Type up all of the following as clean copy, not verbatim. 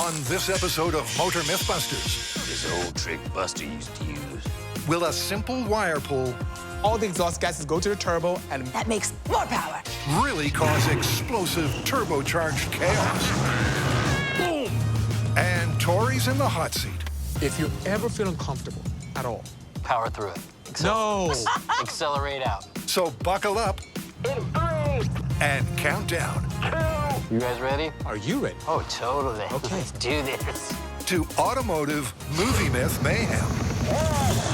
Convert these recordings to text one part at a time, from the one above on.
On this episode of Motor MythBusters, This old trick Buster used to use. will a simple wire pull All the exhaust gases go to the turbo, and That makes more power. really cause explosive turbocharged chaos? Boom! And Tory's in the hot seat. if you ever feel uncomfortable at all, Power through it. no. Accelerate out. So buckle up and count down You guys ready? Are you ready? Oh, totally. Okay. Let's do this. to automotive movie myth mayhem.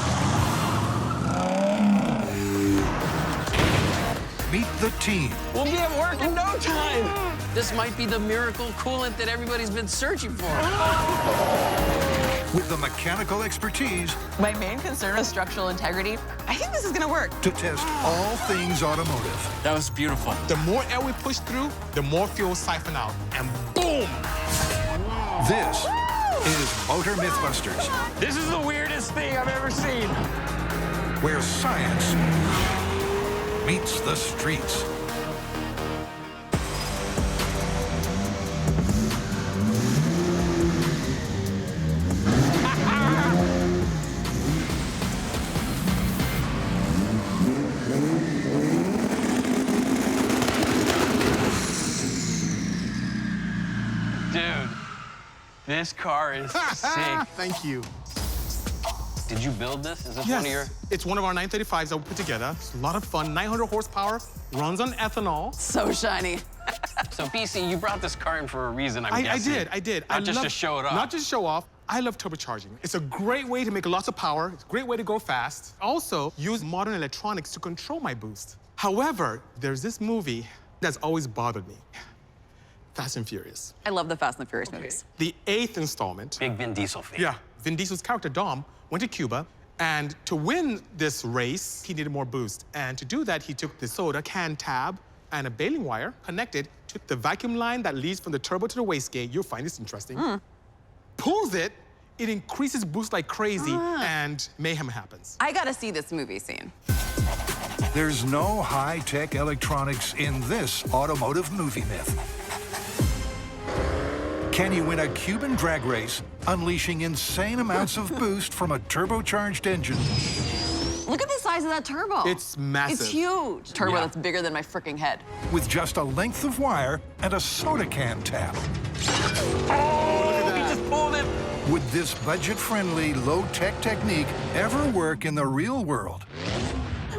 Meet the team We'll be at work in no time. This might be the miracle coolant that everybody's been searching for. with the mechanical expertise My main concern is structural integrity. I think this is gonna work. to test all things automotive. That was beautiful. The more air we push through, the more fuel siphon out, and boom! This is Motor MythBusters, This is the weirdest thing I've ever seen. where science meets the streets. Dude, this car is sick. Thank you. Did you build this? Is this Yes, one of your... it's one of our 935s that we put together. It's a lot of fun. 900 horsepower, runs on ethanol. So shiny. So, Bisi, you brought this car in for a reason, I'm I guessing. did. Not just to show it off. Not just show off. I love turbocharging. It's a great way to make lots of power. It's a great way to go fast. Also, use modern electronics to control my boost. However, there's this movie that's always bothered me. Fast and Furious. I love the Fast and the Furious movies. The 8th installment. Big Vin Diesel fan. Yeah, Vin Diesel's character, Dom, went to Cuba, and to win this race, he needed more boost. And to do that, he took the soda can tab and a baling wire connected to the vacuum line that leads from the turbo to the wastegate. You'll find this interesting. Pulls it, it increases boost like crazy, and mayhem happens. I gotta see this movie scene. There's no high-tech electronics in this automotive movie myth. Can you win a Cuban drag race, unleashing insane amounts of boost from a turbocharged engine Look at the size of that turbo. It's massive. It's huge. Turbo Yeah. that's bigger than my freaking head. with just a length of wire and a soda can tap? Oh, he just pulled it. Would this budget-friendly, low-tech technique ever work in the real world?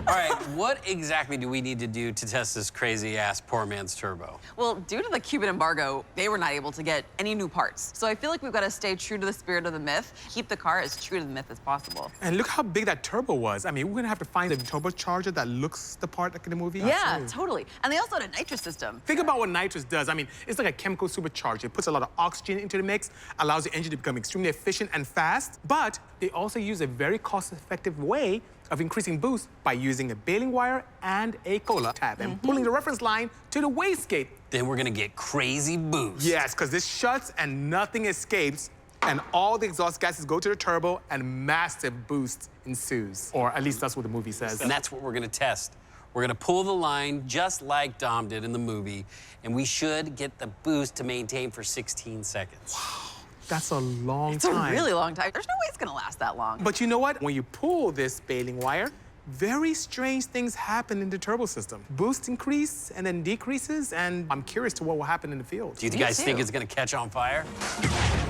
All right, what exactly do we need to do to test this crazy-ass poor man's turbo? Well, due to the Cuban embargo, they were not able to get any new parts. So I feel like we've got to stay true to the spirit of the myth, keep the car as true to the myth as possible. And look how big that turbo was. I mean, we're gonna have to find a turbocharger that looks the part like in the movie. Yeah, Absolutely. totally. And they also had a nitrous system. Think about what nitrous does. I mean, it's like a chemical supercharger. It puts a lot of oxygen into the mix, allows the engine to become extremely efficient and fast, but they also use a very cost-effective way of increasing boost by using a baling wire and a cola tab and pulling the reference line to the wastegate. Then we're gonna get crazy boost. Yes, because this shuts and nothing escapes, and all the exhaust gases go to the turbo and massive boost ensues. Or at least that's what the movie says. And that's what we're gonna test. We're gonna pull the line just like Dom did in the movie, and we should get the boost to maintain for 16 seconds. That's a long It's time. a really long time. There's no way it's gonna last that long. But you know what? When you pull this baling wire, very strange things happen in the turbo system. Boost increase and then decreases, and I'm curious to what will happen in the field. Do you Me guys think too. it's gonna catch on fire?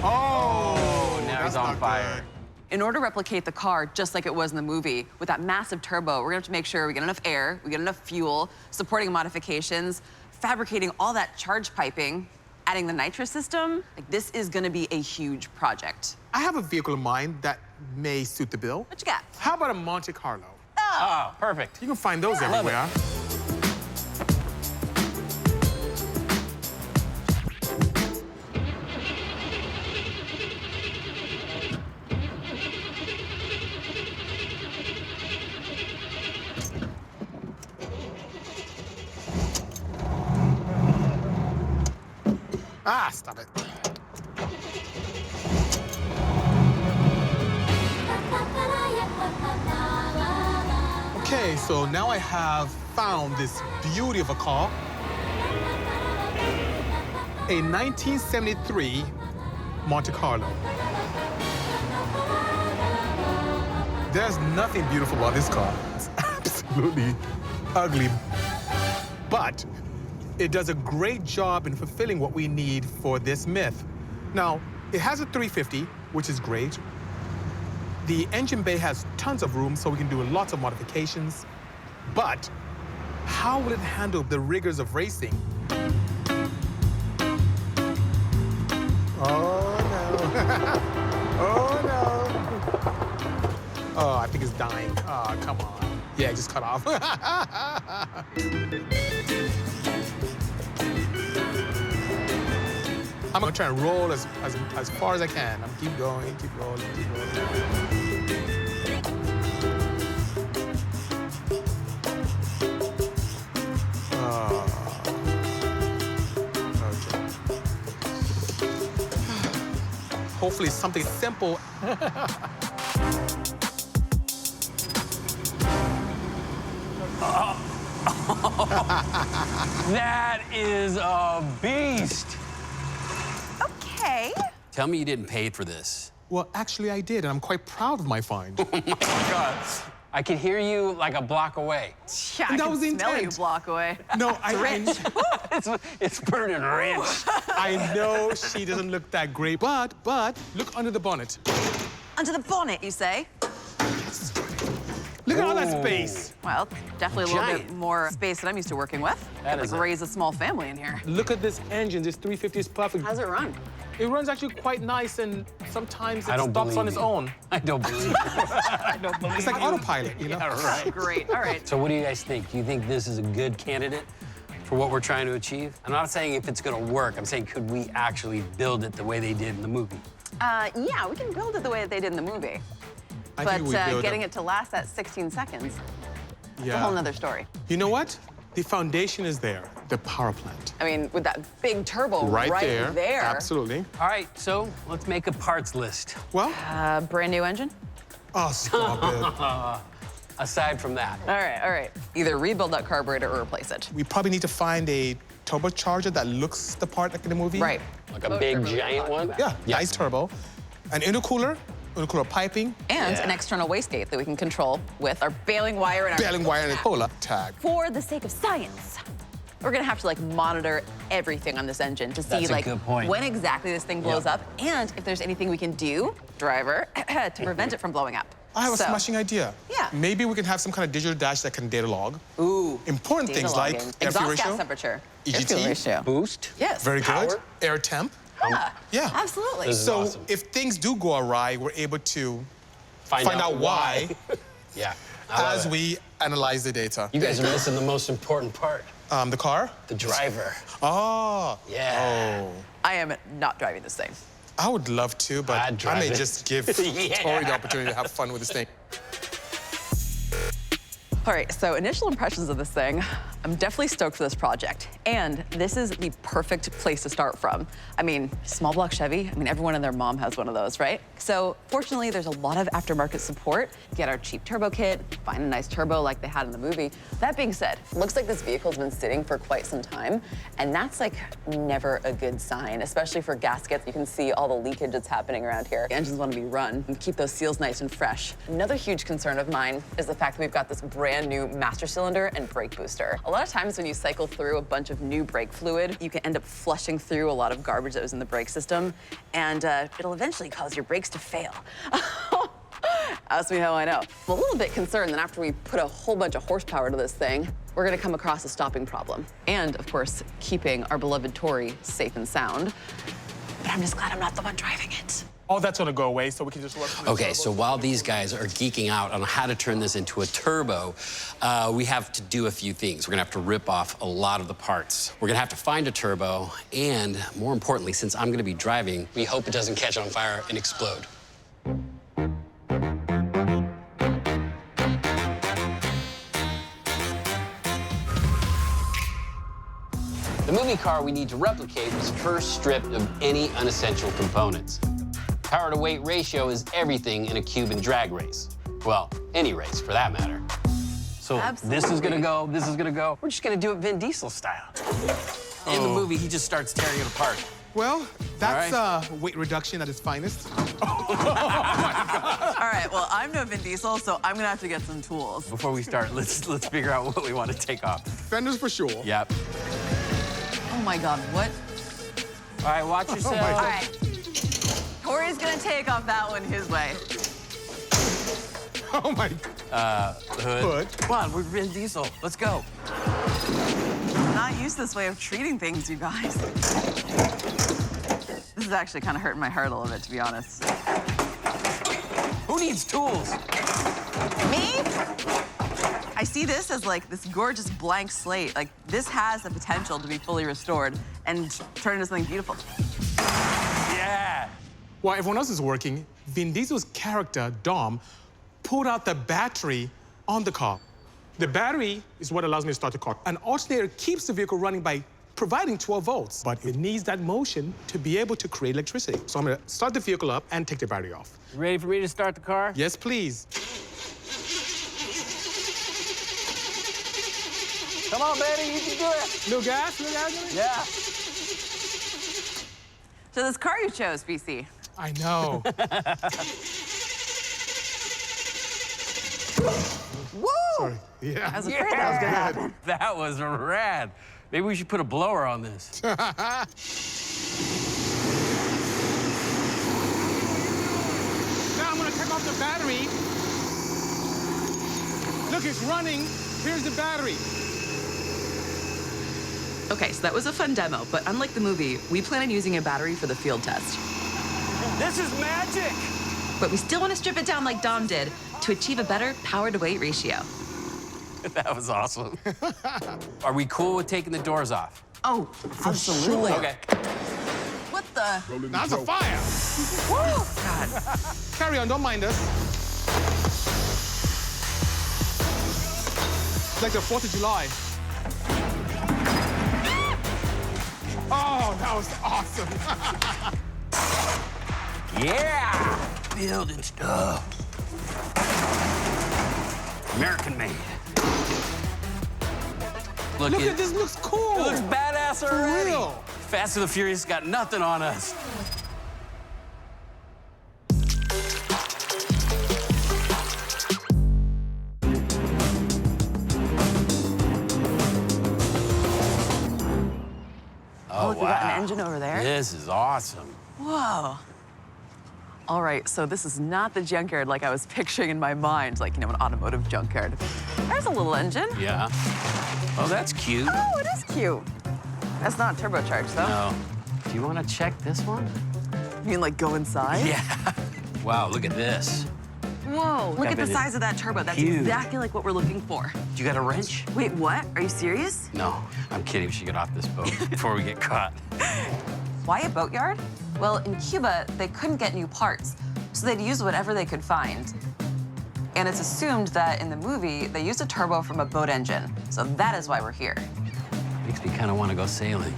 Oh, now that's he's on not fire. good. In order to replicate the car just like it was in the movie, with that massive turbo, we're gonna have to make sure we get enough air, we get enough fuel, supporting modifications, fabricating all that charge piping, adding the nitrous system. Like, this is gonna be a huge project. I have a vehicle in mind that may suit the bill. What you got? How about a Monte Carlo? Oh, perfect. You can find those love it. everywhere. Ah, stop it. Okay, so now I have found this beauty of a car. A 1973 Monte Carlo. There's nothing beautiful about this car. It's absolutely ugly. But it does a great job in fulfilling what we need for this myth. Now, it has a 350, which is great. The engine bay has tons of room, so we can do lots of modifications. But how will it handle the rigors of racing? Oh, no. Oh, no. Oh, I think it's dying. Oh, come on. Yeah, it just cut off. I'm gonna try and roll as far as I can. I'm keep going, keep rolling, keep rolling. Hopefully something simple. That is a beast. Okay. Tell me you didn't pay for this. Well, actually I did, and I'm quite proud of my find. Oh my God. I can hear you like a block away. Yeah, I That can was the smell you intent. a block away. No, It's burning rich. I know she doesn't look that great, but look under the bonnet. Under the bonnet, you say? Look at all that space. Well, definitely a little bit Giant. more space than I'm used to working with. That Could, is like a- raise a small family in here. Look at this engine. This 350 is perfect. How's it run? It runs actually quite nice, and sometimes I it don't stops believe on its you. own. I don't believe you. I don't believe It's like you. autopilot, you know? Yeah, right. Great. All right. So what do you guys think? Do you think this is a good candidate for what we're trying to achieve? I'm not saying if it's gonna work. I'm saying could we actually build it the way they did in the movie? Yeah, we can build it the way that they did in the movie. I But think we build getting it to last that 16 seconds, yeah. a whole nother story. You know what? The foundation is there. The power plant. I mean, with that big turbo Right there. there. Absolutely. All right, so let's make a parts list. Well, Brand new engine? oh, stop it. Aside from that, All right. Either rebuild that carburetor or replace it. We probably need to find a turbocharger that looks the part like in the movie. Right. like a big giant one. Yeah, nice turbo. An intercooler piping, And Yeah. an external wastegate that we can control with our baling wire and our... baling wire, and a cola tag. For the sake of science, we're gonna have to like monitor everything on this engine to see That's a like good point. when exactly this thing blows Yeah. up and if there's anything we can do, driver, to prevent it from blowing up. I have a So- smashing idea. Yeah. Maybe we can have some kind of digital dash that can data log. Ooh. Important data things like logging. air fuel Exhaust ratio, gas temperature. EGT. Air fuel ratio. Boost. Yes. Very good. Power. Air temp. Yeah. Yeah. Absolutely. This is So awesome. if things do go awry, we're able to Find out why Yeah. I love as it. we analyze the data. You guys are missing the most important part. The car? The driver. Oh. Yeah. Oh. I am not driving this thing. I would love to, but I'd drive I may it. just give Yeah. Tory the opportunity to have fun with this thing. All right, so initial impressions of this thing, I'm definitely stoked for this project. And this is the perfect place to start from. I mean, small block Chevy, I mean, everyone and their mom has one of those, right? So fortunately, there's a lot of aftermarket support. Get our cheap turbo kit, find a nice turbo like they had in the movie. That being said, looks like this vehicle's been sitting for quite some time. And that's like never a good sign, especially for gaskets. You can see all the leakage that's happening around here. The engines want to be run and keep those seals nice and fresh. Another huge concern of mine is the fact that we've got this brand new master cylinder and brake booster. A lot of times when you cycle through a bunch of new brake fluid, you can end up flushing through a lot of garbage that was in the brake system, and it'll eventually cause your brakes to fail. Ask me how I know. I'm a little bit concerned that after we put a whole bunch of horsepower to this thing, we're gonna come across a stopping problem. And of course, keeping our beloved Tory safe and sound. But I'm just glad I'm not the one driving it. All that's gonna go away, so we can just work on the Okay, turbo. so while these guys are geeking out on how to turn this into a turbo, we have to do a few things. We're gonna have to rip off a lot of the parts. We're gonna have to find a turbo, and more importantly, since I'm gonna be driving, we hope it doesn't catch on fire and explode. The movie car we need to replicate was first stripped of any unessential components. Power to weight ratio is everything in a Cuban drag race. Well, any race for that matter. So this is gonna go, this is gonna go. We're just gonna do it Vin Diesel style. In the movie, he just starts tearing it apart. Well, that's right. weight reduction at its finest. All right, well, I'm no Vin Diesel, so I'm gonna have to get some tools. Before we start, let's figure out what we want to take off. Fenders for sure. Yep. Oh my God, what? All right, watch yourself. my All right. Tori's gonna take off that one his way. Oh my. Hood. Come on, we're Vin Diesel. Let's go. I'm not used to this way of treating things, you guys. This is actually kind of hurting my heart a little bit, to be honest. Who needs tools? Me? I see this as like this gorgeous blank slate. Like this has the potential to be fully restored and turn into something beautiful. Yeah. While everyone else is working, Vin Diesel's character, Dom, pulled out the battery on the car. The battery is what allows me to start the car. An alternator keeps the vehicle running by providing 12 volts, but it needs that motion to be able to create electricity. So I'm gonna start the vehicle up and take the battery off. You ready for me to start the car? Yes, please. Come on, baby, you can do it. No gas, no gas? Yeah. So this car you chose, BC. I know. Woo! Sorry. Yeah. I was afraid that was gonna happen. That was rad. Maybe we should put a blower on this. Now I'm gonna take off the battery. Look, it's running. Here's the battery. Okay, so that was a fun demo, but unlike the movie, we plan on using a battery for the field test. This is magic. But we still want to strip it down like Dom did to achieve a better power-to-weight ratio. That was awesome. Are we cool with taking the doors off? Oh, absolutely. Okay. What the? That's a fire. Woo! God. Carry on, don't mind us. It's like the 4th of July. Oh, that was awesome. Yeah! Building stuff. American made. Look at this, looks cool. It looks badass already. real. Fast and the Furious got nothing on us. Oh, look, we got an engine over there. This is awesome. Whoa. All right, so this is not the junkyard like I was picturing in my mind, like, you know, an automotive junkyard. There's a little engine. Yeah. Oh, that's cute. Oh, it is cute. That's not turbocharged, though. No. Do you want to check this one? You mean, like, go inside? Yeah. Wow, look at this. Whoa, look I at the bet size of that turbo. That's huge. exactly like what we're looking for. You got a wrench? Wait, what? Are you serious? No, I'm kidding. We should get off this boat before we get caught. Why a boatyard? Well, in Cuba, they couldn't get new parts, so they'd use whatever they could find. And it's assumed that in the movie, they used a turbo from a boat engine. So that is why we're here. Makes me kind of want to go sailing.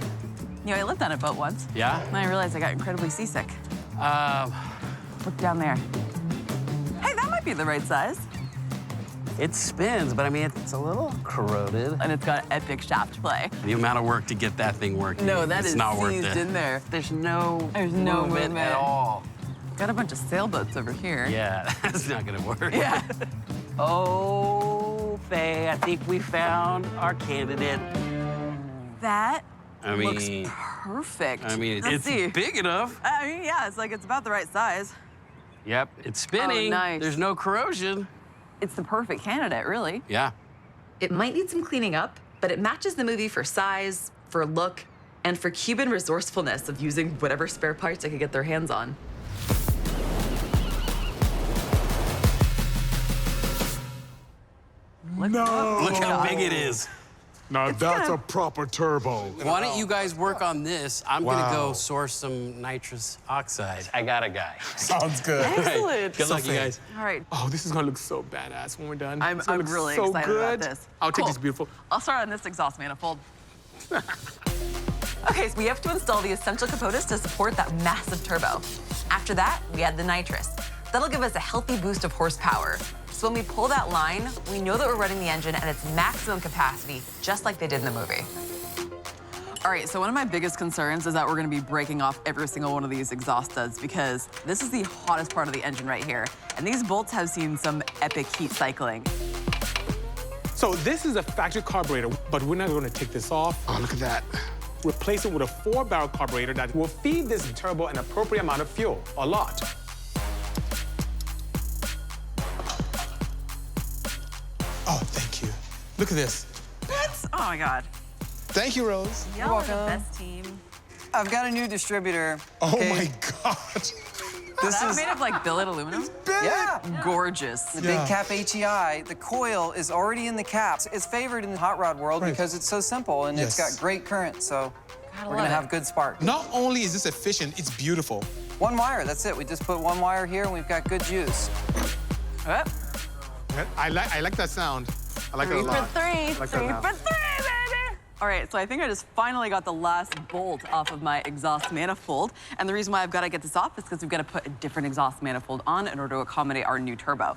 You know, I lived on a boat once. Yeah? And I realized I got incredibly seasick. Look down there. Hey, that might be the right size. It spins, but I mean, it's a little corroded. And it's got epic shaft play. The amount of work to get that thing working. No, that it's is not worth seized it. in there. There's no movement at all. Got a bunch of sailboats over here. Yeah, that's not gonna work. Yeah. Oh, Faye, I think we found our candidate. That I looks mean, perfect. I mean, Let's it's see. big enough. I mean, yeah, it's like it's about the right size. Yep, it's spinning. Oh, nice. There's no corrosion. It's the perfect candidate, really. Yeah. It might need some cleaning up, but it matches the movie for size, for look, and for Cuban resourcefulness of using whatever spare parts they could get their hands on. Look how big it is. Now that's a proper turbo. Why don't you guys work on this? I'm gonna go source some nitrous oxide. I got a guy. Sounds good. Excellent. Good luck, you guys. All right. Oh, this is gonna look so badass when we're done. I'm It's gonna look really so excited good. about this. I'll take Cool. this beautiful. I'll start on this exhaust manifold. Okay, so we have to install the essential components to support that massive turbo. After that, we add the nitrous. That'll give us a healthy boost of horsepower. So when we pull that line, we know that we're running the engine at its maximum capacity, just like they did in the movie. All right, so one of my biggest concerns is that we're gonna be breaking off every single one of these exhaust studs because this is the hottest part of the engine right here. And these bolts have seen some epic heat cycling. So this is a factory carburetor, but we're not gonna take this off. Oh, look at that. Replace it with a 4-barrel carburetor that will feed this turbo an appropriate amount of fuel, a lot. Oh, thank you. Look at this. What? Oh my God. Thank you, Rose. Y'all are the best team. I've got a new distributor. Oh okay? my God. This is made of like billet aluminum? yeah. Gorgeous. The big cap HEI, the coil is already in the cap. It's favored in the hot rod world because it's so simple and it's got great current, so we're gonna have good spark. Not only is this efficient, it's beautiful. One wire, that's it. We just put one wire here and we've got good juice. Oh. I like that sound. I like it a lot. Three I like for three, that three for three, baby! All right, so I think I just finally got the last bolt off of my exhaust manifold. And the reason why I've got to get this off is because we've got to put a different exhaust manifold on in order to accommodate our new turbo. I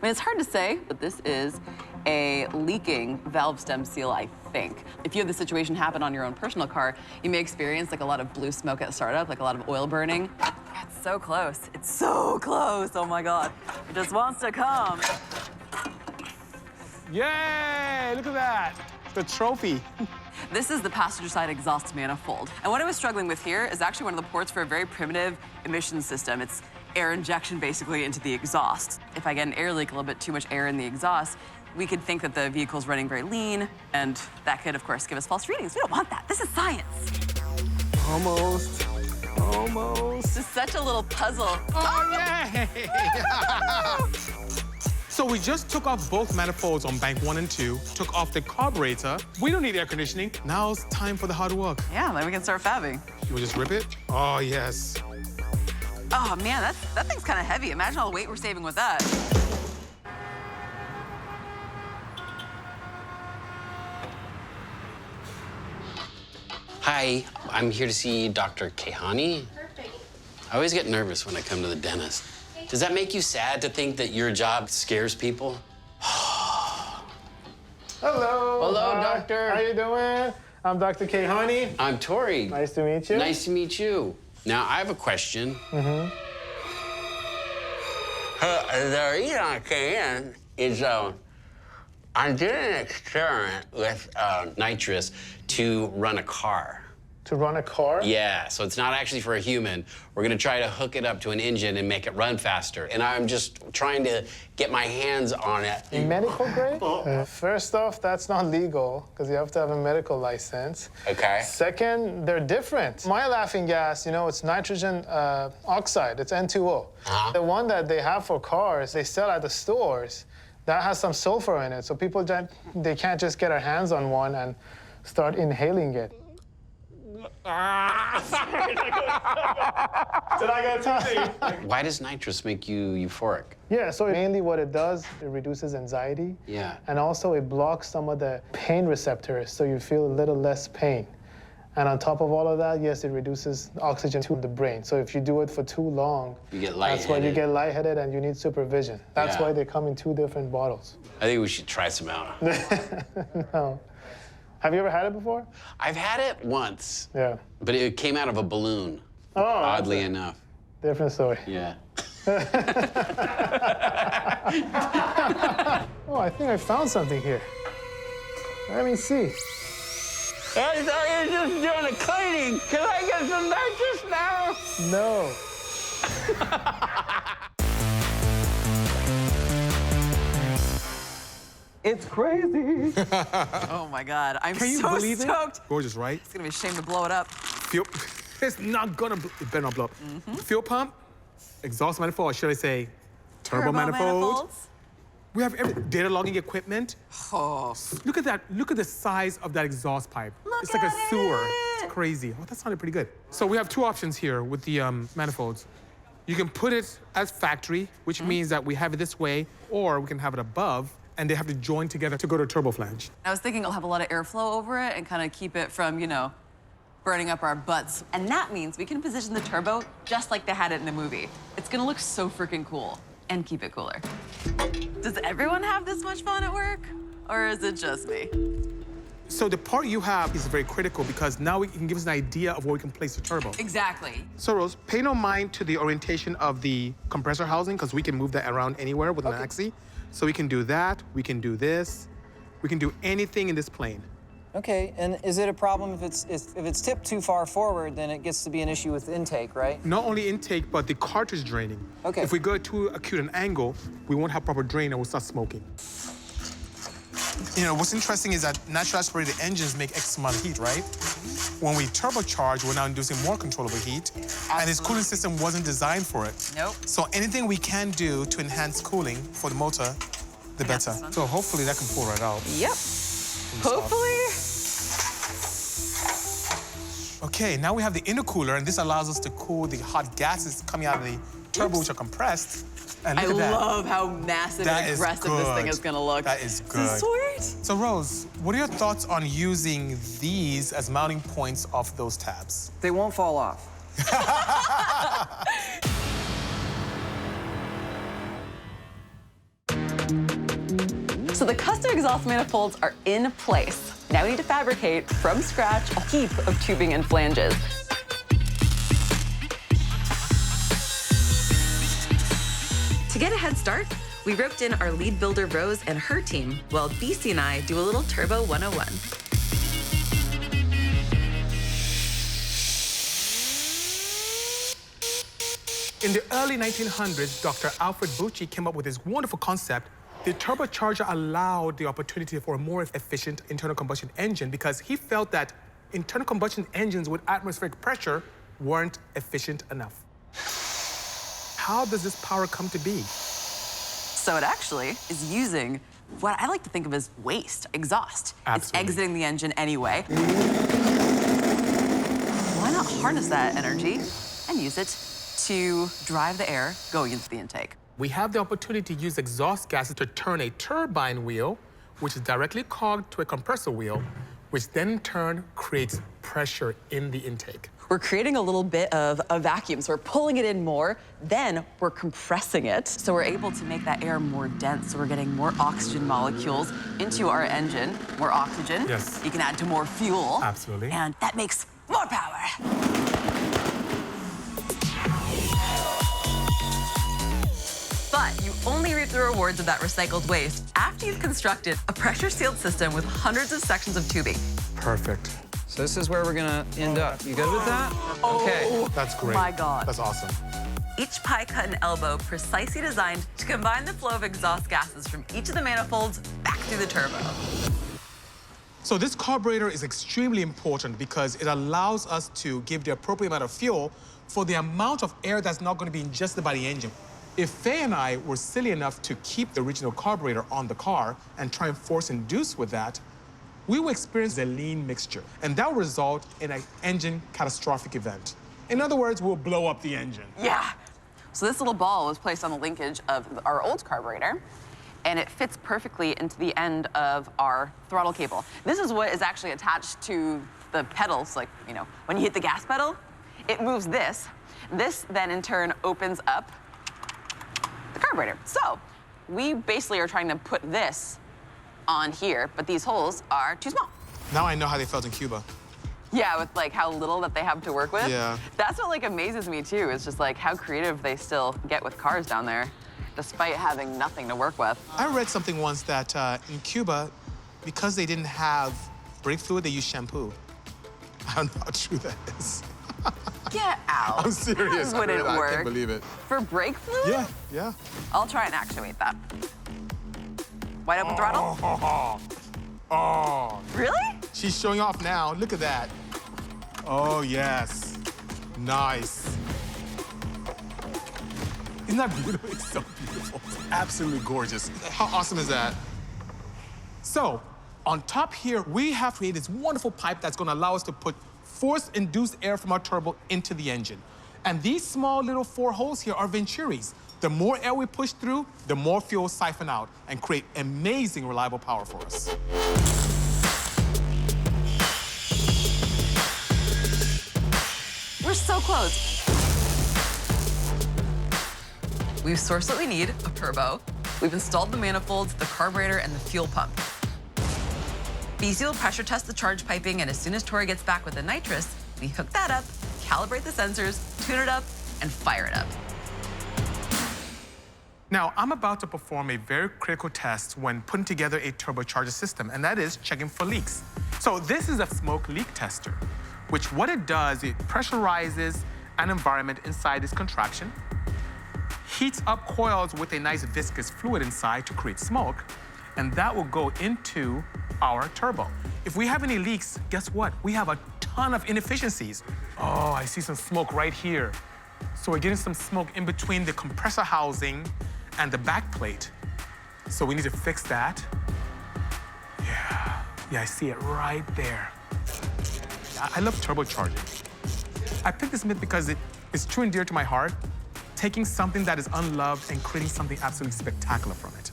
mean, it's hard to say, but this is a leaking valve stem seal, I think. If you have this situation happen on your own personal car, you may experience like a lot of blue smoke at startup, like a lot of oil burning. It's so close. It's so close. Oh my God. It just wants to come. Yay! Look at that. The trophy. This is the passenger side exhaust manifold. And what I was struggling with here is actually one of the ports for a very primitive emission system. It's air injection basically into the exhaust. If I get an air leak, a little bit too much air in the exhaust, we could think that the vehicle's running very lean, and that could, of course, give us false readings. We don't want that. This is science. Almost. It's just such a little puzzle. Oh, yay! So we just took off both manifolds on bank 1 and 2, took off the carburetor. We don't need air conditioning. Now it's time for the hard work. Yeah, then we can start fabbing. You will just rip it? Oh, yes. Oh man, that thing's kind of heavy. Imagine all the weight we're saving with that. Hi, I'm here to see Dr. Kehani. Perfect. I always get nervous when I come to the dentist. Does that make you sad to think that your job scares people? Hello. Hello, doctor. How you doing? I'm Dr. Kehani. I'm Tory. Nice to meet you. Nice to meet you. Now, I have a question. The reason I came in is I'm doing an experiment with nitrous to run a car. To run a car? Yeah, so it's not actually for a human. We're gonna try to hook it up to an engine and make it run faster. And I'm just trying to get my hands on it. Medical grade? First off, that's not legal because you have to have a medical license. Okay. Second, they're different. My laughing gas, you know, it's nitrogen oxide. It's N2O. The one that they have for cars, they sell at the stores, that has some sulfur in it. So people, they can't just get their hands on one and start inhaling it. Did I get time? Why does nitrous make you euphoric? Yeah, so mainly what it does, it reduces anxiety. Yeah. And also it blocks some of the pain receptors, so you feel a little less pain. And on top of all of that, yes, it reduces oxygen to the brain. So if you do it for too long, You get that's why you lightheaded. get lightheaded and you need supervision. That's Yeah. why they come in 2 different bottles. I think we should try some out. No. Have you ever had it before? I've had it once, Yeah. but it came out of a balloon, Oh, oddly that's a enough. different story. Yeah. Oh, I think I found something here. Let me see. I thought you were just doing a cleaning. Can I get some nitrous now? No. It's crazy. Oh my God, I'm Can you so believe stoked. it? Gorgeous, right? It's gonna be a shame to blow it up. Fuel, it's not gonna, it better not blow up. Fuel pump, exhaust manifold, or should I say turbo manifold. manifolds. We have every data logging equipment. Oh. Look at that, look at the size of that exhaust pipe. It's like a at sewer. it. It's crazy. Oh, that sounded pretty good. So we have 2 options here with the manifolds. You can put it as factory, which means that we have it this way, or we can have it above, and they have to join together to go to a turbo flange. I was thinking it'll have a lot of airflow over it and kind of keep it from, you know, burning up our butts. And that means we can position the turbo just like they had it in the movie. It's gonna look so freaking cool and keep it cooler. Does everyone have this much fun at work? Or is it just me? So the part you have is very critical because now it can give us an idea of where we can place the turbo. Exactly. So Rose, pay no mind to the orientation of the compressor housing because we can move that around anywhere with an axis. So we can do that, we can do this, we can do anything in this plane. Okay, and is it a problem if it's tipped too far forward, then it gets to be an issue with intake, right? Not only intake, but the cartridge draining. Okay. If we go too acute an angle, we won't have proper drain and we'll start smoking. You know, what's interesting is that naturally aspirated engines make X amount of heat, right? When we turbocharge, we're now inducing more controllable heat. And this cooling system wasn't designed for it. Nope. So anything we can do to enhance cooling for the motor, the better. So hopefully that can pull right out. Yep. Hopefully. Okay, now we have the intercooler, and this allows us to cool the hot gases coming out of the turbo, which are compressed. And look at that. I love how massive and aggressive this thing is gonna look. That is good. This is sweet. So Rose, what are your thoughts on using these as mounting points off those tabs? They won't fall off. So the custom exhaust manifolds are in place. Now we need to fabricate from scratch a heap of tubing and flanges. To get a head start, we roped in our lead builder Rose and her team, while Bisi and I do a little Turbo 101. In the early 1900s, Dr. Alfred Bucci came up with this wonderful concept. The turbocharger allowed the opportunity for a more efficient internal combustion engine because he felt that internal combustion engines with atmospheric pressure weren't efficient enough. How does this power come to be? So it actually is using what I like to think of as waste, exhaust. Absolutely. It's exiting the engine anyway. Why not harness that energy and use it to drive the air going into the intake? We have the opportunity to use exhaust gases to turn a turbine wheel, which is directly cogged to a compressor wheel, which then in turn creates pressure in the intake. We're creating a little bit of a vacuum, so we're pulling it in more, then we're compressing it, so we're able to make that air more dense, so we're getting more oxygen molecules into our engine. More oxygen. Yes. You can add to more fuel. Absolutely. And that makes more power. But you only reap the rewards of that recycled waste after you've constructed a pressure-sealed system with hundreds of sections of tubing. Perfect. So this is where we're gonna end up. You good with that? Okay. That's great. My God. That's awesome. Each pie cut and elbow precisely designed to combine the flow of exhaust gases from each of the manifolds back through the turbo. So this carburetor is extremely important because it allows us to give the appropriate amount of fuel for the amount of air that's not going to be ingested by the engine. If Faye and I were silly enough to keep the original carburetor on the car and try and force induce with that, we will experience a lean mixture, and that will result in an engine catastrophic event. In other words, we'll blow up the engine. Yeah. So this little ball was placed on the linkage of our old carburetor, and it fits perfectly into the end of our throttle cable. This is what is actually attached to the pedals, like, you know, when you hit the gas pedal, it moves this. This then in turn opens up the carburetor. So we basically are trying to put this on here, but these holes are too small. Now I know how they felt in Cuba. Yeah, with like how little that they have to work with. Yeah. That's what like amazes me too, is just like how creative they still get with cars down there, despite having nothing to work with. I read something once that in Cuba, because they didn't have brake fluid, they used shampoo. I don't know how true that is. Get out. I'm serious. That wouldn't work. I can't believe it. For brake fluid? Yeah, yeah. I'll try and actuate that. Wide open throttle? Oh. Really? She's showing off now. Look at that. Oh, yes. Nice. Isn't that beautiful? It's so beautiful. It's absolutely gorgeous. How awesome is that? So, on top here, we have created this wonderful pipe that's going to allow us to put force-induced air from our turbo into the engine. And these small little 4 holes here are venturis. The more air we push through, the more fuel siphon out and create amazing reliable power for us. We're so close. We've sourced what we need, a turbo. We've installed the manifolds, the carburetor, and the fuel pump. Bisi will pressure test the charge piping, and as soon as Tory gets back with the nitrous, we hook that up, calibrate the sensors, tune it up, and fire it up. Now, I'm about to perform a very critical test when putting together a turbocharger system, and that is checking for leaks. So this is a smoke leak tester, which what it does, it pressurizes an environment inside this contraption, heats up coils with a nice viscous fluid inside to create smoke, and that will go into our turbo. If we have any leaks, guess what? We have a ton of inefficiencies. Oh, I see some smoke right here. So we're getting some smoke in between the compressor housing and the back plate. So we need to fix that. Yeah, I see it right there. I love turbocharging. I picked this myth because it is true and dear to my heart, taking something that is unloved and creating something absolutely spectacular from it.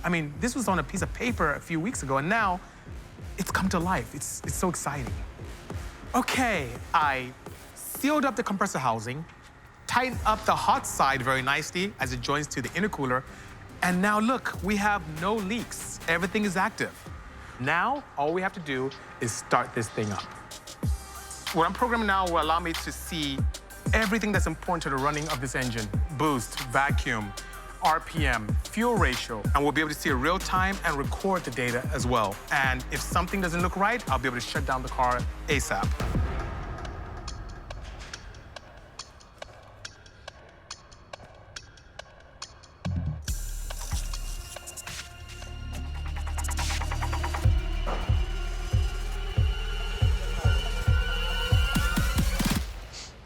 I mean, this was on a piece of paper a few weeks ago, and now it's come to life. It's so exciting. Okay, I sealed up the compressor housing, tightened up the hot side very nicely as it joins to the intercooler, and now look, we have no leaks. Everything is active. Now, all we have to do is start this thing up. What I'm programming now will allow me to see everything that's important to the running of this engine: boost, vacuum, RPM, fuel ratio, and we'll be able to see it real time and record the data as well. And if something doesn't look right, I'll be able to shut down the car ASAP.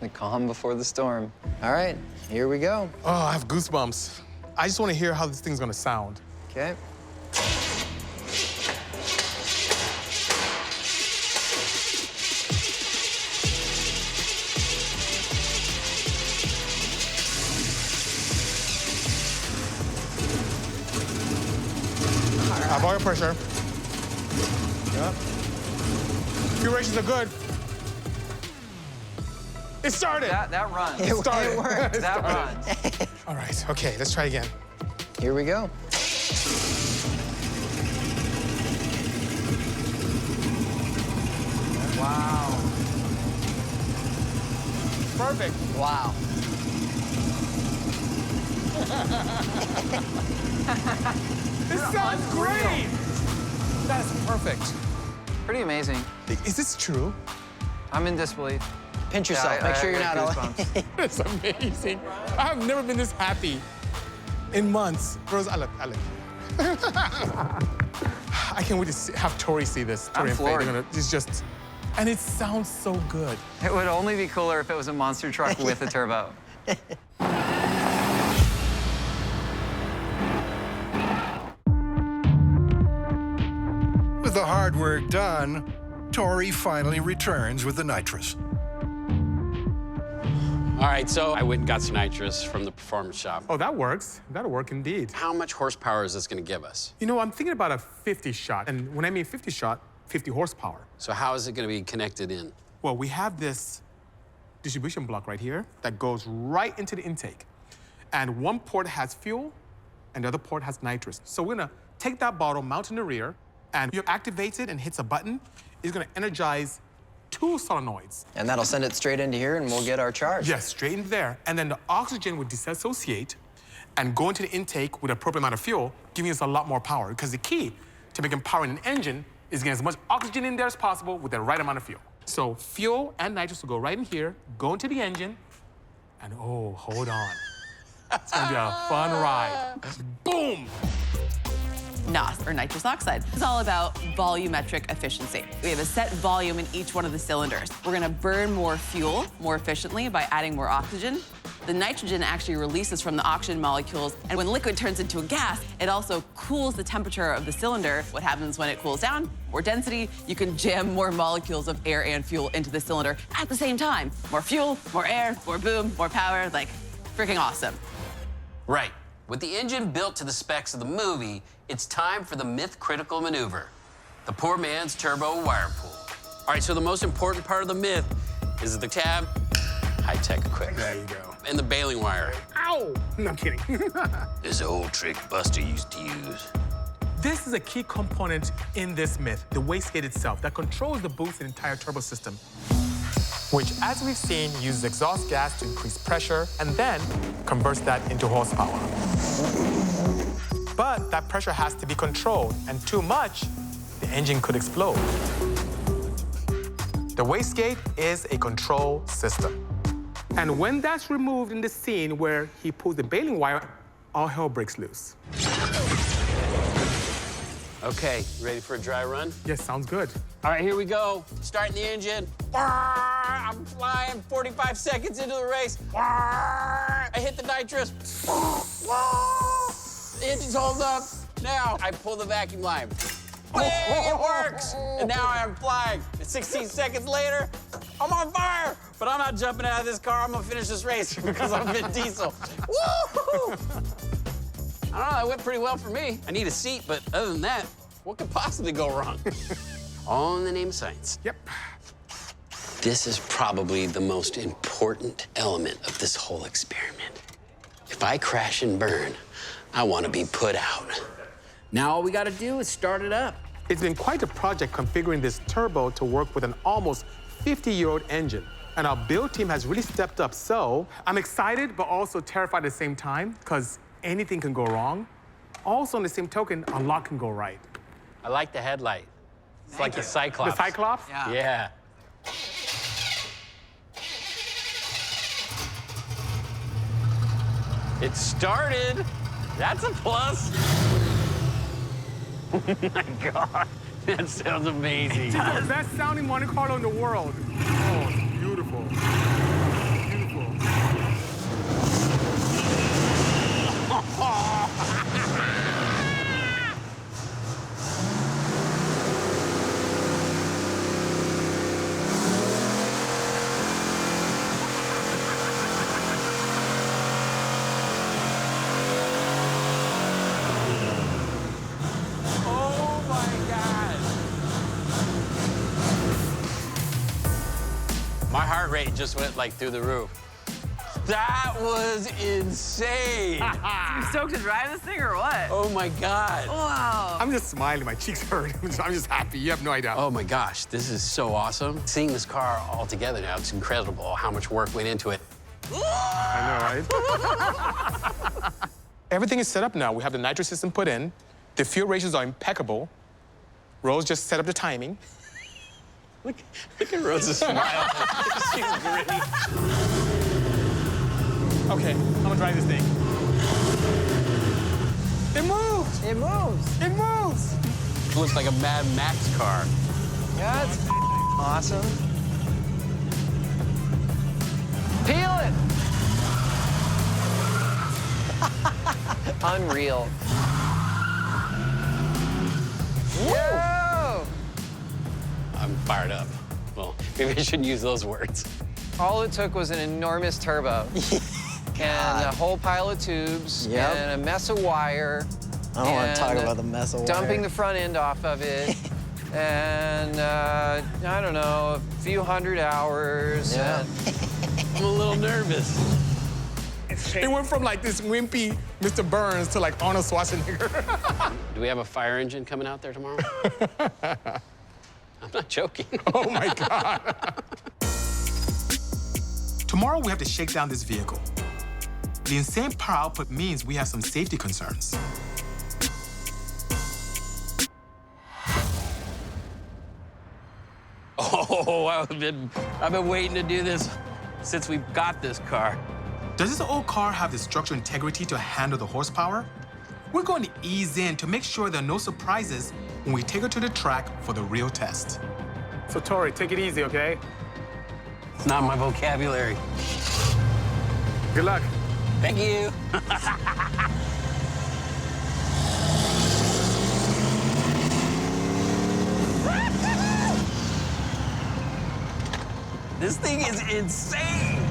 The calm before the storm. All right, here we go. Oh, I have goosebumps. I just want to hear how this thing's gonna sound. Okay. High oil pressure. Yep. Fuel ratios are good. It started. That runs. It started. It worked. It That started. runs. All right, okay, let's try again. Here we go. Wow. Perfect. Wow. This sounds great. That's perfect. Pretty amazing. Is this true? I'm in disbelief. Pinch yourself. Yeah, Make sure you're I not. got goosebumps. It's amazing. I have never been this happy in months. Rose, I look. I can't wait to have Tory see this. Tory and Faye, floored. they're gonna, it's just, and it sounds so good. It would only be cooler if it was a monster truck with a turbo. With the hard work done, Tory finally returns with the nitrous. All right, so I went and got some nitrous from the performance shop. Oh, that works. That'll work indeed. How much horsepower is this gonna give us? You know, I'm thinking about a 50 shot. And when I mean 50 shot, 50 horsepower. So how is it gonna be connected in? Well, we have this distribution block right here that goes right into the intake. And one port has fuel, and the other port has nitrous. So we're gonna take that bottle, mount in the rear, and you activate it and hits a button. It's gonna energize 2 solenoids. And that'll send it straight into here, and we'll get our charge. Yes, straight into there. And then the oxygen would disassociate and go into the intake with an appropriate amount of fuel, giving us a lot more power. Because the key to making power in an engine is getting as much oxygen in there as possible with the right amount of fuel. So fuel and nitrous will go right in here, go into the engine, and oh, hold on. It's gonna be a fun ride. Boom! NOS, or nitrous oxide. It's all about volumetric efficiency. We have a set volume in each one of the cylinders. We're gonna burn more fuel more efficiently by adding more oxygen. The nitrogen actually releases from the oxygen molecules, and when liquid turns into a gas, it also cools the temperature of the cylinder. What happens when it cools down? More density, you can jam more molecules of air and fuel into the cylinder at the same time. More fuel, more air, more boom, more power, like freaking awesome. Right. With the engine built to the specs of the movie, it's time for the myth-critical maneuver, the poor man's turbo wire pull. All right, so the most important part of the myth is the tab, high-tech equipment. There you go. And the baling wire. Ow! No, I'm kidding. This old trick Buster used to use. This is a key component in this myth, the wastegate itself, that controls the boost and entire turbo system, which, as we've seen, uses exhaust gas to increase pressure and then converts that into horsepower. But that pressure has to be controlled, and too much, the engine could explode. The wastegate is a control system. And when that's removed in the scene where he pulls the baling wire, all hell breaks loose. Okay, ready for a dry run? Yes, sounds good. All right, here we go. Starting the engine. I'm flying 45 seconds into the race. I hit the nitrous. The engine's holding up. Now I pull the vacuum line. It works! And now I'm flying. 16 seconds later, I'm on fire! But I'm not jumping out of this car. I'm gonna finish this race because I'm Vin Diesel. Woo! I don't know, that went pretty well for me. I need a seat, but other than that, what could possibly go wrong? All in the name of science. Yep. This is probably the most important element of this whole experiment. If I crash and burn, I want to be put out. Now all we got to do is start it up. It's been quite a project configuring this turbo to work with an almost 50-year-old engine. And our build team has really stepped up, so I'm excited but also terrified at the same time because anything can go wrong. Also, on the same token, a lot can go right. I like the headlight. It's like the Cyclops. The Cyclops? Yeah. It started. That's a plus. Oh my God, that sounds amazing. The best sounding Monte Carlo in the world. Oh, it's beautiful. Beautiful. My heart rate just went like through the roof. That was insane. You stoked to drive this thing or what? Oh my God. Wow. I'm just smiling, my cheeks hurt. I'm just happy, you have no idea. Oh my gosh, this is so awesome. Seeing this car all together now, it's incredible how much work went into it. I know, right? Everything is set up now. We have the nitro system put in. The fuel ratios are impeccable. Rose just set up the timing. Look at Rose's smile. She's gritty. Okay, I'm gonna drive this thing. It moves! It moves. It moves! It looks like a Mad Max car. Yeah, it's awesome. Peel it! Unreal. Whoa! I'm fired up. Well, maybe I shouldn't use those words. All it took was an enormous turbo. And a whole pile of tubes, Yep. and a mess of wire. I don't want to talk and about the mess of wire. dumping the front end off of it. And, I don't know, a few hundred hours. Yeah. I'm a little nervous. It went from like this wimpy Mr. Burns to like Arnold Schwarzenegger. Do we have a fire engine coming out there tomorrow? I'm not joking. Oh my God. Tomorrow we have to shake down this vehicle. The insane power output means we have some safety concerns. Oh, I've been waiting to do this since we got this car. Does this old car have the structural integrity to handle the horsepower? We're going to ease in to make sure there are no surprises when we take her to the track for the real test. So, Tory, take it easy, okay? It's not my vocabulary. Good luck. Thank you. This thing is insane.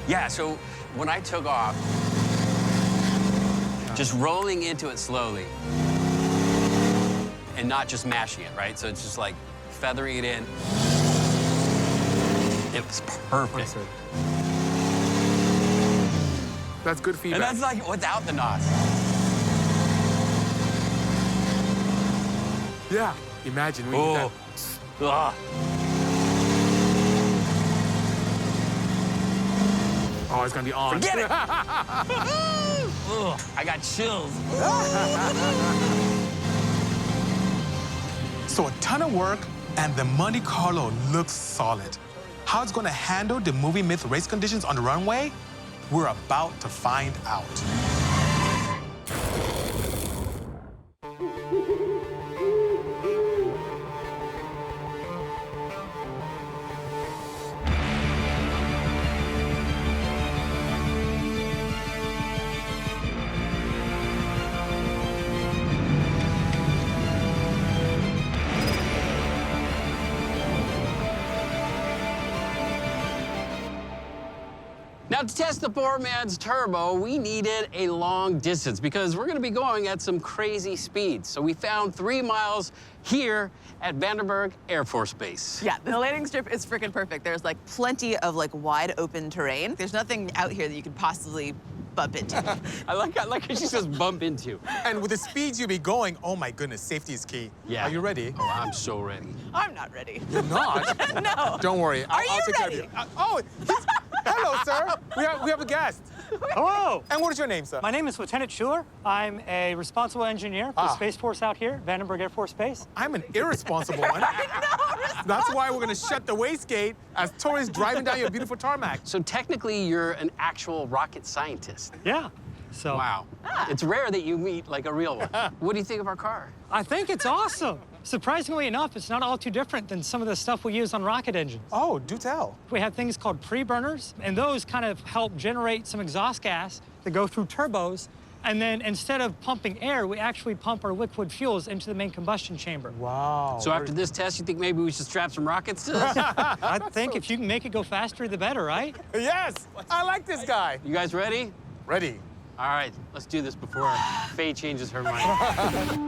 Yeah, so when I took off, just rolling into it slowly and not just mashing it, right? So it's just like feathering it in. It was perfect. That's good feedback. And that's like without the NOS. Yeah. Imagine we do that. Ugh. Oh, it's gonna be on. Forget it! Ugh, I got chills. So a ton of work, and the Monte Carlo looks solid. How it's gonna handle the movie myth race conditions on the runway, we're about to find out. Now, to test the poor man's turbo, we needed a long distance because we're going to be going at some crazy speeds. So we found 3 miles here at Vandenberg Air Force Base. Yeah, the landing strip is freaking perfect. There's like plenty of like wide open terrain. There's nothing out here that you could possibly bump into. I like how she says bump into. And with the speeds you'll be going, oh my goodness, safety is key. Yeah. Are you ready? Oh, I'm so ready. I'm not ready. You're not? No. Don't worry. I'll you take care of ready? you. Hello, sir. We have a guest. Hello. And what is your name, sir? My name is Lieutenant Schuler. I'm a responsible engineer for the Space Force out here, Vandenberg Air Force Base. I'm an irresponsible one. That's why we're going to shut the wastegate as Tori's driving down your beautiful tarmac. So technically, you're an actual rocket scientist. Yeah. So Wow. It's rare that you meet like a real one. What do you think of our car? I think it's awesome. Surprisingly enough, it's not all too different than some of the stuff we use on rocket engines. Oh, do tell. We have things called pre-burners, and those kind of help generate some exhaust gas that go through turbos. And then instead of pumping air, we actually pump our liquid fuels into the main combustion chamber. Wow. So after this test, you think maybe we should strap some rockets to this? I think if you can make it go faster, the better, right? Yes, I like this guy. You guys ready? Ready. All right, let's do this before Faye changes her mind.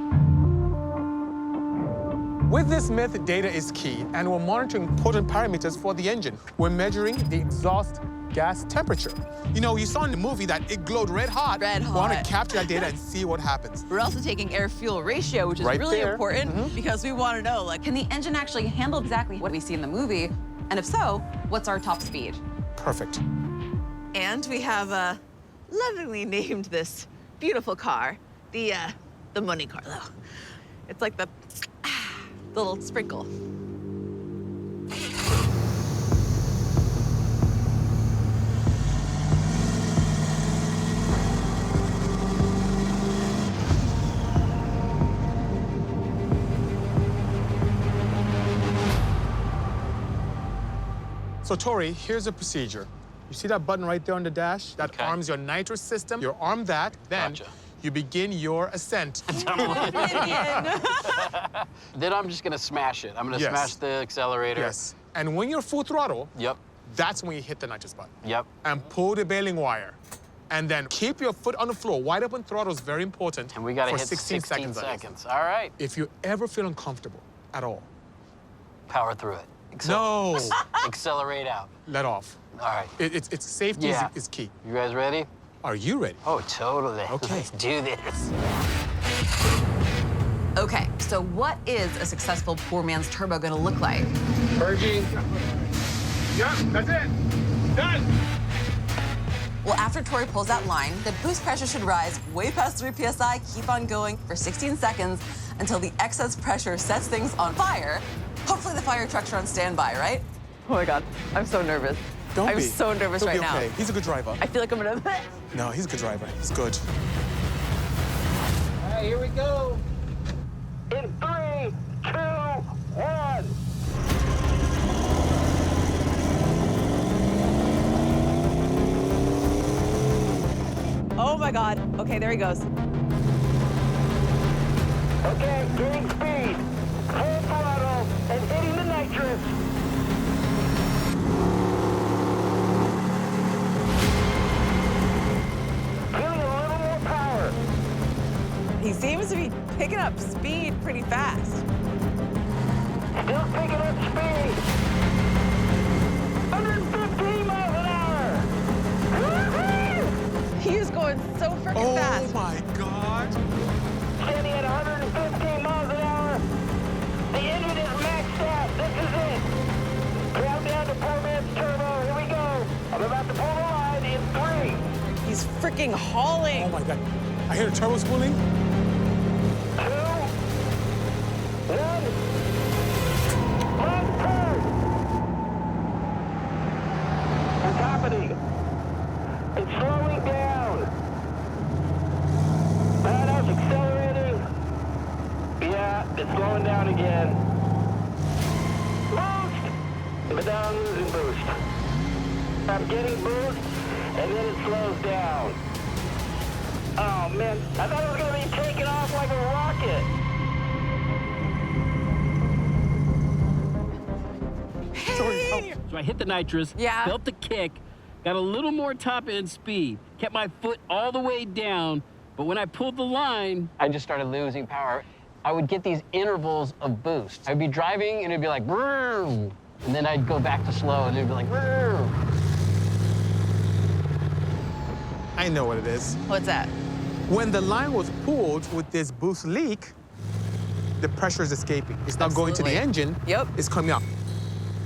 With this method, data is key, and we're monitoring important parameters for the engine. We're measuring the exhaust gas temperature. You know, you saw in the movie that it glowed red hot. Red We want hot. to capture that data and see what happens. We're also taking air-fuel ratio, which is Right really there. important because we want to know, like, can the engine actually handle exactly what we see in the movie? And if so, what's our top speed? Perfect. And we have lovingly named this beautiful car the Monte Carlo. It's like the little sprinkle. So, Tori, here's the procedure. You see that button right there on the dash? That Okay. arms your nitrous system. You arm that, then Gotcha. you begin your ascent. Then I'm just gonna smash it. I'm gonna Yes. smash the accelerator. Yes. And when you're full throttle, Yep, that's when you hit the nitrous button. yep. And pull the baling wire. And then keep your foot on the floor. Wide open throttle is very important. And we gotta for hit 16 seconds. that is. seconds. All right, If you ever feel uncomfortable at all, power through it. no, Accelerate out. let off. All right, It's safety Yeah. is key. you guys ready? Are you ready? Oh, totally. Okay. Let's do this. Okay, so what is a successful poor man's turbo gonna look like? Purging. Yep, that's it. Done. Well, after Tory pulls that line, the boost pressure should rise way past 3 PSI, keep on going for 16 seconds until the excess pressure sets things on fire. Hopefully the fire trucks are on standby, right? Oh my God, I'm so nervous. Don't I'm be. so nervous He'll right be now. okay. He's a good driver. I feel like I'm gonna. No, he's a good driver. He's good. All right, here we go. In 3, 2, 1. Oh my God. Okay, there he goes. Okay, gaining speed. Full throttle and hitting the nitrous. Feeling a little more power. He seems to be picking up speed pretty fast. Still picking up speed. 115 miles an hour. Woo-hoo! He going so freaking fast. Oh my God. Standing at 115 miles an hour. The engine is maxed out. This is it. Countdown to poor man's turbo. Here we go. I'm about to pull the line in 3. He's freaking hauling. Oh my God. I hear the turbo spooling. 2, 1. Monster! What's happening? It's slowing down. Badass accelerating. Yeah, it's slowing down again. Boost! But now I'm losing boost. I'm getting boost, and then it slows down. Oh man, I thought it was gonna be taking off like a rocket. Hey! So I hit the nitrous, Yeah. felt the kick, got a little more top end speed, kept my foot all the way down, but when I pulled the line, I just started losing power. I would get these intervals of boost. I'd be driving and it'd be like, brrr, and then I'd go back to slow and it'd be like, brrr. I know what it is. What's that? When the line was pulled with this boost leak, the pressure is escaping. It's not going to the Absolutely. engine. Yep. It's coming up.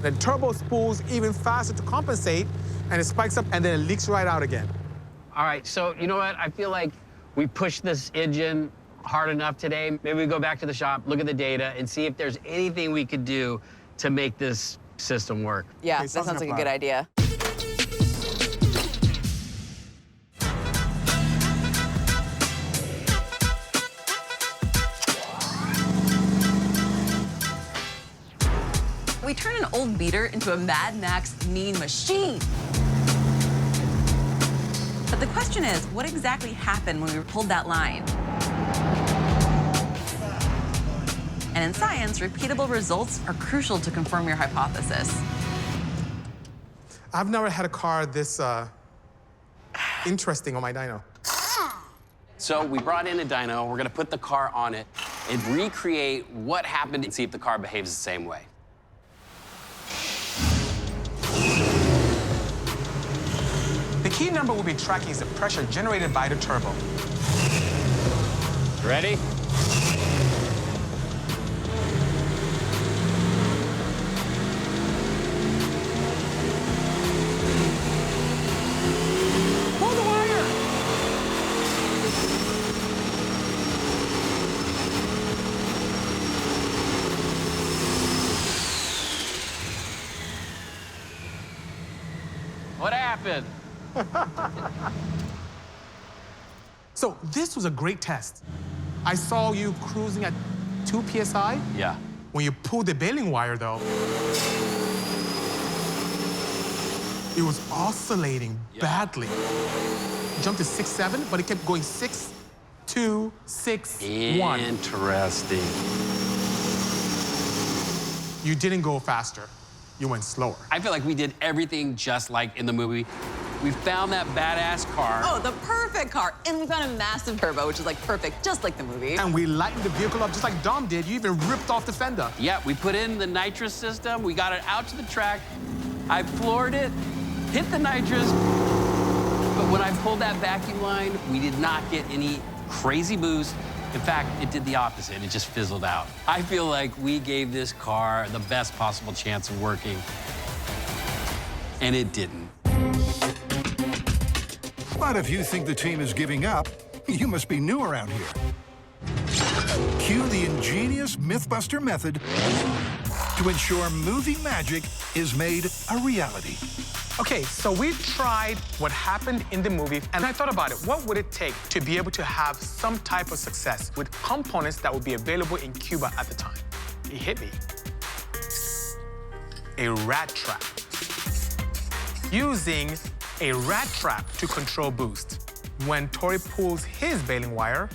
The turbo spools even faster to compensate, and it spikes up, and then it leaks right out again. All right, so you know what? I feel like we pushed this engine hard enough today. Maybe we go back to the shop, look at the data, and see if there's anything we could do to make this system work. Yeah, Okay, that sounds sounds like a like a good plan. idea. We turn an old beater into a Mad Max mean machine. But the question is, what exactly happened when we pulled that line? And in science, repeatable results are crucial to confirm your hypothesis. I've never had a car this interesting on my dyno. So we brought in a dyno, we're gonna put the car on it and recreate what happened and see if the car behaves the same way. The key number we'll be tracking is the pressure generated by the turbo. Ready? Pull the wire! What happened? So this was a great test. I saw you cruising at 2 PSI. Yeah. When you pulled the baling wire, though, it was oscillating badly. It jumped to 6.7, but it kept going 6, 2, 6, 1. Interesting. You didn't go faster. You went slower. I feel like we did everything just like in the movie. We found that badass car. Oh, the perfect car. And we found a massive turbo, which is like perfect, just like the movie. And we lightened the vehicle up just like Dom did. You even ripped off the fender. Yeah, we put in the nitrous system. We got it out to the track. I floored it, hit the nitrous. But when I pulled that vacuum line, we did not get any crazy boost. In fact, it did the opposite. It just fizzled out. I feel like we gave this car the best possible chance of working, and it didn't. But if you think the team is giving up, you must be new around here. Cue the ingenious MythBuster method to ensure movie magic is made a reality. Okay, so we tried what happened in the movie, and I thought about it. What would it take to be able to have some type of success with components that would be available in Cuba at the time? It hit me. A rat trap. Using a rat trap to control boost. When Tory pulls his baling wire,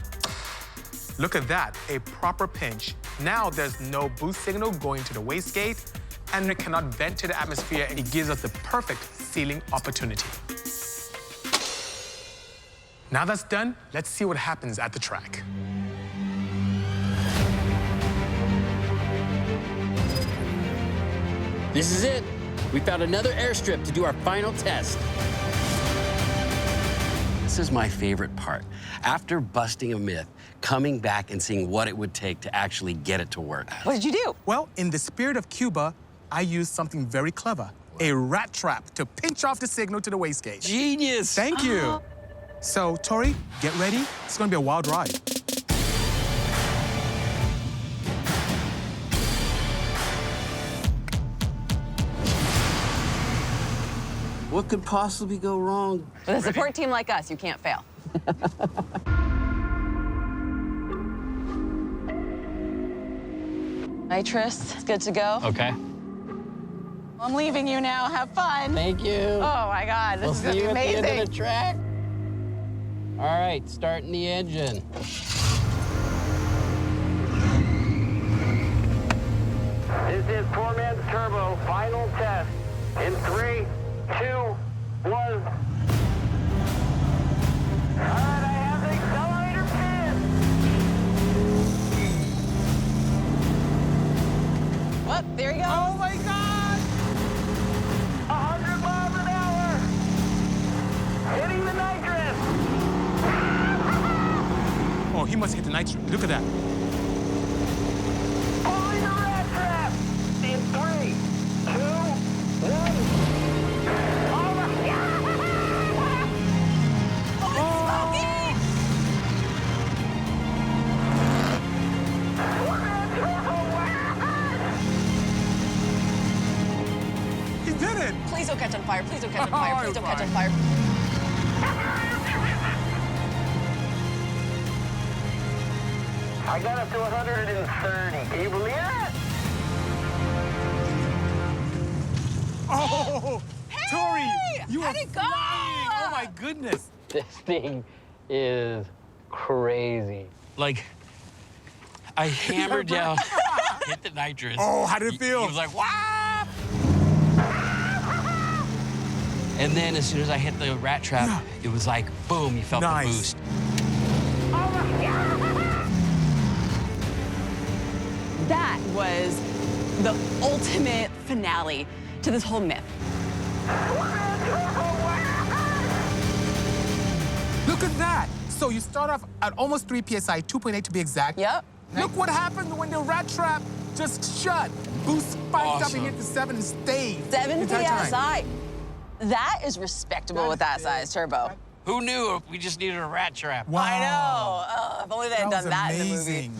look at that, a proper pinch. Now there's no boost signal going to the wastegate, and it cannot vent to the atmosphere, and it gives us the perfect sealing opportunity. Now that's done, let's see what happens at the track. This is it. We found another airstrip to do our final test. This is my favorite part. After busting a myth, coming back and seeing what it would take to actually get it to work. What did you do? Well, in the spirit of Cuba, I used something very clever. A rat trap to pinch off the signal to the wastegate. Genius! Thank you. So, Tori, get ready. It's gonna be a wild ride. What could possibly go wrong? With a support team like us, you can't fail. Nitrous, it's good to go. Okay. I'm leaving you now. Have fun. Thank you. Oh my God, this is gonna be amazing. We'll see you at the end of the track. All right, starting the engine. This is poor man's turbo, final test. In 3, 2, 1. All right, I have the accelerator pin. What? There he goes. Oh my God! 100 miles an hour. Hitting the nitrous. Oh, he must hit the nitrous. Look at that. Pulling the rat trap. In 3, 2, 1. Oh my God! He did it! Please don't catch on fire. Please don't catch on fire. Please don't catch on fire. I got up to 130. Can you believe that? Oh, Tori, you how'd are it go? flying. Oh my goodness. This thing is crazy. Like, I hammered down, hit the nitrous. Oh, how did it feel? He was like, wow! And then as soon as I hit the rat trap, it was like, boom, you felt the boost. That was the ultimate finale to this whole myth. Look at that. So you start off at almost 3 PSI, 2.8 to be exact. Yep. Look what happened when the rat trap just shut. Boost spiked up and hit the 7 and stayed. 7 the entire time. PSI. That is respectable with that size turbo. Who knew we just needed a rat trap? Wow. I know. Oh, if only they had done that in the movie.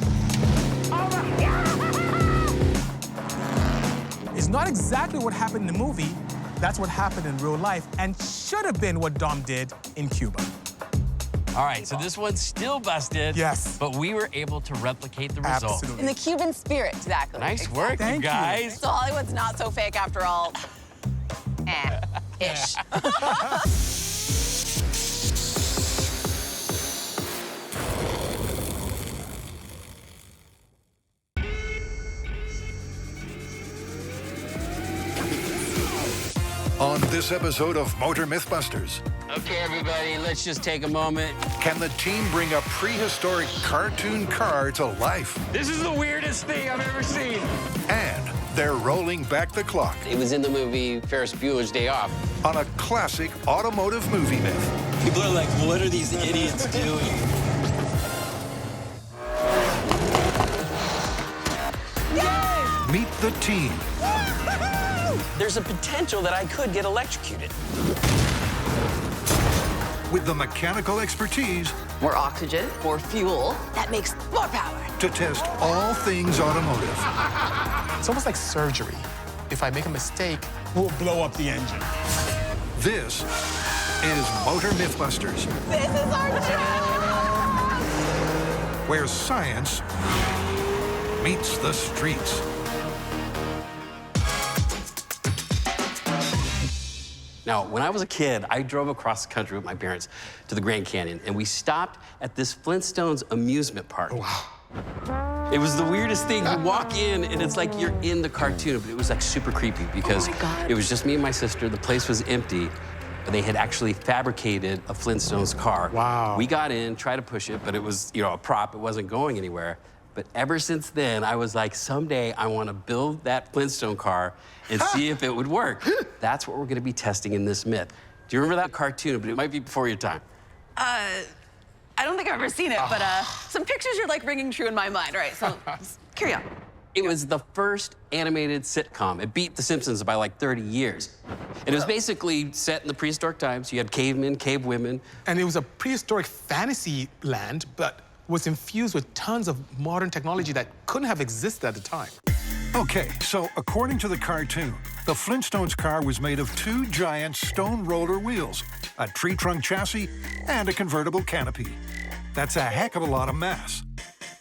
It's not exactly what happened in the movie. That's what happened in real life and should have been what Dom did in Cuba. All right, so this one's still busted. Yes. But we were able to replicate the result. Absolutely. In the Cuban spirit, exactly. Nice work, Thank you guys. So Hollywood's not so fake after all. Ish. On this episode of Motor MythBusters, Okay, everybody, let's just take a moment. can the team bring a prehistoric cartoon car to life? This is the weirdest thing I've ever seen. And they're rolling back the clock It was in the movie Ferris Bueller's Day Off. on a classic automotive movie myth. People are like, what are these idiots doing? Meet the team. There's a potential that I could get electrocuted. With the mechanical expertise More oxygen, more fuel. That makes more power. to test all things automotive. It's almost like surgery. If I make a mistake, we'll blow up the engine. This is Motor MythBusters, This is our job! where science meets the streets. Now, when I was a kid, I drove across the country with my parents to the Grand Canyon, and we stopped at this Flintstones amusement park. Wow. It was the weirdest thing. You walk in, and it's like you're in the cartoon, but it was like super creepy because it was just me and my sister. The place was empty. They had actually fabricated a Flintstones car. Wow. We got in, tried to push it, but it was, a prop. It wasn't going anywhere. But ever since then, I was like, someday I want to build that Flintstone car and see if it would work. That's what we're going to be testing in this myth. Do you remember that cartoon? But it might be before your time. I don't think I've ever seen it, but some pictures are like ringing true in my mind. All right, so carry on. It was the first animated sitcom. It beat The Simpsons by like 30 years. It was basically set in the prehistoric times. You had cavemen, cave women. And it was a prehistoric fantasy land, but was infused with tons of modern technology that couldn't have existed at the time. Okay, so according to the cartoon, the Flintstones car was made of 2 giant stone roller wheels, a tree trunk chassis, and a convertible canopy. That's a heck of a lot of mass.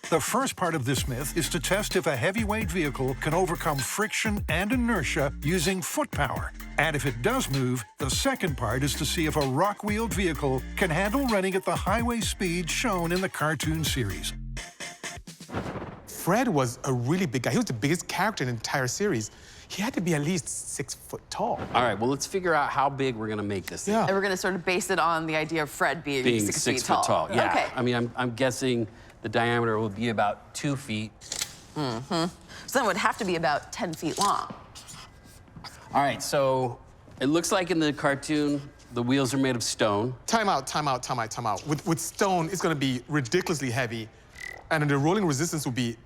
The first part of this myth is to test if a heavyweight vehicle can overcome friction and inertia using foot power. And if it does move, the second part is to see if a rock-wheeled vehicle can handle running at the highway speed shown in the cartoon series. Fred was a really big guy. He was the biggest character in the entire series. He had to be at least 6 foot tall. All right, well, let's figure out how big we're gonna make this thing. Yeah. And we're gonna sort of base it on the idea of Fred being 6 feet foot tall. Yeah. Okay. I mean, I'm guessing the diameter will be about 2 feet. So then it would have to be about 10 feet long. All right, so it looks like in the cartoon, the wheels are made of stone. Time out. With stone, it's gonna be ridiculously heavy, and the rolling resistance will be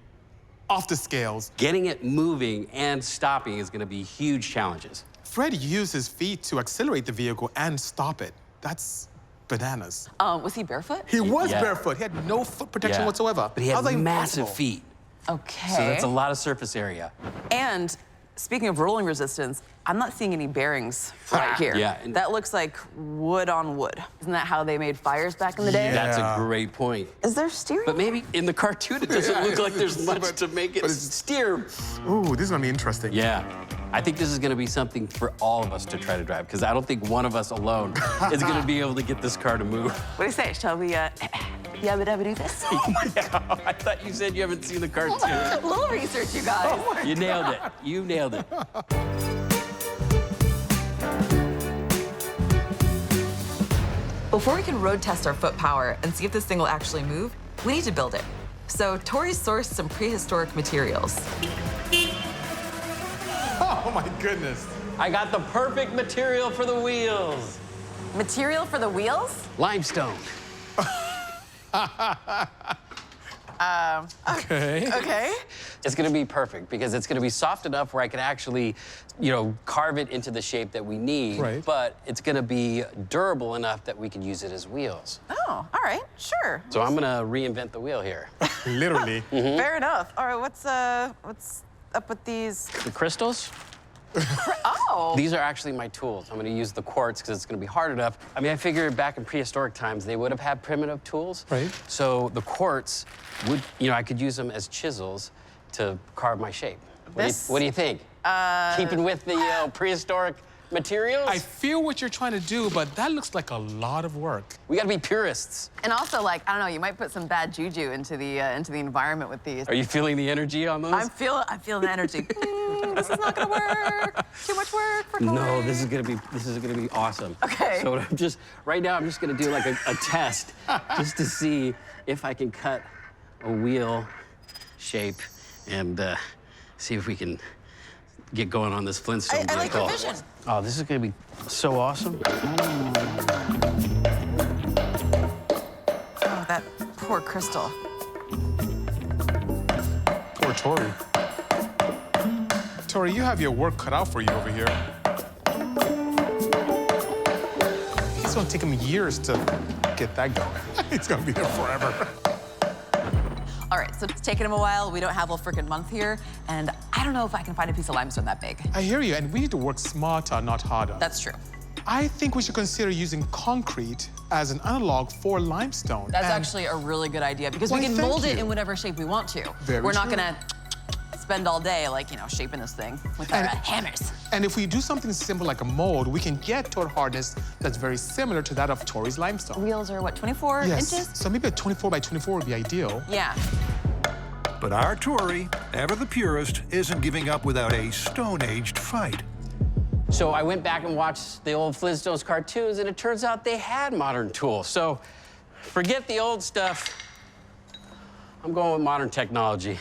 off the scales. Getting it moving and stopping is gonna be huge challenges. Fred used his feet to accelerate the vehicle and stop it. That's bananas. Was he barefoot? He was Yeah. barefoot. He had no foot protection whatsoever. But he How had is that massive impossible? feet. Okay. So that's a lot of surface area. And speaking of rolling resistance, I'm not seeing any bearings right here. Yeah, and- That looks like wood on wood. Isn't that how they made fires back in the day? That's a great point. Is there steering? But maybe in the cartoon, it doesn't look like there's much to make it steer. Ooh, this is gonna be interesting. Yeah. I think this is gonna be something for all of us to try to drive, because I don't think one of us alone is gonna be able to get this car to move. What do you say? Shall we, yabba dabba do this? Oh my God. I thought you said you haven't seen the cartoon. A little research, you guys. You nailed it. You nailed it. Before we can road test our foot power and see if this thing will actually move, we need to build it. So Tory sourced some prehistoric materials. Oh my goodness. I got the perfect material for the wheels. Material for the wheels? Limestone. Okay. It's gonna be perfect because it's gonna be soft enough where I can actually, carve it into the shape that we need. Right. But it's gonna be durable enough that we can use it as wheels. Oh, all right, sure. So I'm gonna reinvent the wheel here. Literally. Fair enough. All right, what's up with these? The crystals? Oh. These are actually my tools. I'm gonna use the quartz because it's gonna be hard enough. I mean, I figured back in prehistoric times, they would have had primitive tools. Right. So the quartz would, I could use them as chisels to carve my shape. What do you think? Keeping with the prehistoric materials? I feel what you're trying to do, but that looks like a lot of work. We gotta be purists. And also, I don't know, you might put some bad juju into the environment with these. Are you feeling the energy on those? I'm feeling the energy. This is not gonna work. Too much work for Tory. No, this is gonna be awesome. Okay. So right now I'm just gonna do like a test just to see if I can cut a wheel shape and see if we can get going on this Flintstone I like your vehicle. vision. Oh, this is gonna be so awesome. Oh, that poor crystal. Poor Tory. Tory, you have your work cut out for you over here. It's gonna take him years to get that going. He's gonna be there forever. All right, so it's taken him a while. We don't have a freaking month here, and I don't know if I can find a piece of limestone that big. I hear you, and we need to work smarter, not harder. That's true. I think we should consider using concrete as an analog for limestone. That's And actually a really good idea because Why, we can thank mold it you. in whatever shape we want to. Very We're not true. gonna spend all day, shaping this thing with our hammers. And if we do something simple like a mold, we can get to a hardness that's very similar to that of Tory's limestone. Wheels are, what, 24 inches? So maybe a 24 by 24 would be ideal. Yeah. But our Tory, ever the purist, isn't giving up without a stone-aged fight. So I went back and watched the old Flintstones cartoons, and it turns out they had modern tools. So forget the old stuff. I'm going with modern technology.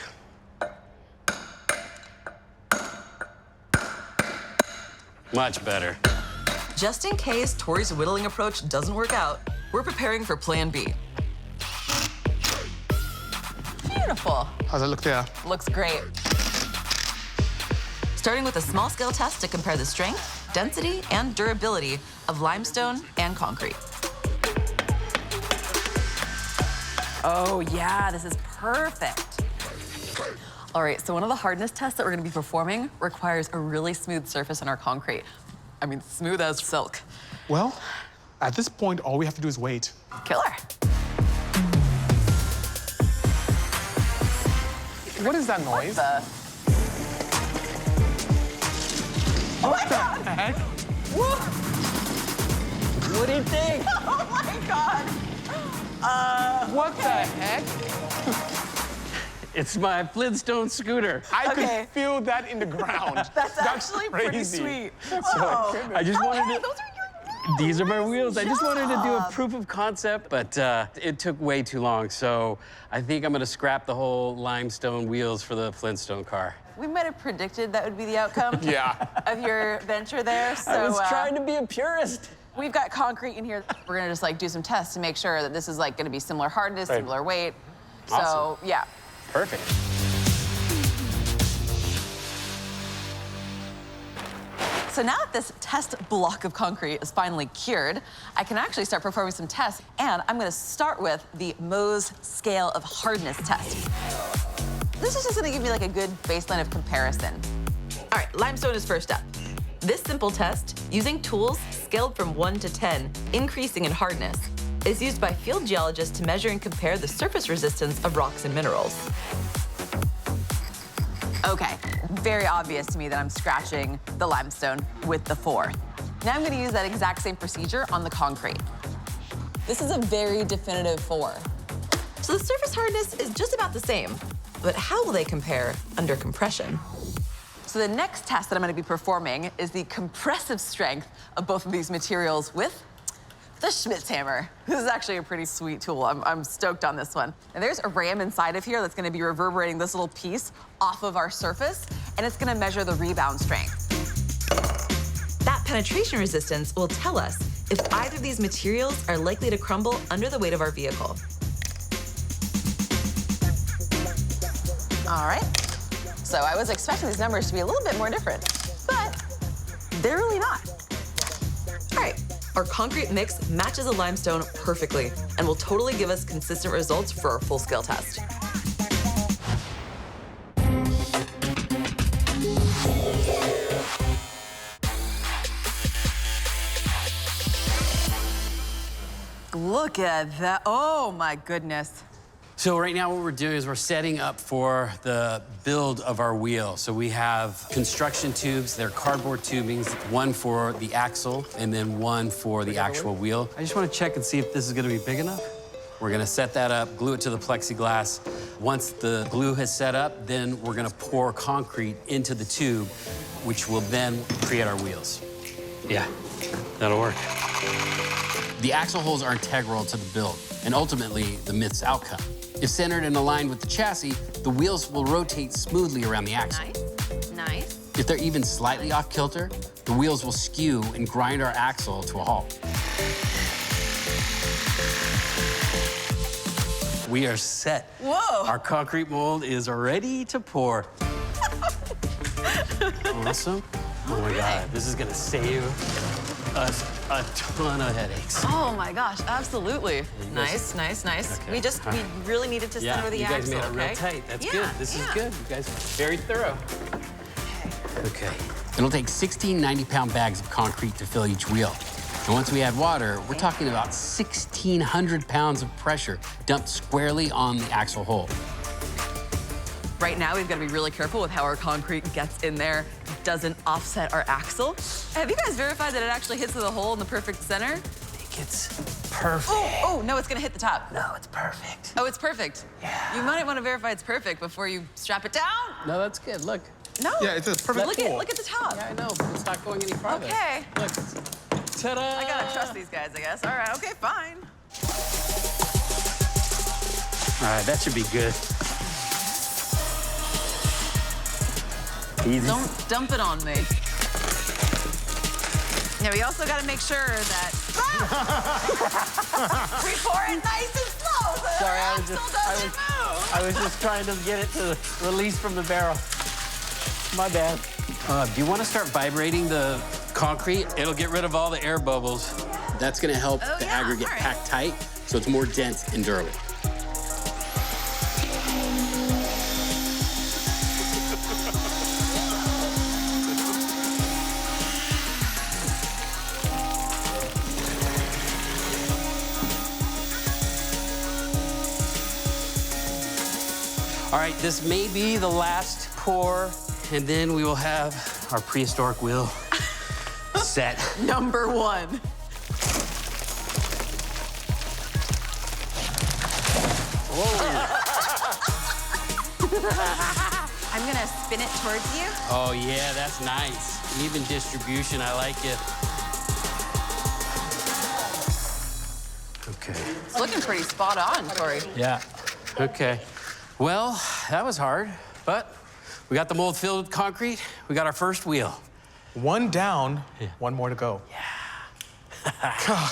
Much better. Just in case Tory's whittling approach doesn't work out, we're preparing for Plan B. Beautiful. How's it look there? Looks great. Starting with a small-scale test to compare the strength, density, and durability of limestone and concrete. Oh, yeah, this is perfect. All right, so one of the hardness tests that we're gonna be performing requires a really smooth surface in our concrete. I mean, smooth as silk. Well, at this point, all we have to do is wait. Killer. What is that noise? What the heck? Whoa. What do you think? Oh my God. What the heck? It's my Flintstone scooter. I could feel that in the ground. That's actually pretty crazy. sweet. Whoa. I just wanted to... Those are your wheels. These are my wheels. I just wanted to do a job. proof of concept, but it took way too long. So I think I'm gonna scrap the whole limestone wheels for the Flintstone car. We might have predicted that would be the outcome of your venture there. So, I was trying to be a purist. We've got concrete in here. We're gonna just like do some tests to make sure that this is like gonna be similar hardness, similar weight. Awesome. So, yeah. Perfect. So now that this test block of concrete is finally cured, I can actually start performing some tests, and I'm gonna start with the Mohs scale of hardness test. This is just gonna give me like a good baseline of comparison. All right, limestone is first up. This simple test, using tools scaled from 1 to 10, increasing in hardness, is used by field geologists to measure and compare the surface resistance of rocks and minerals. Okay, very obvious to me that I'm scratching the limestone with the 4. Now I'm gonna use that exact same procedure on the concrete. This is a very definitive 4. So the surface hardness is just about the same, but how will they compare under compression? So the next test that I'm gonna be performing is the compressive strength of both of these materials with the Schmitz hammer. This is actually a pretty sweet tool. I'm stoked on this one. And there's a ram inside of here that's gonna be reverberating this little piece off of our surface, and it's gonna measure the rebound strength. That penetration resistance will tell us if either of these materials are likely to crumble under the weight of our vehicle. All right. So I was expecting these numbers to be a little bit more different, but they're really not. All right, our concrete mix matches the limestone perfectly and will totally give us consistent results for our full-scale test. Look at that. Oh my goodness. So right now what we're doing is we're setting up for the build of our wheel. So we have construction tubes, they're cardboard tubings, one for the axle and then one for the actual wheel. I just want to check and see if this is going to be big enough. We're going to set that up, glue it to the plexiglass. Once the glue has set up, then we're going to pour concrete into the tube, which will then create our wheels. Yeah, that'll work. The axle holes are integral to the build and ultimately the Myth's outcome. If centered and aligned with the chassis, the wheels will rotate smoothly around the axle. Nice, nice. If they're even slightly off kilter, the wheels will skew and grind our axle to a halt. We are set. Whoa. Our concrete mold is ready to pour. Awesome. Oh my God, this is gonna save us a ton of headaches. Oh my gosh, absolutely. Nice, nice, nice. Okay. We really needed to center the you guys axle, made it real okay? tight. That's Yeah, good. This is yeah. good. You guys are very thorough. Okay. It'll take 16 90-pound bags of concrete to fill each wheel. And once we add water, we're talking about 1,600 pounds of pressure dumped squarely on the axle hole. Right now, we've got to be really careful with how our concrete gets in there, doesn't offset our axle. Have you guys verified that it actually hits the hole in the perfect center? I think it's perfect. Oh, no, it's gonna hit the top. No, it's perfect. Oh, it's perfect. Yeah. You might want to verify it's perfect before you strap it down. No, that's good. Look. No. Yeah, it's a perfect Look hole. at the top. Yeah, I know, but it's not going any farther. Okay. Look. Ta-da! I gotta trust these guys, I guess. All right, okay, fine. All right, that should be good. Easy. Don't dump it on me. Yeah, we also gotta make sure that We pour it nice and slow so Sorry, the axle doesn't move. I was just trying to get it to release from the barrel. My bad. Do you want to start vibrating the concrete? It'll get rid of all the air bubbles. That's going to help the aggregate pack tight, so it's more dense and durable. All right, this may be the last pour, and then we will have our prehistoric wheel set. Number 1. I'm gonna spin it towards you. Oh yeah, that's nice. Even distribution, I like it. Okay. It's looking pretty spot on, Tory. Yeah. Okay. Well, that was hard, but we got the mold filled with concrete. We got our first wheel. 1 down, 1 more to go. Yeah.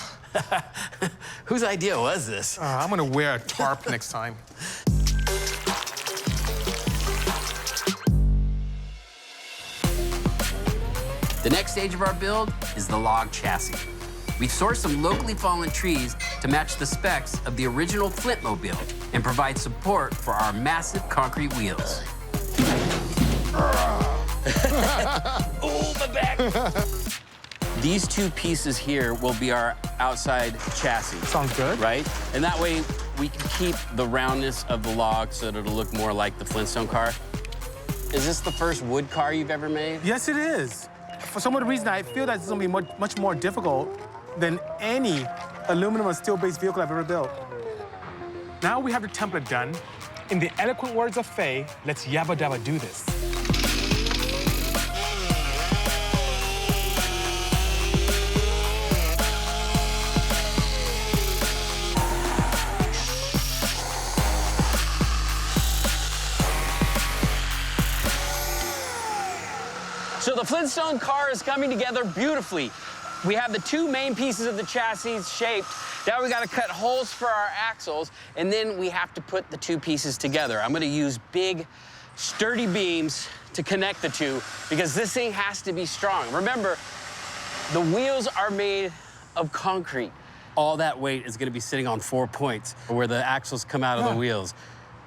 Whose idea was this? I'm gonna wear a tarp next time. The next stage of our build is the log chassis. We've sourced some locally fallen trees to match the specs of the original Flintmobile and provide support for our massive concrete wheels. Oh, my back! These 2 pieces here will be our outside chassis. Sounds good. Right? And that way we can keep the roundness of the log so that it'll look more like the Flintstone car. Is this the first wood car you've ever made? Yes, it is. For some odd reason, I feel that it's gonna be much more difficult than any aluminum or steel-based vehicle I've ever built. Now we have the template done. In the eloquent words of Faye, let's yabba dabba do this. So the Flintstone car is coming together beautifully. We have the 2 main pieces of the chassis shaped. Now we gotta cut holes for our axles, and then we have to put the 2 pieces together. I'm gonna use big, sturdy beams to connect the 2 because this thing has to be strong. Remember, the wheels are made of concrete. All that weight is gonna be sitting on 4 points where the axles come out of the wheels.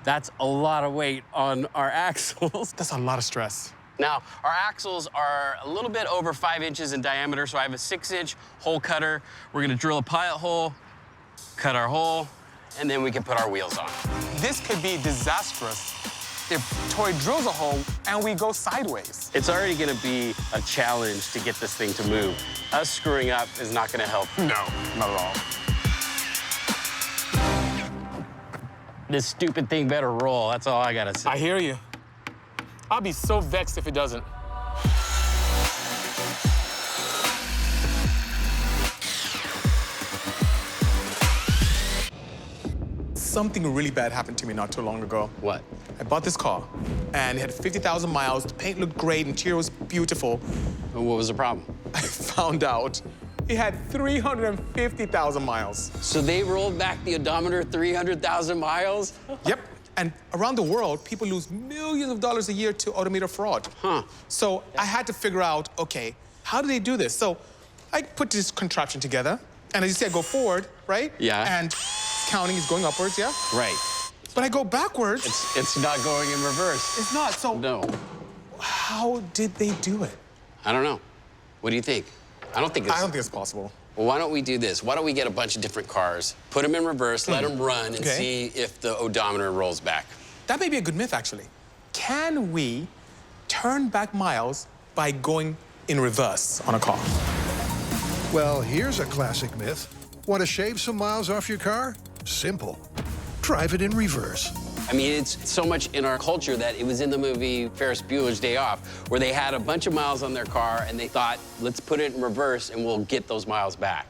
That's a lot of weight on our axles. That's a lot of stress. Now, our axles are a little bit over 5 inches in diameter, so I have a 6-inch hole cutter. We're gonna drill a pilot hole, cut our hole, and then we can put our wheels on. This could be disastrous if Tory drills a hole and we go sideways. It's already gonna be a challenge to get this thing to move. Us screwing up is not gonna help. No, not at all. This stupid thing better roll, that's all I gotta say. I hear you. I'll be so vexed if it doesn't. Something really bad happened to me not too long ago. What? I bought this car, and it had 50,000 miles. The paint looked great, interior was beautiful. What was the problem? I found out it had 350,000 miles. So they rolled back the odometer 300,000 miles? Yep. And around the world, people lose millions of dollars a year to automated fraud. Huh. So I had to figure out, okay, how do they do this? So I put this contraption together, and as you see, I go forward, right? Yeah. And it's counting, it's going upwards, yeah? Right. But I go backwards. It's not going in reverse. It's not, so No. how did they do it? I don't know. What do you think? I don't think it's possible. Well, why don't we do this? Why don't we get a bunch of different cars, put them in reverse, let them run, and see if the odometer rolls back. That may be a good myth, actually. Can we turn back miles by going in reverse on a car? Well, here's a classic myth. Want to shave some miles off your car? Simple. Drive it in reverse. I mean, it's so much in our culture that it was in the movie Ferris Bueller's Day Off, where they had a bunch of miles on their car and they thought, let's put it in reverse and we'll get those miles back.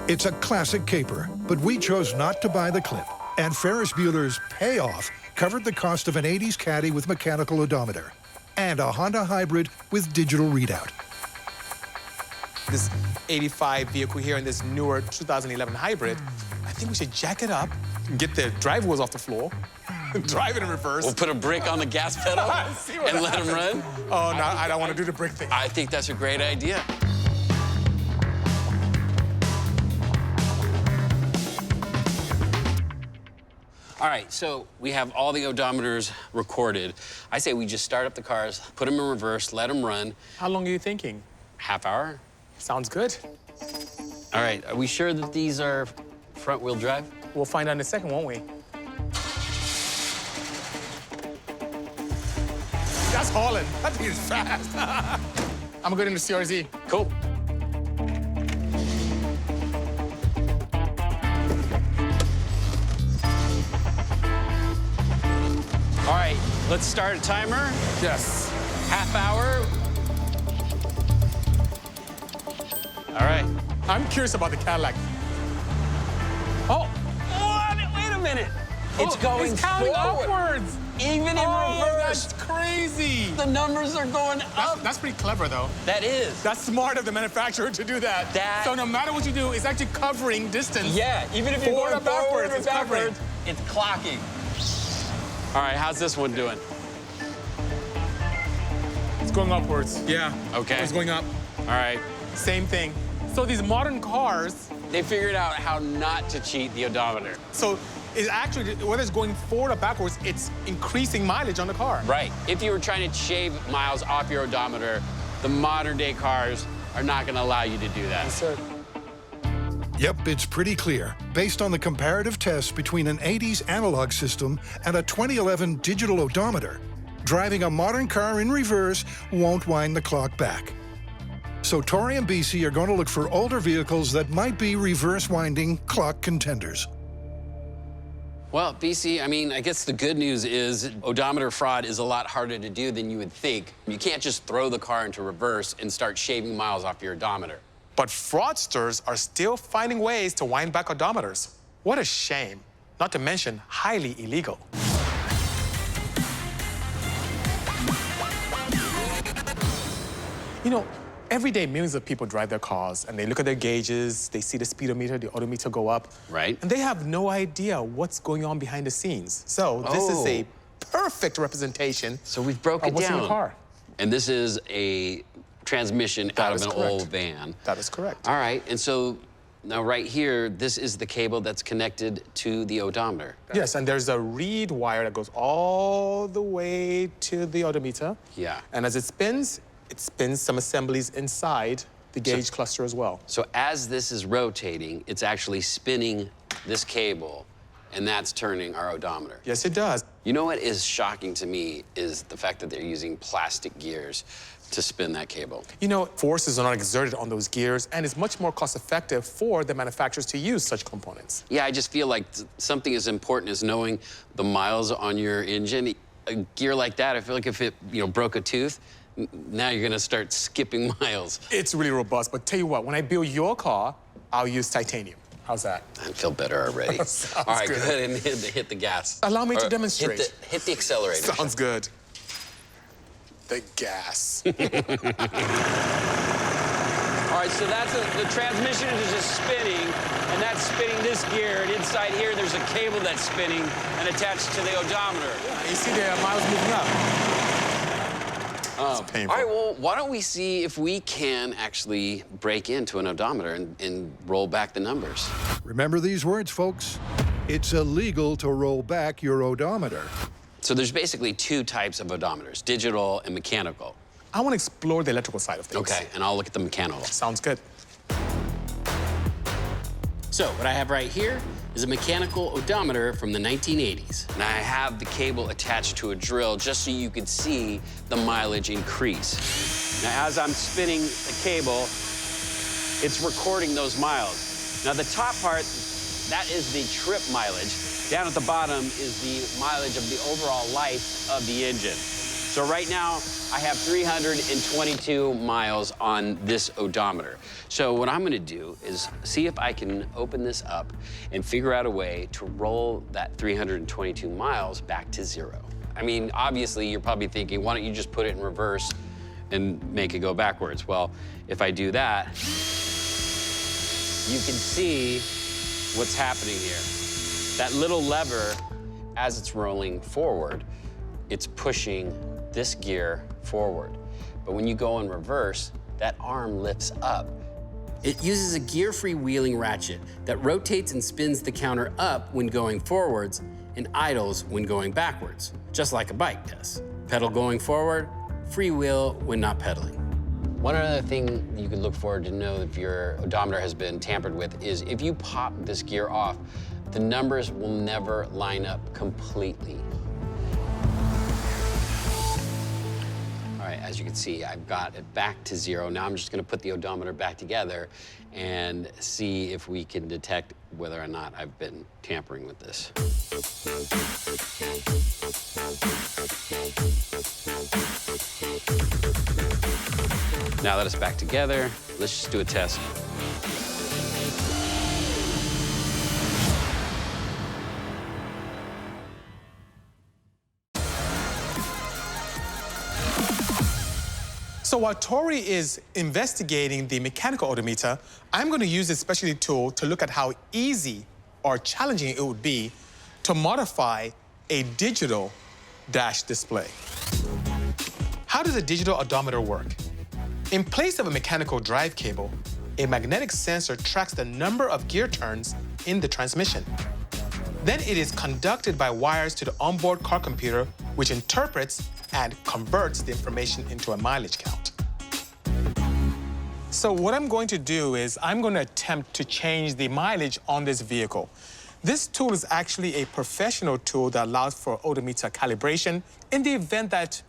It's a classic caper, but we chose not to buy the clip. And Ferris Bueller's Payoff covered the cost of an 80s Caddy with mechanical odometer and a Honda Hybrid with digital readout. This 85 vehicle here in this newer 2011 hybrid, I think we should jack it up, get the drive wheels off the floor, drive it in reverse. We'll put a brick on the gas pedal and let him run? Oh, no, I don't want to do the brick thing. I think that's a great idea. All right, so we have all the odometers recorded. I say we just start up the cars, put them in reverse, let them run. How long are you thinking? Half hour. Sounds good. All right, are we sure that these are front-wheel drive? We'll find out in a second, won't we? That's hauling. That thing is fast. I'm going into CRZ. Cool. All right, let's start a timer. Yes. Half hour. All right. I'm curious about the Cadillac. Oh, what? Wait a minute. It's going It's counting forward. upwards. Even in reverse. That's crazy. The numbers are going up. That's pretty clever, though. That is. That's smart of the manufacturer to do that. So no matter what you do, it's actually covering distance. Yeah, even if you're Forward going or backwards, forward or it's covering. backwards, it's clocking. All right, how's this one doing? It's going upwards. Yeah. Okay. It's going up. All right. Same thing. So these modern cars, they figured out how not to cheat the odometer. So it's actually, whether it's going forward or backwards, it's increasing mileage on the car. Right. If you were trying to shave miles off your odometer, the modern day cars are not going to allow you to do that. Yes, sir. Yep, it's pretty clear. Based on the comparative test between an 80s analog system and a 2011 digital odometer, driving a modern car in reverse won't wind the clock back. So Tory and Bisi are going to look for older vehicles that might be reverse-winding clock contenders. Well, Bisi, I mean, I guess the good news is odometer fraud is a lot harder to do than you would think. You can't just throw the car into reverse and start shaving miles off your odometer. But fraudsters are still finding ways to wind back odometers. What a shame. Not to mention highly illegal. You know, every day millions of people drive their cars and they look at their gauges, they see the speedometer, the odometer go up. Right. And they have no idea what's going on behind the scenes. So this is a perfect representation. So we've broken what's down. in the car. And this is a transmission out of an old van. That is correct. All right, and so now right here, this is the cable that's connected to the odometer. Yes, and there's a reed wire that goes all the way to the odometer. Yeah. And as it spins some assemblies inside the gauge cluster as well. So as this is rotating, it's actually spinning this cable, and that's turning our odometer. Yes, it does. You know what is shocking to me is the fact that they're using plastic gears to spin that cable. You know, forces are not exerted on those gears, and it's much more cost-effective for the manufacturers to use such components. Yeah, I just feel like something as important as knowing the miles on your engine. A gear like that, I feel like if it, broke a tooth, now you're gonna start skipping miles. It's really robust, but tell you what, when I build your car, I'll use titanium. How's that? I feel better already. All right, good. go ahead and hit the gas. Allow me to demonstrate. Hit the accelerator. Sounds good. The gas. All right, so that's the transmission is just spinning, and that's spinning this gear, and inside here there's a cable that's spinning and attached to the odometer. Yeah, you see the miles moving up. It's painful. All right, well, why don't we see if we can actually break into an odometer and roll back the numbers? Remember these words, folks. It's illegal to roll back your odometer. So there's basically two types of odometers, digital and mechanical. I want to explore the electrical side of things. Okay, and I'll look at the mechanical. Sounds good. So what I have right here is a mechanical odometer from the 1980s. And I have the cable attached to a drill just so you can see the mileage increase. Now, as I'm spinning the cable, it's recording those miles. Now, the top part, that is the trip mileage. Down at the bottom is the mileage of the overall life of the engine. So right now, I have 322 miles on this odometer. So what I'm gonna do is see if I can open this up and figure out a way to roll that 322 miles back to zero. I mean, obviously, you're probably thinking, why don't you just put it in reverse and make it go backwards? Well, if I do that, you can see what's happening here. That little lever, as it's rolling forward, it's pushing this gear forward. But when you go in reverse, that arm lifts up. It uses a gear-free wheeling ratchet that rotates and spins the counter up when going forwards and idles when going backwards, just like a bike does. Pedal going forward, freewheel when not pedaling. One other thing you can look for to know if your odometer has been tampered with is if you pop this gear off, the numbers will never line up completely. All right, as you can see, I've got it back to 0. Now I'm just gonna put the odometer back together and see if we can detect whether or not I've been tampering with this. Now that it's back together, let's just do a test. So while Tory is investigating the mechanical odometer, I'm going to use this specialty tool to look at how easy or challenging it would be to modify a digital dash display. How does a digital odometer work? In place of a mechanical drive cable, a magnetic sensor tracks the number of gear turns in the transmission. Then it is conducted by wires to the onboard car computer, which interprets and converts the information into a mileage count. So what I'm going to do is I'm going to attempt to change the mileage on this vehicle. This tool is actually a professional tool that allows for odometer calibration in the event that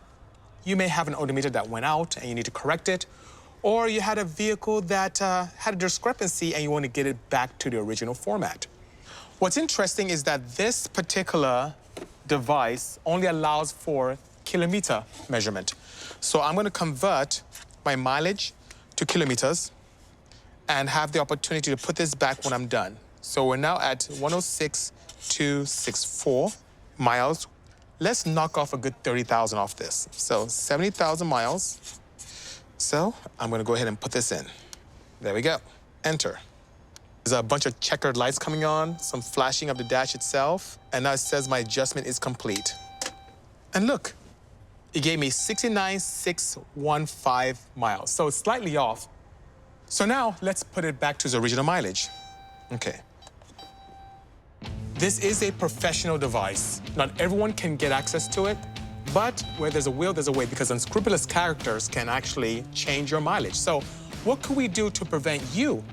you may have an odometer that went out and you need to correct it, or you had a vehicle that had a discrepancy and you want to get it back to the original format. What's interesting is that this particular device only allows for kilometer measurement. So I'm going to convert my mileage to kilometers and have the opportunity to put this back when I'm done. So we're now at 106,264 miles. Let's knock off a good 30,000 off this. So 70,000 miles. So I'm going to go ahead and put this in. There we go. Enter. There's a bunch of checkered lights coming on, some flashing of the dash itself, and now it says my adjustment is complete. And look, it gave me 69,615 miles, so it's slightly off. So now let's put it back to its original mileage. Okay. This is a professional device. Not everyone can get access to it, but where there's a will, there's a way, because unscrupulous characters can actually change your mileage. So what could we do to prevent you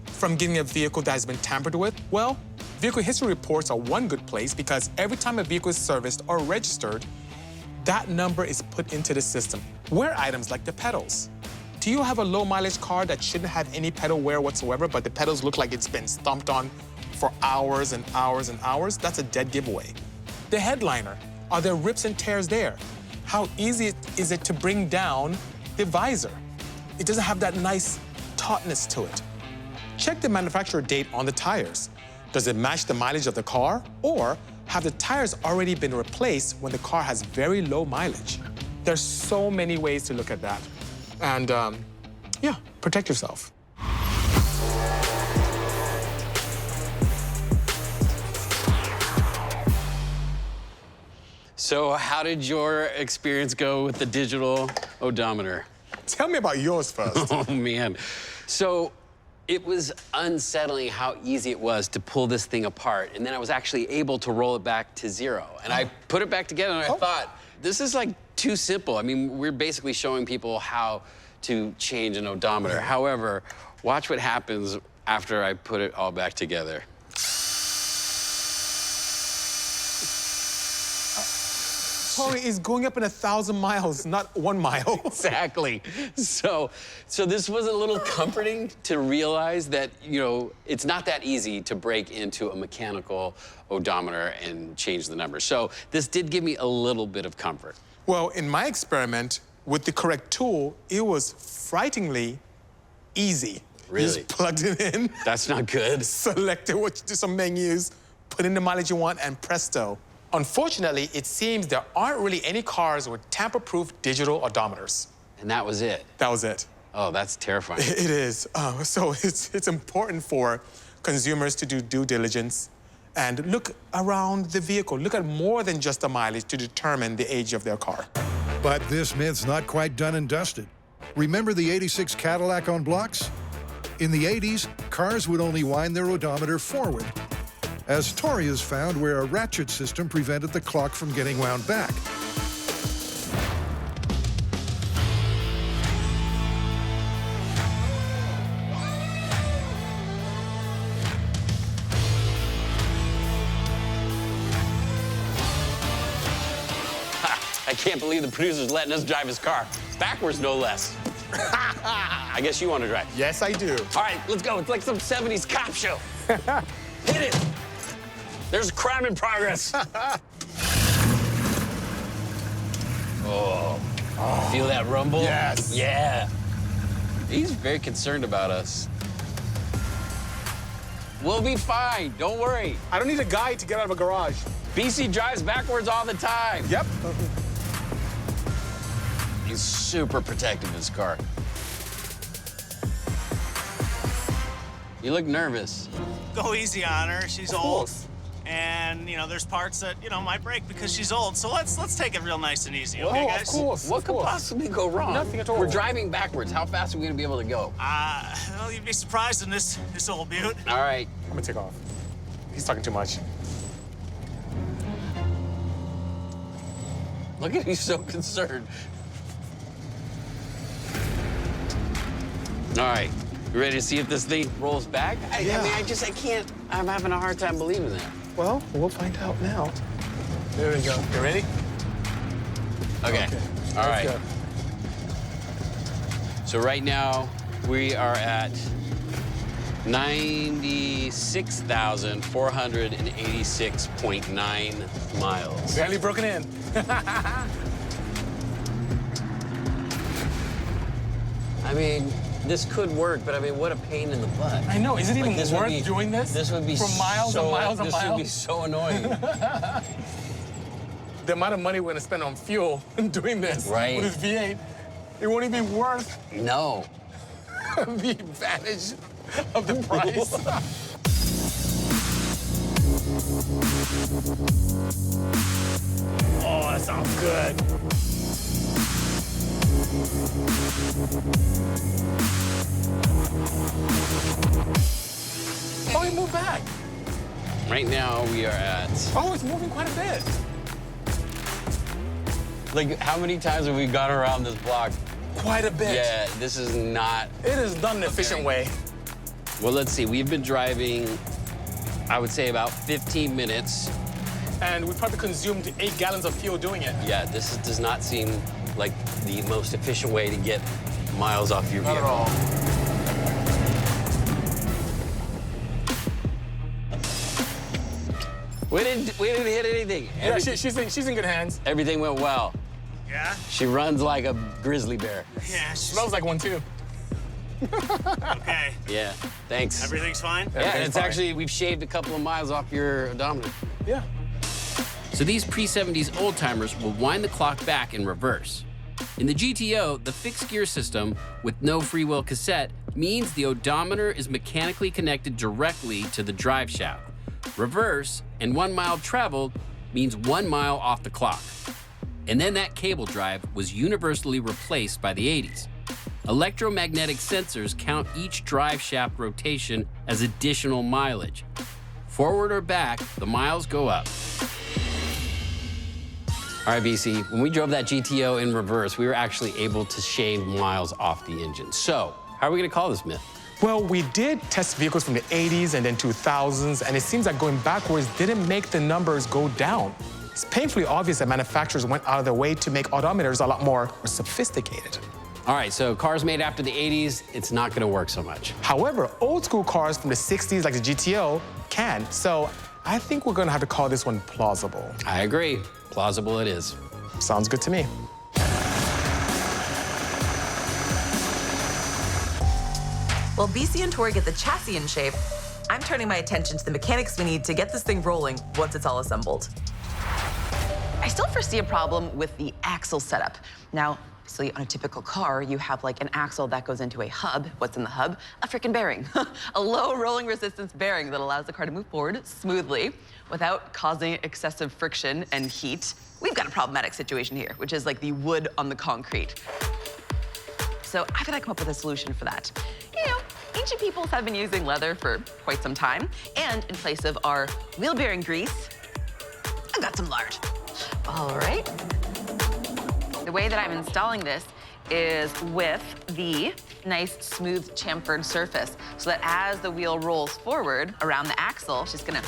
from getting a vehicle that has been tampered with? Well, vehicle history reports are one good place because every time a vehicle is serviced or registered, that number is put into the system. Wear items like the pedals. Do you have a low mileage car that shouldn't have any pedal wear whatsoever, but the pedals look like it's been stomped on for hours and hours and hours? That's a dead giveaway. The headliner, are there rips and tears there? How easy is it to bring down the visor? It doesn't have that nice tautness to it. Check the manufacturer date on the tires. Does it match the mileage of the car, or have the tires already been replaced when the car has very low mileage? There's so many ways to look at that. And yeah, protect yourself. So how did your experience go with the digital odometer? Tell me about yours first. Oh, man. So it was unsettling how easy it was to pull this thing apart. And then I was actually able to roll it back to 0. And I put it back together and I thought, this is like too simple. I mean, we're basically showing people how to change an odometer. However, watch what happens after I put it all back together. Tory is going up in 1,000 miles, not 1 mile. Exactly. So this was a little comforting to realize that, you know, it's not that easy to break into a mechanical odometer and change the numbers. So this did give me a little bit of comfort. Well, in my experiment, with the correct tool, it was frighteningly easy. Really? You just plugged it in. That's not good. Selected some menus, put in the mileage you want, and presto. Unfortunately, it seems there aren't really any cars with tamper-proof digital odometers. And that was it? That was it. Oh, that's terrifying. It is. So it's important for consumers to do due diligence and look around the vehicle. Look at more than just the mileage to determine the age of their car. But this myth's not quite done and dusted. Remember the '86 Cadillac on blocks? In the '80s, cars would only wind their odometer forward, as Tory has found where a ratchet system prevented the clock from getting wound back. I can't believe the producer's letting us drive his car. Backwards, no less. I guess you want to drive. Yes, I do. All right, let's go. It's like some 70s cop show. Hit it. There's crime in progress. Oh. Feel that rumble? Yes. Yeah. He's very concerned about us. We'll be fine. Don't worry. I don't need a guide to get out of a garage. Bisi drives backwards all the time. Yep. He's super protective of his car. You look nervous. Go easy on her. She's old. And, you know, there's parts that, you know, might break because she's old. So let's take it real nice and easy, okay, guys? Of course. What could possibly go wrong? Nothing at all. We're driving backwards. How fast are we gonna be able to go? Well, you'd be surprised in this old beaut. All right. I'm gonna take off. He's talking too much. Look at he's so concerned. All right. You ready to see if this thing rolls back? I mean, I can't. I'm having a hard time believing that. Well, we'll find out now. There we go. You ready? Okay. All right. Go. So right now, we are at 96,486.9 miles. Barely broken in. I mean, this could work, but I mean, what a pain in the butt. I know. Is it even worth doing this? This would be for miles and miles and miles. This would be so annoying. The amount of money we're gonna spend on fuel doing this Right. with this V8, it won't even be worth No. the advantage of the price. Oh, that sounds good. Oh, he moved back. Right now, we are at... Oh, it's moving quite a bit. Like, how many times have we gone around this block? Quite a bit. Yeah, this is not... It is done an efficient way. Well, let's see. We've been driving, I would say, about 15 minutes. And we probably consumed 8 gallons of fuel doing it. Yeah, this does not seem like the most efficient way to get miles off your vehicle. Not at all. We didn't hit anything. Yeah, she's in good hands. Everything went well. Yeah? She runs like a grizzly bear. Yeah, Smells like one, too. okay. Yeah, thanks. Everything's fine? Yeah, and it's actually, we've shaved a couple of miles off your odometer. Yeah. So these pre-70s old-timers will wind the clock back in reverse. In the GTO, the fixed gear system with no freewheel cassette means the odometer is mechanically connected directly to the drive shaft. Reverse and 1 mile traveled means 1 mile off the clock. And then that cable drive was universally replaced by the 80s. Electromagnetic sensors count each drive shaft rotation as additional mileage. Forward or back, the miles go up. All right, Bisi, when we drove that GTO in reverse, we were actually able to shave miles off the engine. So, how are we gonna call this myth? Well, we did test vehicles from the 80s and then 2000s, and it seems like going backwards didn't make the numbers go down. It's painfully obvious that manufacturers went out of their way to make odometers a lot more sophisticated. All right, so cars made after the 80s, it's not gonna work so much. However, old school cars from the 60s, like the GTO, can. So I think we're gonna have to call this one plausible. I agree. Plausible it is. Sounds good to me. While Bisi and Tory get the chassis in shape, I'm turning my attention to the mechanics we need to get this thing rolling once it's all assembled. I still foresee a problem with the axle setup. Now, So on a typical car, you have like an axle that goes into a hub. What's in the hub? A freaking bearing. A low rolling resistance bearing that allows the car to move forward smoothly without causing excessive friction and heat. We've got a problematic situation here, which is like the wood on the concrete. So I've got to come up with a solution for that. You know, ancient peoples have been using leather for quite some time, and in place of our wheel bearing grease, I've got some lard. All right. The way that I'm installing this is with the nice, smooth, chamfered surface, so that as the wheel rolls forward around the axle, it's just gonna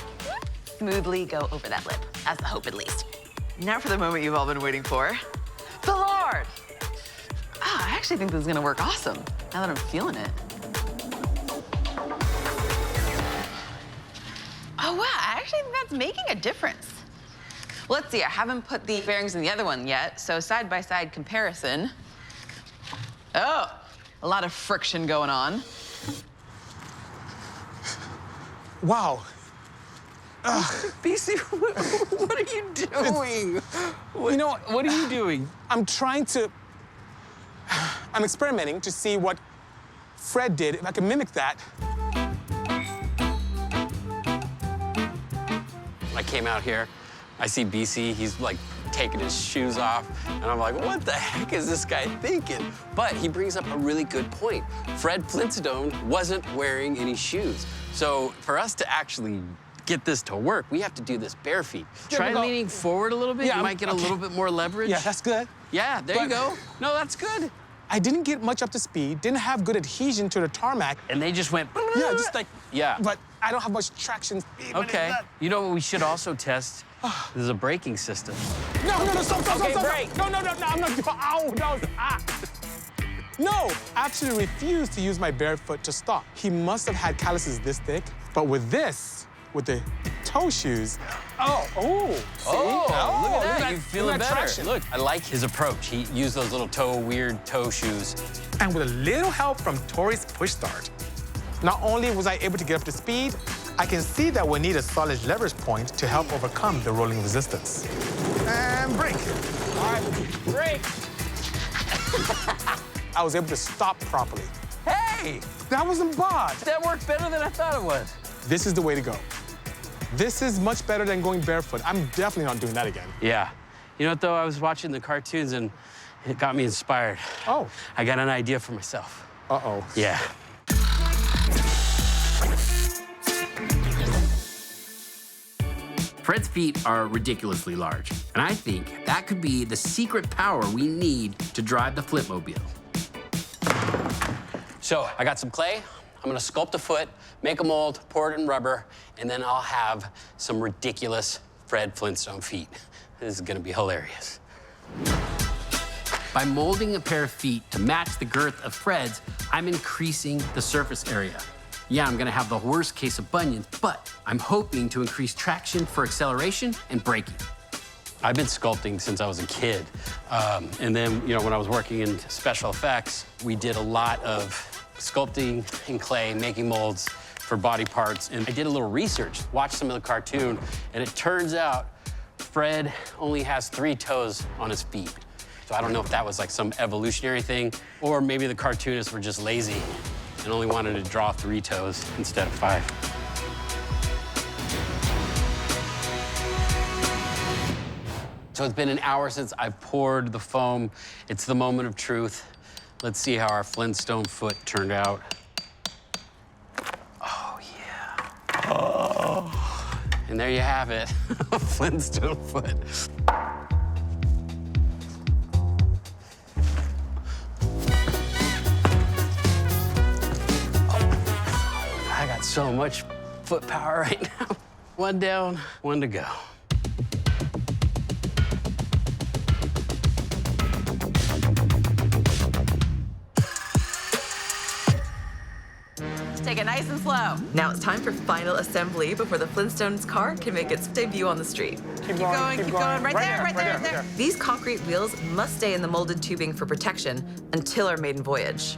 smoothly go over that lip. That's the hope, at least. Now for the moment you've all been waiting for, the lard. Ah, I actually think this is gonna work awesome, now that I'm feeling it. Oh, wow, I actually think that's making a difference. Let's see, I haven't put the bearings in the other one yet, so side-by-side comparison. Oh, a lot of friction going on. Wow. Bisi, what are you doing? You know, What are you doing? I'm experimenting to see what Fred did, if I can mimic that. I came out here, I see Bisi, he's like taking his shoes off, and I'm like, what the heck is this guy thinking? But he brings up a really good point. Fred Flintstone wasn't wearing any shoes. So for us to actually get this to work, we have to do this bare feet. Try leaning forward a little bit, Yeah, you might get a little bit more leverage. Yeah, that's good. Yeah, there you go. No, that's good. I didn't get much up to speed, didn't have good adhesion to the tarmac. And they just went, Yeah, just like, yeah. But I don't have much traction. Okay. You know what we should also test? This is a braking system. No, stop, Okay, stop. break. No, I'm not, ow, no, No, I actually refused to use my bare foot to stop. He must have had calluses this thick, but with this, with the toe shoes, see? Look at that. You're feeling better. Traction. Look, I like his approach. He used those little weird toe shoes. And with a little help from Tory's push start, not only was I able to get up to speed, I can see that we need a solid leverage point to help overcome the rolling resistance. And brake. All right, brake. I was able to stop properly. Hey, That wasn't bad. that worked better than I thought it was. This is the way to go. This is much better than going barefoot. I'm definitely not doing that again. Yeah. You know what, though? I was watching the cartoons, and it got me inspired. Oh. I got an idea for myself. Uh-oh. Yeah. Fred's feet are ridiculously large, and I think that could be the secret power we need to drive the Flipmobile. So I got some clay. I'm gonna sculpt a foot, make a mold, pour it in rubber, and then I'll have some ridiculous Fred Flintstone feet. This is gonna be hilarious. By molding a pair of feet to match the girth of Fred's, I'm increasing the surface area. Yeah, I'm gonna have the worst case of bunions, but I'm hoping to increase traction for acceleration and braking. I've been sculpting since I was a kid. And then, when I was working in special effects, we did a lot of sculpting in clay, making molds for body parts. And I did a little research, watched some of the cartoon, and it turns out Fred only has 3 toes on his feet. So I don't know if that was like some evolutionary thing, or maybe the cartoonists were just lazy and only wanted to draw 3 toes instead of 5. So it's been an hour since I've poured the foam. It's the moment of truth. Let's see how our Flintstone foot turned out. Oh, yeah. Oh. And there you have it, a Flintstone foot. I got so much foot power right now. 1 down, 1 to go. Take it nice and slow. Now it's time for final assembly before the Flintstones car can make its debut on the street. Keep going. Right there. These concrete wheels must stay in the molded tubing for protection until our maiden voyage.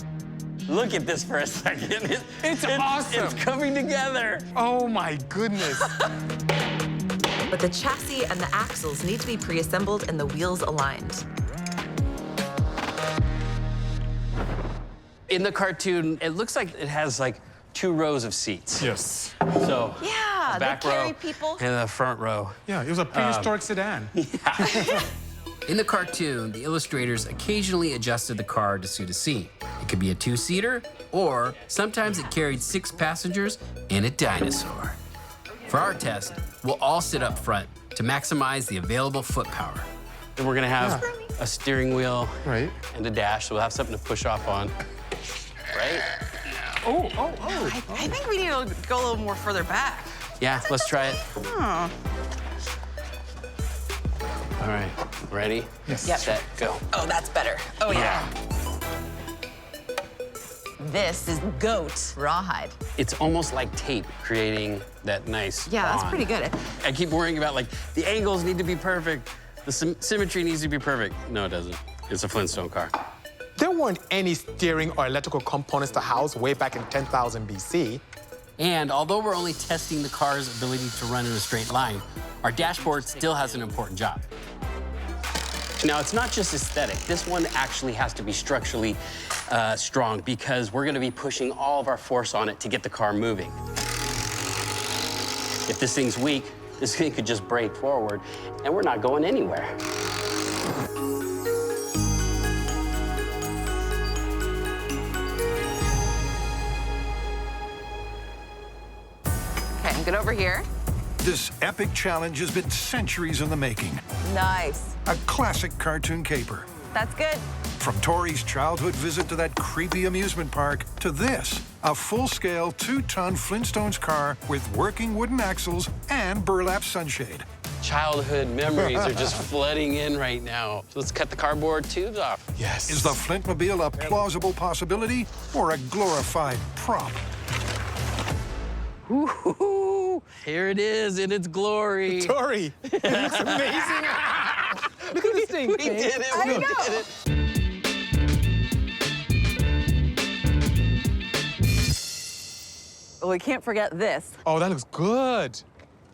Look at this for a second. It's awesome. It's coming together. Oh, my goodness. But the chassis and the axles need to be pre-assembled and the wheels aligned. In the cartoon, it looks like it has like 2 rows of seats. Yes. So Yeah, the back they carry row people. and the front row. Yeah, it was a prehistoric sedan. In the cartoon, the illustrators occasionally adjusted the car to suit a scene. It could be a 2-seater, or sometimes it carried 6 passengers and a dinosaur. For our test, we'll all sit up front to maximize the available foot power. And we're gonna have a steering wheel and a dash, so we'll have something to push off on. Right? I think we need to go a little more further back. Yeah, let's try it. Oh. All right, ready? Yes. Yep. Set, go. Oh, that's better. Oh, yeah. This is goat rawhide. It's almost like tape creating that nice Yeah, that's bond. pretty good. I keep worrying about like the angles need to be perfect, the symmetry needs to be perfect. No, it doesn't. It's a Flintstone car. There weren't any steering or electrical components to house way back in 10,000 BC. And although we're only testing the car's ability to run in a straight line, our dashboard still has an important job. Now, it's not just aesthetic. This one actually has to be structurally strong because we're gonna be pushing all of our force on it to get the car moving. If this thing's weak, this thing could just break forward and we're not going anywhere. Okay, I'm good over here. This epic challenge has been centuries in the making. Nice. A classic cartoon caper. That's good. From Tory's childhood visit to that creepy amusement park to this, a full-scale 2-ton Flintstones car with working wooden axles and burlap sunshade. Childhood memories are just flooding in right now. So let's cut the cardboard tubes off. Yes. Is the Flintmobile a plausible possibility or a glorified prop? Woo-hoo-hoo. Here it is in its glory. Tory, it looks amazing. Look at this thing. We did it. I We know. did it. Well, we can't forget this. Oh, that looks good.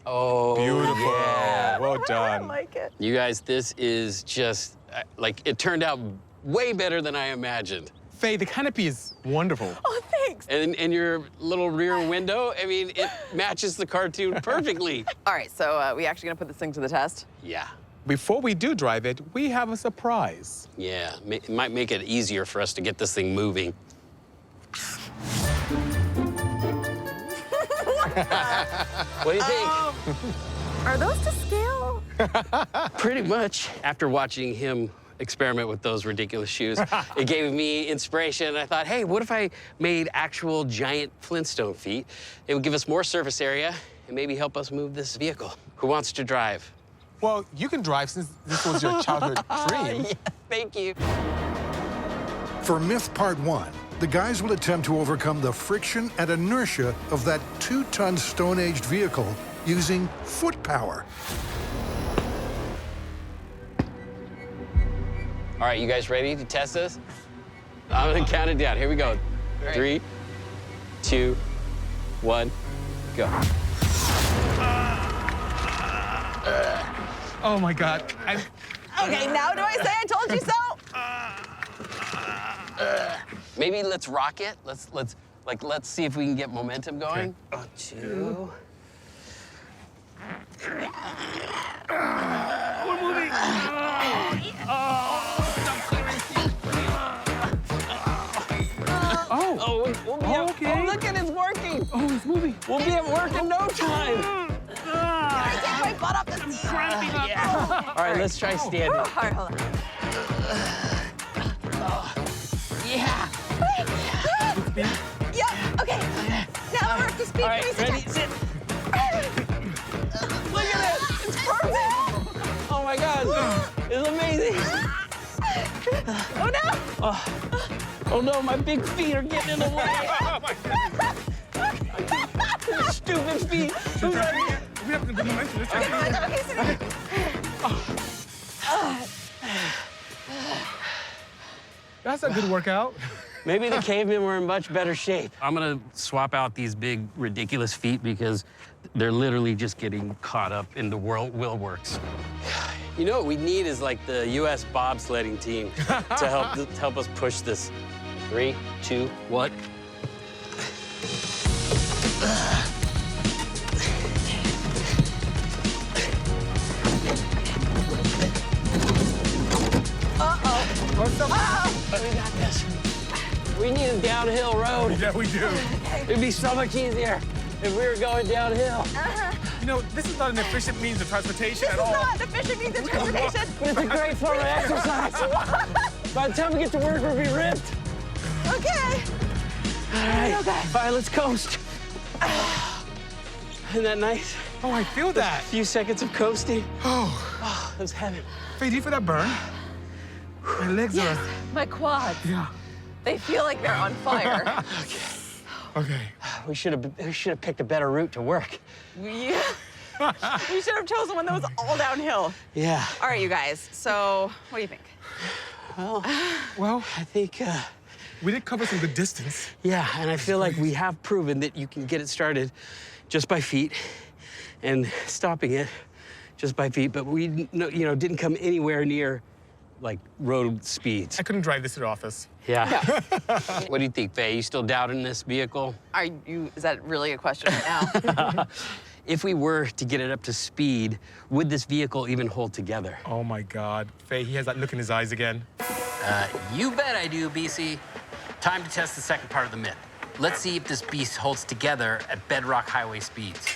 Oh, Beautiful. yeah. Well I done. like it. You guys, this is just, like, it turned out way better than I imagined. Faye, the canopy is wonderful. Oh, thanks. And your little rear window, I mean, it matches the cartoon perfectly. All right, so we actually gonna put this thing to the test? Yeah, Before we do drive it, we have a surprise. yeah. It might make it easier for us to get this thing moving. What do you think? Are those to scale? Pretty much. After watching him experiment with those ridiculous shoes, it gave me inspiration. I thought, hey, what if I made actual giant Flintstone feet? It would give us more surface area and maybe help us move this vehicle. Who wants to drive? Well, you can drive since this was your childhood dream. Yeah, thank you. For Myth Part 1, the guys will attempt to overcome the friction and inertia of that 2-ton Stone-aged vehicle using foot power. All right, you guys ready to test this? I'm gonna count it down. Here we go. 3, 2, 1, go. Oh my God. Okay, now do I say I told you so? Maybe let's rock it. Let's see if we can get momentum going. Okay. 2. We're moving. Okay. Oh, look at it, it's working. Oh, it's moving. We'll be at work in no time. I get my butt up the seat. Yeah. All right, let's try standing. All right, hold on. Yeah. Yep, okay. Now we're up to speed. All right, ready, sit. Look at it, it's perfect. Oh my God, it's amazing. Oh no! Oh no, my big feet are getting in the way. Stupid feet. We have to do momentum. Okay, sit down. That's a good workout. Maybe the cavemen were in much better shape. I'm gonna swap out these big, ridiculous feet because they're literally just getting caught up in the wheel works. You know what we need is like the U.S. bobsledding team to help us push this. 3, 2, 1. We got this. We need a downhill road. Yeah, we do. It'd be so much easier if we were going downhill. You know, this is not an efficient means of transportation at This is all. not an efficient means of transportation. But it's a great form of exercise. By the time we get to work, we'll be ripped. Okay. All right. Okay. All right, let's coast. Isn't that nice? Oh, I feel that. A few seconds of coasting. Oh, That was heaven. Faye, do you feel that burn? My legs Yes, are. my quads. Yeah. They feel like they're on fire. Okay. We should have picked a better route to work. Yeah. We should have chosen one that was all downhill. Yeah. All right, you guys. So, what do you think? Well, I think, we did cover some good distance. yeah, and I feel like we have proven that you can get it started just by feet and stopping it just by feet, but we, didn't come anywhere near, like, road speeds. I couldn't drive this to the office. Yeah. What do you think, Faye? You still doubting this vehicle? Is that really a question right now? If we were to get it up to speed, would this vehicle even hold together? Oh my God. Faye, he has that look in his eyes again. You bet I do, Bisi. Time to test the second part of the myth. Let's see if this beast holds together at bedrock highway speeds.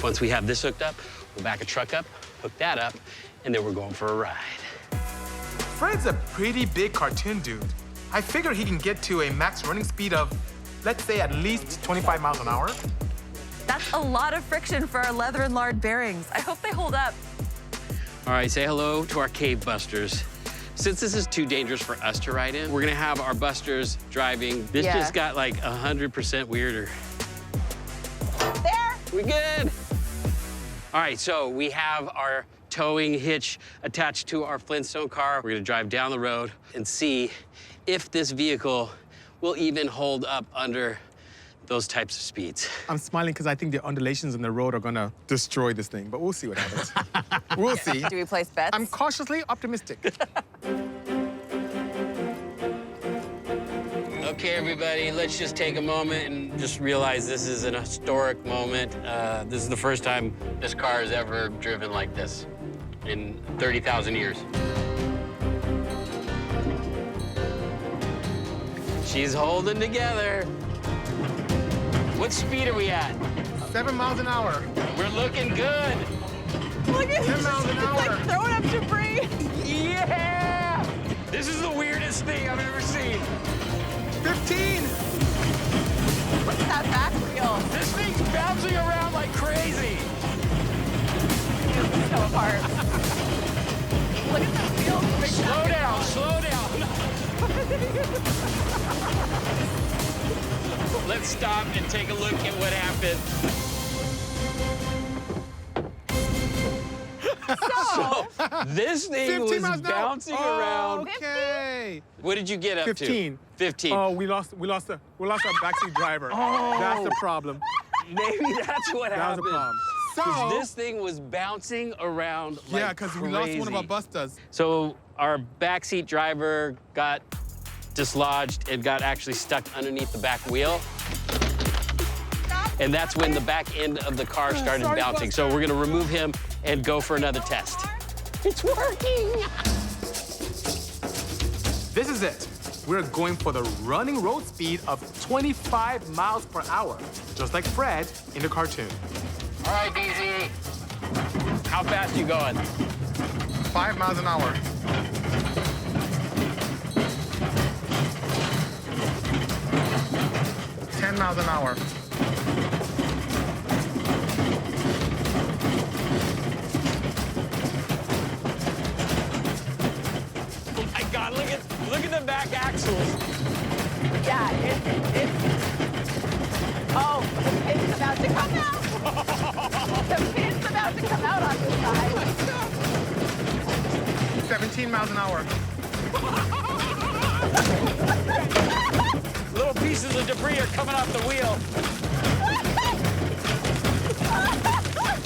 Once we have this hooked up, we'll back a truck up, hook that up, and then we're going for a ride. Fred's a pretty big cartoon dude. I figure he can get to a max running speed of, let's say, at least 25 miles an hour. That's a lot of friction for our leather and lard bearings. I hope they hold up. All right, say hello to our cave busters. Since this is too dangerous for us to ride in, we're gonna have our busters driving. This just got like 100% weirder. There! We good? All right, so we have our towing hitch attached to our Flintstone car. We're gonna drive down the road and see if this vehicle will even hold up under those types of speeds. I'm smiling because I think the undulations in the road are gonna destroy this thing, but we'll see what happens. We'll see. Do we place bets? I'm cautiously optimistic. Okay, everybody, let's just take a moment and just realize this is an historic moment. This is the first time this car has ever driven like this in 30,000 years. She's holding together. What speed are we at? 7 miles an hour. We're looking good. Look at 10 miles an hour. like throwing up debris. Yeah! This is the weirdest thing I've ever seen. 15. What's that back wheel? This thing's bouncing around like crazy. It's so apart. Look at the wheels moving. Slow down, slow down. Let's stop and take a look at what happened. So, this thing was bouncing around. Okay. What did you get up 15. to? 15. Oh, we lost our backseat driver. Oh. That's the problem. Maybe that's what That was happened. the problem. 'Cause So, this thing was bouncing around like yeah, because we lost one of our crazy. busters. So our backseat driver got dislodged and got actually stuck underneath the back wheel. And that's when the back end of the car started Sorry, bouncing. So we're gonna remove him and go for another test. It's working! This is it. We're going for the running road speed of 25 miles per hour, just like Fred in the cartoon. All right, Bisi. How fast are you going? 5 miles an hour. 10 miles an hour. Oh my God, look at the back axles. Yeah, it's... Oh, the pin's about to come out. The pin's about to come out on this side. 17 miles an hour. Little pieces of debris are coming off the wheel.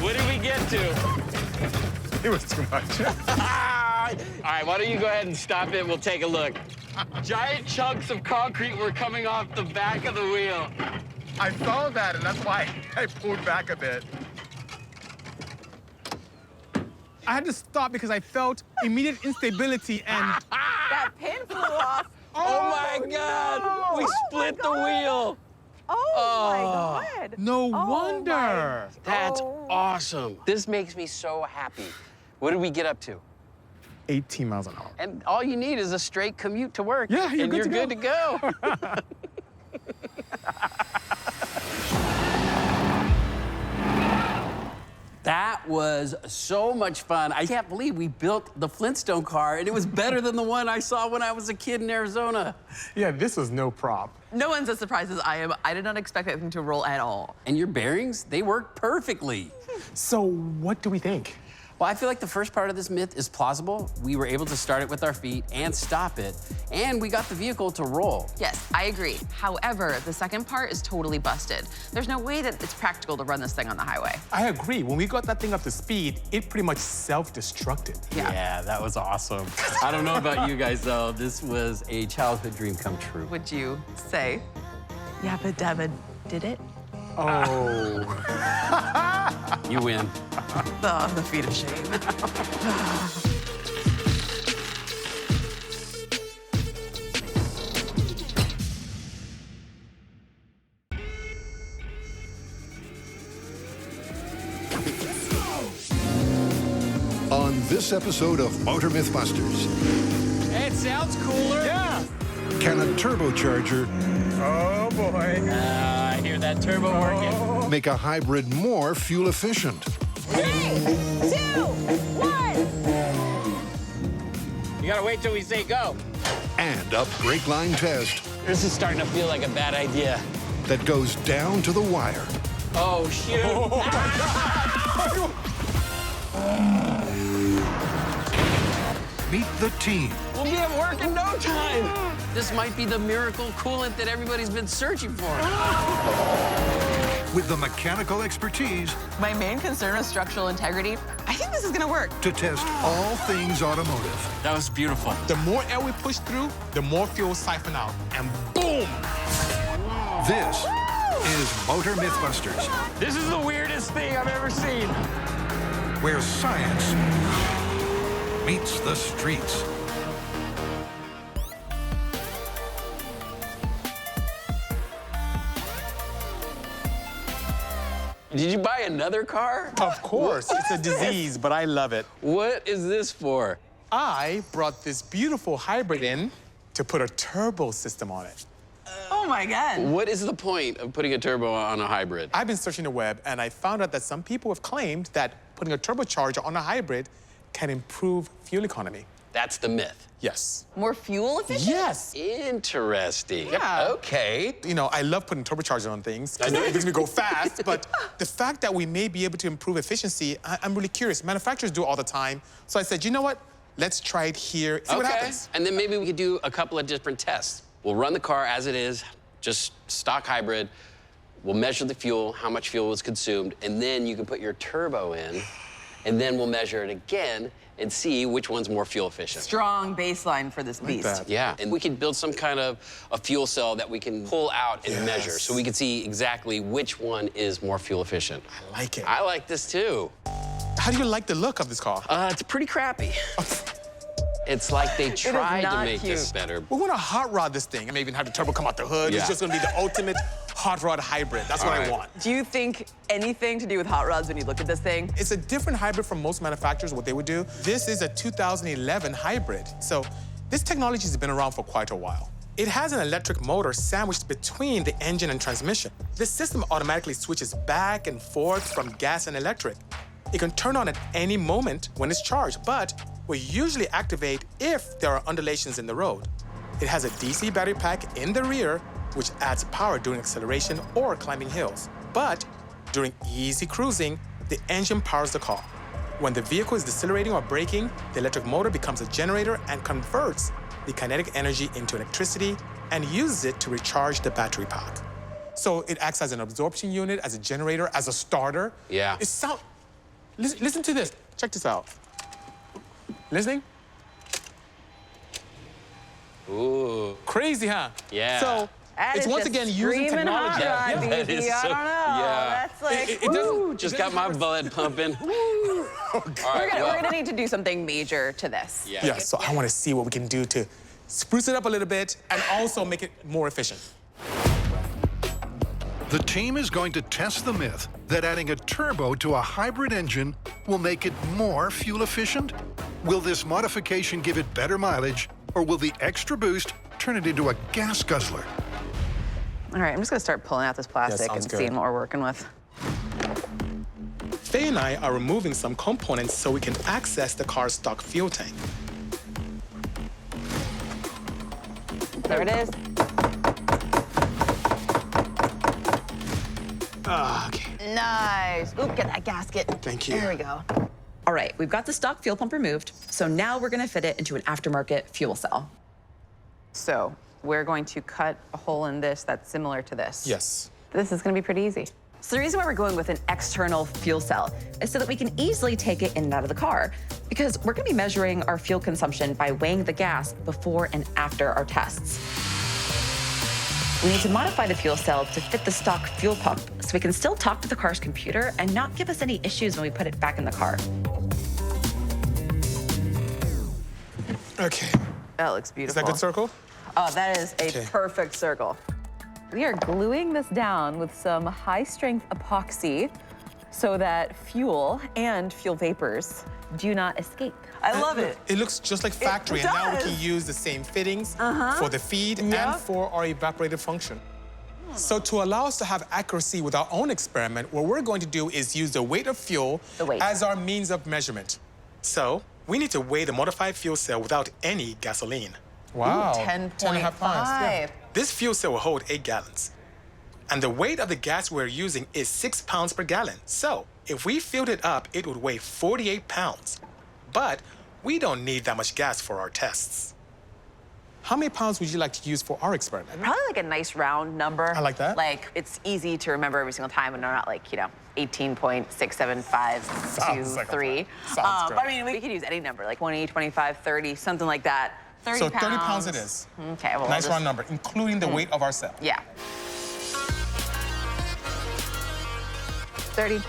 What did we get to? It was too much. All right, why don't you go ahead and stop it? We'll take a look. Giant chunks of concrete were coming off the back of the wheel. I saw that, and that's why I pulled back a bit. I had to stop because I felt immediate instability and... That pin flew off. Oh my God! no! We split the wheel. Oh my God. No wonder. That's awesome. This makes me so happy. What did we get up to? 18 miles an hour. And all you need is a straight commute to work. Yeah, you're and good you're to good go. to go. That was so much fun. I can't believe we built the Flintstone car, and it was better than the one I saw when I was a kid in Arizona. Yeah, this was no prop. No one's as surprised as I am. I did not expect that thing to roll at all. And your bearings, they work perfectly. So what do we think? Well, I feel like the first part of this myth is plausible. We were able to start it with our feet and stop it, and we got the vehicle to roll. Yes, I agree. However, the second part is totally busted. There's no way that it's practical to run this thing on the highway. I agree. When we got that thing up to speed, it pretty much self-destructed. Yeah, that was awesome. I don't know about you guys, though. This was a childhood dream come true. Would you say? Yappa Dabba did it? Oh. You win. The feet of shame. On this episode of Motor MythBusters, It sounds cooler. Yeah. can a turbocharger Oh, boy. I hear that turbo working. make a hybrid more fuel efficient? 3, 2, 1. You gotta wait till we say go. And a brake line test This is starting to feel like a bad idea. that goes down to the wire. Oh, shoot. Meet the team We'll be at work in no time. This might be the miracle coolant that everybody's been searching for. with the mechanical expertise My main concern is structural integrity. I think this is gonna work. to test all things automotive. That was beautiful. The more air we push through, the more fuel siphon out. And boom! This is Motor MythBusters, This is the weirdest thing I've ever seen. where science meets the streets. Did you buy another car? Of course, it's a disease, but I love it. What is this for? I brought this beautiful hybrid in to put a turbo system on it. Oh my God. What is the point of putting a turbo on a hybrid? I've been searching the web, and I found out that some people have claimed that putting a turbocharger on a hybrid can improve fuel economy. That's the myth. Yes. More fuel efficient? Yes. Interesting. Yeah. Okay. You know, I love putting turbochargers on things because it makes me go fast, but the fact that we may be able to improve efficiency, I'm really curious. Manufacturers do it all the time. So I said, you know what? Let's try it here, see what happens. And then maybe we could do a couple of different tests. We'll run the car as it is, just stock hybrid. We'll measure the fuel, how much fuel was consumed, and then you can put your turbo in, and then we'll measure it again and see which one's more fuel efficient. Strong baseline for this beast. that. Yeah, and we can build some kind of a fuel cell that we can pull out and measure, so we can see exactly which one is more fuel efficient. I like it. I like this too. How do you like the look of this car? It's pretty crappy. It's like they tried to not make this cute. better. We want to hot rod this thing. I may even have the turbo come out the hood. Yeah. It's just going to be the ultimate hot rod hybrid. That's what All I right. want. Do you think anything to do with hot rods when you look at this thing? It's a different hybrid from most manufacturers, what they would do. This is a 2011 hybrid. So this technology has been around for quite a while. It has an electric motor sandwiched between the engine and transmission. The system automatically switches back and forth from gas and electric. It can turn on at any moment when it's charged, but will usually activate if there are undulations in the road. It has a DC battery pack in the rear, which adds power during acceleration or climbing hills. But during easy cruising, the engine powers the car. When the vehicle is decelerating or braking, the electric motor becomes a generator and converts the kinetic energy into electricity and uses it to recharge the battery pack. So it acts as an absorption unit, as a generator, as a starter. Yeah. Listen to this. Check this out. Listening? Ooh. Crazy, huh? Yeah. So That it's is once just again using screaming technology. hot rod, that Bisi. is I so- don't know. yeah. That's like, It doesn't, Just got my blood pumping. All right, we're well, gonna need to do something major to this. yeah. Yeah, so I want to see what we can do to spruce it up a little bit and also make it more efficient. The team is going to test the myth that adding a turbo to a hybrid engine will make it more fuel efficient. Will this modification give it better mileage, or will the extra boost turn it into a gas guzzler? All right, I'm just gonna start pulling out this plastic sounds and good. seeing what we're working with. Faye and I are removing some components so we can access the car's stock fuel tank. There it is. Okay. Nice. Oop, get that gasket. Thank you. There we go. All right, we've got the stock fuel pump removed, so now we're gonna fit it into an aftermarket fuel cell. So we're going to cut a hole in this that's similar to this. Yes. This is gonna be pretty easy. So the reason why we're going with an external fuel cell is so that we can easily take it in and out of the car, because we're gonna be measuring our fuel consumption by weighing the gas before and after our tests. We need to modify the fuel cell to fit the stock fuel pump so we can still talk to the car's computer and not give us any issues when we put it back in the car. Okay. That looks Is beautiful. that a good circle? Oh, that is a Okay. perfect circle. We are gluing this down with some high-strength epoxy so that fuel and fuel vapors do not escape. I love it. It looks just like factory, It and now we does. can use the same fittings for the feed Yeah. and for our evaporative function. So to allow us to have accuracy with our own experiment, what we're going to do is use the weight of fuel The weight. as our means of measurement. So we need to weigh the modified fuel cell without any gasoline. Wow. 10.5. This fuel cell will hold 8 gallons. And the weight of the gas we're using is 6 pounds per gallon. So if we filled it up, it would weigh 48 pounds. But we don't need that much gas for our tests. How many pounds would you like to use for our experiment? Probably like a nice round number. I like that. Like, it's easy to remember every single time and they're not like, 18.67523. Sounds great. I mean, we could use any number, like 20, 25, 30, something like that. 30 So pounds. 30 pounds it is. Okay, well, Nice round number, including the weight of our cell. Yeah. 30.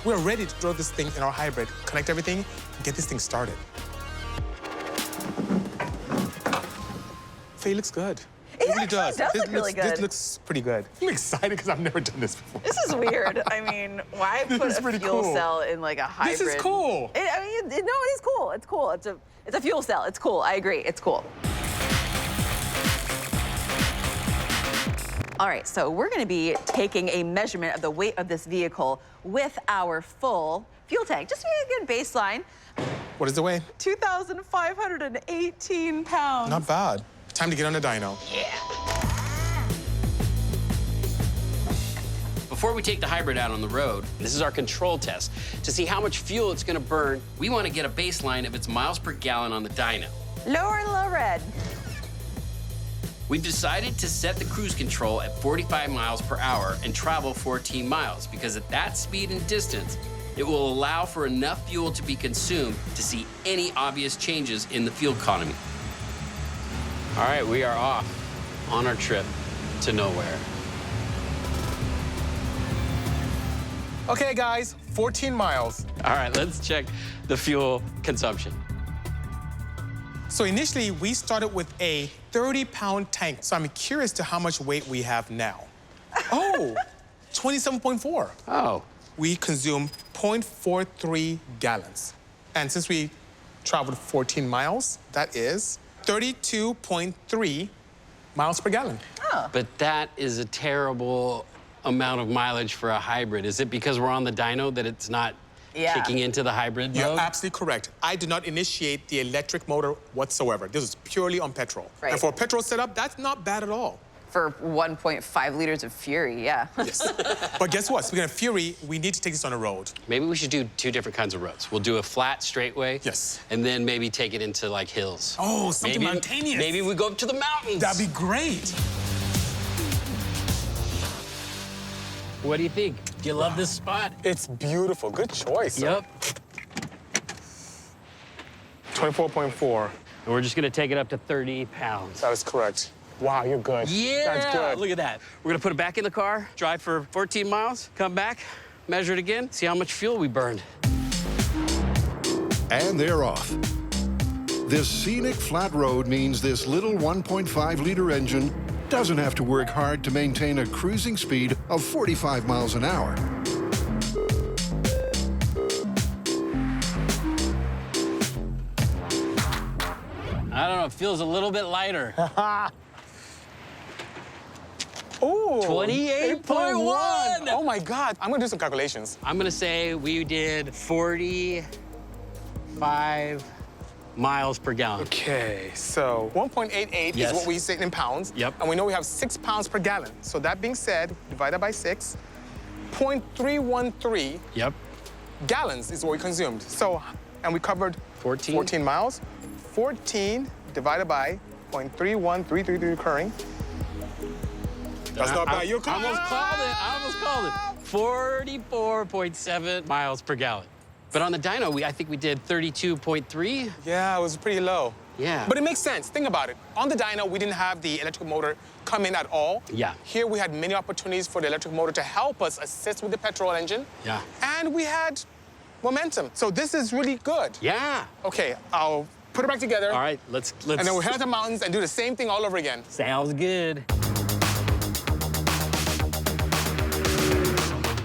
We're ready to throw this thing in our hybrid, connect everything, and get this thing started. Faye looks good. It really actually does. does This look really looks- This good. looks pretty good. I'm excited because I've never done this before. This is weird. I mean, why This put is a pretty fuel cool. cell in like a hybrid? This is cool. No, it is cool. It's cool. It's a fuel cell. It's cool. I agree. It's cool. All right, so we're gonna be taking a measurement of the weight of this vehicle with our full fuel tank, just to get a good baseline. What is the weight? 2,518 pounds. Not bad. Time to get on the dyno. Before we take the hybrid out on the road, this is our control test. To see how much fuel it's gonna burn, we wanna get a baseline of its miles per gallon on the dyno. Lower and low red. We've decided to set the cruise control at 45 miles per hour and travel 14 miles, because at that speed and distance, it will allow for enough fuel to be consumed to see any obvious changes in the fuel economy. All right, we are off on our trip to nowhere. Okay, guys, 14 miles. All right, let's check the fuel consumption. So initially, we started with a 30-pound tank. So I'm curious to how much weight we have now. Oh, 27.4. Oh. We consume 0.43 gallons. And since we traveled 14 miles, that is 32.3 miles per gallon. But that is a terrible amount of mileage for a hybrid. Is it because we're on the dyno that it's not kicking into the hybrid mode? You're absolutely correct. I did not initiate the electric motor whatsoever. This is purely on petrol. Right. And for a petrol setup, that's not bad at all. For 1.5 liters of Fury, yeah. Yes. But guess what? Speaking of Fury, we need to take this on the road. Maybe we should do 2 different kinds of roads. We'll do a flat, straightway. Yes. And then maybe take it into, like, hills. Oh, something maybe, mountainous. Maybe we go up to the mountains. That'd be great. What do you think? Do you love this spot? It's beautiful. Good choice. Yep. 24.4. And we're just gonna take it up to 30 pounds. That is correct. Wow, you're good. Yeah, That's good. look at that. We're gonna put it back in the car, drive for 14 miles, come back, measure it again, see how much fuel we burned. And they're off. This scenic flat road means this little 1.5-liter engine doesn't have to work hard to maintain a cruising speed of 45 miles an hour. I don't know, it feels a little bit lighter. Ooh, 28.1. Oh my God, I'm gonna do some calculations. I'm gonna say we did 45 miles per gallon. Okay, so 1.88 Yes. is what we say in pounds. Yep. And we know we have 6 pounds per gallon. So that being said, divided by 6, 0.313 Yep. gallons is what we consumed. So, and we covered 14 miles. 14 divided by 0.31333 recurring. That's not bad. You almost called it. I almost called it. 44.7 miles per gallon. But on the dyno, I think we did 32.3. Yeah, it was pretty low. Yeah. But it makes sense. Think about it. On the dyno, we didn't have the electric motor come in at all. Yeah. Here we had many opportunities for the electric motor to help us assist with the petrol engine. Yeah. And we had momentum. So this is really good. Yeah. Okay, I'll put it back together. All right, let's. And then we'll head to the mountains and do the same thing all over again. Sounds good.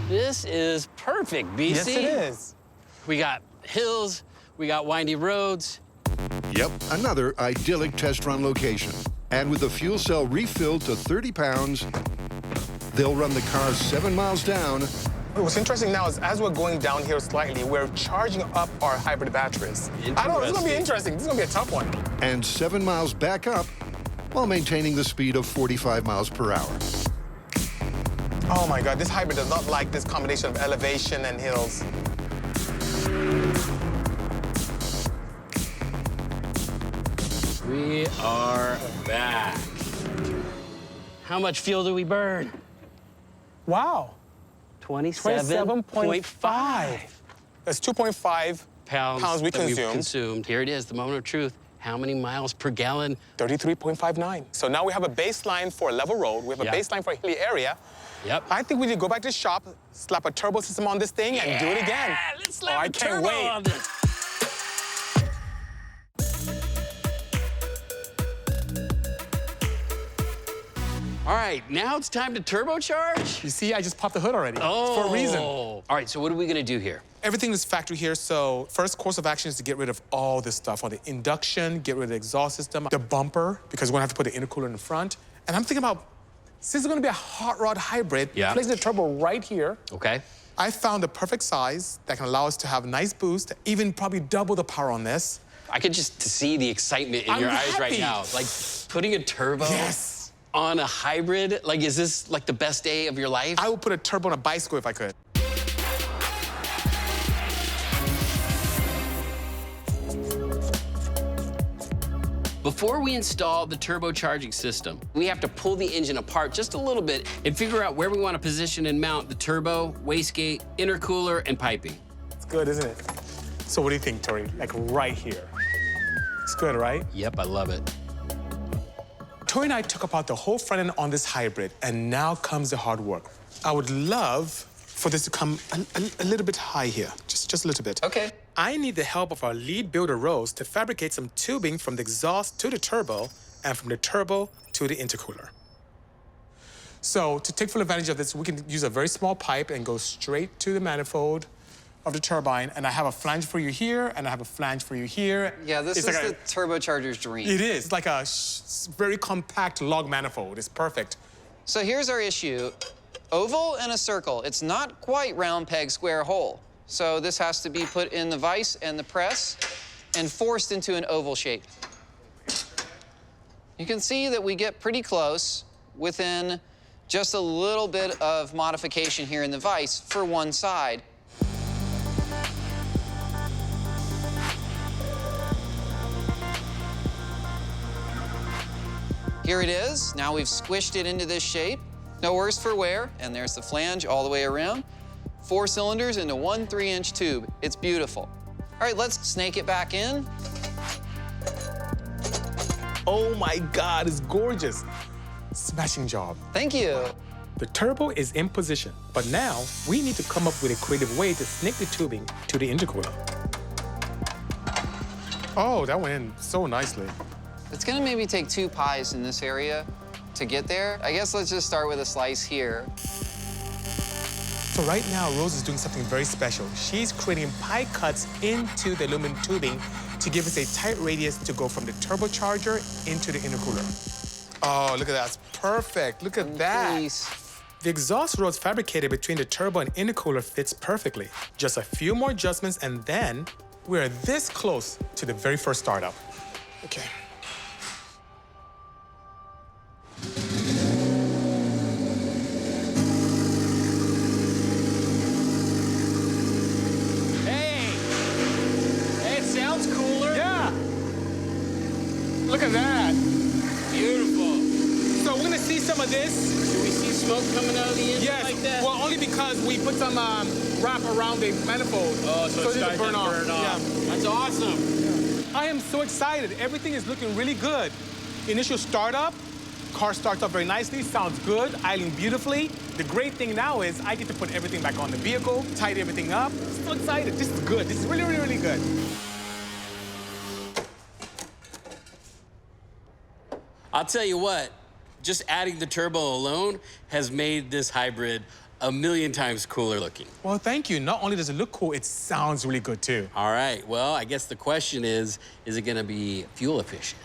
This is perfect, BC. Yes, it is. We got hills, we got windy roads. Yep, another idyllic test run location. And with the fuel cell refilled to 30 pounds, they'll run the car 7 miles down. What's interesting now is as we're going down here slightly, we're charging up our hybrid batteries. I don't know, this is gonna be interesting. This is gonna be a tough one. And 7 miles back up while maintaining the speed of 45 miles per hour. Oh my God, this hybrid does not like this combination of elevation and hills. We are back. How much fuel do we burn? Wow. 27.5 That's 2.5 pounds we that we've consumed. consumed. Here it is, the moment of truth. How many miles per gallon? 33.59. So now we have a baseline for a level road. We have a baseline for a hilly area. Yep. I think we need to go back to the shop, slap a turbo system on this thing, and do it again. Yeah, let's slap I a can't turbo wait. on this. All right, now it's time to turbocharge. You see, I just popped the hood already. It's for a reason. All right, so what are we gonna do here? Everything is factory here, so first course of action is to get rid of all this stuff. On the induction, get rid of the exhaust system, the bumper, because we're gonna have to put the intercooler in the front. And I'm thinking about, since it's gonna be a hot rod hybrid, placing the turbo right here. Okay. I found the perfect size that can allow us to have a nice boost, even probably double the power on this. I could just see the excitement in your eyes right now. Like putting a turbo on a hybrid, like is this like the best day of your life? I would put a turbo on a bicycle if I could. Before we install the turbocharging system, we have to pull the engine apart just a little bit and figure out where we want to position and mount the turbo, wastegate, intercooler, and piping. It's good, isn't it? So what do you think, Tori? Like right here. It's good, right? Yep, I love it. Tori and I took apart the whole front end on this hybrid, and now comes the hard work. I would love for this to come a little bit high here, just a little bit. Okay. I need the help of our lead builder, Rose, to fabricate some tubing from the exhaust to the turbo and from the turbo to the intercooler. So to take full advantage of this, we can use a very small pipe and go straight to the manifold of the turbine. And I have a flange for you here, and I have a flange for you here. Yeah, this is the turbocharger's dream. It is. It's like a very compact log manifold. It's perfect. So here's our issue. Oval and a circle. It's not quite round peg, square hole. So this has to be put in the vise and the press and forced into an oval shape. You can see that we get pretty close within just a little bit of modification here in the vise for one side. Here it is. Now we've squished it into this shape. No worse for wear. And there's the flange all the way around. 4 cylinders into one 3-inch tube. It's beautiful. All right, let's snake it back in. Oh my God, it's gorgeous. Smashing job. Thank you. The turbo is in position, but now we need to come up with a creative way to snake the tubing to the intercooler. Oh, that went in so nicely. It's gonna maybe take 2 pies in this area to get there. I guess let's just start with a slice here. So right now, Rose is doing something very special. She's creating pie cuts into the aluminum tubing to give us a tight radius to go from the turbocharger into the intercooler. Oh, look at that, it's perfect. Look at that. Nice. The exhaust rods fabricated between the turbo and intercooler fits perfectly. Just a few more adjustments and then we're this close to the very first startup. Okay. Hey, it sounds cooler. Yeah. Look at that. Beautiful. So we're gonna see some of this. Do we see smoke coming out of the engine Yes, like that? well, only because we put some wrap around the manifold. Oh, so it's it starting doesn't to burn off. Yeah. That's awesome. I am so excited. Everything is looking really good. Initial startup, car starts up very nicely, sounds good, idling beautifully. The great thing now is I get to put everything back on the vehicle, tidy everything up. So excited. This is good. This is really, really, really good. I'll tell you what, just adding the turbo alone has made this hybrid a million times cooler looking. Well, thank you. Not only does it look cool, it sounds really good too. All right, well, I guess the question is it gonna be fuel efficient?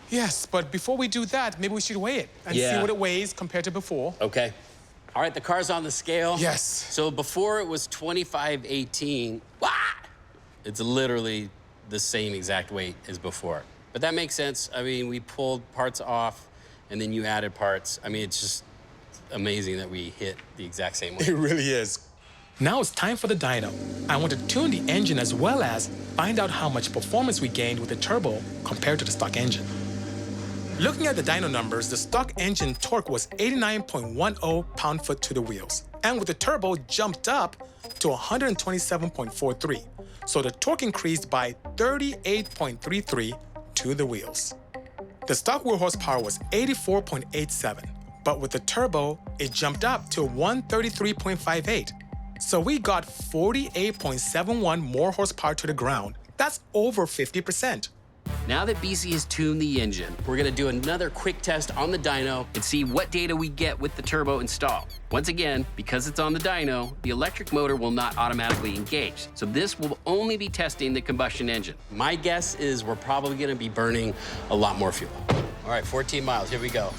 Yes, but before we do that, maybe we should weigh it and see what it weighs compared to before. Okay. All right, the car's on the scale. Yes. So before it was 2518. It's literally the same exact weight as before. But that makes sense. I mean, we pulled parts off and then you added parts. I mean, it's just amazing that we hit the exact same weight. It really is. Now it's time for the dyno. I want to tune the engine as well as find out how much performance we gained with the turbo compared to the stock engine. Looking at the dyno numbers, the stock engine torque was 89.10 pound-foot to the wheels. And with the turbo jumped up to 127.43. So the torque increased by 38.33 to the wheels. The stock wheel horsepower was 84.87. But with the turbo, it jumped up to 133.58. So we got 48.71 more horsepower to the ground. That's over 50%. Now that Bisi has tuned the engine, we're gonna do another quick test on the dyno and see what data we get with the turbo installed. Once again, because it's on the dyno, the electric motor will not automatically engage. So this will only be testing the combustion engine. My guess is we're probably gonna be burning a lot more fuel. All right, 14 miles, here we go.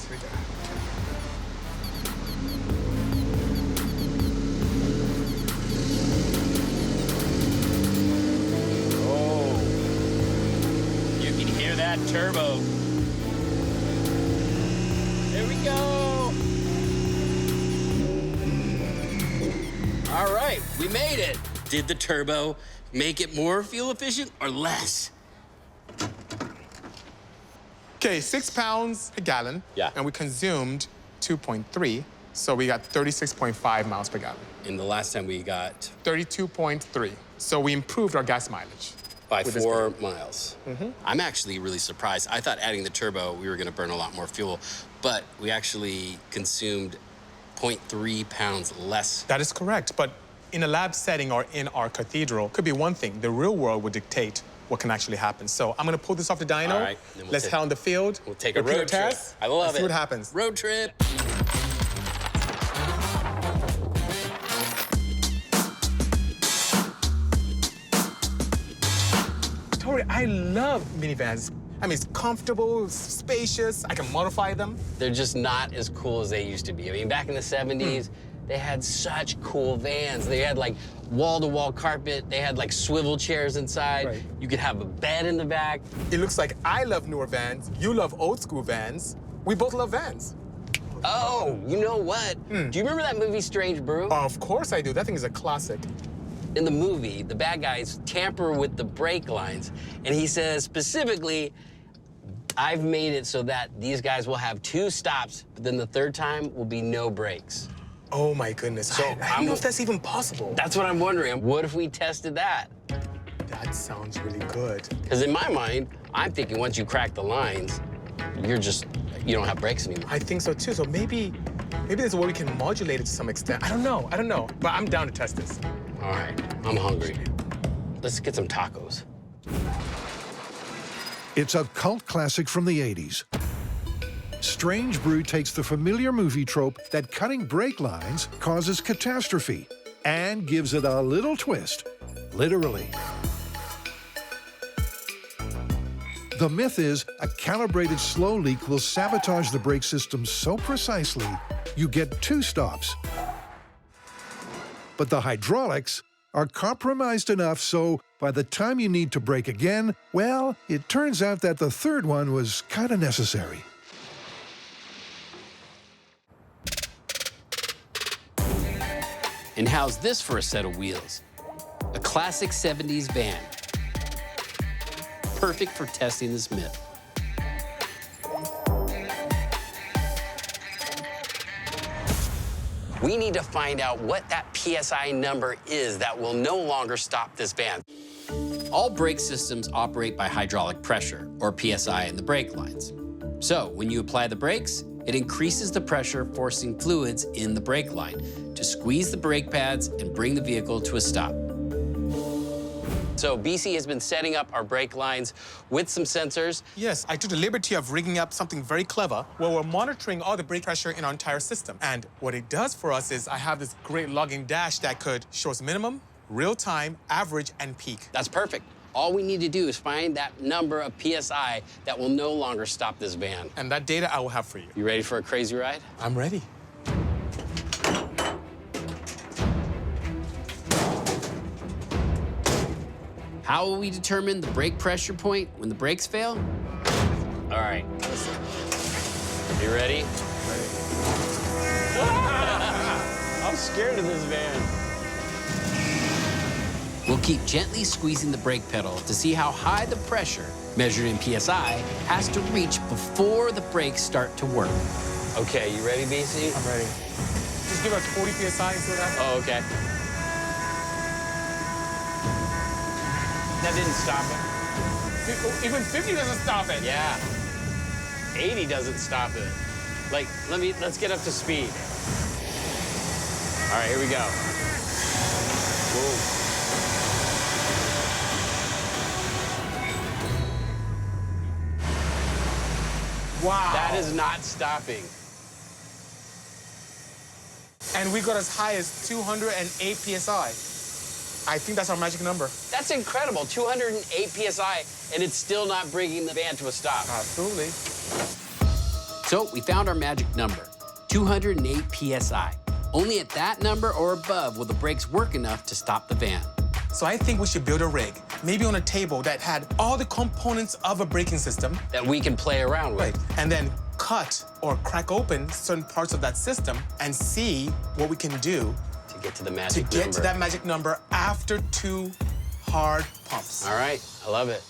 That turbo. There we go. All right, we made it. Did the turbo make it more fuel efficient or less? Okay, 6 pounds a gallon. Yeah. And we consumed 2.3, so we got 36.5 miles per gallon. And the last time we got 32.3. So we improved our gas mileage. by 4 miles. I'm actually really surprised. I thought adding the turbo, we were gonna burn a lot more fuel, but we actually consumed 0.3 pounds less. That is correct, but in a lab setting or in our cathedral, could be one thing. The real world would dictate what can actually happen. So I'm gonna pull this off the dyno. All right, then Let's head on the field. We'll take a repeat road trip. test. I love and it. see what happens. Road trip. Tory, I love minivans. I mean, it's comfortable, spacious. I can modify them. They're just not as cool as they used to be. I mean, back in the 70s, they had such cool vans. They had like wall-to-wall carpet. They had like swivel chairs inside. Right. You could have a bed in the back. It looks like I love newer vans. You love old school vans. We both love vans. Oh, you know what? Do you remember that movie Strange Brew? Of course I do. That thing is a classic. In the movie, the bad guys tamper with the brake lines, and he says specifically, I've made it so that these guys will have 2 stops, but then the 3rd time will be no brakes. Oh my goodness. So I don't know if that's even possible. That's what I'm wondering. What if we tested that? That sounds really good. Because in my mind, I'm thinking once you crack the lines, you don't have brakes anymore. I think so too. So maybe there's a way we can modulate it to some extent. I don't know. But I'm down to test this. All right, I'm hungry. Let's get some tacos. It's a cult classic from the 80s. Strange Brew takes the familiar movie trope that cutting brake lines causes catastrophe and gives it a little twist, literally. The myth is a calibrated slow leak will sabotage the brake system so precisely you get 2 stops. But the hydraulics are compromised enough so by the time you need to brake again, well, it turns out that the 3rd one was kind of necessary. And how's this for a set of wheels? A classic 70s van. Perfect for testing this myth. We need to find out what that PSI number is that will no longer stop this van. All brake systems operate by hydraulic pressure, or PSI, in the brake lines. So when you apply the brakes, it increases the pressure, forcing fluids in the brake line to squeeze the brake pads and bring the vehicle to a stop. So Bisi has been setting up our brake lines with some sensors. Yes, I took the liberty of rigging up something very clever where we're monitoring all the brake pressure in our entire system. And what it does for us is I have this great logging dash that could show us minimum, real time, average, and peak. That's perfect. All we need to do is find that number of PSI that will no longer stop this van. And that data I will have for you. You ready for a crazy ride? I'm ready. How will we determine the brake pressure point when the brakes fail? All right. You ready? I'm scared of this van. We'll keep gently squeezing the brake pedal to see how high the pressure, measured in PSI, has to reach before the brakes start to work. Okay, you ready, Bisi? I'm ready. Just give us 40 PSI and see what happens. Oh, okay. That didn't stop it. Even 50 doesn't stop it. Yeah. 80 doesn't stop it. Like, let's get up to speed. All right, here we go. Whoa. Wow. That is not stopping. And we got as high as 208 PSI. I think that's our magic number. That's incredible, 208 PSI, and it's still not bringing the van to a stop. Absolutely. So we found our magic number, 208 PSI. Only at that number or above will the brakes work enough to stop the van. So I think we should build a rig, maybe on a table that had all the components of a braking system. That we can play around with. Right, and then cut or crack open certain parts of that system and see what we can do to get to the magic number. To get to that magic number after 2 hard pumps. All right, I love it.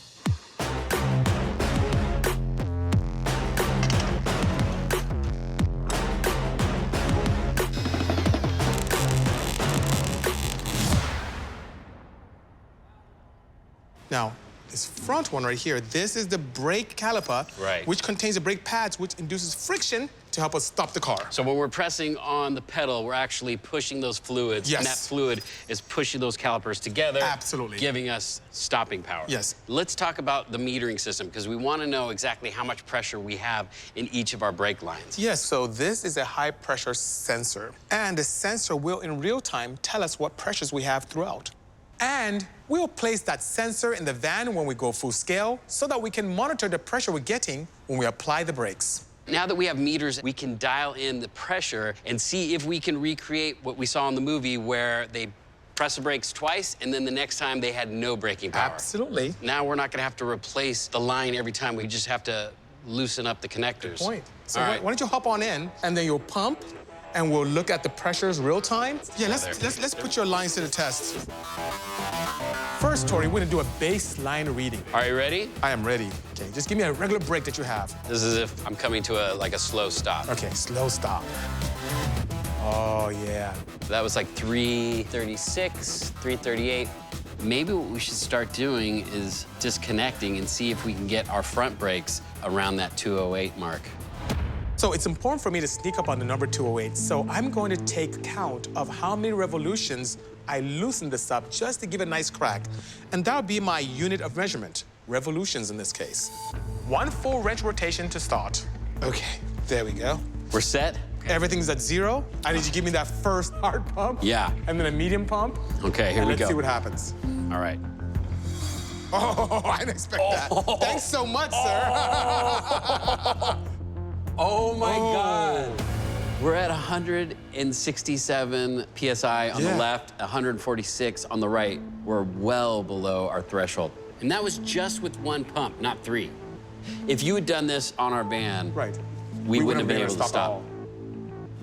Now, this front one right here, this is the brake caliper, right, which contains the brake pads, which induces friction to help us stop the car. So when we're pressing on the pedal, we're actually pushing those fluids, yes, and that fluid is pushing those calipers together, absolutely, giving us stopping power. Yes. Let's talk about the metering system, because we want to know exactly how much pressure we have in each of our brake lines. Yes, so this is a high-pressure sensor, and the sensor will, in real time, tell us what pressures we have throughout. And we'll place that sensor in the van when we go full scale so that we can monitor the pressure we're getting when we apply the brakes. Now that we have meters, we can dial in the pressure and see if we can recreate what we saw in the movie where they press the brakes twice and then the next time they had no braking power. Absolutely. Now we're not going to have to replace the line every time. We just have to loosen up the connectors. Good point. So All right. why don't you hop on in and then you'll pump and we'll look at the pressures real time. Yeah, let's put your lines to the test. First, Tory, we're gonna do a baseline reading. Are you ready? I am ready. Okay, just give me a regular brake that you have. This is if I'm coming to a slow stop. Okay, slow stop. Oh, yeah. That was like 336, 338. maybe what we should start doing is disconnecting and see if we can get our front brakes around that 208 mark. So it's important for me to sneak up on the number 208. So I'm going to take count of how many revolutions I loosen this up just to give it a nice crack. And that would be my unit of measurement, revolutions in this case. 1 full wrench rotation to start. Okay, there we go. We're set? Everything's at 0. I need you to give me that first hard pump. Yeah. And then a medium pump. Okay, here we Let's go. see what happens. All right. Oh, I didn't expect that. Thanks so much, sir. Oh my God. We're at 167 PSI on the left, 146 on the right. We're well below our threshold. And that was just with 1 pump, not 3. If you had done this on our van, we wouldn't have been able to stop.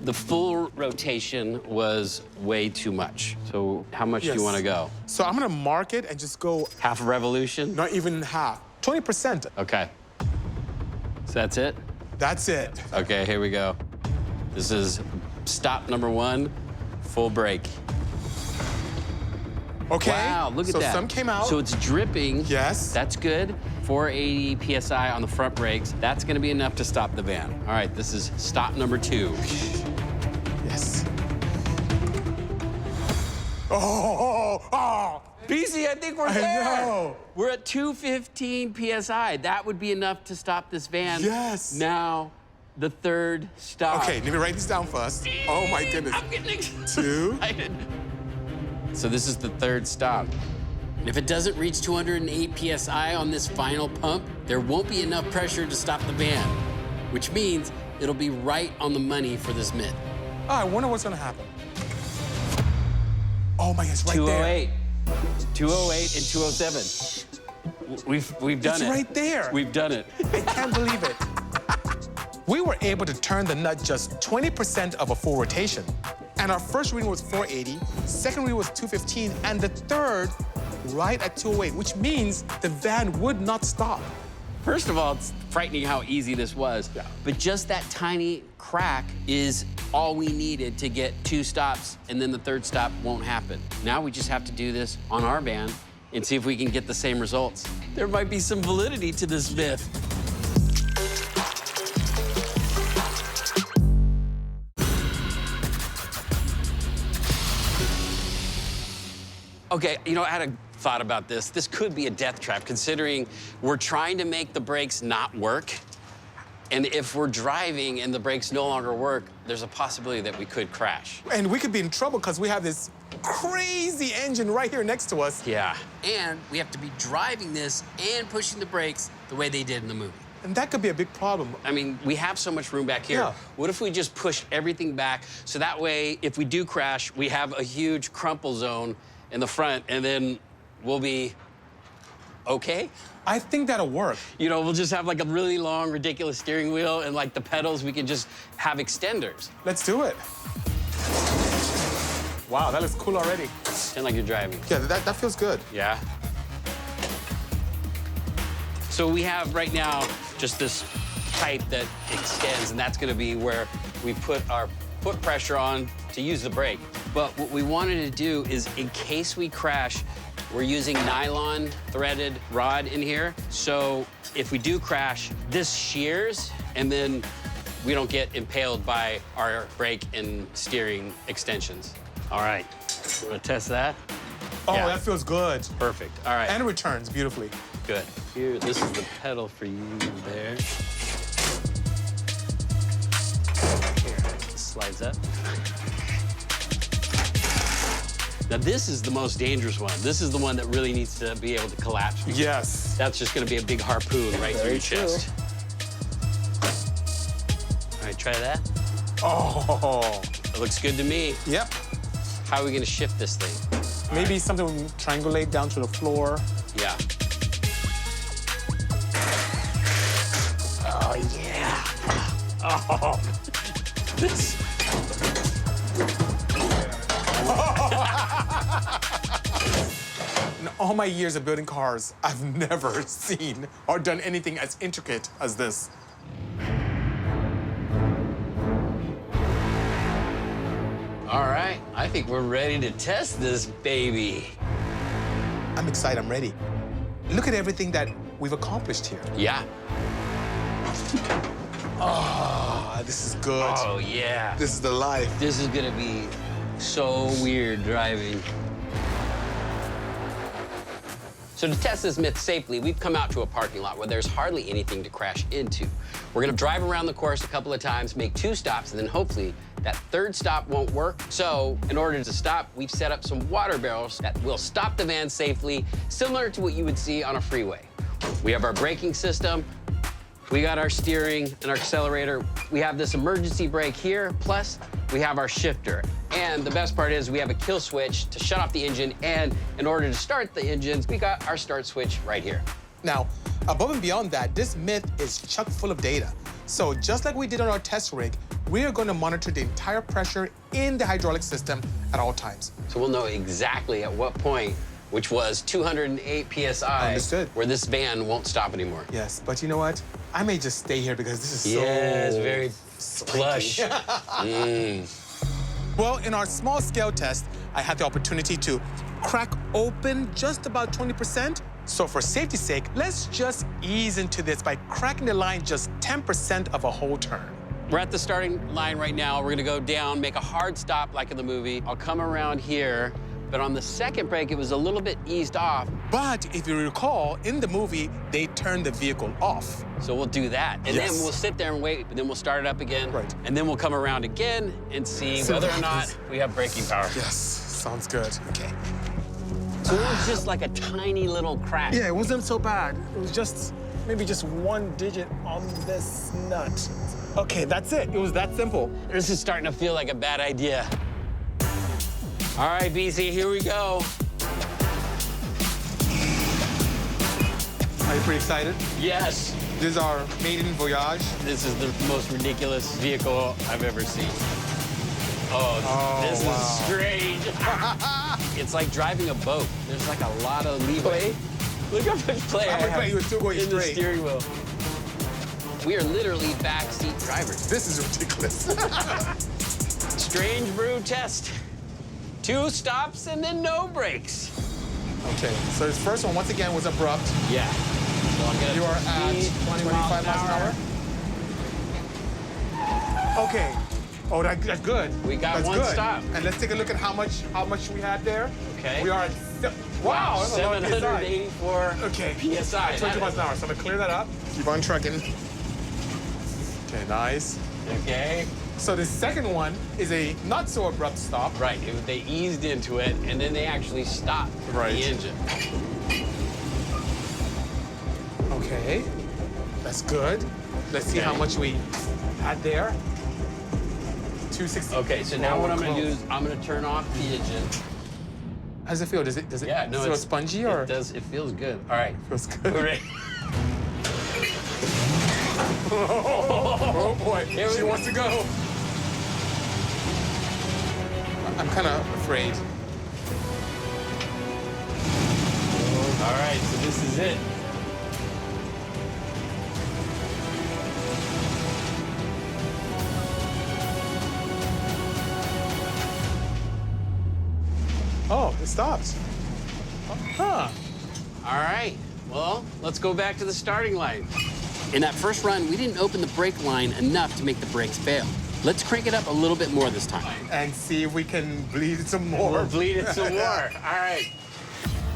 The full rotation was way too much. So how much do you want to go? So I'm gonna mark it and just go half a revolution? Not even half, 20%. Okay. So that's it? That's it. Okay, here we go. This is stop number 1, full brake. Okay. Wow, look at so that. Some came out. So it's dripping. Yes. That's good. 480 PSI on the front brakes. That's gonna be enough to stop the van. All right, this is stop number 2. Yes. Oh. Bisi, I think we're there. I know. We're at 215 PSI. That would be enough to stop this van. Yes. Now, the 3rd stop. Okay, let me write this down first. Oh my goodness. I'm getting 2. excited. So this is the 3rd stop. And if it doesn't reach 208 PSI on this final pump, there won't be enough pressure to stop the van, which means it'll be right on the money for this myth. Oh, I wonder what's gonna happen. Oh my, it's right 208. there. 208 and 207. We've done it. It's right there. We've done it. I can't believe it. We were able to turn the nut just 20% of a full rotation. And our first reading was 480, second reading was 215, and the third right at 208, which means the van would not stop. First of all, it's frightening how easy this was. Yeah. But just that tiny crack is all we needed to get 2 stops, and then the 3rd stop won't happen. Now we just have to do this on our van and see if we can get the same results. There might be some validity to this myth. Okay, you know, I had a thought about this. This could be a death trap, considering we're trying to make the brakes not work. And if we're driving and the brakes no longer work, there's a possibility that we could crash. And we could be in trouble because we have this crazy engine right here next to us. Yeah. And we have to be driving this and pushing the brakes the way they did in the movie. And that could be a big problem. I mean, we have so much room back here. Yeah. What if we just push everything back so that way, if we do crash, we have a huge crumple zone in the front, and then we'll be okay? I think that'll work. You know, we'll just have like a really long, ridiculous steering wheel, and like the pedals, we can just have extenders. Let's do it. Wow, that looks cool already. Pretend like you're driving. Yeah, that feels good. Yeah. So we have right now just this pipe that extends, and that's gonna be where we put our foot pressure on to use the brake. But what we wanted to do is, in case we crash, we're using nylon threaded rod in here. So if we do crash, this shears, and then we don't get impaled by our brake and steering extensions. All right, we're gonna test that. Oh, Yeah. that feels good. Perfect, all right. And it returns beautifully. Good. Here, this is the pedal for you there. Here, this slides up. Now, this is the most dangerous one. This is the one that really needs to be able to collapse. Yes. That's just gonna be a big harpoon right through your chest. All right, try that. Oh. It looks good to me. Yep. How are we gonna shift this thing? Maybe something we triangulate down to the floor. Yeah. Oh, yeah. Oh. This. In all my years of building cars, I've never seen or done anything as intricate as this. All right, I think we're ready to test this baby. I'm excited, I'm ready. Look at everything that we've accomplished here. Yeah. Oh, this is good. Oh, yeah. This is the life. This is gonna be so weird driving. So to test this myth safely, we've come out to a parking lot where there's hardly anything to crash into. We're gonna drive around the course a couple of times, make 2 stops, and then hopefully that 3rd stop won't work. So in order to stop, we've set up some water barrels that will stop the van safely, similar to what you would see on a freeway. We have our braking system, we got our steering and our accelerator. We have this emergency brake here, plus we have our shifter. And the best part is we have a kill switch to shut off the engine, and in order to start the engines, we got our start switch right here. Now, above and beyond that, this myth is chock full of data. So just like we did on our test rig, we are going to monitor the entire pressure in the hydraulic system at all times. So we'll know exactly at what point, which was 208 PSI, Understood. where this van won't stop anymore. Yes, but you know what? I may just stay here because this is so... Yeah, it's very plush. Well, in our small scale test, I had the opportunity to crack open just about 20%. So for safety's sake, let's just ease into this by cracking the line just 10% of a whole turn. We're at the starting line right now. We're gonna go down, make a hard stop like in the movie. I'll come around here, but on the second brake, it was a little bit eased off. But if you recall, in the movie, they turned the vehicle off. So we'll do that. And Yes. then we'll sit there and wait, but then we'll start it up again. Right. And then we'll come around again and see whether or not we have braking power. Yes, sounds good. Okay. So it was just like a tiny little crack. Yeah, it wasn't so bad. It was just maybe just 1 digit on this nut. Okay, that's it. It was that simple. This is starting to feel like a bad idea. All right, Bisi, here we go. Are you pretty excited? Yes. This is our maiden voyage. This is the most ridiculous vehicle I've ever seen. Oh, this wow. is strange. It's like driving a boat. There's like a lot of leeway. Look how much play I have you were still going in the straight. steering wheel. We are literally backseat drivers. This is ridiculous. Strange brew test. 2 stops and then no brakes. Okay, so this first one, once again, was abrupt. Yeah. So I'll get You are at speed, 25 miles an hour. Okay. Oh, that's good. We got that's one good. stop. And let's take a look at how much we had there. Okay. We are at wow, that's a lot of PSI. 784 Okay. PSI. 20 miles an hour. So I'm gonna clear that up. Keep on trucking. Okay, nice. Okay. So the second one is a not so abrupt stop. Right. They eased into it, and then they actually stopped the engine. Okay. That's good. Let's see how much we had there. 260. Okay, so now what I'm gonna do is I'm gonna turn off the engine. How does it feel? Does it Yeah, no, feel it's spongy or? It does. It feels good. All right. Feels good. We're ready. Oh boy, Here she we wants to go. I'm kind of afraid. All right, so this is it. Oh, it stopped. Huh. All right. Well, let's go back to the starting line. In that first run, we didn't open the brake line enough to make the brakes fail. Let's crank it up a little bit more this time. And see if we can bleed it some more. We'll bleed it some more. All right.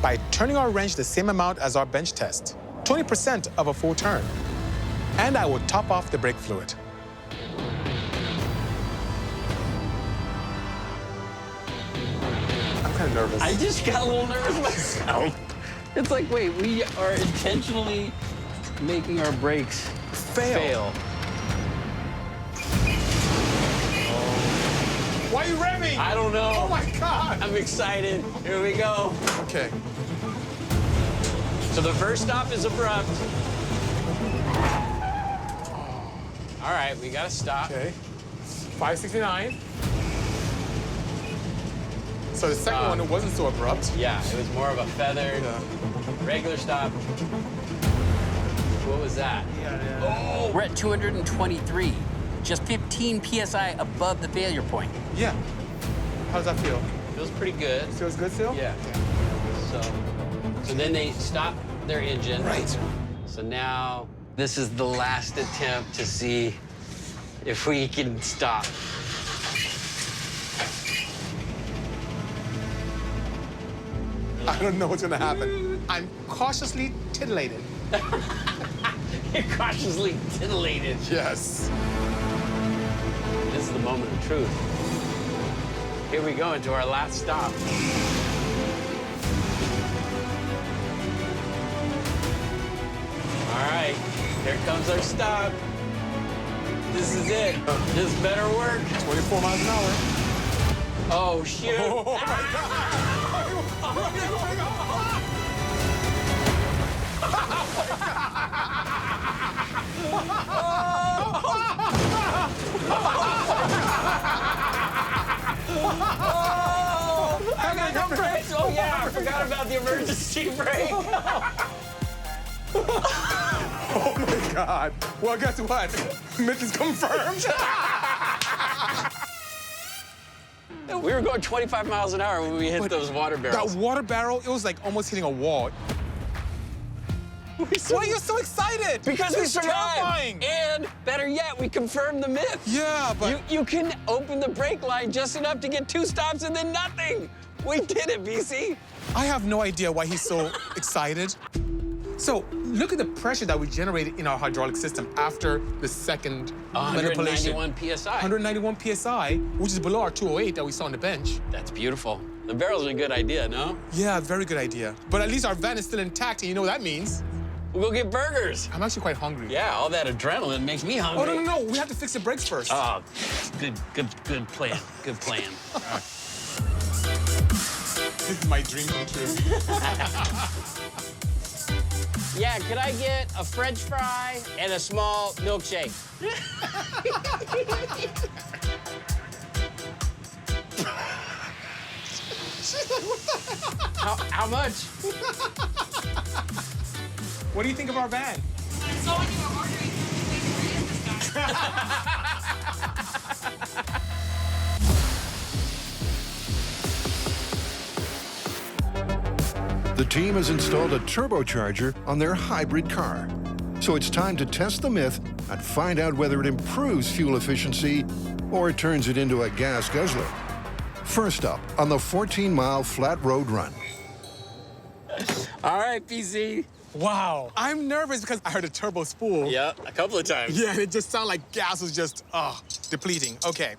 By turning our wrench the same amount as our bench test, 20% of a full turn. And I will top off the brake fluid. I'm kind of nervous. I just got a little nervous myself. It's like, wait, we are intentionally making our brakes fail. Why are you revving? I don't know. Oh my God. I'm excited. Here we go. Okay. So the first stop is abrupt. All right, we gotta stop. Okay. 569. So the second one, it wasn't so abrupt. Yeah, it was more of a feathered, regular stop. What was that? Oh, we're at 223. Just 15 PSI above the failure point. Yeah. How does that feel? Feels pretty good. Feels good still? Yeah. So So then they stop their engine. Right. So now this is the last attempt to see if we can stop. I don't know what's gonna happen. I'm cautiously titillated. You're cautiously titillated. Yes. This is the moment of truth. Here we go into our last stop. All right, here comes our stop. This is it. This better work. 24 miles an hour. Oh, shoot. Oh, my God. I got the brakes. Oh, yeah, I forgot about the emergency brake. Oh, my God. Well, guess what? Myth is confirmed. We were going 25 miles an hour when we hit those water barrels. That water barrel, it was like almost hitting a wall. Why are you so excited? Because we survived. Terrifying. And better yet, we confirmed the myth. Yeah, but... You can open the brake line just enough to get 2 stops and then nothing. We did it, Bisi. I have no idea why he's so excited. So, look at the pressure that we generated in our hydraulic system after the second manipulation. 191 PSI. 191 PSI, which is below our 208 that we saw on the bench. That's beautiful. The barrel's a good idea, no? Yeah, very good idea. But at least our van is still intact, and you know what that means? We'll go get burgers. I'm actually quite hungry. Yeah, all that adrenaline makes me hungry. Oh, no. We have to fix the brakes first. Oh, good plan. Good plan. This is my dream come true. Yeah, could I get a French fry and a small milkshake? How much? What do you think of our van? So when you were ordering, this guy. The team has installed a turbocharger on their hybrid car. So it's time to test the myth and find out whether it improves fuel efficiency or turns it into a gas guzzler. First up, on the 14-mile flat road run. All right, Bisi. Wow. I'm nervous because I heard a turbo spool. Yeah, a couple of times. Yeah, it just sounded like gas was just, depleting. Okay.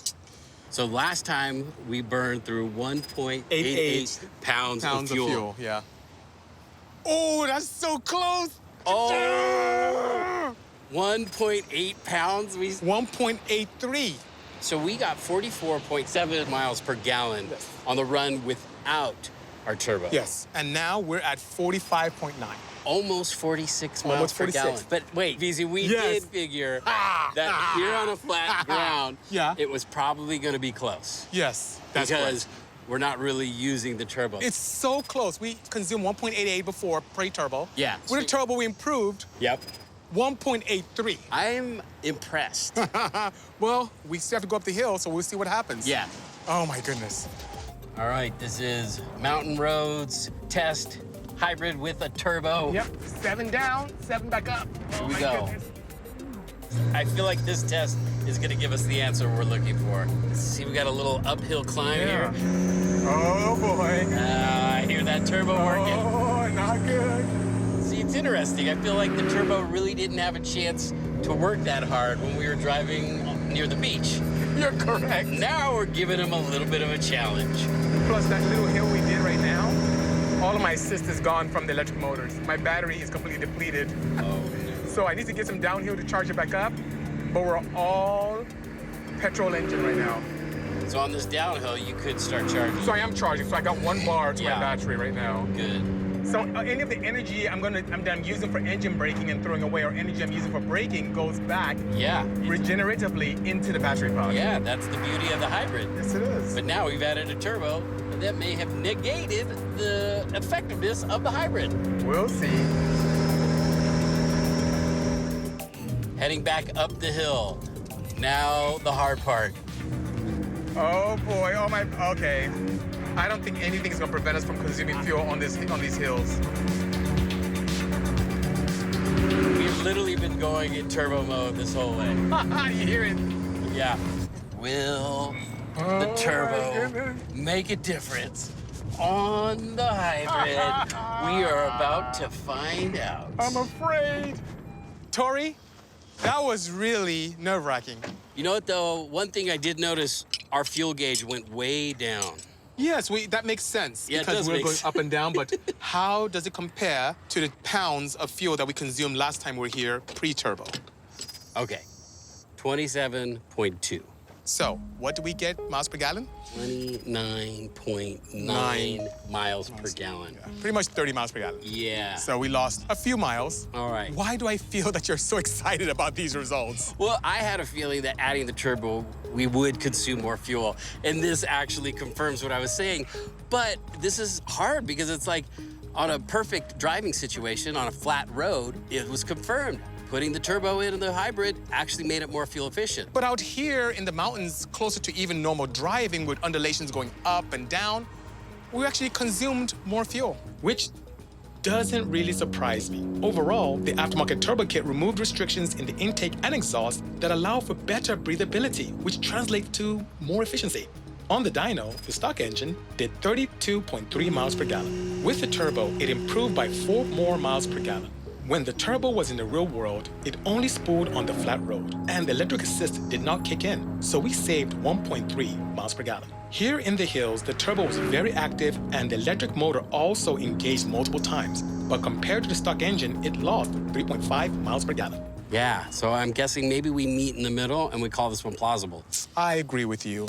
So last time we burned through 1.88 pounds of fuel. Yeah. Oh, that's so close. Oh, 1.8 pounds. 1.83. So we got 44.7 miles per gallon on the run without our turbo. Yes, and now we're at 45.9. Almost 46 miles Almost per 46. gallon. But wait, Bisi, we did figure that here on a flat ground, it was probably going to be close. Yes, that's because correct. We're not really using the turbo. It's so close. We consumed 1.88 before pre-turbo. Yeah. With a turbo, we improved. Yep. 1.83. I'm impressed. Well, we still have to go up the hill, so we'll see what happens. Yeah. Oh, my goodness. All right, this is Mountain Roads test hybrid with a turbo. Yep, 7 down, 7 back up. Here we go. I feel like this test is going to give us the answer we're looking for. See, we got a little uphill climb here. Oh, boy. I hear that turbo working. Oh, not good. See, it's interesting. I feel like the turbo really didn't have a chance to work that hard when we were driving near the beach. You're correct. Now we're giving him a little bit of a challenge. Plus, that little hill we did right now, all of my assist is gone from the electric motors. My battery is completely depleted. Oh. So I need to get some downhill to charge it back up, but we're all petrol engine right now. So on this downhill, you could start charging. So I am charging, so I got 1 bar to my battery right now. Good. So any of the energy I'm using for engine braking and throwing away, or energy I'm using for braking, goes back regeneratively into the battery pod. Yeah, that's the beauty of the hybrid. Yes, it is. But now we've added a turbo that may have negated the effectiveness of the hybrid. We'll see. Heading back up the hill. Now the hard part. Oh boy, okay. I don't think anything's gonna prevent us from consuming fuel on these hills. We've literally been going in turbo mode this whole way. You hear it? Yeah. Will the turbo make a difference on the hybrid? We are about to find out. I'm afraid. Tory, that was really nerve-wracking. You know what, though? One thing I did notice, our fuel gauge went way down. Yes, that makes sense Yeah, it because does we're make going sense. up and down, but how does it compare to the pounds of fuel that we consumed last time we were here pre-turbo? Okay, 27.2. So, what do we get miles per gallon? 29.9 miles per gallon. Pretty much 30 miles per gallon. Yeah. So we lost a few miles. All right. Why do I feel that you're so excited about these results? Well, I had a feeling that adding the turbo, we would consume more fuel. And this actually confirms what I was saying. But this is hard because it's like on a perfect driving situation on a flat road, it was confirmed. Putting the turbo in the hybrid actually made it more fuel efficient. But out here in the mountains, closer to even normal driving with undulations going up and down, we actually consumed more fuel, which doesn't really surprise me. Overall, the aftermarket turbo kit removed restrictions in the intake and exhaust that allow for better breathability, which translates to more efficiency. On the dyno, the stock engine did 32.3 miles per gallon. With the turbo, it improved by 4 more miles per gallon. When the turbo was in the real world, it only spooled on the flat road, and the electric assist did not kick in, so we saved 1.3 miles per gallon. Here in the hills, the turbo was very active, and the electric motor also engaged multiple times, but compared to the stock engine, it lost 3.5 miles per gallon. Yeah, so I'm guessing maybe we meet in the middle and we call this one plausible. I agree with you.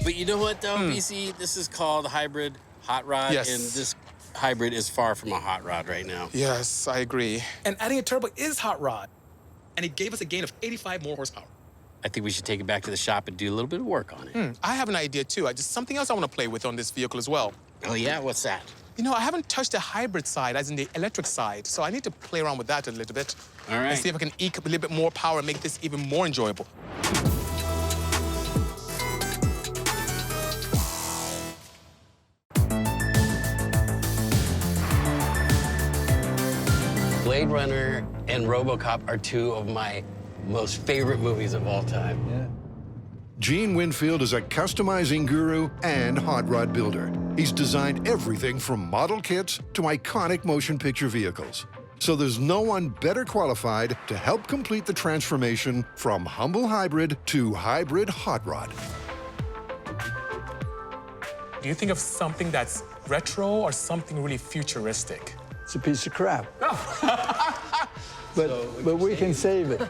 But you know what, though, BC? This is called hybrid hot rod, Yes. and this hybrid is far from a hot rod right now. Yes, I agree. And adding a turbo is hot rod, and it gave us a gain of 85 more horsepower. I think we should take it back to the shop and do a little bit of work on it. I have an idea, too. Just something else I want to play with on this vehicle as well. Oh, yeah? What's that? You know, I haven't touched the hybrid side, as in the electric side, so I need to play around with that a little bit. All right. And see if I can eke up a little bit more power and make this even more enjoyable. Blade Runner and RoboCop are two of my most favorite movies of all time. Yeah. Gene Winfield is a customizing guru and hot rod builder. He's designed everything from model kits to iconic motion picture vehicles. So there's no one better qualified to help complete the transformation from humble hybrid to hybrid hot rod. Do you think of something that's retro or something really futuristic? It's a piece of crap. But we can save it.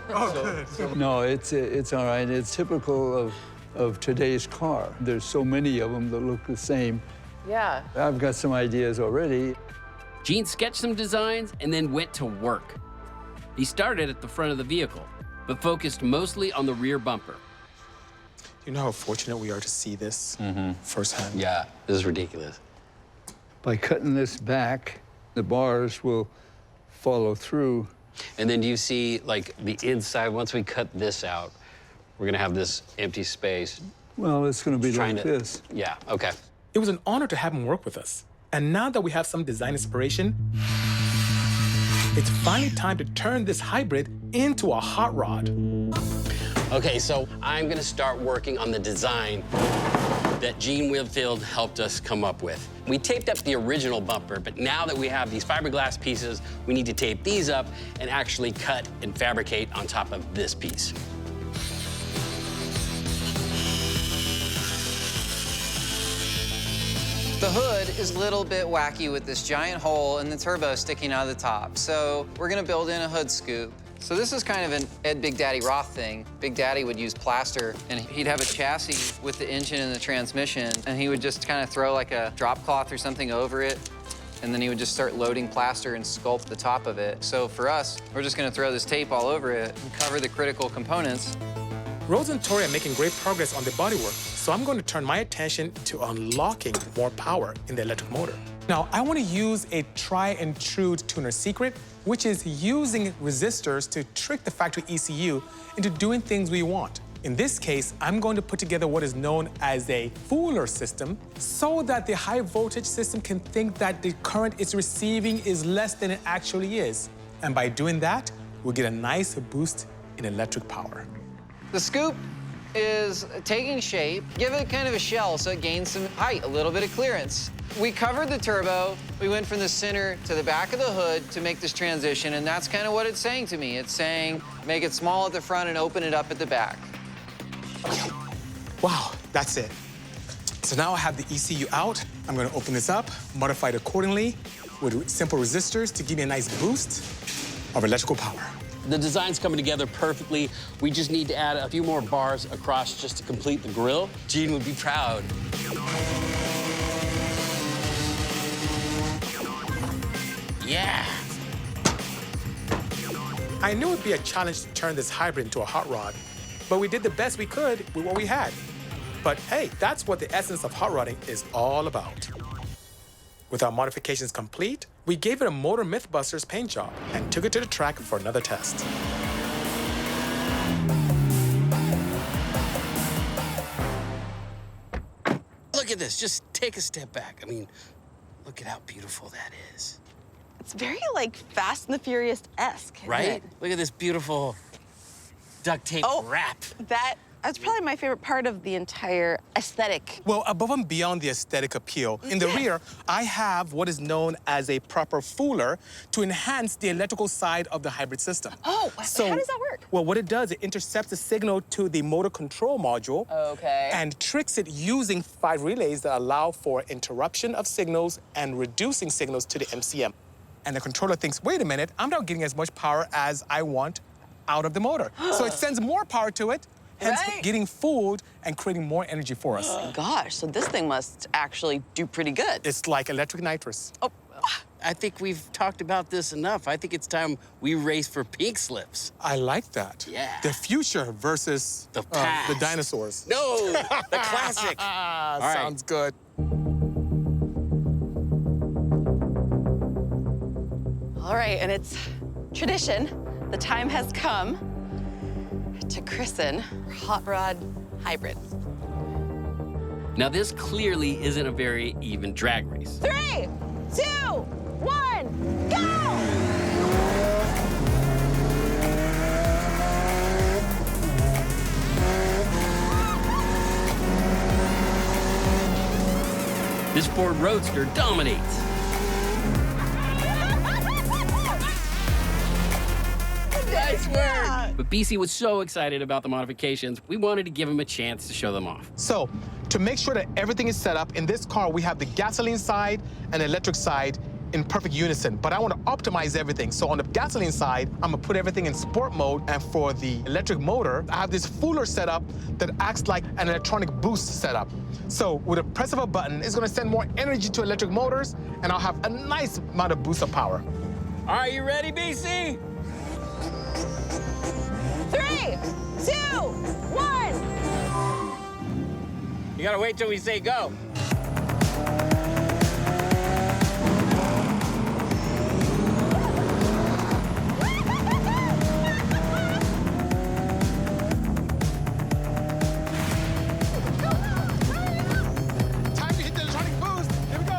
No, it's all right. It's typical of today's car. There's so many of them that look the same. Yeah. I've got some ideas already. Gene sketched some designs and then went to work. He started at the front of the vehicle, but focused mostly on the rear bumper. You know how fortunate we are to see this firsthand? Yeah, this is ridiculous. By cutting this back, the bars will follow through. And then do you see, like, the inside? Once we cut this out, we're gonna have this empty space. Well, it's going to be Trying like to- this. Yeah, okay. It was an honor to have him work with us. And now that we have some design inspiration, it's finally time to turn this hybrid into a hot rod. Okay, so I'm gonna start working on the design that Gene Winfield helped us come up with. We taped up the original bumper, but now that we have these fiberglass pieces, we need to tape these up and actually cut and fabricate on top of this piece. The hood is a little bit wacky with this giant hole and the turbo sticking out of the top. So we're gonna build in a hood scoop. So this is kind of an Ed Big Daddy Roth thing. Big Daddy would use plaster, and he'd have a chassis with the engine and the transmission, and he would just kind of throw like a drop cloth or something over it, and then he would just start loading plaster and sculpt the top of it. So for us, we're just gonna throw this tape all over it and cover the critical components. Rose and Tory are making great progress on the bodywork, so I'm going to turn my attention to unlocking more power in the electric motor. Now, I want to use a try-and-true tuner secret, which is using resistors to trick the factory ECU into doing things we want. In this case, I'm going to put together what is known as a fooler system so that the high voltage system can think that the current it's receiving is less than it actually is. And by doing that, we'll get a nice boost in electric power. The scoop is taking shape. Give it kind of a shell so it gains some height, a little bit of clearance. We covered the turbo. We went from the center to the back of the hood to make this transition, and that's kind of what it's saying to me. It's saying, make it small at the front and open it up at the back. Wow, that's it. So now I have the ECU out. I'm gonna open this up, modify it accordingly with simple resistors to give me a nice boost of electrical power. The design's coming together perfectly. We just need to add a few more bars across just to complete the grille. Gene would be proud. Yeah. I knew it'd be a challenge to turn this hybrid into a hot rod, but we did the best we could with what we had. But hey, that's what the essence of hot rodding is all about. With our modifications complete, we gave it a Motor MythBusters paint job and took it to the track for another test. Look at this, just take a step back. I mean, look at how beautiful that is. It's very, like, Fast and the Furious-esque, isn't Right? it? Look at this beautiful duct tape wrap. That's probably my favorite part of the entire aesthetic. Well, above and beyond the aesthetic appeal, in the rear, I have what is known as a proper fooler to enhance the electrical side of the hybrid system. Oh, so, how does that work? Well, what it does, it intercepts the signal to the motor control module and tricks it using 5 relays that allow for interruption of signals and reducing signals to the MCM. And the controller thinks, wait a minute, I'm not getting as much power as I want out of the motor. So it sends more power to it, hence getting fooled and creating more energy for us. Gosh, so this thing must actually do pretty good. It's like electric nitrous. Oh, I think we've talked about this enough. I think it's time we race for pink slips. I like that. Yeah. The future versus the past. The dinosaurs. No, the classic. All right. Sounds good. All right, and it's tradition. The time has come to christen our Hot Rod Hybrid. Now, this clearly isn't a very even drag race. 3, 2, 1, go! This Ford Roadster dominates. Nice work! But Bisi was so excited about the modifications, we wanted to give him a chance to show them off. So, to make sure that everything is set up, in this car, we have the gasoline side and electric side in perfect unison, but I want to optimize everything. So on the gasoline side, I'm gonna put everything in sport mode, and for the electric motor, I have this fooler setup that acts like an electronic boost setup. So with a press of a button, it's gonna send more energy to electric motors, and I'll have a nice amount of boost of power. Are you ready, Bisi? 3, 2, 1. You gotta wait till we say go. Time to hit the electronic boost. Here we go.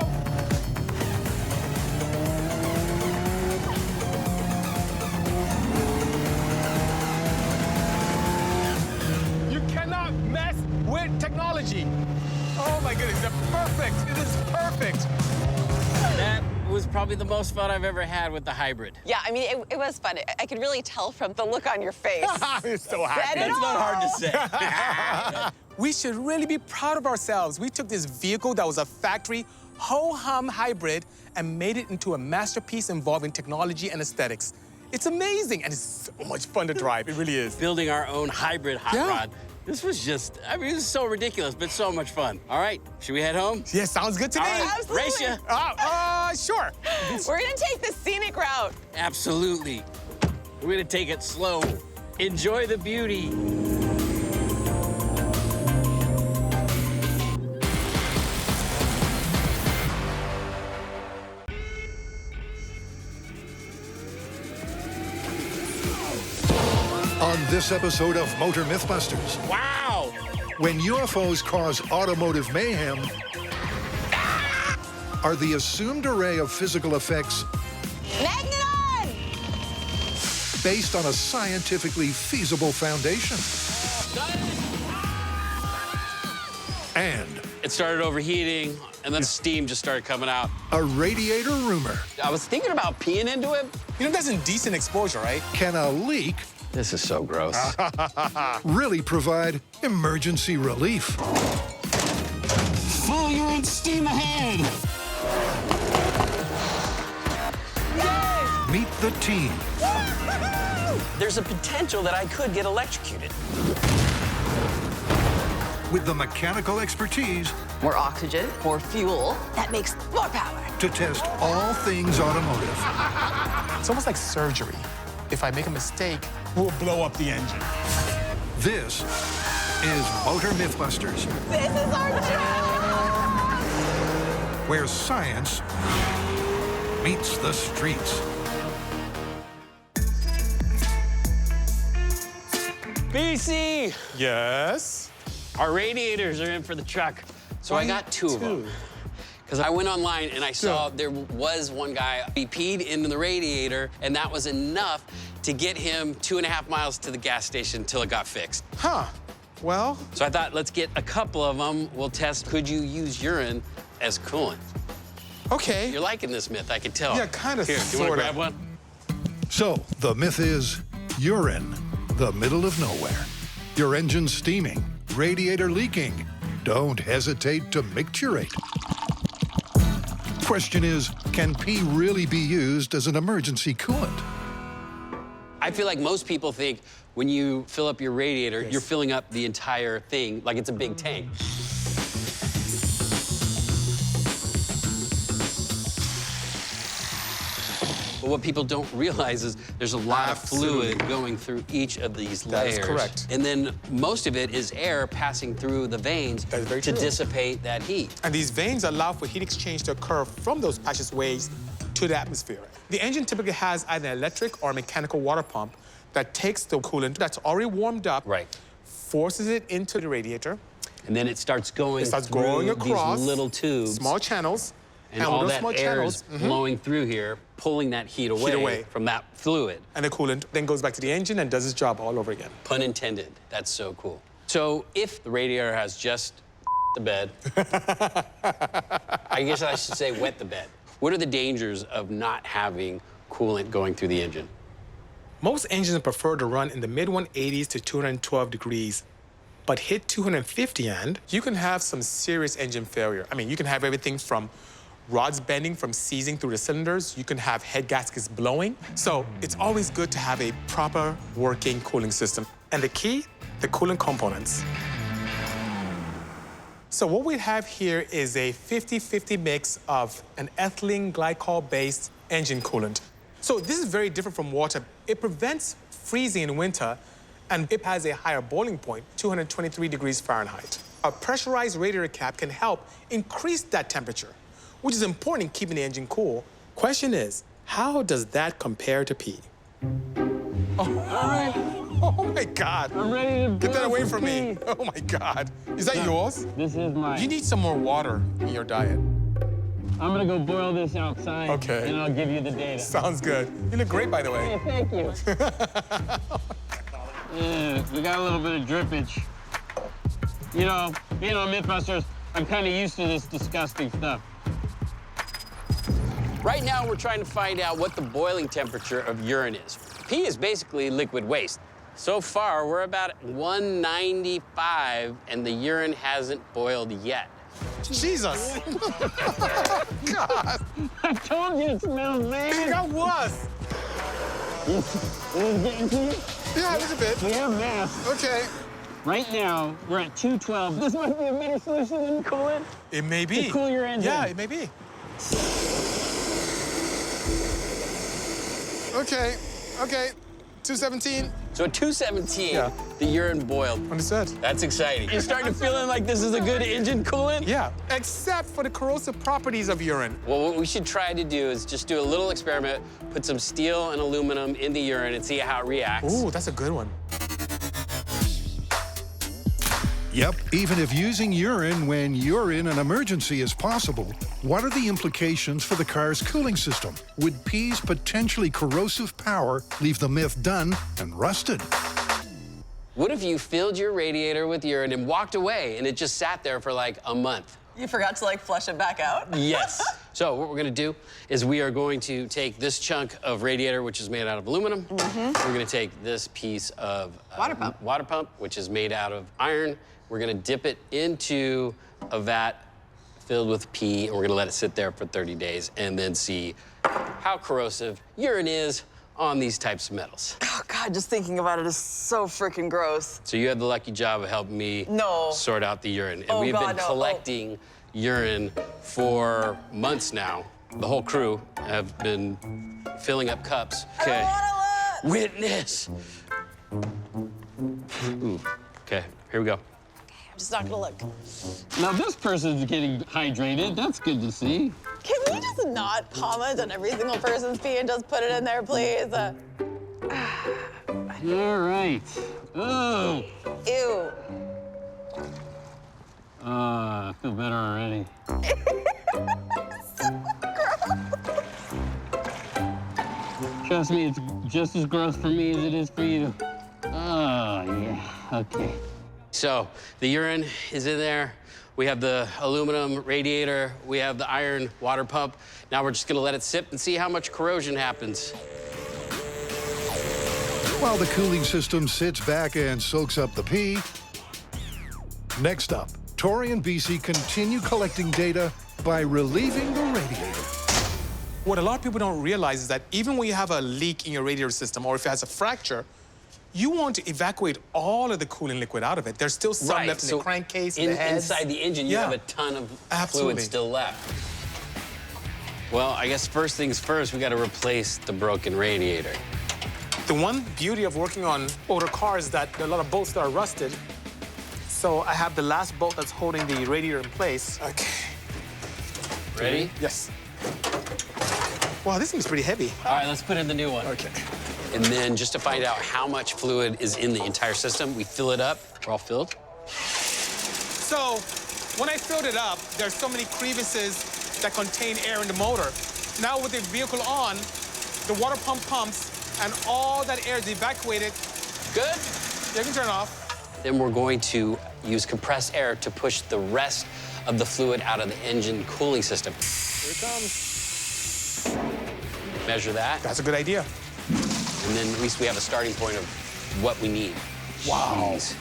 You cannot mess with technology. Oh my goodness, they're perfect. It is perfect. That was probably the most fun I've ever had with the hybrid. Yeah, I mean, it was fun. I could really tell from the look on your face. I'm so happy. That's not hard to say. We should really be proud of ourselves. We took this vehicle that was a factory ho-hum hybrid and made it into a masterpiece involving technology and aesthetics. It's amazing, and it's so much fun to drive. It really is. Building our own hybrid hot rod. This was just, I mean, it was so ridiculous, but so much fun. All right, should we head home? Yeah, sounds good to me. All right, Absolutely. race ya. Sure. We're gonna take the scenic route. Absolutely. We're gonna take it slow. Enjoy the beauty. On this episode of Motor MythBusters. Wow! When UFOs cause automotive mayhem, are the assumed array of physical effects Magneton! based on a scientifically feasible foundation? And It started overheating, and then steam just started coming out. a radiator rumor. I was thinking about peeing into it. You know, that's indecent exposure, right? Can a leak This is so gross. really provide emergency relief? Full urine steam ahead. Meet the team. There's a potential that I could get electrocuted. With the mechanical expertise More oxygen, more fuel. That makes more power. to test all things automotive. It's almost like surgery. If I make a mistake, we'll blow up the engine. This is Motor MythBusters, This is our job! where science meets the streets. BC! Yes? Our radiators are in for the truck. So I got two of them. Because I went online and I saw there was one guy, he peed into the radiator, and that was enough to get him 2.5 miles to the gas station until it got fixed. Huh. Well, So I thought, let's get a couple of them. We'll test, could you use urine as coolant? okay. You're liking this myth, I can tell. Yeah, kind of, Here, you want to sorta. grab one? So, the myth is you're in the middle of nowhere. Your engine's steaming, radiator leaking. Don't hesitate to micturate. Question is, can pee really be used as an emergency coolant? I feel like most people think when you fill up your radiator, you're filling up the entire thing like it's a big tank. But what people don't realize is there's a lot of fluid going through each of these layers. That is correct. And then most of it is air passing through the veins That is very to true. dissipate that heat. And these veins allow for heat exchange to occur from those passageways to the atmosphere. The engine typically has either an electric or mechanical water pump that takes the coolant that's already warmed up, forces it into the radiator. And then it starts going It starts through going across these little tubes. small channels. And all with those that small air channels, is blowing through here, pulling that heat away from that fluid. and the coolant then goes back to the engine and does its job all over again. Pun intended. That's so cool. So if the radiator has just the bed, I guess I should say wet the bed. What are the dangers of not having coolant going through the engine? Most engines prefer to run in the mid-180s to 212 degrees, but hit 250 and you can have some serious engine failure. I mean, you can have everything from rods bending from seizing through the cylinders. You can have head gaskets blowing. So it's always good to have a proper working cooling system. And the key, the coolant components. So what we have here is a 50-50 mix of an ethylene glycol-based engine coolant. So this is very different from water. It prevents freezing in winter, and it has a higher boiling point, 223 degrees Fahrenheit. A pressurized radiator cap can help increase that temperature, which is important in keeping the engine cool. Question is, how does that compare to pee? Oh my God. I'm ready to Get that boil away some from me. pee. Oh my God. Is that yours? This is mine. You need some more water in your diet. I'm gonna go boil this outside. Okay. And I'll give you the data. Sounds good. You look great, by the way. Hey, thank you. Yeah, we got a little bit of drippage. You know, being on MythBusters, I'm kind of used to this disgusting stuff. Right now, we're trying to find out what the boiling temperature of urine is. Pee is basically liquid waste. So far, we're about 195, and the urine hasn't boiled yet. Jesus. God. I told you it smells It bad. got worse. This is getting to you? Yeah, a little bit. We have math. Okay. Right now, we're at 212. This might be a better solution than coolant. It may be. To cool your engine. Yeah, it may be. Okay. Okay. 217. So at 217, the urine boiled. Understood. That's exciting. You're starting to feeling like this is a good engine coolant? Yeah, except for the corrosive properties of urine. Well, what we should try to do is just do a little experiment, put some steel and aluminum in the urine and see how it reacts. Ooh, that's a good one. Yep, even if using urine when you're in an emergency is possible, what are the implications for the car's cooling system? Would pee's potentially corrosive power leave the Myth done and rusted? What if you filled your radiator with urine and walked away and it just sat there for like a month? You forgot to like flush it back out? Yes. So what we're gonna do is we are going to take this chunk of radiator, which is made out of aluminum. We're gonna take this piece of water pump, which is made out of iron. We're gonna dip it into a vat filled with pee, and we're gonna let it sit there for 30 days and then see how corrosive urine is on these types of metals. Oh God, just thinking about it is so freaking gross. So you had the lucky job of helping me sort out the urine. And Oh, we've God, been no. collecting urine for months now. The whole crew have been filling up cups. Okay. Witness. Ooh. Okay, here we go. I'm just not gonna look. Now this person's getting hydrated. That's good to see. Can we just not comment on every single person's pee and just put it in there, please? All right. Oh. Ew. I feel better already. Trust me, it's just as gross for me as it is for you. Oh, yeah, okay. So the urine is in there. We have the aluminum radiator. We have the iron water pump. Now we're just gonna let it sit and see how much corrosion happens. While the cooling system sits back and soaks up the pee. Next up, Tory and Bisi continue collecting data by relieving the radiator. What a lot of people don't realize is that even when you have a leak in your radiator system or if it has a fracture, you want to evacuate all of the cooling liquid out of it. There's still some left in the crankcase, the heads. Inside the engine, you have a ton of fluid still left. Well, I guess first things first, we got to replace the broken radiator. The one beauty of working on older cars is that there are a lot of bolts that are rusted. So I have the last bolt that's holding the radiator in place. Okay. Ready? Yes. Wow, this thing's pretty heavy. All right, let's put in the new one. Okay. And then just to find out how much fluid is in the entire system, we fill it up. We're all filled. So when I filled it up, there's so many crevices that contain air in the motor. Now with the vehicle on, the water pump pumps and all that air is evacuated. Good. You can turn it off. Then we're going to use compressed air to push the rest of the fluid out of the engine cooling system. Here it comes. Measure that. That's a good idea. And then at least we have a starting point of what we need. Wow. Jeez.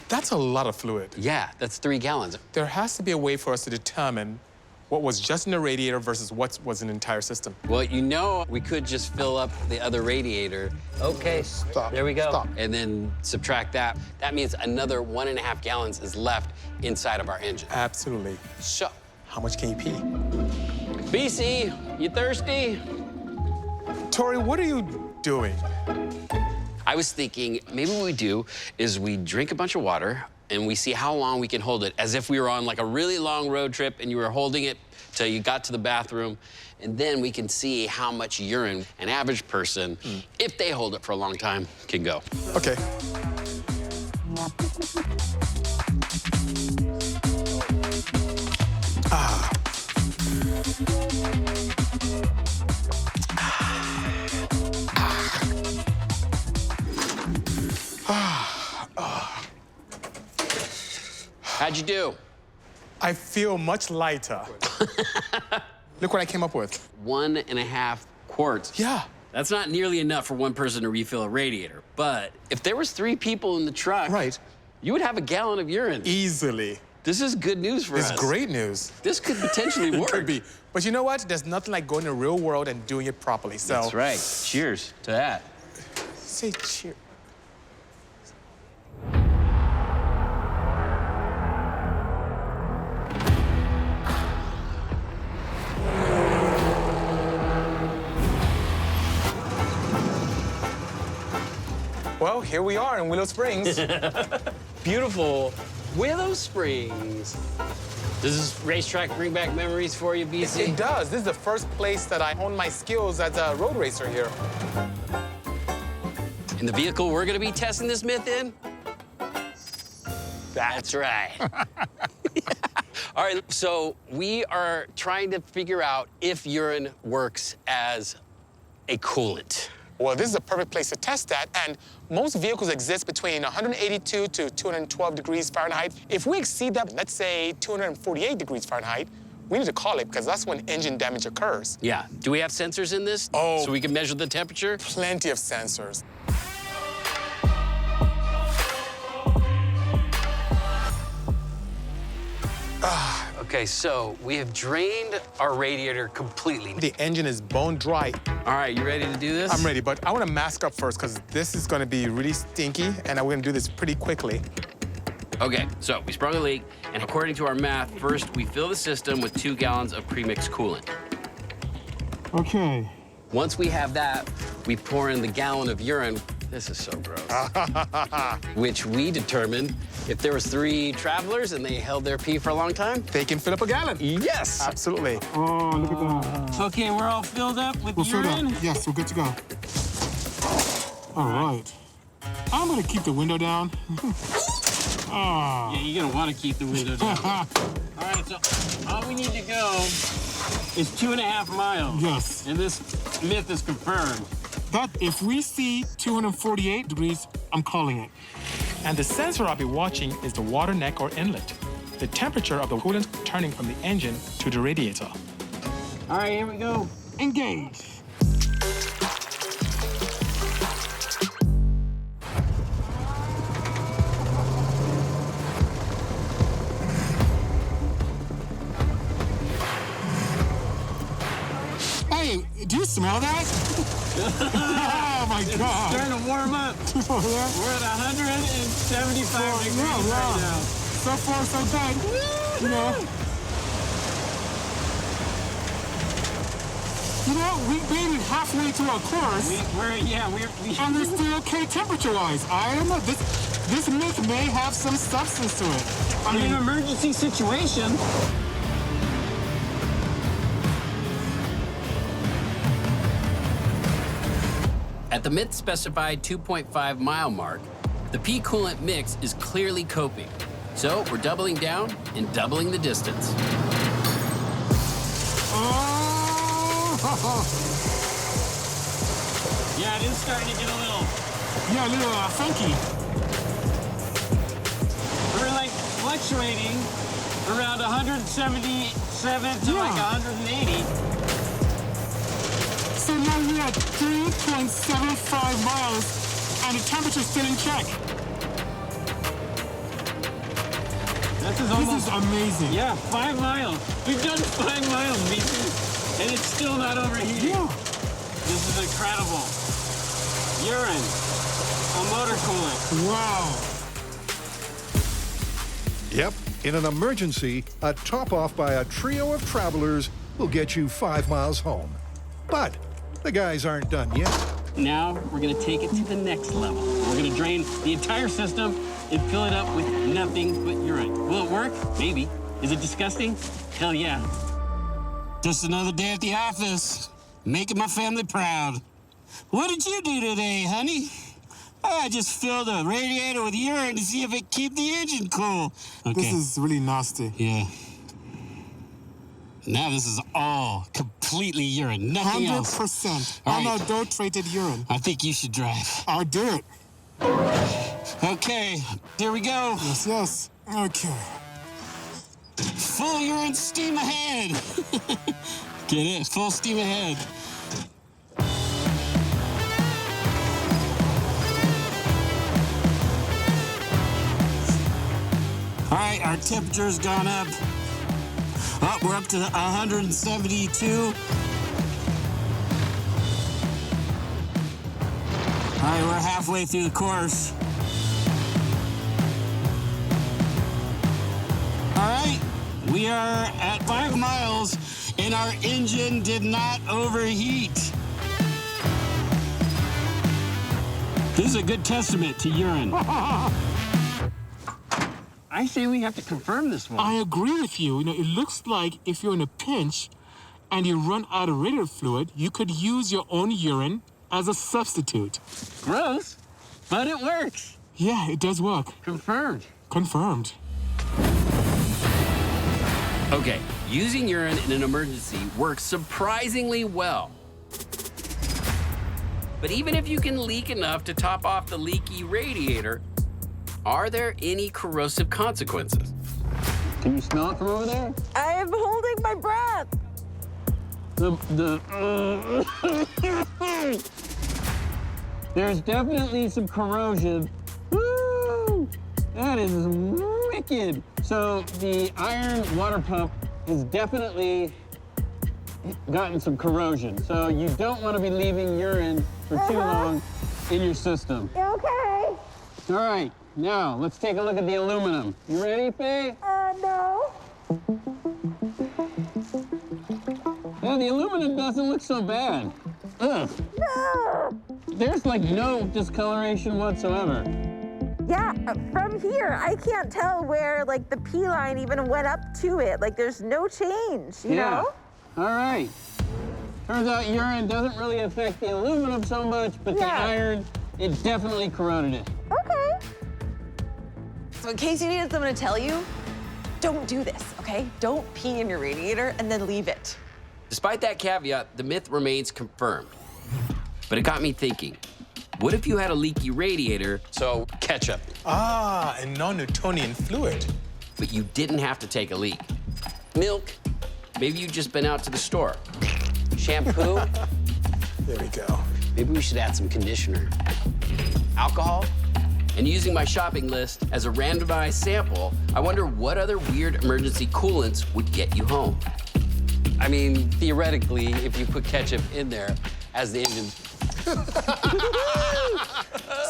That's a lot of fluid. Yeah, that's 3 gallons. There has to be a way for us to determine what was just in the radiator versus what was in the entire system. Well, you know, we could just fill up the other radiator. Okay, stop. There we go. Stop. And then subtract that. That means another 1.5 gallons is left inside of our engine. Absolutely. So, how much can you pee? Bisi, you thirsty? Tory, what are you doing? I was thinking maybe what we do is we drink a bunch of water and we see how long we can hold it, as if we were on like a really long road trip and you were holding it till you got to the bathroom. And then we can see how much urine an average person, if they hold it for a long time, can go. Okay. How'd you do? I feel much lighter. Look what I came up with. 1.5 quarts. Yeah. That's not nearly enough for one person to refill a radiator. But if there was 3 people in the truck, you would have a gallon of urine. Easily. This is good news for us. It's great news. This could potentially work. It could be. But you know what? There's nothing like going to the real world and doing it properly. So that's right. Cheers to that. Say cheers. Well, here we are in Willow Springs. Beautiful Willow Springs. Does this racetrack bring back memories for you, Bisi? It does. This is the first place that I honed my skills as a road racer here. In the vehicle we're gonna be testing this myth in, that. That's right. All right, so we are trying to figure out if urine works as a coolant. Well, this is a perfect place to test that, and most vehicles exist between 182 to 212 degrees Fahrenheit. If we exceed that, let's say 248 degrees Fahrenheit, we need to call it because that's when engine damage occurs. Yeah. Do we have sensors in this? Oh. So we can measure the temperature? Plenty of sensors. Okay, so we have drained our radiator completely. The engine is bone dry. All right, you ready to do this? I'm ready, but I want to mask up first because this is going to be really stinky, and we're going to do this pretty quickly. Okay, so we sprung a leak, and according to our math, first we fill the system with 2 gallons of premixed coolant. Okay. Once we have that, we pour in the gallon of urine. This is so gross. Which we determined if there was 3 travelers and they held their pee for a long time, They can fill up a gallon. yes. Absolutely. Oh, look at that. Okay, we're all filled up with We're filled urine. up. Yes, we're good to go. All right. I'm gonna keep the window down. Yeah, you're gonna want to keep the window down. All right, so all we need to go is 2.5 miles. Yes. And this myth is confirmed. But if we see 248 degrees, I'm calling it. And the sensor I'll be watching is the water neck or inlet, the temperature of the coolant turning from the engine to the radiator. All right, here we go. Engage. Hey, do you smell that? Oh my God. Starting to warm up. Oh, yeah? We're at 175 degrees yeah. right now. So far, so good. You know, we made it halfway through our course, and we're still okay temperature-wise. I don't know. This myth may have some substance to it. In an emergency situation. At the myth-specified 2.5 mile mark, the pee coolant mix is clearly coping. So we're doubling down and doubling the distance. Yeah, it is starting to get a little... Yeah, a little funky. We're like fluctuating around 177 to like 180. So now we're at 3.75 miles, and the temperature's still in check. This is This is amazing. Yeah, 5 miles. We've done 5 miles, Bisi, and it's still not overheating. Yeah. This is incredible. Urine, a motor coolant. Wow. Yep, in an emergency, a top-off by a trio of travelers will get you 5 miles home. But the guys aren't done yet. Now we're gonna take it to the next level. We're gonna drain the entire system and fill it up with nothing but urine. Will it work? Maybe. Is it disgusting? Hell yeah. Just another day at the office, making my family proud. What did you do today, honey? I just filled a radiator with urine to see if it keep the engine cool. Okay. This is really nasty. Yeah. Now this is all completely urine, nothing else. 100% All right. unadulterated urine. I think you should drive. I'll do it. Okay, here we go. Yes, yes. Okay. Full urine steam ahead. Get it? Full steam ahead. All right, our temperature's gone up. Oh, we're up to 172. All right, we're halfway through the course. All right, we are at 5 miles, and our engine did not overheat. This is a good testament to urine. I say we have to confirm this one. I agree with you. You know, it looks like if you're in a pinch and you run out of radiator fluid, you could use your own urine as a substitute. Gross, but it works. Yeah, it does work. Confirmed. Confirmed. Okay, using urine in an emergency works surprisingly well. But even if you can leak enough to top off the leaky radiator, are there any corrosive consequences? Can you smell it from over there? I am holding my breath. There's definitely some corrosion. Woo! That is wicked. So the iron water pump has definitely gotten some corrosion. So you don't want to be leaving urine for too long in your system. Okay. All right, now let's take a look at the aluminum. You ready, Faye? No. Well, the aluminum doesn't look so bad. Ugh. No. There's like no discoloration whatsoever. Yeah, from here, I can't tell where like the P line even went up to it. Like there's no change, you know? All right. Turns out urine doesn't really affect the aluminum so much, but the iron, it definitely corroded it. Okay. So in case you needed someone to tell you, don't do this, okay? Don't pee in your radiator and then leave it. Despite that caveat, the myth remains confirmed. But it got me thinking, what if you had a leaky radiator, so ketchup, And non-Newtonian fluid. but you didn't have to take a leak? Milk, maybe you've just been out to the store. Shampoo, There we go. maybe we should add some conditioner. Alcohol? And using my shopping list as a randomized sample, I wonder what other weird emergency coolants would get you home. I mean, theoretically, if you put ketchup in there as the engine.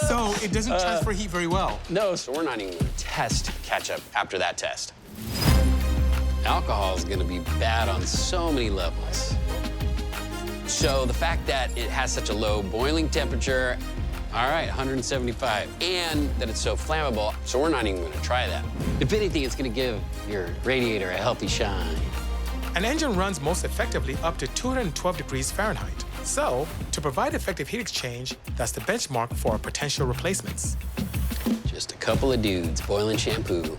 So it doesn't transfer heat very well. No, so we're not even gonna test ketchup after that test. Alcohol is gonna be bad on so many levels. So the fact that it has such a low boiling temperature, all right, 175, and that it's so flammable, so we're not even gonna try that. If anything, it's gonna give your radiator a healthy shine. An engine runs most effectively up to 212 degrees Fahrenheit. So, to provide effective heat exchange, that's the benchmark for our potential replacements. Just a couple of dudes boiling shampoo.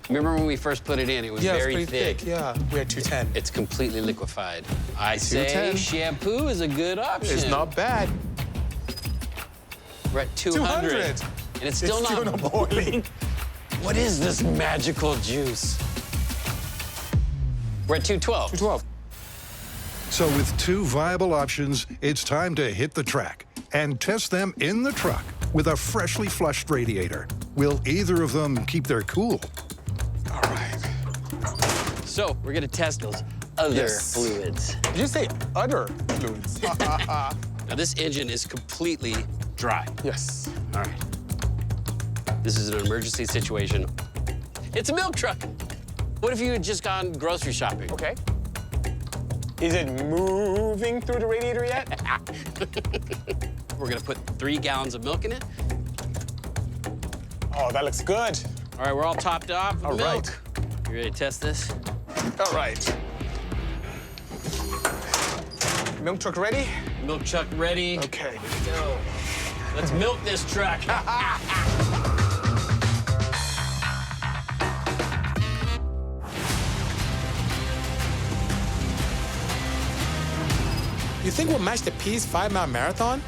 Remember when we first put it in, it was very pretty thick. Yeah, we had 210. It's completely liquefied. I say 210. shampoo is a good option. It's not bad. We're at 200. And it's still not boiling. What is this magical juice? We're at 212. 212. So with two viable options, it's time to hit the track and test them in the truck with a freshly flushed radiator. Will either of them keep their cool? All right. So we're gonna test those other fluids. Did you say other fluids? Now this engine is completely dry. Yes. All right. This is an emergency situation. It's a milk truck. What if you had just gone grocery shopping? Okay. Is it moving through the radiator yet? We're gonna put 3 gallons of milk in it. Oh, that looks good. All right, we're all topped off with All milk. right. You ready to test this? All right. Milk truck ready? Milk truck ready. Okay. Here we go. Let's milk this truck. You think we'll match the P's 5-mile marathon?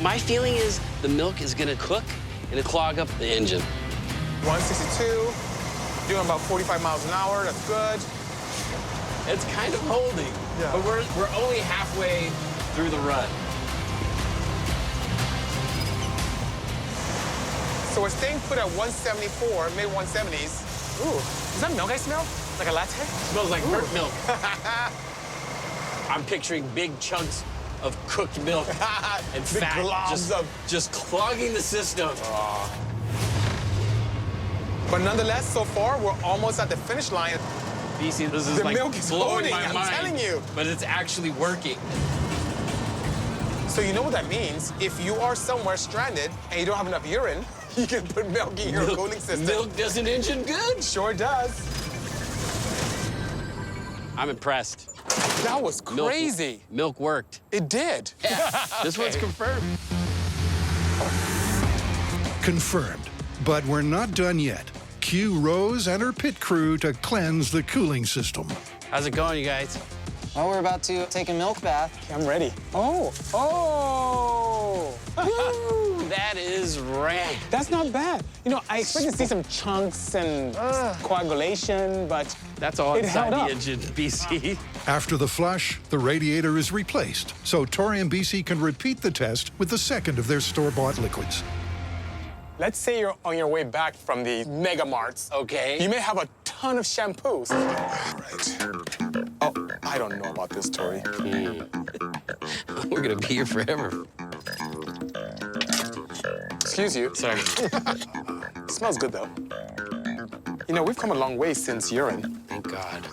My feeling is the milk is gonna cook and it'll clog up the engine. 162, doing about 45 miles an hour, that's good. It's kind of holding, but we're only halfway through the run. So we're staying put at 174, mid-170s. Ooh, is that milk I smell? Like a latte? Smells like burnt milk. I'm picturing big chunks of cooked milk and Big fat globs just clogging the system. But nonetheless, so far, we're almost at the finish line. Bisi, this is The like milk is blowing holding, my I'm mind. telling you. But it's actually working. So you know what that means? If you are somewhere stranded and you don't have enough urine, you can put milk in your cooling system. Milk does an engine good. Sure does. I'm impressed. That was crazy. Milk worked. It did. Yeah, this one's confirmed. Confirmed. But we're not done yet. cue Rose and her pit crew to cleanse the cooling system. How's it going, you guys? Well, we're about to take a milk bath. I'm ready. Oh! Woo, that is rank. That's not bad. You know, I expect to see some chunks and coagulation, but that's all it inside held the up. engine, BC. After the flush, the radiator is replaced, so Tory and Bisi can repeat the test with the second of their store-bought liquids. Let's say you're on your way back from the mega marts. Okay. You may have a ton of shampoos. Right. Oh, I don't know about this, Tory. We're gonna be here forever. Excuse you. Sorry. It smells good, though. You know, we've come a long way since urine. Thank God.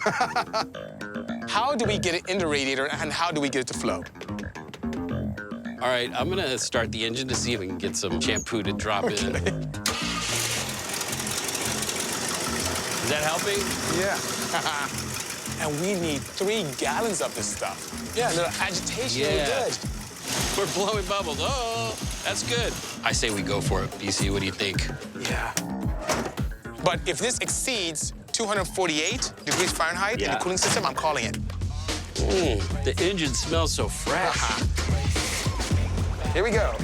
How do we get it in the radiator, and how do we get it to flow? All right, I'm gonna start the engine to see if we can get some shampoo to drop in. Is that helping? Yeah. And we need 3 gallons of this stuff. Yeah, a little agitation, Yeah. we're good. We're blowing bubbles. Oh, that's good. I say we go for it. BC, what do you think? Yeah. But if this exceeds 248 degrees Fahrenheit in the cooling system, I'm calling it. The engine smells so fresh. Here we go.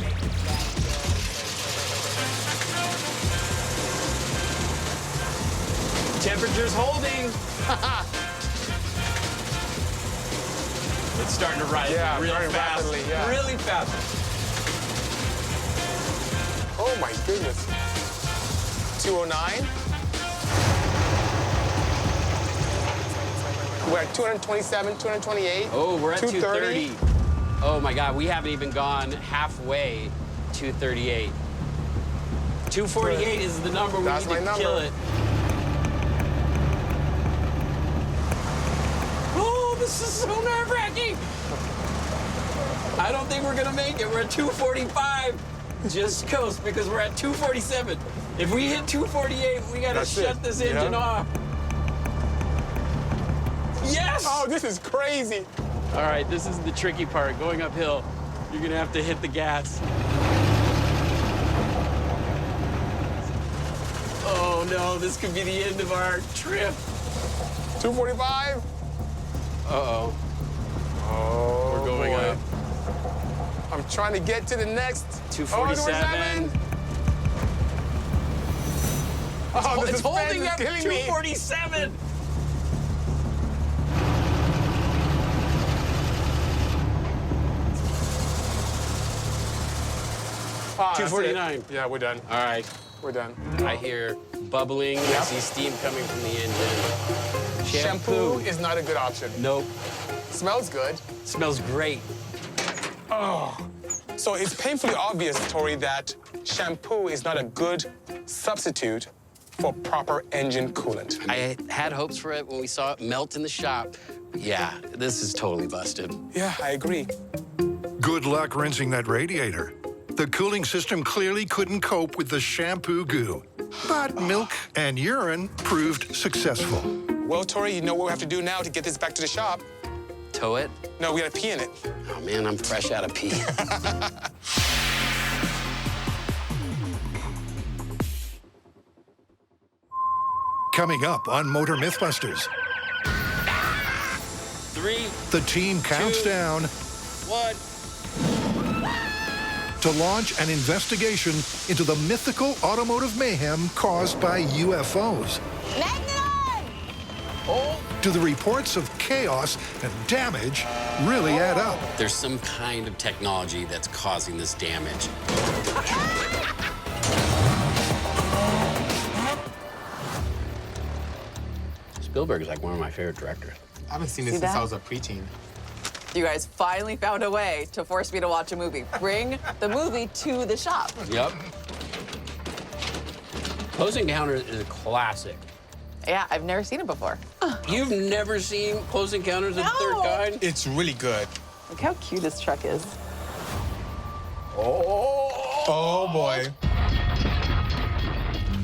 Temperature's holding. It's starting to rise real very fast. rapidly, yeah. Really fast. Oh my goodness. 209. We're at 227, 228. Oh, we're at 230. Oh my God, we haven't even gone halfway. 238. 248 is the number. We need to kill it. Oh, this is so nerve-wracking. I don't think we're gonna make it. We're at 245. Just coast because we're at 247. If we hit 248, we gotta shut this engine off. Yes! Oh, this is crazy. All right, this is the tricky part. Going uphill, you're gonna have to hit the gas. Oh no, this could be the end of our trip. 245. Uh-oh. Oh, we're going boy. up. I'm trying to get to the next. 247. Oh, It's holding up killing me. 247. Ah, 249. Yeah, we're done. All right. We're done. I hear bubbling. I see steam coming from the engine. Shampoo is not a good option. Nope. Smells good. Smells great. Oh. So it's painfully obvious, Tory, that shampoo is not a good substitute for proper engine coolant. I had hopes for it when we saw it melt in the shop. Yeah, this is totally busted. Yeah, I agree. Good luck rinsing that radiator. The cooling system clearly couldn't cope with the shampoo goo. But milk and urine proved successful. Well, Tory, you know what we have to do now to get this back to the shop? Tow it? No, we gotta pee in it. Oh man, I'm fresh out of pee. Coming up on Motor MythBusters, 3, the team counts 2, down 1. to launch an investigation into the mythical automotive mayhem caused by UFOs. Do the reports of chaos and damage really add up? There's some kind of technology that's causing this damage. Spielberg is like one of my favorite directors. I haven't seen this See since that? I was a preteen. You guys finally found a way to force me to watch a movie. Bring the movie to the shop. Yep. Close Encounters is a classic. Yeah, I've never seen it before. You've never seen Close Encounters of the Third Kind? It's really good. Look how cute this truck is. Oh, boy.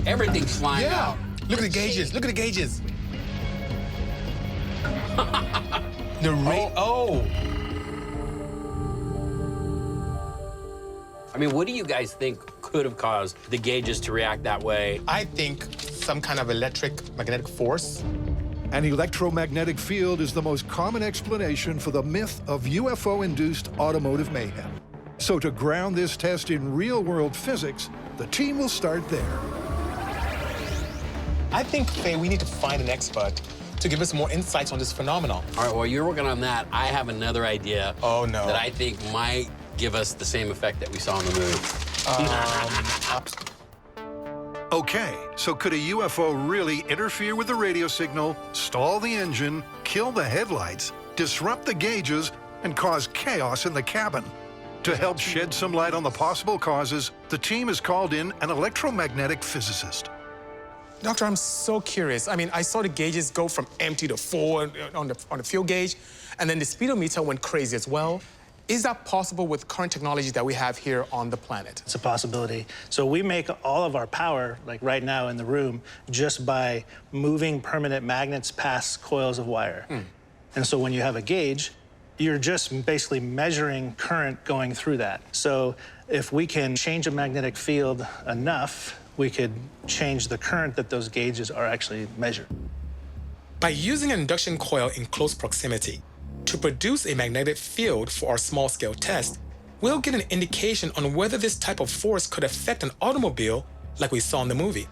Everything's flying out. Look at the gauges. Look at the gauges. The rate. Oh. I mean, what do you guys think could have caused the gauges to react that way? I think some kind of magnetic force. An electromagnetic field is the most common explanation for the myth of UFO-induced automotive mayhem. So to ground this test in real-world physics, the team will start there. I think, Faye, we need to find an expert to give us more insights on this phenomenon. All right, while you're working on that, I have another idea that I think might give us the same effect that we saw in the movie. Okay, so could a UFO really interfere with the radio signal, stall the engine, kill the headlights, disrupt the gauges, and cause chaos in the cabin? To help shed some light on the possible causes, the team has called in an electromagnetic physicist. Doctor, I'm so curious. I mean, I saw the gauges go from empty to full on the fuel gauge, and then the speedometer went crazy as well. Is that possible with current technology that we have here on the planet? It's a possibility. So we make all of our power, like right now in the room, just by moving permanent magnets past coils of wire. And so when you have a gauge, you're just basically measuring current going through that. So if we can change a magnetic field enough, we could change the current that those gauges are actually measured. By using an induction coil in close proximity to produce a magnetic field for our small-scale test, we'll get an indication on whether this type of force could affect an automobile like we saw in the movie.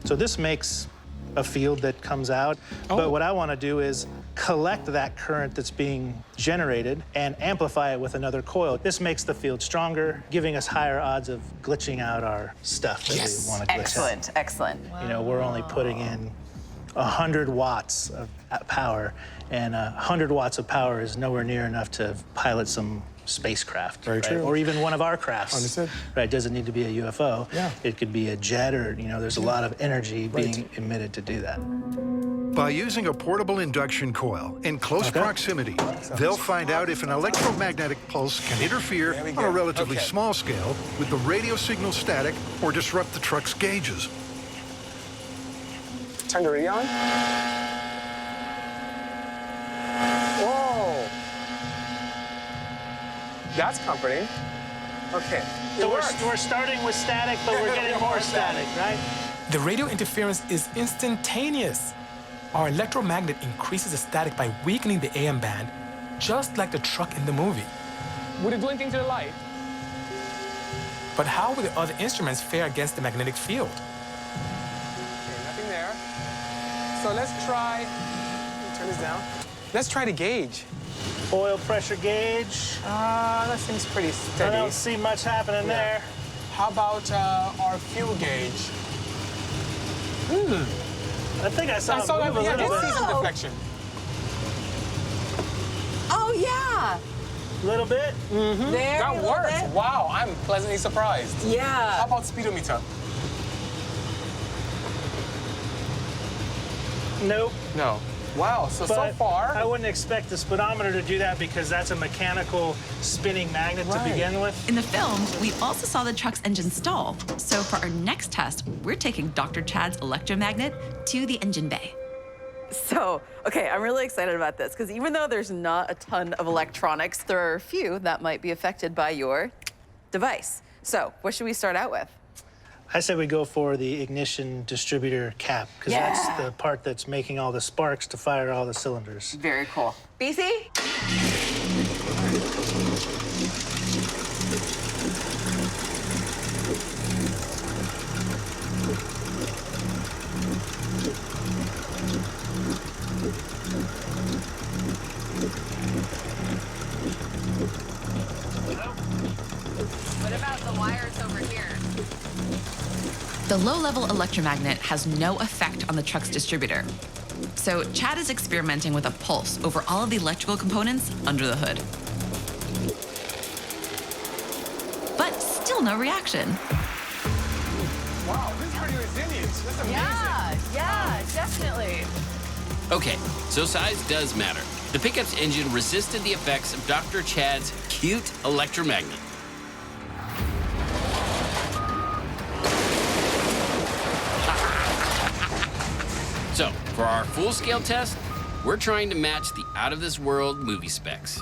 So this makes a field that comes out, but what I want to do is collect that current that's being generated and amplify it with another coil. This makes the field stronger, giving us higher odds of glitching out our stuff that we want to glitch out. Excellent, excellent. You know, we're only putting in 100 watts of power, and 100 watts of power is nowhere near enough to pilot some spacecraft. Very true. Or even one of our crafts. Understood. Right, it doesn't need to be a UFO. Yeah. It could be a jet, or, you know, there's a lot of energy being emitted to do that. By using a portable induction coil in close proximity, they'll find out if an electromagnetic pulse can interfere on a relatively small scale with the radio signal static or disrupt the truck's gauges. Turn the radio on. Whoa. That's comforting. Okay. So we're starting with static, but we're getting more static, right? The radio interference is instantaneous. Our electromagnet increases the static by weakening the AM band, just like the truck in the movie. Would it do anything to the light? But how will the other instruments fare against the magnetic field? Okay, nothing there. So let's try, turn this down. Let's try the gauge. Oil pressure gauge. That seems pretty steady. I don't see much happening there. How about our fuel gauge? I think I saw it move a little bit. See some deflection. Oh, yeah. A little bit? There, That worked. Wow, I'm pleasantly surprised. Yeah. How about speedometer? Nope. No. Wow, so far... I wouldn't expect the speedometer to do that because that's a mechanical spinning magnet to begin with. In the film, we also saw the truck's engine stall. So for our next test, we're taking Dr. Chad's electromagnet to the engine bay. So, okay, I'm really excited about this because even though there's not a ton of electronics, there are a few that might be affected by your device. So, what should we start out with? I said we go for the ignition distributor cap because that's the part that's making all the sparks to fire all the cylinders. Very cool. Bisi? What about the wires over here? The low-level electromagnet has no effect on the truck's distributor. So Chad is experimenting with a pulse over all of the electrical components under the hood. But still no reaction. Wow, this is pretty resilient. That's amazing. Yeah, definitely. Okay, so size does matter. The pickup's engine resisted the effects of Dr. Chad's cute electromagnet. So, for our full-scale test, we're trying to match the out-of-this-world movie specs.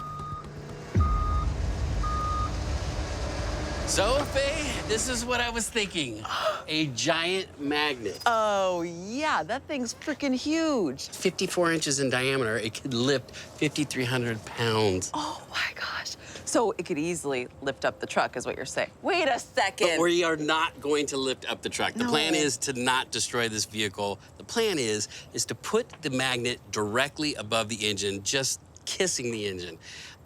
So, Faye, this is what I was thinking. A giant magnet. Oh, yeah, that thing's freaking huge. 54 inches in diameter. It could lift 5,300 pounds. Oh, my gosh. So it could easily lift up the truck, is what you're saying. Wait a second. But we are not going to lift up the truck. The plan is to not destroy this vehicle. The plan is to put the magnet directly above the engine, just kissing the engine.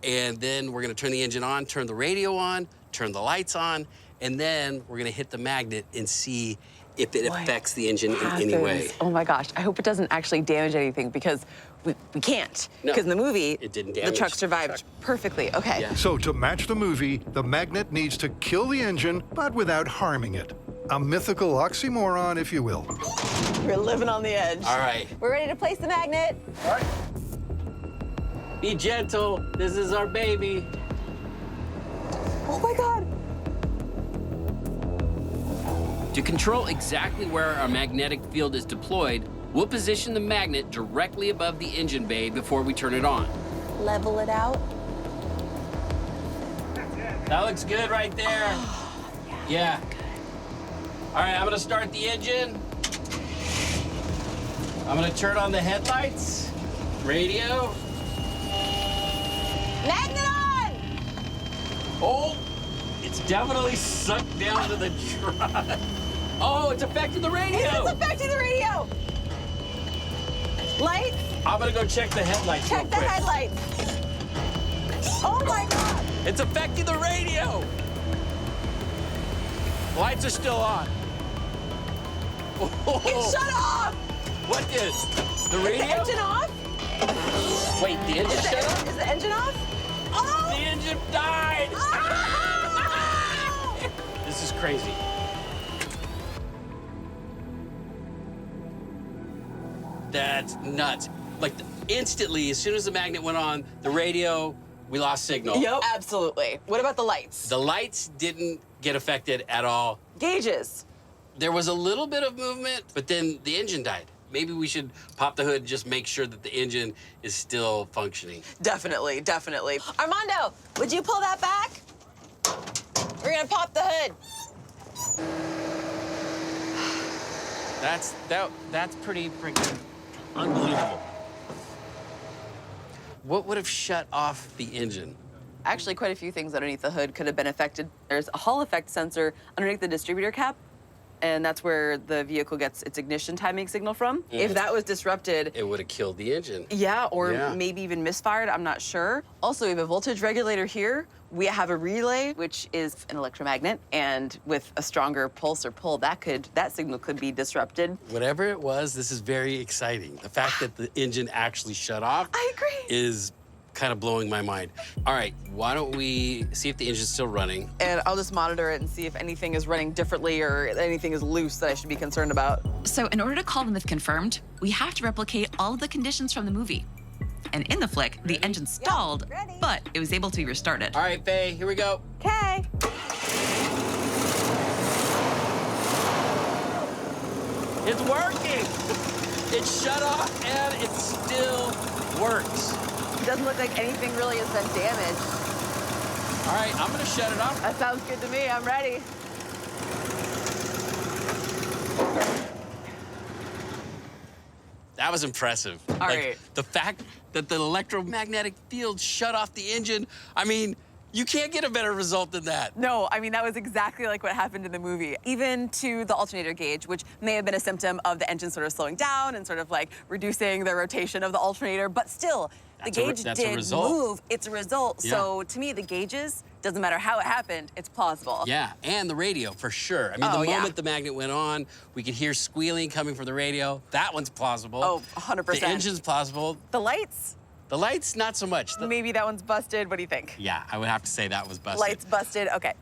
And then we're gonna turn the engine on, turn the radio on, turn the lights on, and then we're gonna hit the magnet and see if it affects the engine in any way. Oh my gosh, I hope it doesn't actually damage anything because we can't. Because in the movie, it didn't the damage truck survived perfectly. Okay. Yeah. So to match the movie, the magnet needs to kill the engine, but without harming it. A mythical oxymoron, if you will. We're living on the edge. All right. We're ready to place the magnet. All right. Be gentle. This is our baby. Oh my God. To control exactly where our magnetic field is deployed, we'll position the magnet directly above the engine bay before we turn it on. Level it out. That looks good right there. Yeah. All right, I'm gonna start the engine. I'm gonna turn on the headlights, radio. Magnet on! Oh, it's definitely sucked down to the truck. Oh, it's affecting the radio. It's affecting the radio. Lights? I'm gonna go check the headlights real Check the quick. headlights. Oh my God. It's affecting the radio. Lights are still on. Oh. It shut off. What is? The radio? Is the engine off? Wait, the engine shut off? Is the engine off? Oh! The engine died! Oh! This is crazy. That's nuts. Like, instantly, as soon as the magnet went on, the radio, we lost signal. Yep. Absolutely. What about the lights? The lights didn't get affected at all. Gauges. There was a little bit of movement, but then the engine died. Maybe we should pop the hood and just make sure that the engine is still functioning. Definitely, definitely. Armando, would you pull that back? We're gonna pop the hood. That's pretty freaking unbelievable. What would have shut off the engine? Actually, quite a few things underneath the hood could have been affected. There's a Hall effect sensor underneath the distributor cap, and that's where the vehicle gets its ignition timing signal from. If that was disrupted, it would have killed the engine. Yeah, or maybe even misfired, I'm not sure. Also, we have a voltage regulator here. We have a relay, which is an electromagnet, and with a stronger pulse or pull, that signal could be disrupted. Whatever it was, this is very exciting. The fact that the engine actually shut off is kind of blowing my mind. All right, why don't we see if the engine's still running? And I'll just monitor it and see if anything is running differently or anything is loose that I should be concerned about. So in order to call the myth confirmed, we have to replicate all of the conditions from the movie. And in the flick, the engine stalled, but it was able to be restarted. All right, Faye, here we go. Okay. It's working. It shut off and it still works. It doesn't look like anything really has been damaged. All right, I'm gonna shut it off. That sounds good to me, I'm ready. That was impressive. All right. The fact that the electromagnetic field shut off the engine, I mean, you can't get a better result than that. No, I mean, that was exactly like what happened in the movie. Even to the alternator gauge, which may have been a symptom of the engine sort of slowing down and sort of like reducing the rotation of the alternator, but still, the gauge did move. It's a result. Yeah. So to me, the gauges, doesn't matter how it happened, it's plausible. Yeah, and the radio, for sure. I mean, the moment the magnet went on, we could hear squealing coming from the radio. That one's plausible. Oh, 100%. The engine's plausible. The lights? The lights, not so much. Maybe that one's busted. What do you think? Yeah, I would have to say that was busted. Lights busted, okay.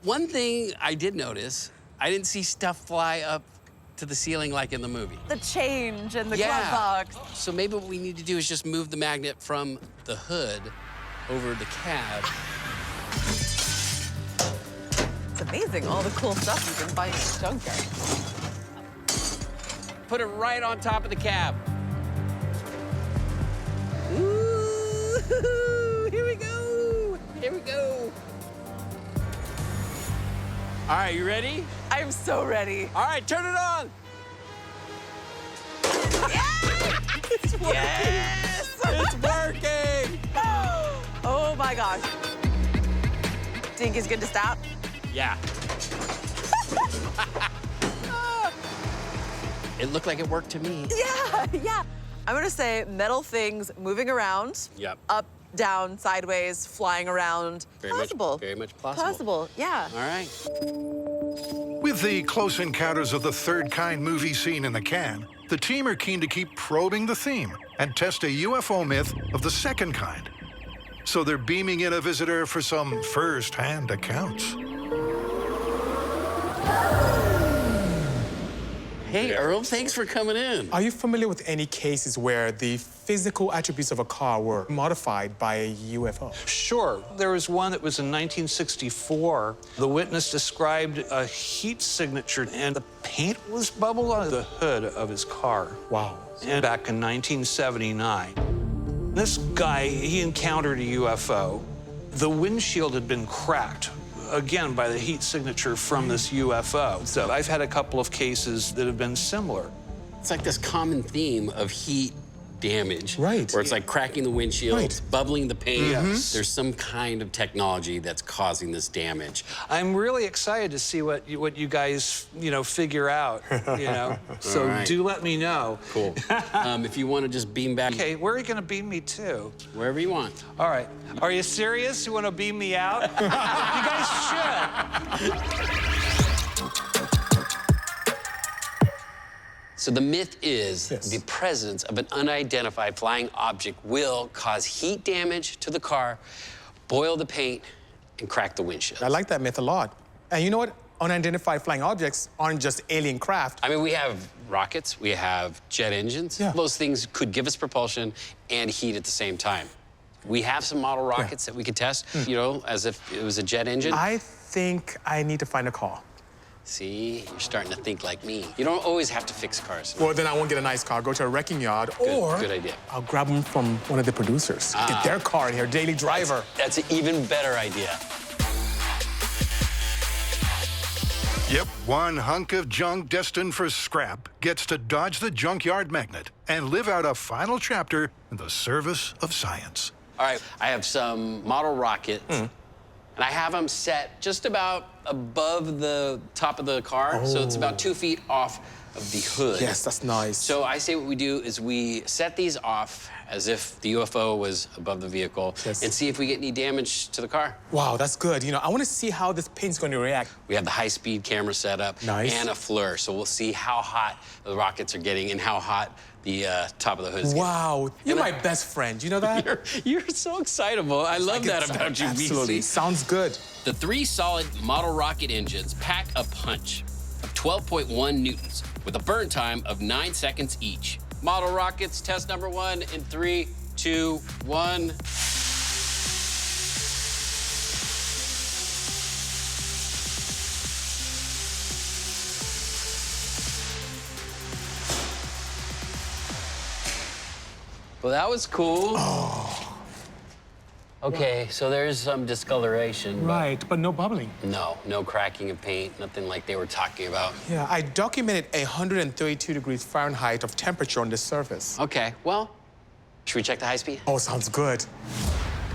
One thing I did notice, I didn't see stuff fly up to the ceiling like in the movie. The change and the glove box. So maybe what we need to do is just move the magnet from the hood over the cab. It's amazing, all the cool stuff you can find in the junkyard. Put it right on top of the cab. Ooh, here we go. Here we go. All right, you ready? I'm so ready. All right, turn it on. It's working. Yes! It's working. Oh my gosh. Think it's good to stop? Yeah. It looked like it worked to me. Yeah, yeah. I'm gonna say metal things moving around. Yep. Up, down, sideways, flying around. Possible. Very much plausible. Possible, yeah. All right. With the Close Encounters of the Third Kind movie scene in the can, the team are keen to keep probing the theme and test a UFO myth of the second kind. So they're beaming in a visitor for some first-hand accounts. Hey, Earl, thanks for coming in. Are you familiar with any cases where the physical attributes of a car were modified by a UFO? Sure. There was one that was in 1964. The witness described a heat signature, and the paint was bubbled on the hood of his car. Wow. And back in 1979. This guy, he encountered a UFO. The windshield had been cracked, again, by the heat signature from this UFO. So I've had a couple of cases that have been similar. It's like this common theme of heat damage. Right. Where it's like cracking the windshield, Right. bubbling the paint. Yes. There's some kind of technology that's causing this damage. I'm really excited to see what you guys, figure out, So All right. do let me know. Cool. If you want to just beam back. Okay, where are you going to beam me to? Wherever you want. All right. Are you serious? You want to beam me out? You guys should. So the myth is Yes. the presence of an unidentified flying object will cause heat damage to the car, boil the paint, and crack the windshield. I like that myth a lot. And you know what? Unidentified flying objects aren't just alien craft. I mean, we have rockets, we have jet engines. Yeah. Those things could give us propulsion and heat at the same time. We have some model rockets that we could test, as if it was a jet engine. I think I need to find a car. See, you're starting to think like me. You don't always have to fix cars. Well, then I won't get a nice car, go to a wrecking yard, or good idea. I'll grab them from one of the producers. Get their car in here, daily driver. That's an even better idea. Yep, one hunk of junk destined for scrap gets to dodge the junkyard magnet and live out a final chapter in the service of science. All right, I have some model rockets, and I have them set just about above the top of the car, so it's about 2 feet off of the hood. Yes, that's nice. So I say what we do is we set these off as if the UFO was above the vehicle and see if we get any damage to the car. Wow, that's good. I want to see how this paint's going to react. We have the high-speed camera set up and a FLIR, so we'll see how hot the rockets are getting and how hot the top of the hood is getting. Wow, you're my best friend. You know that? You're so excitable. I love that about you, Absolutely. Bisi. Sounds good. The 3 solid model rocket engines pack a punch of 12.1 newtons with a burn time of 9 seconds each. Model rockets, test number 1 in 3, 2, 1. Well, that was cool. Okay, so there's some discoloration. But no bubbling. No cracking of paint, nothing like they were talking about. Yeah, I documented 132 degrees Fahrenheit of temperature on this surface. Okay, well, should we check the high speed? Oh, sounds good.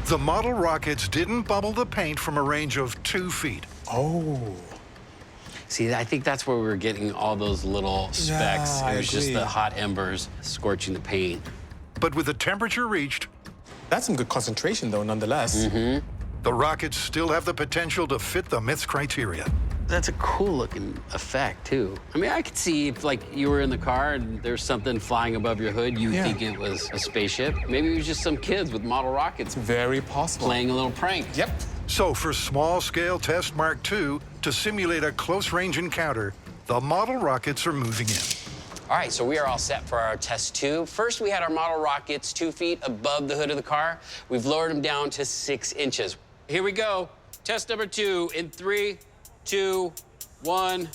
The model rockets didn't bubble the paint from a range of 2 feet. Oh. See, I think that's where we were getting all those little specks. Yeah, It was just agree. the hot embers scorching the paint. But with the temperature reached, that's some good concentration, though, nonetheless. The rockets still have the potential to fit the myth's criteria. That's a cool looking effect, too. I mean, I could see if, you were in the car and there's something flying above your hood, you would think it was a spaceship. Maybe it was just some kids with model rockets. Very possible. Playing a little prank. Yep. So for small-scale test Mark II, to simulate a close-range encounter, the model rockets are moving in. All right, so we are all set for our test 2. First, we had our model rockets 2 feet above the hood of the car. We've lowered them down to 6 inches. Here we go. Test number 2 in 3, 2, 1.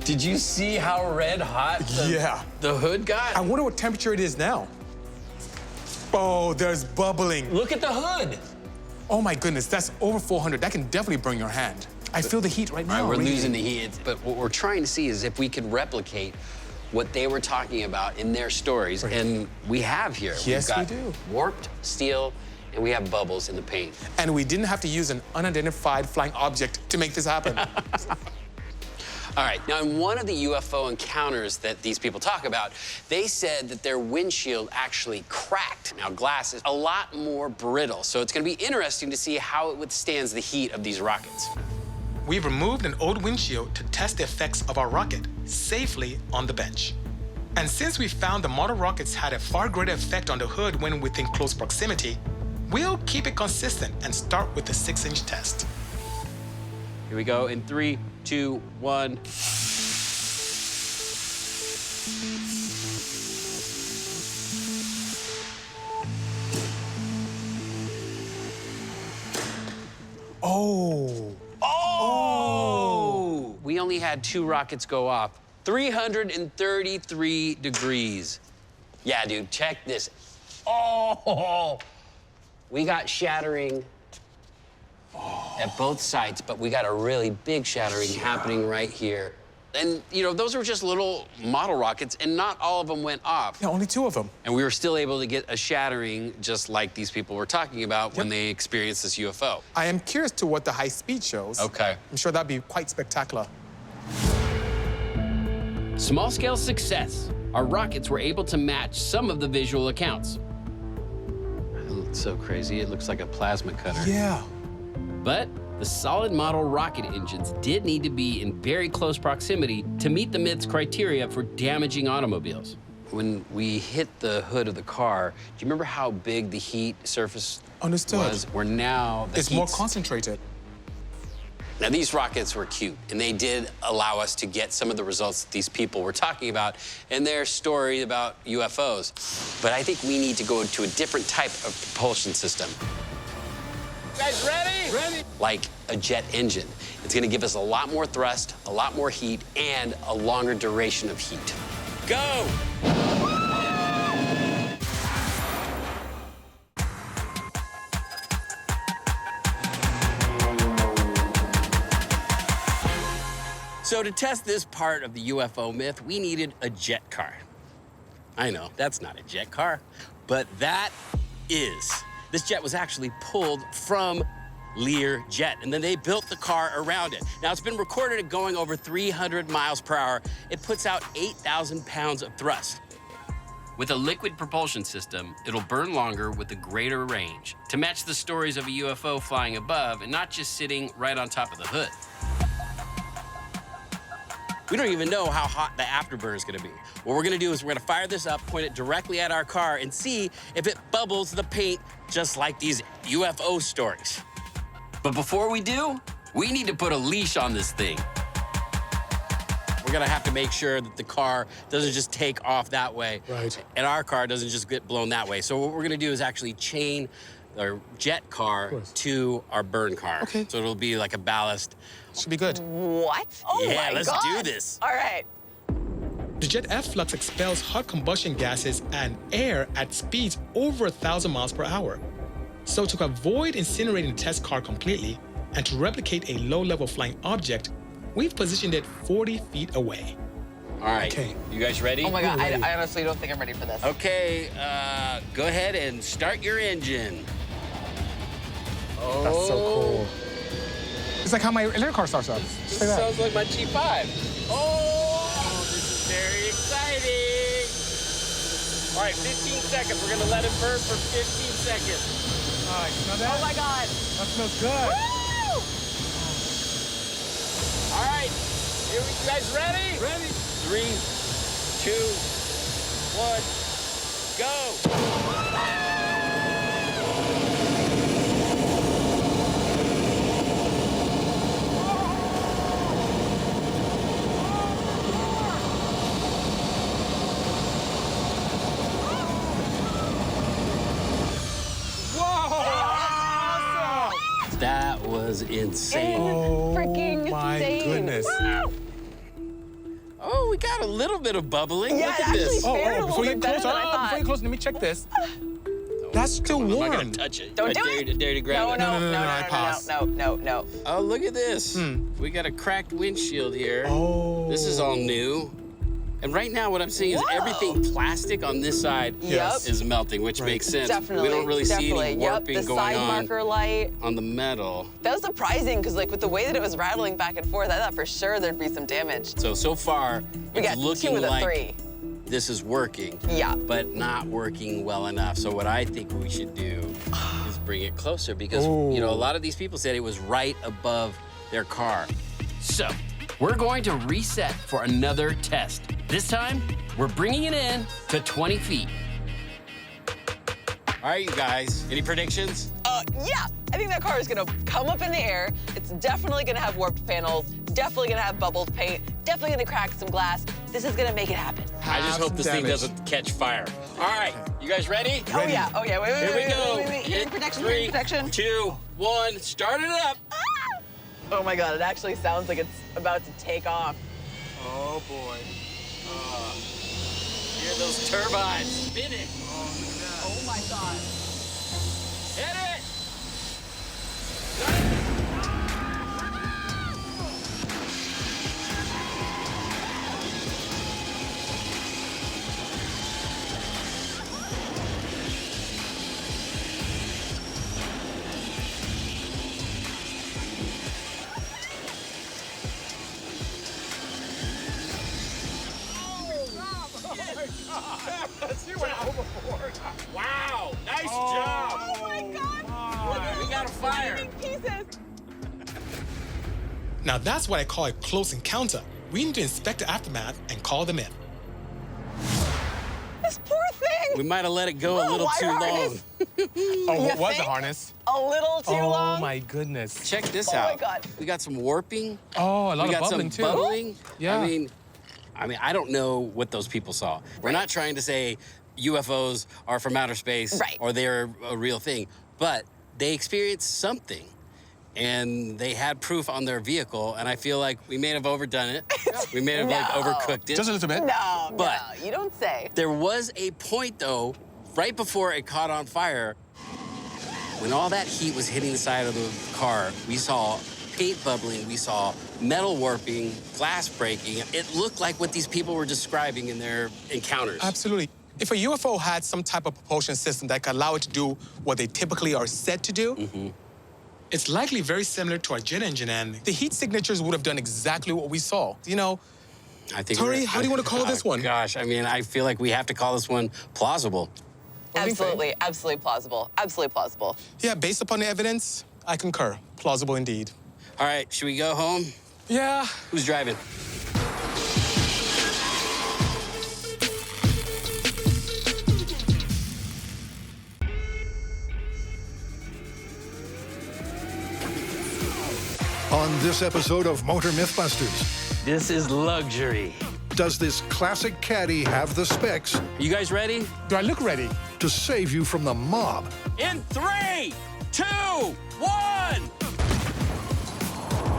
Did you see how red hot the hood got? I wonder what temperature it is now. Oh, there's bubbling. Look at the hood. Oh my goodness, that's over 400. That can definitely burn your hand. I feel the heat right now. We're losing the heat. But what we're trying to see is if we could replicate what they were talking about in their stories, and we have here. Yes, We've got we do. Warped steel, and we have bubbles in the paint. And we didn't have to use an unidentified flying object to make this happen. All right, now in one of the UFO encounters that these people talk about, they said that their windshield actually cracked. Now, glass is a lot more brittle, so it's gonna be interesting to see how it withstands the heat of these rockets. We've removed an old windshield to test the effects of our rocket safely on the bench. And since we found the model rockets had a far greater effect on the hood when within close proximity, we'll keep it consistent and start with the 6-inch test. Here we go in 3, 2, 1. Oh. Oh! We only had 2 rockets go off. 333 degrees. Yeah, dude, check this. Oh! We got shattering at both sides, but we got a really big shattering happening right here. And, you know, those were just little model rockets, and not all of them went off. Yeah, only 2 of them. And we were still able to get a shattering just like these people were talking about when they experienced this UFO. I am curious to what the high speed shows. Okay. I'm sure that'd be quite spectacular. Small-scale success. Our rockets were able to match some of the visual accounts. It's so crazy. It looks like a plasma cutter. Yeah. But the solid model rocket engines did need to be in very close proximity to meet the myth's criteria for damaging automobiles. When we hit the hood of the car, do you remember how big the heat surface was? Where now it's more concentrated. Now, these rockets were cute, and they did allow us to get some of the results that these people were talking about in their story about UFOs. But I think we need to go to a different type of propulsion system. You guys ready? Ready. Like a jet engine. It's gonna give us a lot more thrust, a lot more heat, and a longer duration of heat. Go! So to test this part of the UFO myth, we needed a jet car. I know, that's not a jet car, but that is. This jet was actually pulled from Lear Jet, and then they built the car around it. Now, it's been recorded at going over 300 miles per hour. It puts out 8,000 pounds of thrust. With a liquid propulsion system, it'll burn longer with a greater range to match the stories of a UFO flying above and not just sitting right on top of the hood. We don't even know how hot the afterburn is gonna be. What we're gonna do is we're gonna fire this up, point it directly at our car, and see if it bubbles the paint just like these UFO stories. But before we do, we need to put a leash on this thing. We're gonna have to make sure that the car doesn't just take off that way. Right. And our car doesn't just get blown that way. So what we're gonna do is actually chain our jet car to our burn car. Okay. So it'll be like a ballast. Should be good. What? Oh Yeah, my let's God. do this. All right. The jet efflux expels hot combustion gases and air at speeds over 1,000 miles per hour. So to avoid incinerating the test car completely and to replicate a low-level flying object, we've positioned it 40 feet away. All right. Okay. You guys ready? Oh my God, I honestly don't think I'm ready for this. Okay, go ahead and start your engine. Oh. That's so cool. It's like how my electric car starts up. This sounds like my G5. Oh, this is very exciting. All right, 15 seconds. We're gonna let it burn for 15 seconds. All right, smell that? Oh my God. That smells good. Woo! All right, here we, you guys ready? Ready. 3, 2, 1, go. That was insane. Oh Freaking my insane. goodness. we got a little bit of bubbling. Yeah, Look at it this. actually fared a Before little you bit better close, than I thought. before you close, let me check this. That's still I'm warm. not gonna touch it. Don't do it. Dare to grab it. No. Oh, look at this. We got a cracked windshield here. Oh. This is all new. And right now, what I'm seeing is everything plastic on this side is melting, which makes sense. Definitely. We don't really see any warping the going side on marker light. on the metal. That was surprising because, like, with the way that it was rattling back and forth, I thought for sure there'd be some damage. So far, We it's got looking 2 of the like 3. this is working. Yeah. But not working well enough. So what I think we should do is bring it closer because, you know, a lot of these people said it was right above their car. So we're going to reset for another test. This time, we're bringing it in to 20 feet. All right, you guys, any predictions? Yeah, I think that car is gonna come up in the air. It's definitely gonna have warped panels, definitely gonna have bubbled paint, definitely gonna crack some glass. This is gonna make it happen. I just hope this thing doesn't catch fire. All right, you guys ready? Oh yeah, wait. Here we go. Hearing protection, 3, 2, 1, start it up. Oh my God, it actually sounds like it's about to take off. Oh boy. Hear those turbines spinning. Oh my God. Hit it! You went overboard. Wow, nice job. Oh my God. We got a fire. Pieces. Now that's what I call a close encounter. We need to inspect the aftermath and call them in. This poor thing. We might have let it go a little too long. Oh, what You was the think? harness? A little too long. Oh my goodness. Check this Oh out. my God. We got some warping. Oh, a lot we of got bubbling some too. bubbling. Yeah. I mean, I don't know what those people saw. We're not trying to say UFOs are from outer space or they're a real thing, but they experienced something and they had proof on their vehicle, and I feel like we may have overdone it. We may have like overcooked it. Just a little bit. No, you don't say. There was a point though, right before it caught on fire, when all that heat was hitting the side of the car, we saw paint bubbling, we saw metal warping, glass breaking. It looked like what these people were describing in their encounters. Absolutely. If a UFO had some type of propulsion system that could allow it to do what they typically are said to do, it's likely very similar to our jet engine, and the heat signatures would have done exactly what we saw. You know, I think Tori, how do you want to call this one? Gosh, I mean, I feel like we have to call this one plausible. Absolutely plausible. Absolutely plausible. Yeah, based upon the evidence, I concur. Plausible indeed. All right, should we go home? Yeah. Who's driving? On this episode of Motor MythBusters, this is luxury. Does this classic caddy have the specs? You guys ready? Do I look ready? To save you from the mob. In 3, 2, 1.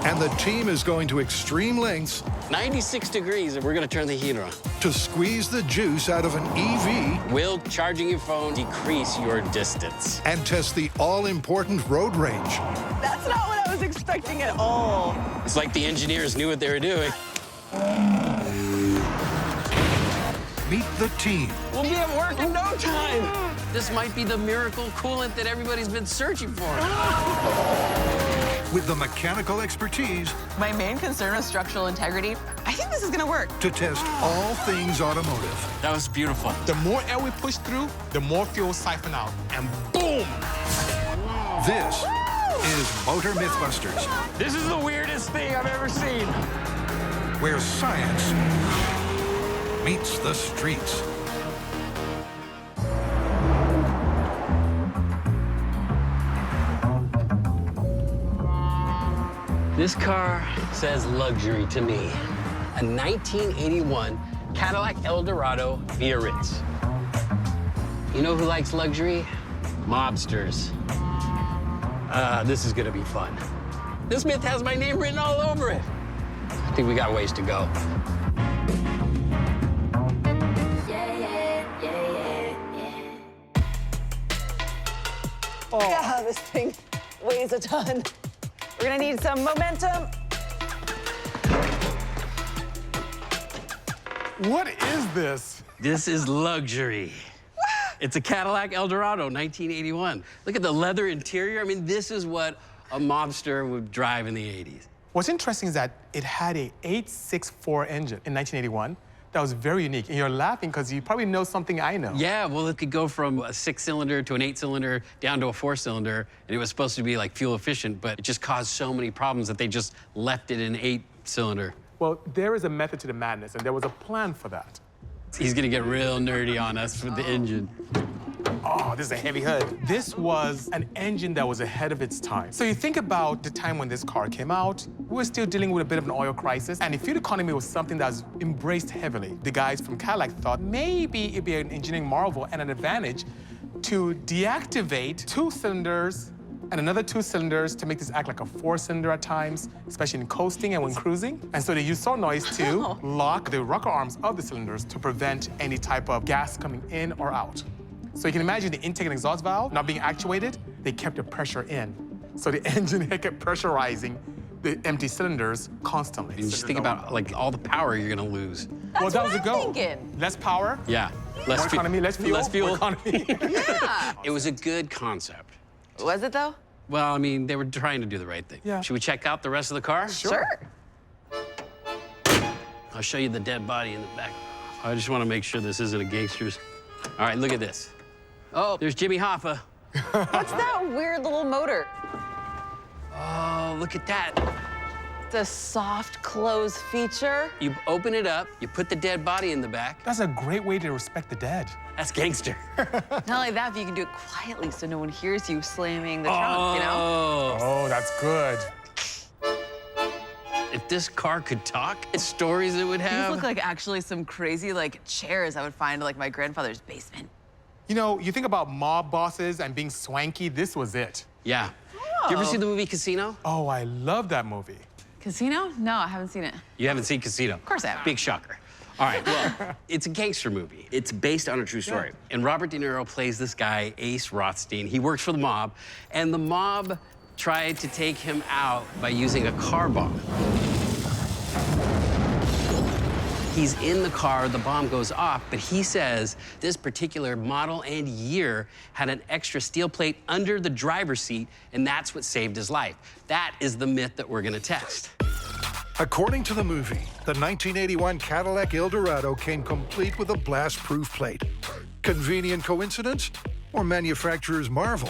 And the team is going to extreme lengths 96 degrees, and we're gonna turn the heater on. to squeeze the juice out of an EV. Will charging your phone decrease your distance? And test the all-important road range. That's not what I was expecting at all. It's like the engineers knew what they were doing. Meet the team. We'll be at work in no time. This might be the miracle coolant that everybody's been searching for. With the mechanical expertise My main concern is structural integrity. I think this is gonna work. to test all things automotive. That was beautiful. The more air we push through, the more fuel siphon out. And boom! This is Motor MythBusters, This is the weirdest thing I've ever seen. where science meets the streets. This car says luxury to me. A 1981 Cadillac Eldorado Biarritz. You know who likes luxury? Mobsters. This is gonna be fun. This myth has my name written all over it. I think we got ways to go. Yeah, this thing weighs a ton. We're gonna need some momentum. What is this? This is luxury. It's a Cadillac Eldorado, 1981. Look at the leather interior. I mean, this is what a mobster would drive in the 80s. What's interesting is that it had a 864 engine in 1981. That was very unique. And you're laughing because you probably know something I know. Yeah, well, it could go from a 6-cylinder to an 8-cylinder down to a 4-cylinder, and it was supposed to be like fuel efficient, but it just caused so many problems that they just left it in 8-cylinder. Well, there is a method to the madness, and there was a plan for that. He's gonna get real nerdy on us with the engine. Oh, this is a heavy hood. This was an engine that was ahead of its time. So you think about the time when this car came out, we were still dealing with a bit of an oil crisis, and the fuel economy was something that was embraced heavily. The guys from Cadillac thought maybe it'd be an engineering marvel and an advantage to deactivate 2 cylinders and another 2 cylinders to make this act like a 4-cylinder at times, especially in coasting and when cruising. And so they used solenoids to lock the rocker arms of the cylinders to prevent any type of gas coming in or out. So you can imagine the intake and exhaust valve not being actuated, they kept the pressure in. So the engine kept pressurizing the empty cylinders constantly. And just think about like all the power you're gonna lose. Well, that was the goal. Thinking. Less power. Yeah. More economy, less fuel. Less fuel. More economy. Yeah. It was a good concept. Was it though? Well, I mean, they were trying to do the right thing. Yeah. Should we check out the rest of the car? Sure. I'll show you the dead body in the back. I just want to make sure this isn't a gangster's. All right, look at this. Oh, there's Jimmy Hoffa. What's that weird little motor? Oh, look at that. It's a soft close feature. You open it up, you put the dead body in the back. That's a great way to respect the dead. That's gangster. Not only that, but you can do it quietly so no one hears you slamming the trunk, you know? Oh, that's good. If this car could talk, the stories it would These have. look like actually some crazy like chairs I would find in like my grandfather's basement. You know, you think about mob bosses and being swanky, this was it. Yeah. Do you ever see the movie Casino? Oh, I love that movie. Casino? No, I haven't seen it. You haven't seen Casino? Of course I haven't. Big shocker. All right, well, it's a gangster movie. It's based on a true story. Yeah. And Robert De Niro plays this guy, Ace Rothstein. He works for the mob, and the mob tried to take him out by using a car bomb. He's in the car, the bomb goes off, but he says this particular model and year had an extra steel plate under the driver's seat, and that's what saved his life. That is the myth that we're gonna test. According to the movie, the 1981 Cadillac Eldorado came complete with a blast-proof plate. Convenient coincidence or manufacturer's marvel?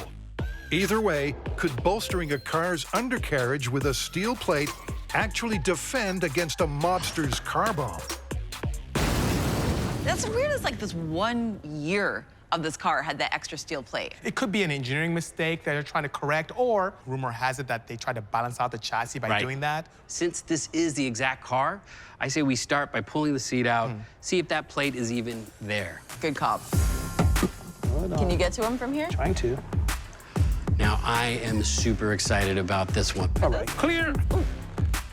Either way, could bolstering a car's undercarriage with a steel plate actually defend against a mobster's car bomb? That's weird. It's like this 1 year of this car had that extra steel plate. It could be an engineering mistake that they're trying to correct, or rumor has it that they try to balance out the chassis by doing that. Since this is the exact car, I say we start by pulling the seat out, see if that plate is even there. Good cop. Can you get to him from here? Trying to. Now, I am super excited about this one. All right, clear.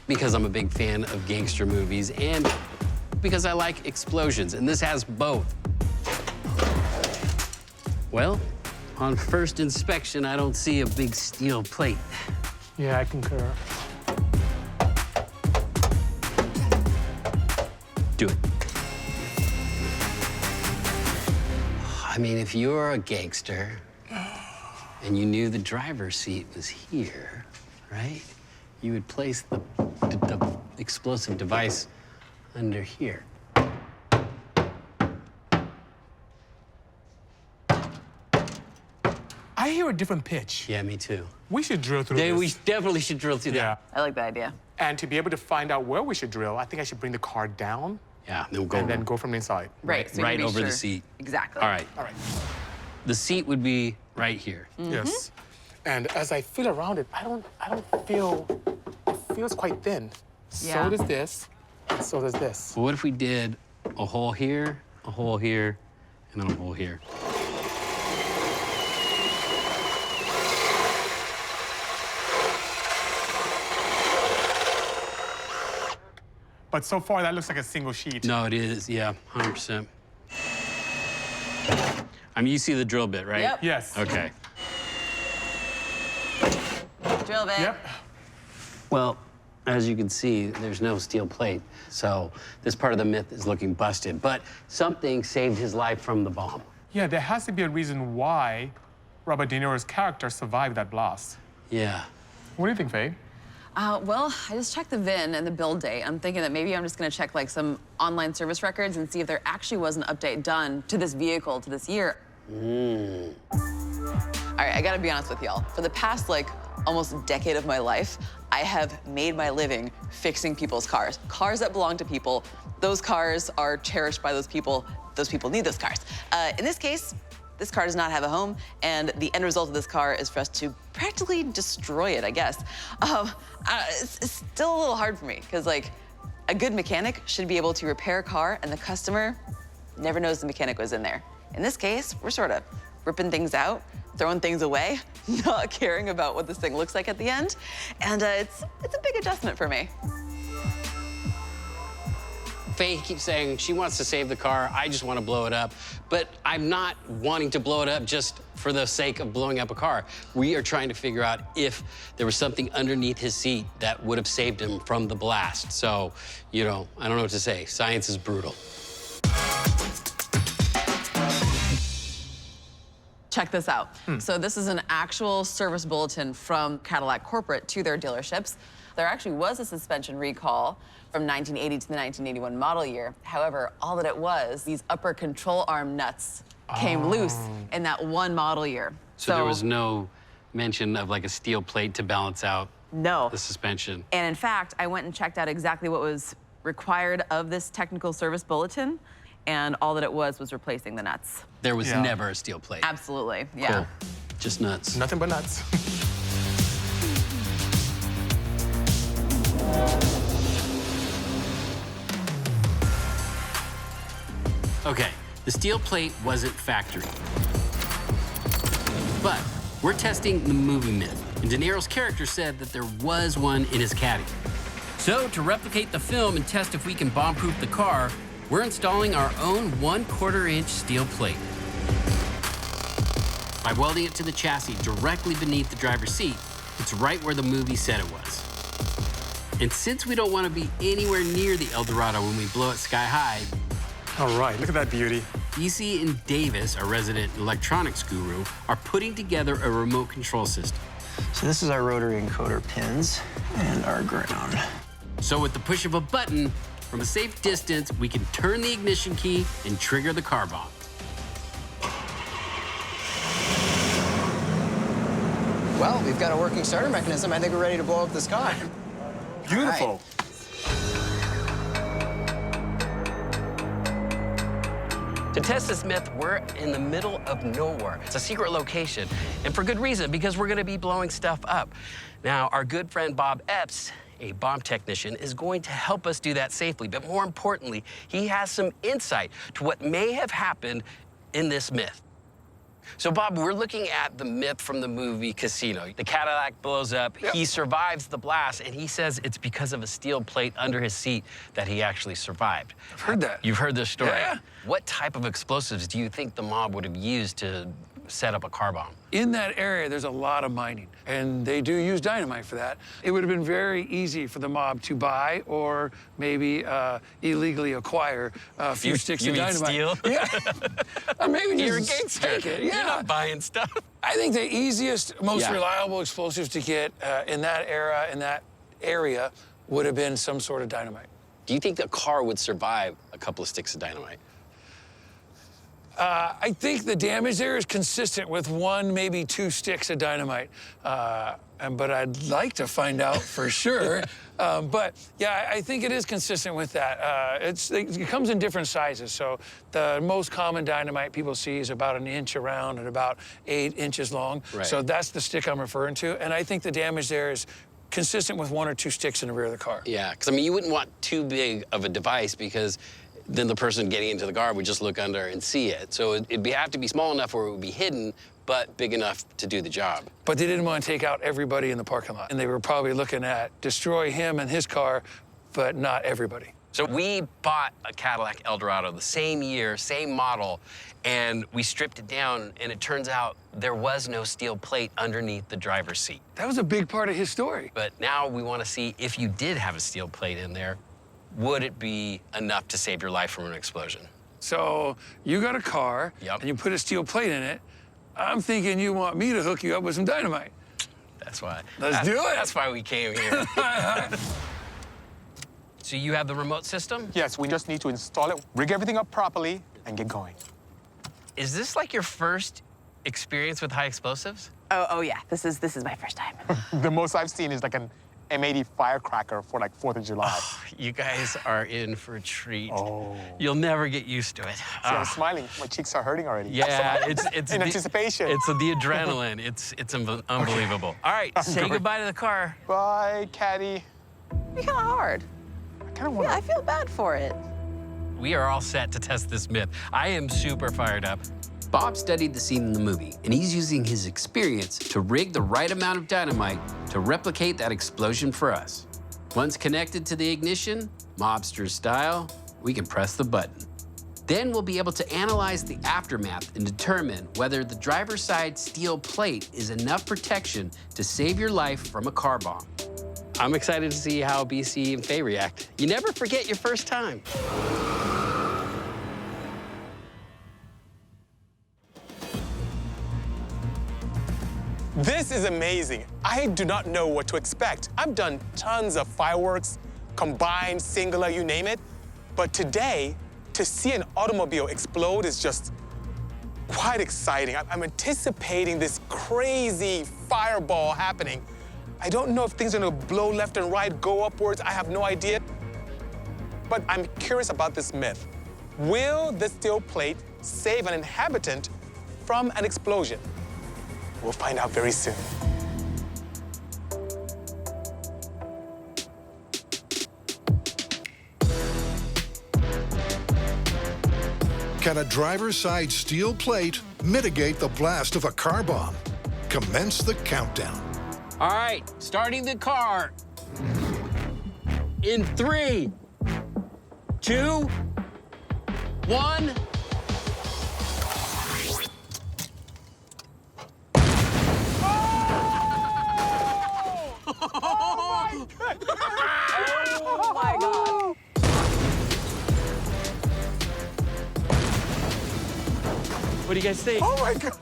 Because I'm a big fan of gangster movies and because I like explosions, and this has both. Well, on first inspection, I don't see a big steel plate. Yeah, I concur. Do it. I mean, if you're a gangster and you knew the driver's seat was here, right? You would place the explosive device under here. I hear a different pitch. Yeah, me too. We should drill through this. We definitely should drill through that. I like that idea. And to be able to find out where we should drill, I think I should bring the car down. Yeah, then we'll go. And then go from the inside. Right, so you right can be over sure. the seat. Exactly. All right. All right. The seat would be right here. Yes. And as I feel around it, I don't feel, it feels quite thin. Yeah. So does this, and so does this. Well, what if we did a hole here, and then a hole here? But so far, that looks like a single sheet. No, it is, yeah, 100%. I mean, you see the drill bit, right? Yep. Yes. Okay. drill bit. Yep. Well, as you can see, there's no steel plate. So this part of the myth is looking busted. But something saved his life from the bomb. Yeah, there has to be a reason why Robert De Niro's character survived that blast. Yeah. What do you think, Faye? Well, I just checked the VIN and the build date. I'm thinking that maybe I'm just gonna check like some online service records and see if there actually was an update done to this vehicle to this year. All right, I gotta be honest with y'all. For the past like almost decade of my life, I have made my living fixing people's cars. Cars that belong to people. Those cars are cherished by those people. Those people need those cars. In this case, this car does not have a home, and the end result of this car is for us to practically destroy it, I guess. It's still a little hard for me, because like, a good mechanic should be able to repair a car, and the customer never knows the mechanic was in there. In this case, we're sort of ripping things out, throwing things away, not caring about what this thing looks like at the end, and it's a big adjustment for me. Faye keeps saying she wants to save the car. I just want to blow it up. But I'm not wanting to blow it up just for the sake of blowing up a car. We are trying to figure out if there was something underneath his seat that would have saved him from the blast. So, you know, I don't know what to say. Science is brutal. Check this out. So this is an actual service bulletin from Cadillac Corporate to their dealerships. There actually was a suspension recall from 1980 to the 1981 model year. However, all that it was, these upper control arm nuts came loose in that one model year. So there was no mention of like a steel plate to balance out the suspension. And in fact, I went and checked out exactly what was required of this technical service bulletin, and all that it was replacing the nuts. There was never a steel plate. Absolutely, yeah. Cool. Just nuts. Nothing but nuts. Okay, the steel plate wasn't factory. But we're testing the movie myth, and De Niro's character said that there was one in his caddy. So to replicate the film and test if we can bomb-proof the car, we're installing our own 1/4 inch steel plate. By welding it to the chassis directly beneath the driver's seat, it's right where the movie said it was. And since we don't want to be anywhere near the El Dorado when we blow it sky high, all right, look at that beauty. Bisi and Davis, our resident electronics guru, are putting together a remote control system. So this is our rotary encoder pins and our ground. So with the push of a button, from a safe distance, we can turn the ignition key and trigger the car bomb. Well, we've got a working starter mechanism. I think we're ready to blow up this car. Beautiful. To test this myth, we're in the middle of nowhere. It's a secret location, and for good reason, because we're gonna be blowing stuff up. Now, our good friend Bob Epps, a bomb technician, is going to help us do that safely, but more importantly, he has some insight to what may have happened in this myth. So, Bob, we're looking at the myth from the movie Casino. The Cadillac blows up, he survives the blast, and he says it's because of a steel plate under his seat that he actually survived. I've heard that. You've heard this story? Yeah. What type of explosives do you think the mob would have used to set up a car bomb? In that area, there's a lot of mining, and they do use dynamite for that. It would have been very easy for the mob to buy or maybe illegally acquire a few sticks of dynamite. Steal? Yeah. Or maybe You're a just gangster. take it. Yeah. You're not buying stuff. I think the easiest, most reliable explosives to get in that era, in that area, would have been some sort of dynamite. Do you think the car would survive a couple of sticks of dynamite? I think the damage there is consistent with 1, maybe 2 sticks of dynamite. But I'd like to find out for sure. But yeah, I think it is consistent with that. It comes in different sizes. So the most common dynamite people see is about 1 inch around and about 8 inches long. Right. So that's the stick I'm referring to. And I think the damage there is consistent with 1 or 2 sticks in the rear of the car. Yeah, because I mean, you wouldn't want too big of a device because then the person getting into the car would just look under and see it. So it'd have to be small enough where it would be hidden, but big enough to do the job. But they didn't want to take out everybody in the parking lot. And they were probably looking at destroy him and his car, but not everybody. So we bought a Cadillac Eldorado the same year, same model, and we stripped it down, and it turns out there was no steel plate underneath the driver's seat. That was a big part of his story. But now we want to see if you did have a steel plate in there, would it be enough to save your life from an explosion? So you got a car, Yep. and you put a steel plate in it. I'm thinking you want me to hook you up with some dynamite. That's why. Let's do it. That's why we came here. So you have the remote system? Yes, we just need to install it, rig everything up properly, and get going. Is this like your first experience with high explosives? Oh yeah, this is my first time. The most I've seen is like an M80 firecracker for like 4th of July. Oh, you guys are in for a treat. Oh. You'll never get used to it. See, I'm smiling. My cheeks are hurting already. Yeah, it's in anticipation. It's the adrenaline. It's unbelievable. All right, say goodbye to the car. Bye, Caddy. It's kind of hard. Yeah, I feel bad for it. We are all set to test this myth. I am super fired up. Bob studied the scene in the movie, and he's using his experience to rig the right amount of dynamite to replicate that explosion for us. Once connected to the ignition, mobster style, we can press the button. Then we'll be able to analyze the aftermath and determine whether the driver's side steel plate is enough protection to save your life from a car bomb. I'm excited to see how Bisi and Faye react. You never forget your first time. This is amazing. I do not know what to expect. I've done tons of fireworks, combined, singular, you name it. But today, to see an automobile explode is just quite exciting. I'm anticipating this crazy fireball happening. I don't know if things are gonna blow left and right, go upwards, I have no idea. But I'm curious about this myth. Will the steel plate save an inhabitant from an explosion? We'll find out very soon. Can a driver's side steel plate mitigate the blast of a car bomb? Commence the countdown. All right, starting the car. In 3, 2, 1. Oh my God. What do you guys think? Oh my God.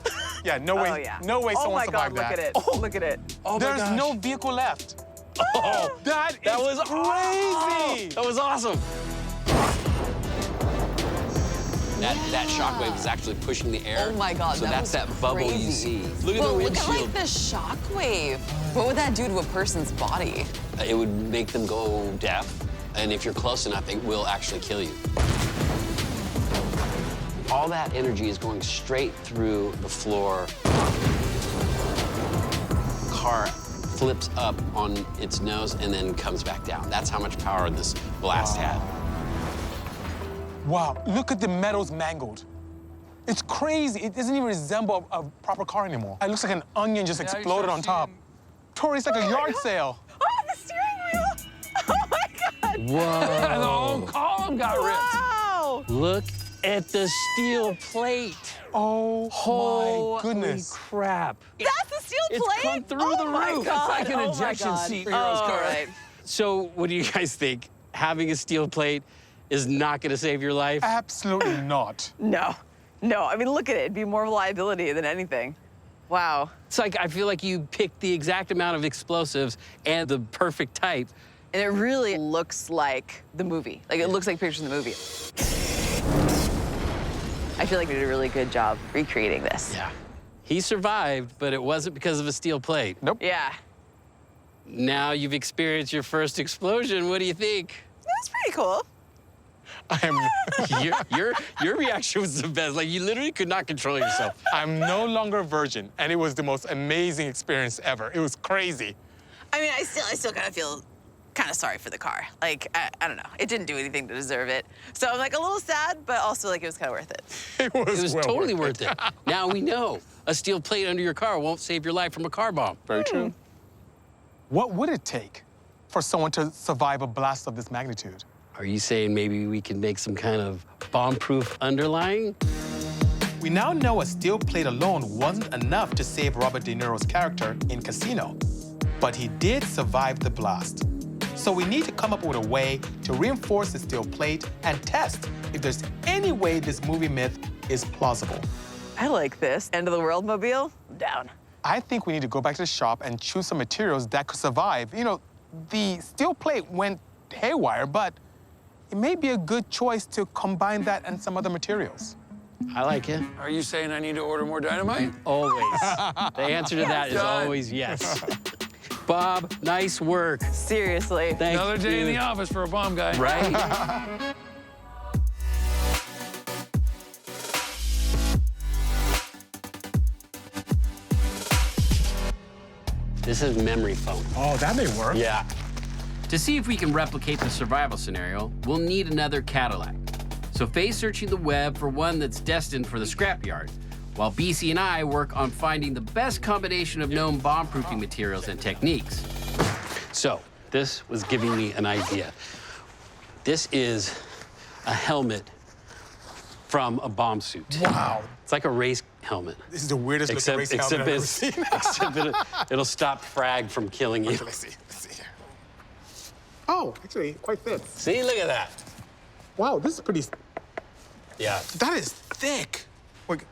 Yeah, no way. Oh, yeah. No way someone survived look that. at it. Look at it. Oh, There's my gosh. no vehicle left. Oh, That was crazy. That was awesome. That shockwave is actually pushing the air. Oh my God, So that that's was that bubble you crazy. see. Look at the Look windshield. at like the shockwave. What would that do to a person's body? It would make them go deaf, and if you're close enough, it will actually kill you. All that energy is going straight through the floor. Car flips up on its nose and then comes back down. That's how much power this blast had. Wow, look at the metals mangled. It's crazy. It doesn't even resemble a proper car anymore. It looks like an onion just exploded on top. Tori, it's like a yard sale. Oh, the steering wheel. Oh my God. Whoa. The whole column got ripped. Wow. Look at the steel plate. Oh, my goodness. Crap. That's the steel plate? It's come through oh the my roof. God. It's like an ejection seat for your car. Right. So what do you guys think? Having a steel plate is not going to save your life? Absolutely not. No. I mean, look at it. It'd be more of a liability than anything. Wow. It's like, I feel like you picked the exact amount of explosives and the perfect type. And it really looks like the movie. Like, it looks like pictures in the movie. I feel like we did a really good job recreating this. Yeah. He survived, but it wasn't because of a steel plate. Nope. Yeah. Now you've experienced your first explosion. What do you think? That's pretty cool. Your reaction was the best. Like, you literally could not control yourself. I'm no longer a virgin, and it was the most amazing experience ever. It was crazy. I mean, I still kind of feel kind of sorry for the car. Like, I don't know. It didn't do anything to deserve it. So I'm like a little sad, but also like it was kind of worth it. It was well totally worth it. Now we know a steel plate under your car won't save your life from a car bomb. Very true. What would it take for someone to survive a blast of this magnitude? Are you saying maybe we can make some kind of bomb-proof underlying? We now know a steel plate alone wasn't enough to save Robert De Niro's character in Casino, but he did survive the blast. So we need to come up with a way to reinforce the steel plate and test if there's any way this movie myth is plausible. I like this. End of the world mobile? Down. I think we need to go back to the shop and choose some materials that could survive. You know, the steel plate went haywire, but it may be a good choice to combine that and some other materials. I like it. Are you saying I need to order more dynamite? Always. The answer to that is always yes. Bob, nice work. Seriously. Thank Another day in you. the office for a bomb guy. Right? This is memory foam. Oh, that may work. Yeah. To see if we can replicate the survival scenario, we'll need another Cadillac. So Faye's searching the web for one that's destined for the scrapyard, while Bisi and I work on finding the best combination of known bomb-proofing materials and techniques. So this was giving me an idea. This is a helmet from a bomb suit. Wow. It's like a race helmet. This is the weirdest looking race helmet I've ever seen. Except it'll stop frag from killing you. Okay, let's see here. Oh, actually, it quite fits. See, look at that. Wow, this is pretty. Yeah. That is thick. Look,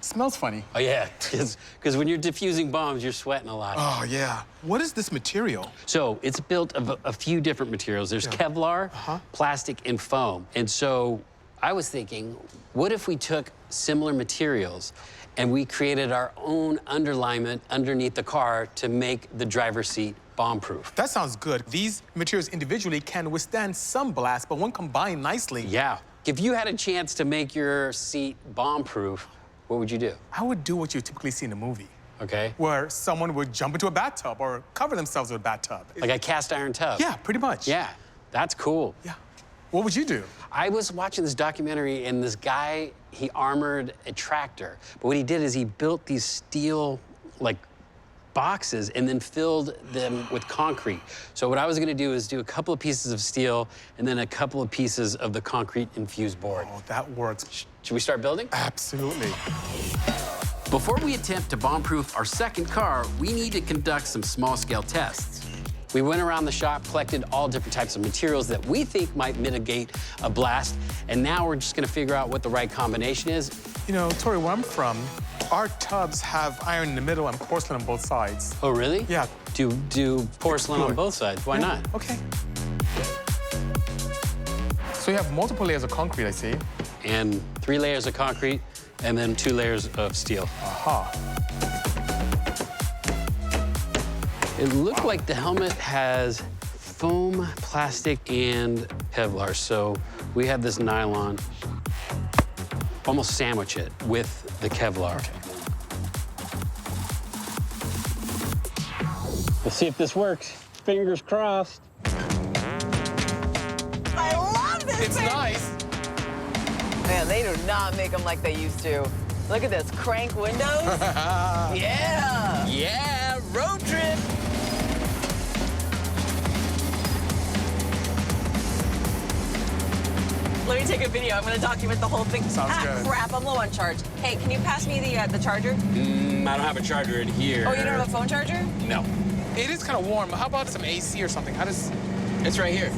smells funny. Oh, yeah, because when you're diffusing bombs, you're sweating a lot. Oh, yeah. What is this material? So it's built of a few different materials. There's Kevlar, plastic, and foam. And so I was thinking, what if we took similar materials and we created our own underlayment underneath the car to make the driver's seat bomb-proof? That sounds good. These materials individually can withstand some blast, but when combined nicely. Yeah. If you had a chance to make your seat bomb-proof, what would you do? I would do what you typically see in a movie. Okay. Where someone would jump into a bathtub or cover themselves with a bathtub. Like a cast iron tub? Yeah, pretty much. Yeah, that's cool. Yeah. What would you do? I was watching this documentary, and this guy, he armored a tractor. But what he did is he built these steel, like, boxes and then filled them with concrete. So what I was gonna do is do a couple of pieces of steel and then a couple of pieces of the concrete infused board. Oh, that works. Should we start building? Absolutely. Before we attempt to bomb-proof our second car, we need to conduct some small-scale tests. We went around the shop, collected all different types of materials that we think might mitigate a blast, and now we're just gonna figure out what the right combination is. You know, Tory, where I'm from, our tubs have iron in the middle and porcelain on both sides. Oh, really? Yeah. Do porcelain on both sides. Why not? Okay. So you have multiple layers of concrete, I see. And 3 layers of concrete, and then 2 layers of steel. Aha. It looked like the helmet has foam, plastic, and Kevlar. So we have this nylon. Almost sandwich it with the Kevlar. Okay. Let's see if this works. Fingers crossed. I love this It's thing. nice. Man, they do not make them like they used to. Look at this, crank windows. Yeah. Yeah, road trip. Let me take a video. I'm going to document the whole thing. Sounds good. Crap, I'm low on charge. Hey, can you pass me the charger? I don't have a charger in here. Oh, you don't have a phone charger? No. It is kind of warm. How about some AC or something? How does... It's right here.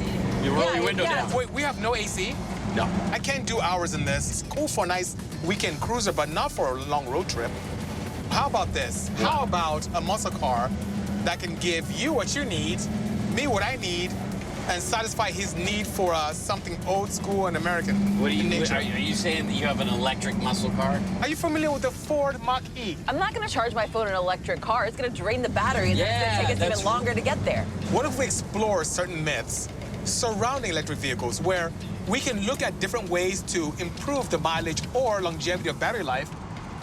You roll your window down. Wait, we have no AC? No. I can't do hours in this. It's cool for a nice weekend cruiser, but not for a long road trip. How about this? What? How about a muscle car that can give you what you need, me what I need, and satisfy his need for something old school and American? What are nature. Are you saying that you have an electric muscle car? Are you familiar with the Ford Mach-E? I'm not going to charge my phone in an electric car. It's going to drain the battery, and it's going to take us even longer to get there. What if we explore certain myths surrounding electric vehicles where we can look at different ways to improve the mileage or longevity of battery life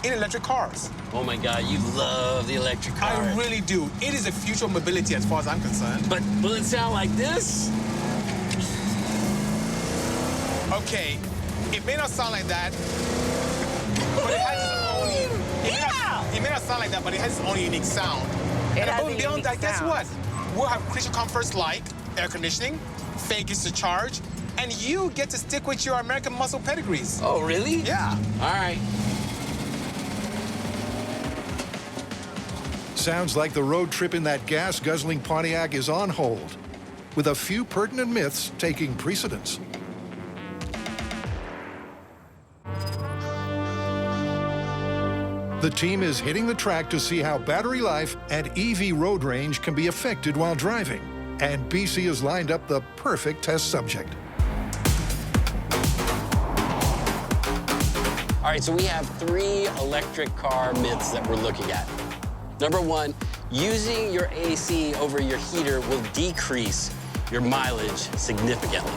in electric cars? Oh my God, you love the electric car. I really do. It is the future of mobility as far as I'm concerned. But will it sound like this? Okay, it may not sound like that, but it has its own. It may not sound like that, but it has its own unique sound. And above and beyond that, guess what? We'll have creature comforts like air conditioning, Faye gets to charge, And you get to stick with your American muscle pedigrees. Oh, really? Yeah. All right. Sounds like the road trip in that gas-guzzling Pontiac is on hold, with a few pertinent myths taking precedence. The team is hitting the track to see how battery life and EV road range can be affected while driving. And Bisi has lined up the perfect test subject. All right, so we have 3 electric car myths that we're looking at. Number 1, using your AC over your heater will decrease your mileage significantly.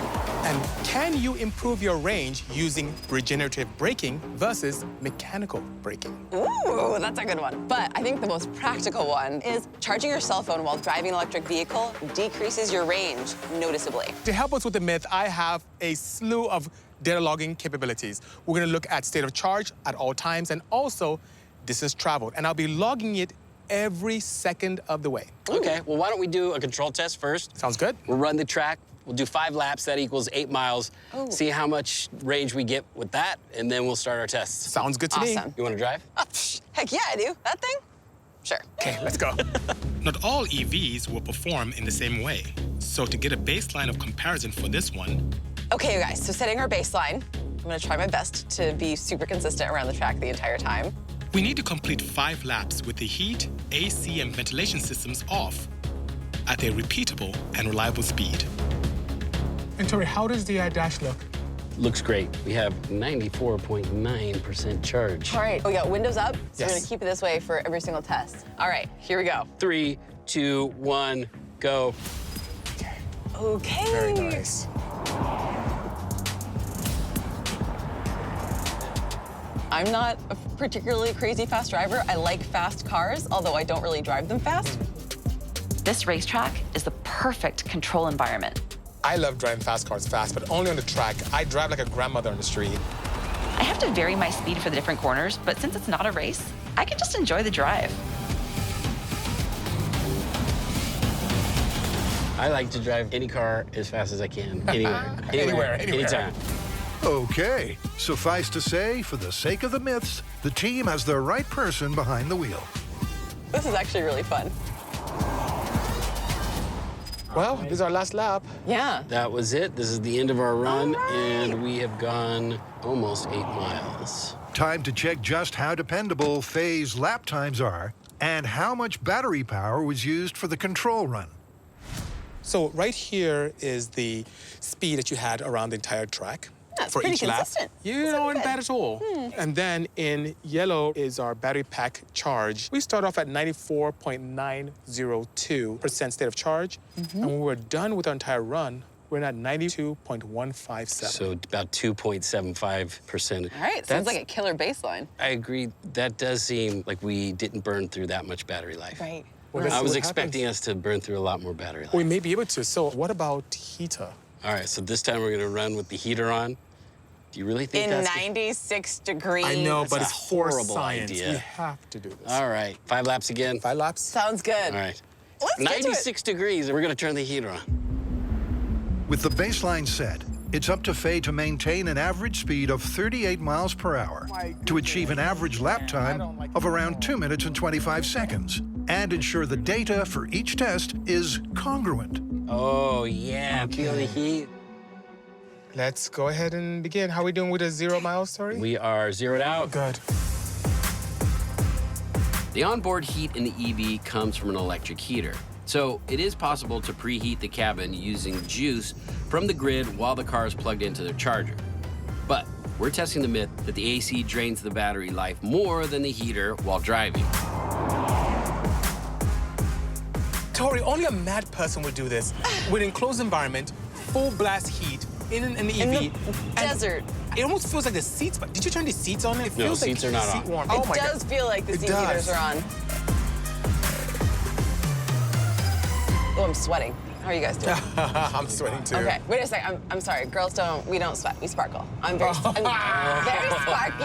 And can you improve your range using regenerative braking versus mechanical braking? Ooh, that's a good one. But I think the most practical one is charging your cell phone while driving an electric vehicle decreases your range noticeably. To help us with the myth, I have a slew of data logging capabilities. We're gonna look at state of charge at all times and also distance traveled. And I'll be logging it every second of the way. Okay, well, why don't we do a control test first? Sounds good. We'll run the track. We'll do 5 laps. That equals 8 miles. Ooh. See how much range we get with that, and then we'll start our tests. Sounds good to me. You want to drive? Oh, heck yeah, I do. That thing? Sure. Okay, let's go. Not all EVs will perform in the same way. So to get a baseline of comparison for this one, Okay, you guys, so setting our baseline, I'm gonna try my best to be super consistent around the track the entire time. we need to complete 5 laps with the heat, AC, and ventilation systems off at a repeatable and reliable speed. And Tori, how does the dash look? Looks great. We have 94.9% charge. All right, we got windows up, so Yes. we're gonna keep it this way for every single test. All right, here we go. 3, 2, 1, go. Okay. Very nice. I'm not a particularly crazy fast driver. I like fast cars, although I don't really drive them fast. This racetrack is the perfect control environment. I love driving fast cars fast, but only on the track. I drive like a grandmother on the street. I have to vary my speed for the different corners, but since it's not a race, I can just enjoy the drive. I like to drive any car as fast as I can, anywhere. Anywhere. Anytime. Okay, suffice to say, for the sake of the myths, the team has the right person behind the wheel. This is actually really fun. Well, this is our last lap. Yeah. That was it. This is the end of our run, and we have gone almost 8 miles. Time to check just how dependable Faye's lap times are and how much battery power was used for the control run. So right here is the speed that you had around the entire track. That's for pretty each lap. consistent. You aren't bad at all. And then in yellow is our battery pack charge. We start off at 94.902% state of charge. And when we're done with our entire run, we're at 92.157. So about 2.75%. All right, sounds like a killer baseline. I agree. That does seem like we didn't burn through that much battery life. Right. Well, let's I see was what expecting happens. us to burn through a lot more battery life. We may be able to. So what about heater? All right, so this time we're going to run with the heater on. Do you really think In that's 96 degrees. I know, but That's it's a for horrible science. idea. We have to do this. All right, 5 laps again. 5 laps? Sounds good. All right. Let's get to it. 96 degrees, and we're going to turn the heater on. With the baseline set, it's up to Faye to maintain an average speed of 38 miles per hour to achieve an average lap time of around 2 minutes and 25 seconds and ensure the data for each test is congruent. Oh, yeah, feel the heat. Let's go ahead and begin. How are we doing with a 0 mile story? We are zeroed out. Good. The onboard heat in the EV comes from an electric heater. So it is possible to preheat the cabin using juice from the grid while the car is plugged into the charger. But we're testing the myth that the AC drains the battery life more than the heater while driving. Tori, only a mad person would do this. With an enclosed environment, full blast heat, in an EV. In the and desert. It almost feels like the seats, but did you turn the seats on? It No, feels seats like are not seat on. warm. It Oh my does God. feel like the It seat does. heaters are on. Oh, I'm sweating. How are you guys doing? I'm sweating too. Okay, wait a sec. I'm sorry. Girls we don't sweat. We sparkle. I'm very sparkly.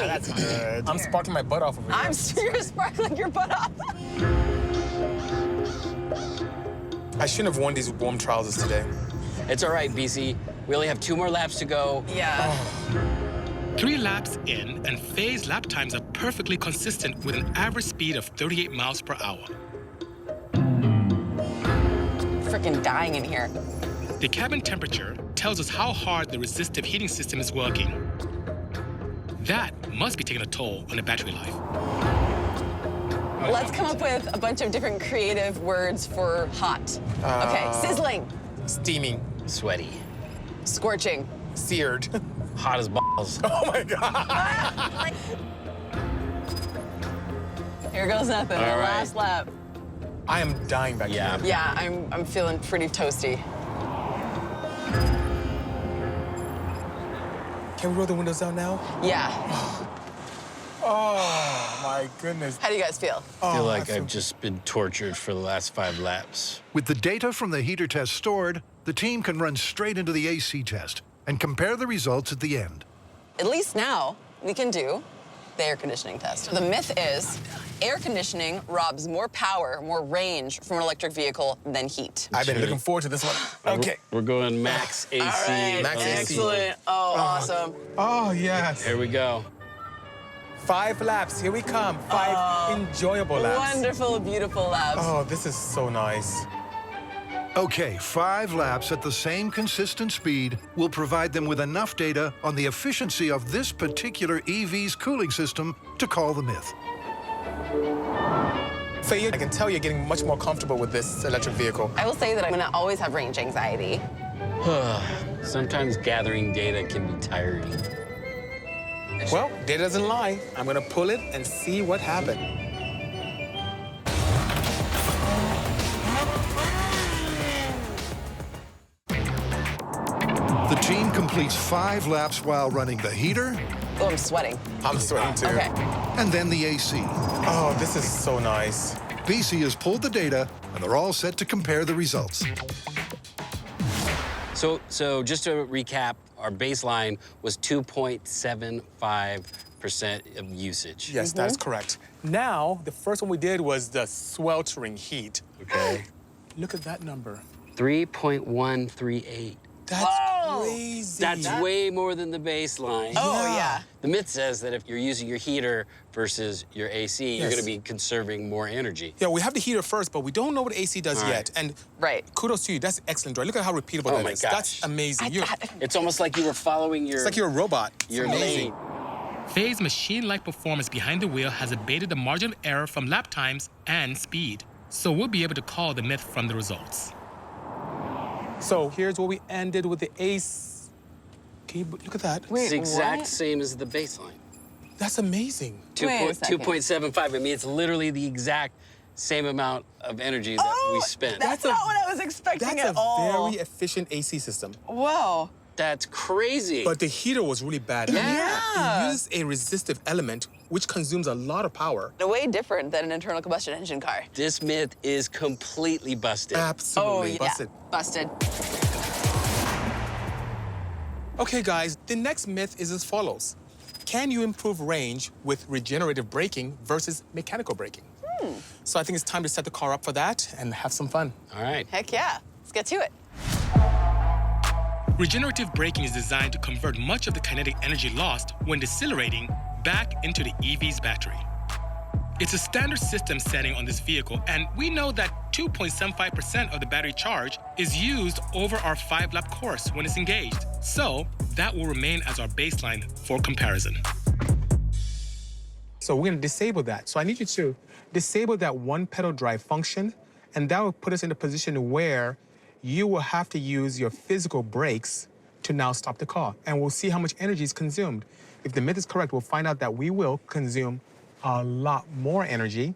That's good. I'm sparking my butt off over here. You're sparkling your butt off. I shouldn't have worn these warm trousers today. It's all right, Bisi. We only have 2 more laps to go. Yeah. 3 laps in, and Faye's lap times are perfectly consistent with an average speed of 38 miles per hour. Freaking dying in here. The cabin temperature tells us how hard the resistive heating system is working. That must be taking a toll on the battery life. Let's come up with a bunch of different creative words for hot. Okay, sizzling. Steaming. Sweaty. Scorching. Seared. Hot as balls. Oh my God. Here goes nothing. All right. Last lap. I am dying back here. Yeah, I'm feeling pretty toasty. Can we roll the windows down now? Yeah. Oh my goodness. How do you guys feel? I feel like I've just been tortured for the last 5 laps. With the data from the heater test stored, the team can run straight into the AC test and compare the results at the end. At least now we can do the air conditioning test. The myth is air conditioning robs more power, more range from an electric vehicle than heat. I've been looking forward to this one. Okay. We're going max AC. All right, Max AC. excellent. Oh, awesome. Oh, yes. Here we go. 5 laps. Here we come. 5 enjoyable laps. Wonderful, beautiful laps. Oh, this is so nice. Okay, 5 laps at the same consistent speed will provide them with enough data on the efficiency of this particular EV's cooling system to call the myth. Faye, I can tell you're getting much more comfortable with this electric vehicle. I will say that I'm gonna always have range anxiety. Sometimes gathering data can be tiring. Well, data doesn't lie. I'm gonna pull it and see what happened. The team completes 5 laps while running the heater. Oh, I'm sweating. I'm sweating too. Okay. And then the AC. Oh, this is so nice. Bisi has pulled the data, and they're all set to compare the results. So just to recap, our baseline was 2.75% of usage. Yes, that's correct. Now, the first one we did was the sweltering heat. Okay. Look at that number. 3.138. That's crazy. That's way more than the baseline. Oh, yeah. The myth says that if you're using your heater versus your AC, you're going to be conserving more energy. Yeah, we have the heater first, but we don't know what AC does yet. And kudos to you. That's excellent, Joy. Look at how repeatable that is. Gosh. That's amazing. It's almost like you were following your... It's like you're a robot. Your lane. Faye's machine-like performance behind the wheel has abated the margin of error from lap times and speed. So we'll be able to call the myth from the results. So here's where we ended with the ace. Can you look at that? It's the exact same as the baseline. That's amazing. 2.75. I mean, it's literally the exact same amount of energy that we spent. That's not what I was expecting at all. That's a very efficient AC system. Whoa. That's crazy. But the heater was really bad. Yeah. It uses a resistive element, which consumes a lot of power. Way different than an internal combustion engine car. This myth is completely busted. Absolutely busted. Busted. Okay, guys, the next myth is as follows. Can you improve range with regenerative braking versus mechanical braking? So I think it's time to set the car up for that and have some fun. All right. Heck yeah. Let's get to it. Regenerative braking is designed to convert much of the kinetic energy lost when decelerating back into the EV's battery. It's a standard system setting on this vehicle, and we know that 2.75% of the battery charge is used over our 5-lap course when it's engaged. So that will remain as our baseline for comparison. So we're gonna disable that. So I need you to disable that one pedal drive function, and that will put us in a position where you will have to use your physical brakes to now stop the car. And we'll see how much energy is consumed. If the myth is correct, we'll find out that we will consume a lot more energy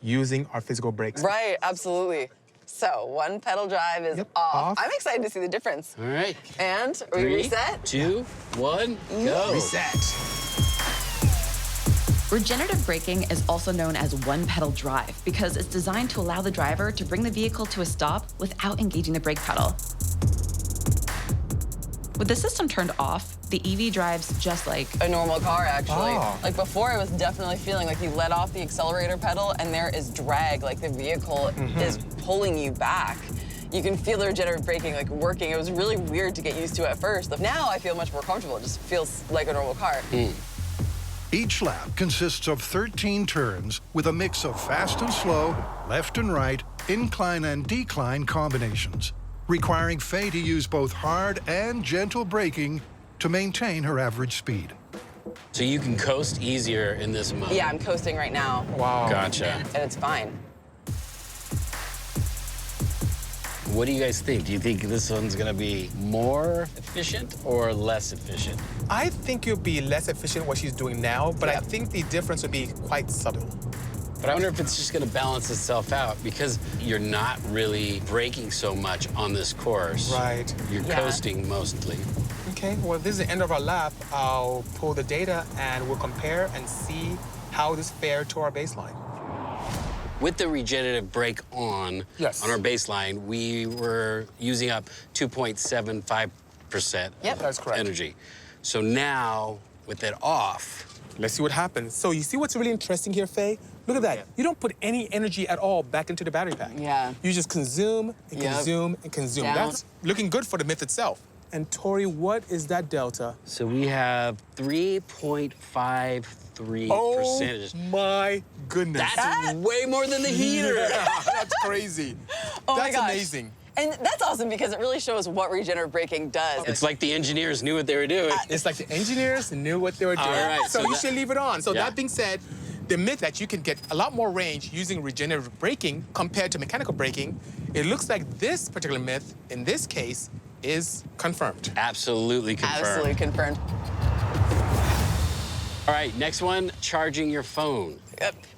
using our physical brakes. Right, absolutely. So one pedal drive is off. I'm excited to see the difference. All right. And are we 3, reset? 2, 1, go. Reset. Regenerative braking is also known as one-pedal drive because it's designed to allow the driver to bring the vehicle to a stop without engaging the brake pedal. With the system turned off, the EV drives just like a normal car, actually. Oh. Like before, I was definitely feeling like you let off the accelerator pedal and there is drag, like the vehicle is pulling you back. You can feel the regenerative braking like working. It was really weird to get used to at first. Now I feel much more comfortable. It just feels like a normal car. Each lap consists of 13 turns with a mix of fast and slow, left and right, incline and decline combinations, requiring Faye to use both hard and gentle braking to maintain her average speed. So you can coast easier in this mode? Yeah, I'm coasting right now. Wow. Gotcha. And it's fine. What do you guys think? Do you think this one's gonna be more efficient or less efficient? I think it'll be less efficient what she's doing now, but I think the difference would be quite subtle. But I wonder if it's just gonna balance itself out because you're not really braking so much on this course. Right. You're coasting mostly. Okay, well, this is the end of our lap. I'll pull the data and we'll compare and see how this fared to our baseline. With the regenerative brake on our baseline, we were using up 2.75% That's correct. energy. So now, with it off, let's see what happens. So you see what's really interesting here, Faye? Look at that. You don't put any energy at all back into the battery pack. Yeah. You just consume and consume and consume. Down. That's looking good for the myth itself. And Tori, what is that delta? so we have 3.53%. Oh my goodness. That's way more than the heater. Yeah, that's crazy. Oh my That's gosh. amazing. And that's awesome because it really shows what regenerative braking does. It's like the engineers knew what they were doing. It's like the engineers knew what they were doing. All right, so you that- should leave it on. So Yeah. that being said, the myth that you can get a lot more range using regenerative braking compared to mechanical braking, it looks like this particular myth, in this case, is confirmed. Absolutely confirmed. Absolutely confirmed. All right, next one, charging your phone.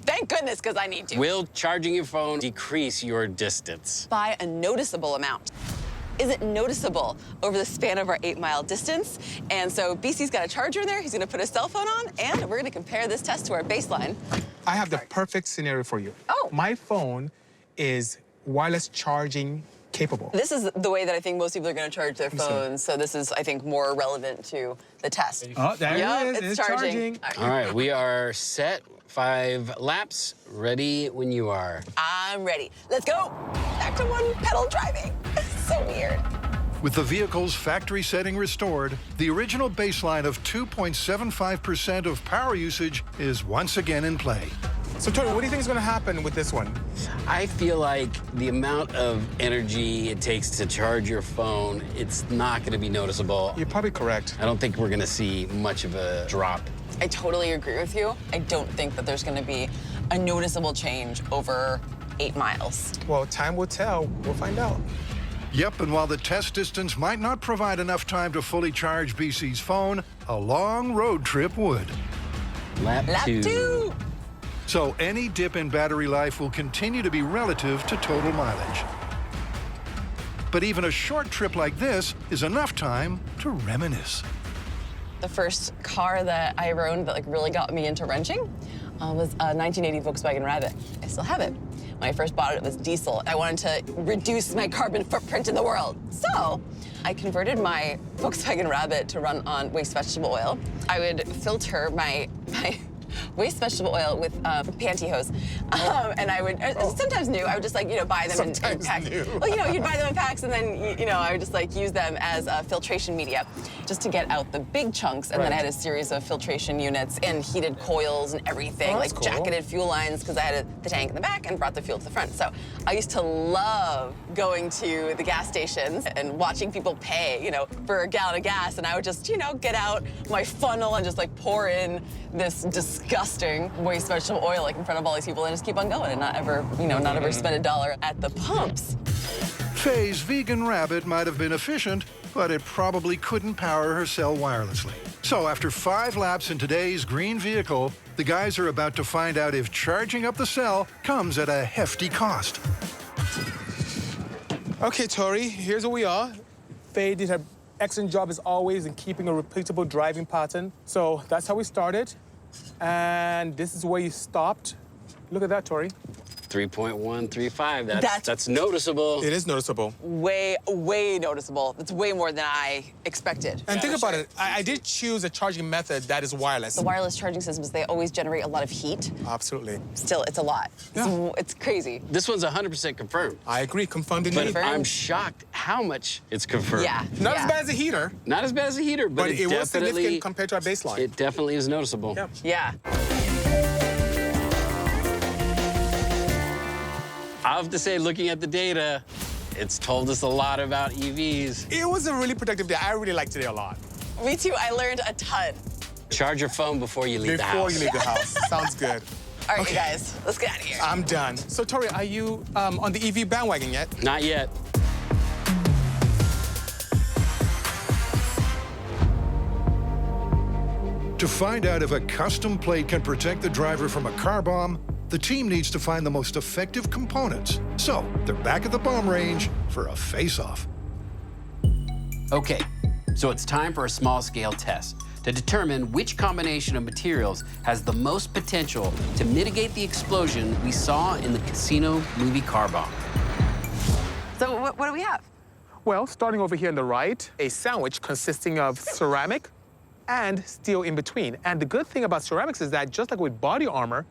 Thank goodness, because I need to. Will charging your phone decrease your distance? By a noticeable amount. Is it noticeable over the span of our 8-mile distance? And so Bisi's got a charger there. He's going to put his cell phone on, and we're going to compare this test to our baseline. I have the perfect scenario for you. Oh. My phone is wireless charging capable. This is the way that I think most people are going to charge their phones. So this is, I think, more relevant to the test. Oh, there Yep, it is. it's charging. All right, we are set. 5 laps. Ready when you are. I'm ready. Let's go. Back to one pedal driving. So weird. With the vehicle's factory setting restored, the original baseline of 2.75% of power usage is once again in play. So, Tori, what do you think is going to happen with this one? I feel like the amount of energy it takes to charge your phone, it's not going to be noticeable. You're probably correct. I don't think we're going to see much of a drop. I totally agree with you. I don't think that there's going to be a noticeable change over 8 miles. Well, time will tell. We'll find out. Yep, and while the test distance might not provide enough time to fully charge Bisi's phone, a long road trip would. Lap 2. So any dip in battery life will continue to be relative to total mileage. But even a short trip like this is enough time to reminisce. The first car that I owned that really got me into wrenching was a 1980 Volkswagen Rabbit. I still have it. When I first bought it, it was diesel. I wanted to reduce my carbon footprint in the world. So I converted my Volkswagen Rabbit to run on waste vegetable oil. I would filter my waste vegetable oil with pantyhose. And I would, sometimes new, I would just buy them in packs. New. Well, you'd buy them in packs and then, I would just use them as filtration media just to get out the big chunks. And then I had a series of filtration units and heated coils and everything, cool. jacketed fuel lines, because I had the tank in the back and brought the fuel to the front. So I used to love going to the gas stations and watching people pay, for a gallon of gas. And I would just, get out my funnel and just pour in this disgusting waste vegetable oil in front of all these people and just keep on going and not ever, not ever spend $1 at the pumps. Faye's vegan Rabbit might have been efficient, but it probably couldn't power her cell wirelessly. So after 5 laps in today's green vehicle, the guys are about to find out if charging up the cell comes at a hefty cost. Okay, Tori, here's where we are. Faye did her excellent job as always in keeping a repeatable driving pattern. So that's how we started. And this is where you stopped. Look at that, Tori. 3.135. That's noticeable. It is noticeable. Way noticeable. That's way more than I expected. And think about it. I did choose a charging method that is wireless. The wireless charging systems, they always generate a lot of heat. Absolutely. Still, it's a lot. Yeah. It's crazy. This one's 100% confirmed. I agree, confirmed But I'm shocked how much it's confirmed. Yeah. Not as bad as a heater. Not as bad as a heater, but it was significant compared to our baseline. It definitely is noticeable. Yeah. I have to say, looking at the data, it's told us a lot about EVs. It was a really productive day. I really liked today a lot. Me too. I learned a ton. Charge your phone before you leave the house. Before you leave the house. Sounds good. All right, you guys, let's get out of here. I'm done. So, Tori, are you on the EV bandwagon yet? Not yet. To find out if a custom plate can protect the driver from a car bomb, the team needs to find the most effective components. So they're back at the bomb range for a face-off. Okay, so it's time for a small-scale test to determine which combination of materials has the most potential to mitigate the explosion we saw in the casino movie car bomb. So what do we have? Well, starting over here on the right, a sandwich consisting of ceramic and steel in between. And the good thing about ceramics is that just like with body armor,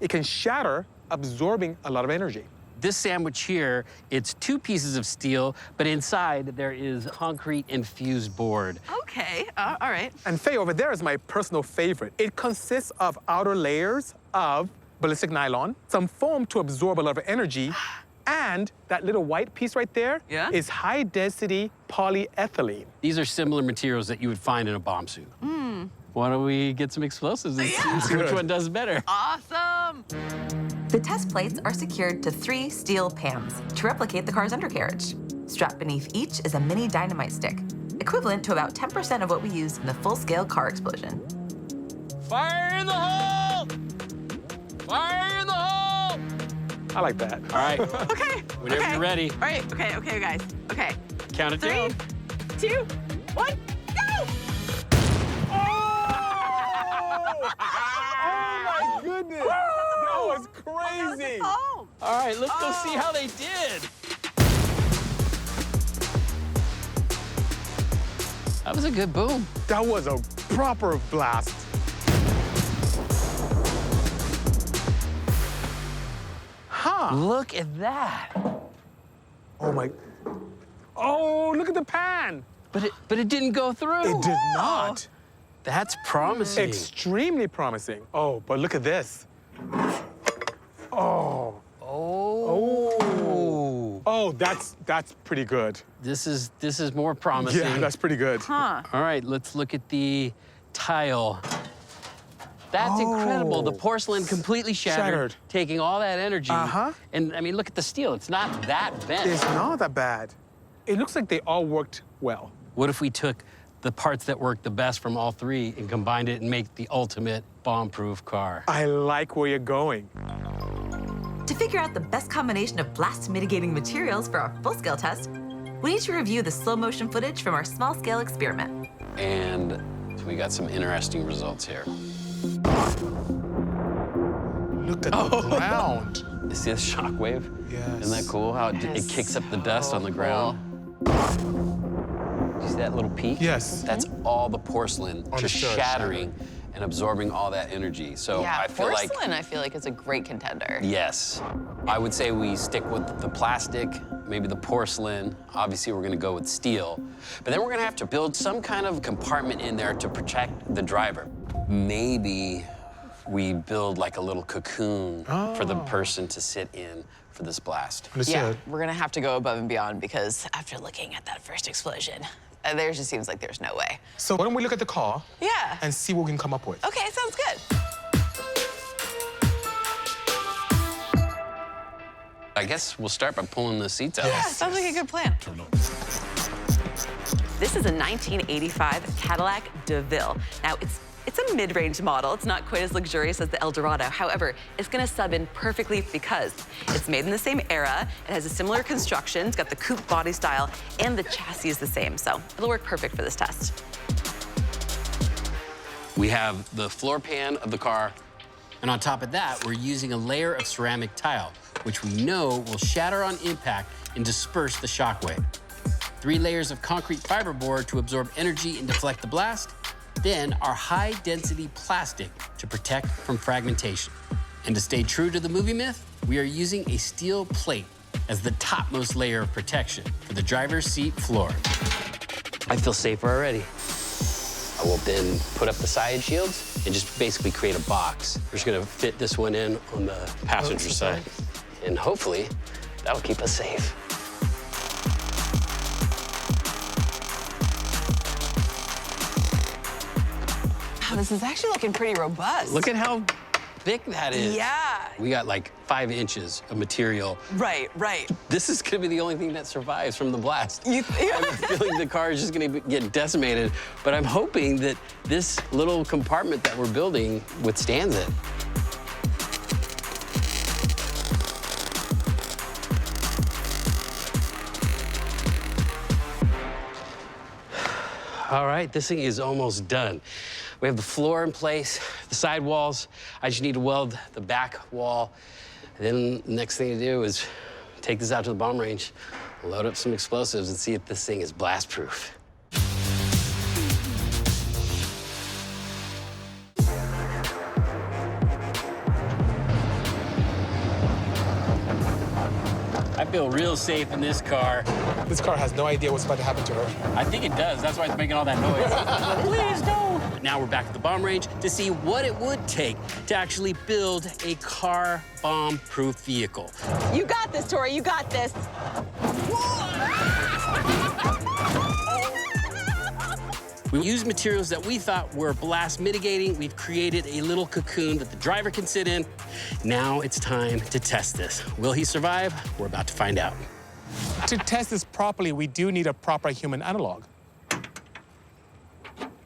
it can shatter, absorbing a lot of energy. This sandwich here, it's 2 pieces of steel, but inside there is concrete infused board. Okay, all right. And Faye, over there is my personal favorite. It consists of outer layers of ballistic nylon, some foam to absorb a lot of energy, and that little white piece right there is high-density polyethylene. These are similar materials that you would find in a bomb suit. Why don't we get some explosives and see which one does better? Awesome! The test plates are secured to 3 steel pans to replicate the car's undercarriage. Strapped beneath each is a mini dynamite stick, equivalent to about 10% of what we used in the full-scale car explosion. Fire in the hole! Fire in the hole! I like that. All right. Okay. Whenever you're ready. All right, okay, guys. Okay. Count it 3, down. 2, 1, go! Oh my goodness! That was crazy! All right, let's go see how they did. That was a good boom. That was a proper blast. Huh. Look at that. Oh my. Oh, look at the pan. But it didn't go through. It did not. That's promising. Extremely promising. Oh, but look at this. Oh. Oh. Oh, that's pretty good. This is more promising. Yeah, that's pretty good. Huh. All right, let's look at the tile. That's incredible. The porcelain completely shattered, taking all that energy. And I mean, look at the steel. It's not that bent. It's not that bad. It looks like they all worked well. What if we took the parts that work the best from all 3 and combined it and make the ultimate bomb-proof car? I like where you're going. To figure out the best combination of blast-mitigating materials for our full-scale test, we need to review the slow-motion footage from our small-scale experiment. And we got some interesting results here. Look at the ground. You see this shockwave? Yes. Isn't that cool how it kicks up the dust on the ground? You see that little peak? Yes. That's all the porcelain just shattering and absorbing all that energy. So Yeah, I feel like porcelain, I feel like is a great contender. yes. I would say we stick with the plastic, maybe the porcelain. Obviously, we're gonna go with steel. But then we're gonna have to build some kind of compartment in there to protect the driver. Maybe we build like a little cocoon for the person to sit in for this blast. Yeah, we're gonna have to go above and beyond because after looking at that first explosion, there just seems like there's no way. So why don't we look at the car and see what we can come up with? Okay, sounds good. I guess we'll start by pulling the seats out. Yeah, sounds like a good plan. This is a 1985 Cadillac DeVille. Now, it's a mid-range model. It's not quite as luxurious as the Eldorado. However, it's gonna sub in perfectly because it's made in the same era. It has a similar construction. It's got the coupe body style, and the chassis is the same. So it'll work perfect for this test. We have the floor pan of the car, And on top of that, we're using a layer of ceramic tile, which we know will shatter on impact and disperse the shockwave. 3 layers of concrete fiberboard to absorb energy and deflect the blast. Then our high-density plastic to protect from fragmentation. And to stay true to the movie myth, we are using a steel plate as the topmost layer of protection for the driver's seat floor. I feel safer already. I will then put up the side shields and just basically create a box. We're just gonna fit this one in on the passenger side. And hopefully, that'll keep us safe. Wow, this is actually looking pretty robust. Look at how thick that is. Yeah. We got like 5 inches of material. Right, right. This is gonna be the only thing that survives from the blast. I have a feeling the car is just gonna get decimated, but I'm hoping that this little compartment that we're building withstands it. All right, this thing is almost done. We have the floor in place, the side walls. I just need to weld the back wall. And then the next thing to do is take this out to the bomb range, load up some explosives, and see if this thing is blast proof. I feel real safe in this car. This car has no idea what's about to happen to her. I think it does. That's why it's making all that noise. Please don't. Now we're back at the bomb range to see what it would take to actually build a car bomb-proof vehicle. You got this, Tory. You got this. We used materials that we thought were blast mitigating. We've created a little cocoon that the driver can sit in. Now it's time to test this. Will he survive? We're about to find out. To test this properly, we do need a proper human analog.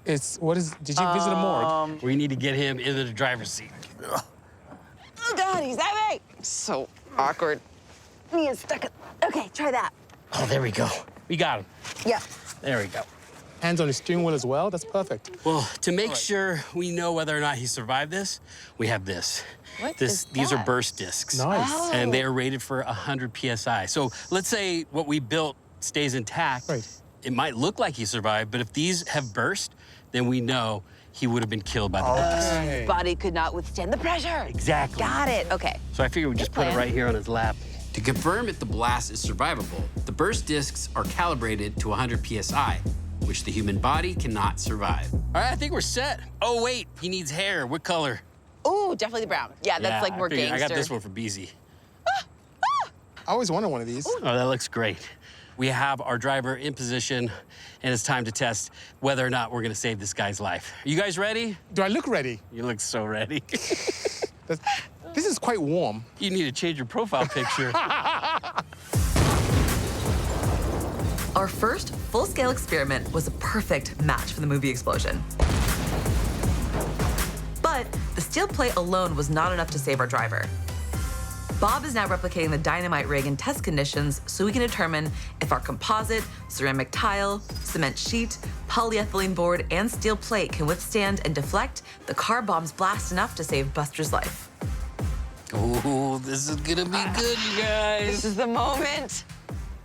Did you visit a morgue? We need to get him into the driver's seat. Oh, God, he's heavy. So awkward. Me is stuck. Okay, try that. Oh, there we go. We got him. Yeah. There we go. Hands on the steering wheel as well? That's perfect. Well, to make sure we know whether or not he survived this, we have this. These are burst discs. Nice. Oh. And they are rated for 100 PSI. So let's say what we built stays intact. Right. It might look like he survived, but if these have burst, then we know he would have been killed by the blast. His body could not withstand the pressure. Exactly. Got it. Okay. So I figured we'd just put it plan. right here on his lap. To confirm if the blast is survivable, the burst discs are calibrated to 100 PSI, which the human body cannot survive. All right, I think we're set. Oh, wait, he needs hair. What color? Ooh, definitely the brown. Yeah, that's like more gangster. I got this one for Bisi. I always wanted one of these. Oh, that looks great. We have our driver in position, and it's time to test whether or not we're gonna save this guy's life. Are you guys ready? Do I look ready? You look so ready. This is quite warm. You need to change your profile picture. Our first full-scale experiment was a perfect match for the movie explosion. But the steel plate alone was not enough to save our driver. Bob is now replicating the dynamite rig in test conditions so we can determine if our composite, ceramic tile, cement sheet, polyethylene board, and steel plate can withstand and deflect the car bomb's blast enough to save Buster's life. Oh, this is gonna be good, you guys. This is the moment.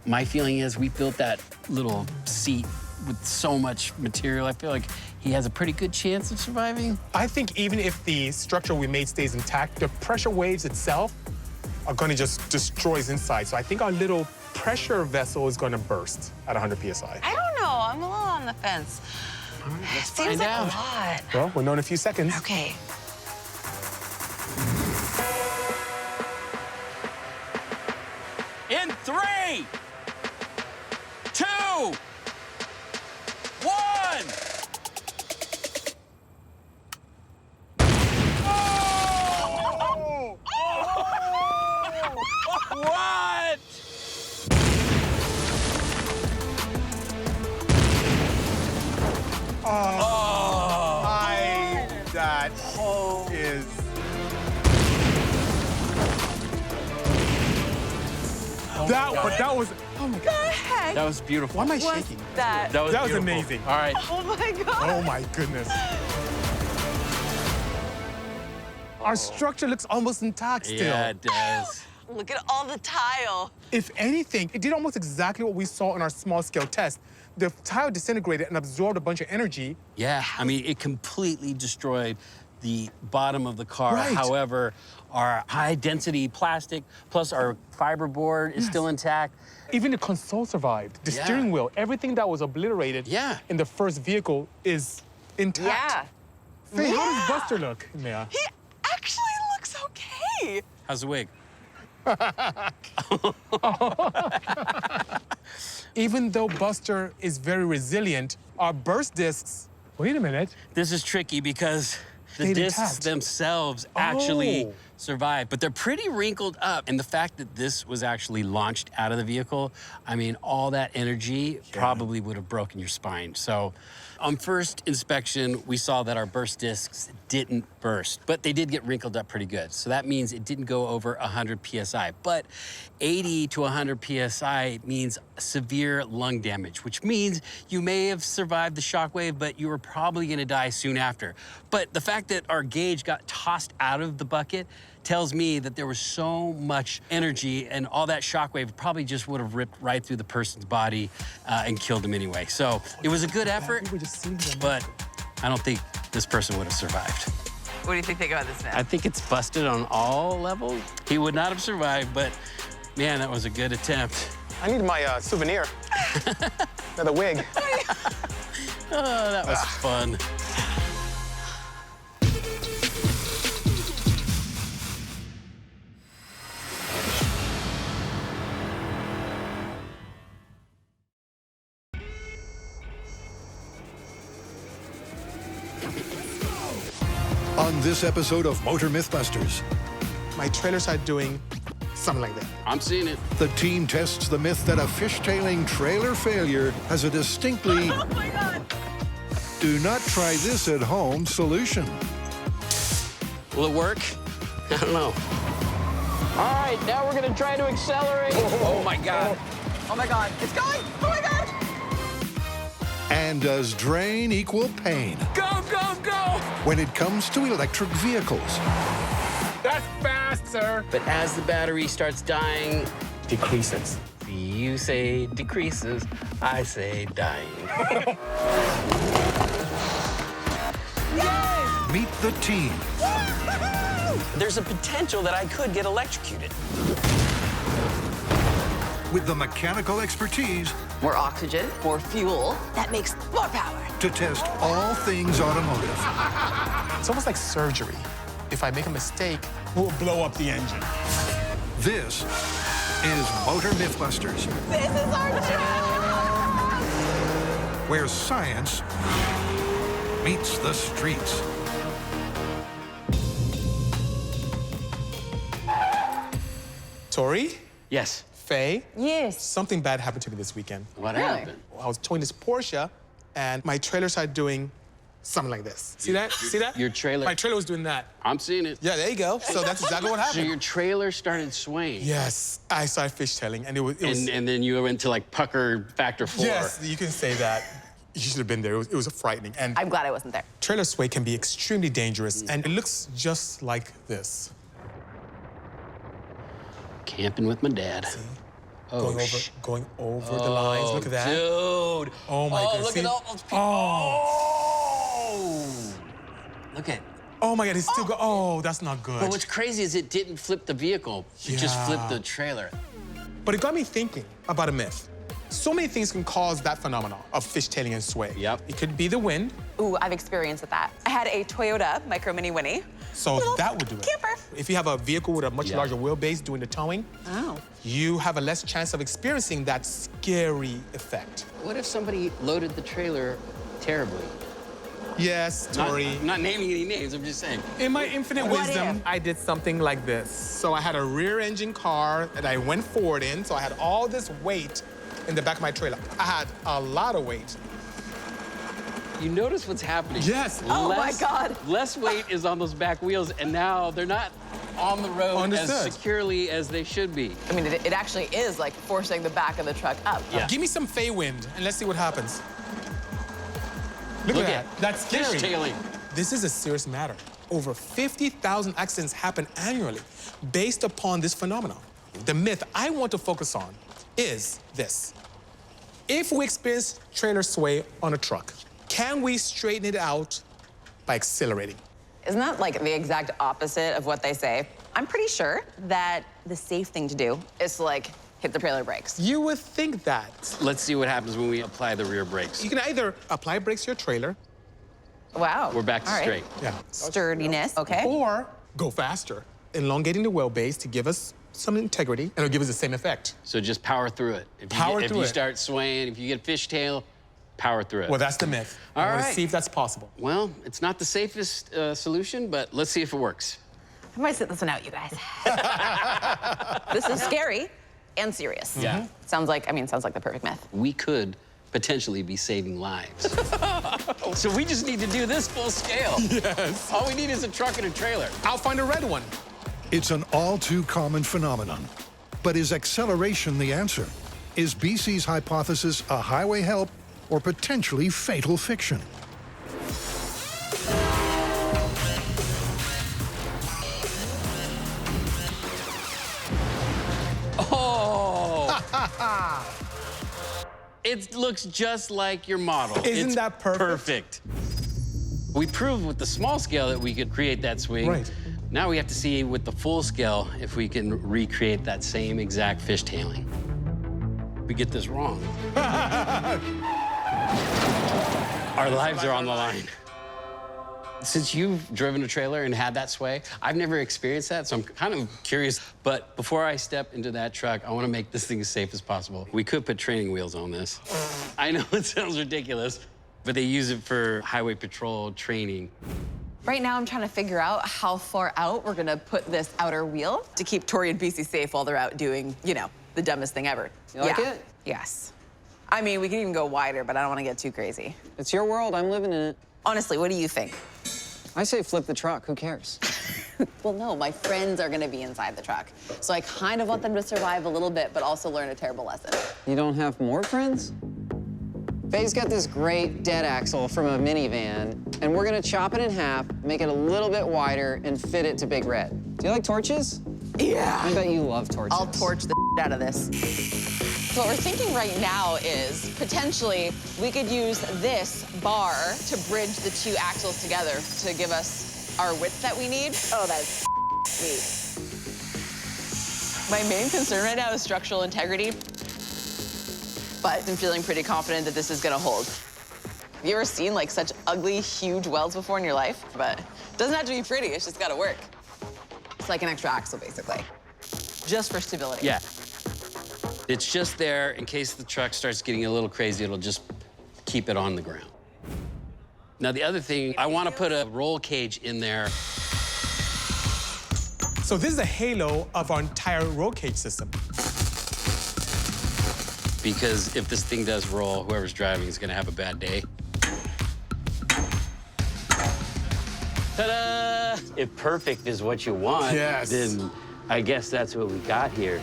My feeling is we built that little seat with so much material. I feel like he has a pretty good chance of surviving. I think even if the structure we made stays intact, the pressure waves itself are gonna just destroy his inside. So I think our little pressure vessel is gonna burst at 100 PSI. I don't know. I'm a little on the fence. It seems like a lot. Well, we'll know in a few seconds. Okay. In 3, 2, 1. Oh! What? That is. That was. Oh my God. That was beautiful. Why am I shaking? That was beautiful. amazing. All right. Oh my God. Oh my goodness. Our structure looks almost intact still. Yeah, it does. Look at all the tile. If anything, it did almost exactly what we saw in our small-scale test. The tile disintegrated and absorbed a bunch of energy. Yeah, I mean, it completely destroyed the bottom of the car. Right. However, our high-density plastic plus our fiberboard is still intact. Even the console survived. The steering wheel, everything that was obliterated in the first vehicle is intact. Yeah. Faye, how does Buster look in there? He actually looks okay. How's the wig? Even though Buster is very resilient, our burst discs, wait a minute. This is tricky because the Stayed discs intact. themselves actually survived, but they're pretty wrinkled up. And the fact that this was actually launched out of the vehicle, I mean, all that energy probably would have broken your spine. So on first inspection, we saw that our burst discs didn't burst, but they did get wrinkled up pretty good. So that means it didn't go over 100 PSI, but 80 to 100 PSI means severe lung damage, which means you may have survived the shockwave, but you were probably gonna die soon after. But the fact that our gauge got tossed out of the bucket tells me that there was so much energy and all that shockwave probably just would have ripped right through the person's body and killed them anyway. So it was a good effort, but I don't think this person would have survived. What do you think about this, man? I think it's busted on all levels. He would not have survived, but man, that was a good attempt. I need my souvenir. The wig. Oh, that was fun. On this episode of Motor MythBusters, my trailer started doing something like that. I'm seeing it. The team tests the myth that a fishtailing trailer failure has a distinctly do not try this at home solution. Will it work? I don't know. All right, now we're gonna try to accelerate. Oh my God. Oh my God, it's going! Oh my God! And does drain equal pain Go, go, go! when it comes to electric vehicles? That's fast, sir. But as the battery starts dying, Decreases. you say decreases, I say dying. Meet the team. There's a potential that I could get electrocuted. With the mechanical expertise More oxygen, more fuel. That makes more power. to test all things automotive. It's almost like surgery. If I make a mistake, we'll blow up the engine. This is Motor MythBusters, This is our job! where science meets the streets. Tori? Yes. Faye? Yes. Something bad happened to me this weekend. What happened? I was towing this Porsche, and my trailer started doing something like this. See that? See that? Your trailer? My trailer was doing that. I'm seeing it. Yeah, there you go. So that's exactly what So happened. your trailer started swaying. Yes, I started fishtailing, and it was And then you went to like pucker factor 4. yes, you can say that. You should have been there. It was frightening. And I'm glad I wasn't there. trailer sway can be extremely dangerous, and it looks just like this. Camping with my dad. Oh, Going over the lines. Look at that. Dude. Oh my goodness. Look See? at all those people. Oh. Look at. Oh my God, it's still oh, that's not good. But what's crazy is it didn't flip the vehicle. It just Yeah. flipped the trailer. But it got me thinking about a myth. So many things can cause that phenomenon of fishtailing and sway. Yep. It could be the wind, Ooh, I've experienced with that. I had a Toyota Micro Mini Winnie. so that would do it. Camper. If you have a vehicle with a much larger wheelbase doing the towing, Oh. you have a less chance of experiencing that scary effect. What if somebody loaded the trailer terribly? Yes, Tori. I'm not naming any names, I'm just saying. In my infinite What wisdom, if? I did something like this. So I had a rear engine car that I went forward in, so I had all this weight in the back of my trailer. I had a lot of weight. You notice what's happening. Yes. Oh my God. Less weight is on those back wheels, and now they're not on the road as Understood. securely as they should be. I mean, it actually is like forcing the back of the truck up. Yeah. Give me some Faye wind, and let's see what happens. Look Look at that. That's scary. Fishtailing. This is a serious matter. over 50,000 accidents happen annually based upon this phenomenon. The myth I want to focus on is this. If we experience trailer sway on a truck, can we straighten it out by accelerating? Isn't that like the exact opposite of what they say? I'm pretty sure that the safe thing to do is to like hit the trailer brakes. You would think that. Let's see what happens when we apply the rear brakes. You can either apply brakes to your trailer. Wow. We're back to All right. straight. Yeah. Sturdiness, okay. Or go faster, elongating the wheelbase to give us some integrity, and it'll give us the same effect. So just power through it. If you start swaying, if you get fishtail, power through it. Well, that's the myth. I want to see if that's possible. Well, it's not the safest solution, but let's see if it works. I might sit this one out, you guys. This is scary and serious. Yeah. Sounds like the perfect myth. We could potentially be saving lives. So we just need to do this full scale. Yes. All we need is a truck and a trailer. I'll find a red one. It's an all too common phenomenon. But is acceleration the answer? Is Bisi's hypothesis a highway help or potentially fatal fiction? Oh! It looks just like your model. Isn't that perfect? Perfect. We proved with the small scale that we could create that swing. Right. Now we have to see with the full scale if we can recreate that same exact fishtailing. We get this wrong. Our lives are on the line. Since you've driven a trailer and had that sway, I've never experienced that, so I'm kind of curious. But before I step into that truck, I want to make this thing as safe as possible. We could put training wheels on this. I know it sounds ridiculous, but they use it for highway patrol training. Right now, I'm trying to figure out how far out we're gonna put this outer wheel to keep Tory and Bisi safe while they're out doing, you know, the dumbest thing ever. You like it? Yes. I mean, we can even go wider, but I don't want to get too crazy. It's your world. I'm living in it. Honestly, what do you think? I say flip the truck. Who cares? Well, no, my friends are gonna be inside the truck. So I kind of want them to survive a little bit, but also learn a terrible lesson. You don't have more friends? Faye's got this great dead axle from a minivan, and we're gonna chop it in half, make it a little bit wider, and fit it to Big Red. Do you like torches? Yeah. I bet you love torches. I'll torch the out of this. So what we're thinking right now is potentially we could use this bar to bridge the two axles together to give us our width that we need. Oh, that's sweet. My main concern right now is structural integrity, but I'm feeling pretty confident that this is gonna hold. Have you ever seen like such ugly, huge welds before in your life? But it doesn't have to be pretty, it's just gotta work. It's like an extra axle, basically. Just for stability. Yeah. It's just there in case the truck starts getting a little crazy, it'll just keep it on the ground. Now, the other thing, I want to put a roll cage in there. So this is a halo of our entire roll cage system. Because if this thing does roll, whoever's driving is going to have a bad day. Ta-da! If perfect is what you want, then I guess that's what we got here.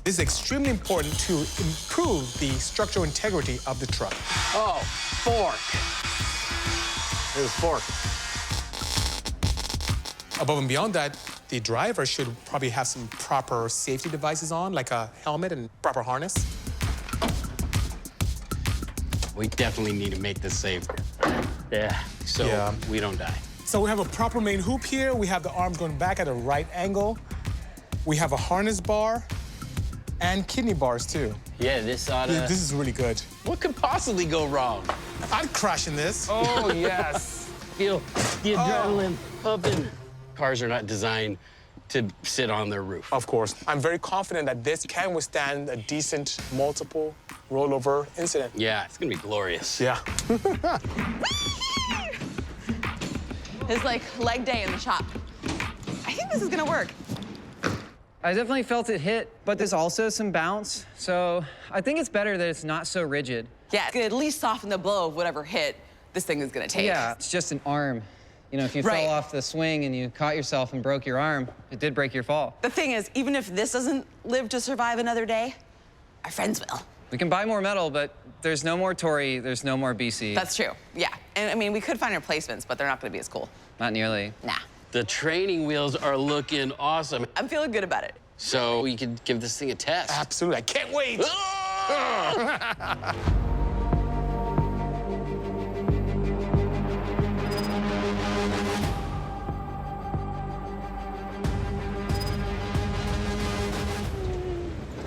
This is extremely important to improve the structural integrity of the truck. Oh, fork. There's a fork. Above and beyond that, the driver should probably have some proper safety devices on, like a helmet and proper harness. We definitely need to make this safer. Yeah, so we don't die. So we have a proper main hoop here. We have the arms going back at a right angle. We have a harness bar and kidney bars, too. Yeah, this oughta... This is really good. What could possibly go wrong? I'd crash in this. Oh, yes. Feel the adrenaline pumping. Cars are not designed to sit on their roof. Of course. I'm very confident that this can withstand a decent multiple rollover incident. Yeah, it's gonna be glorious. Yeah. It's like leg day in the shop. I think this is gonna work. I definitely felt it hit, but there's also some bounce. So I think it's better that it's not so rigid. Yeah, it's gonna at least soften the blow of whatever hit this thing is gonna take. Yeah, it's just an arm. You know, if you fell off the swing and you caught yourself and broke your arm, it did break your fall. The thing is, even if this doesn't live to survive another day, our friends will. We can buy more metal, but there's no more Tory, there's no more Bisi. That's true, yeah. And I mean, we could find replacements, but they're not gonna be as cool. Not nearly. Nah. The training wheels are looking awesome. I'm feeling good about it. So we could give this thing a test. Absolutely, I can't wait.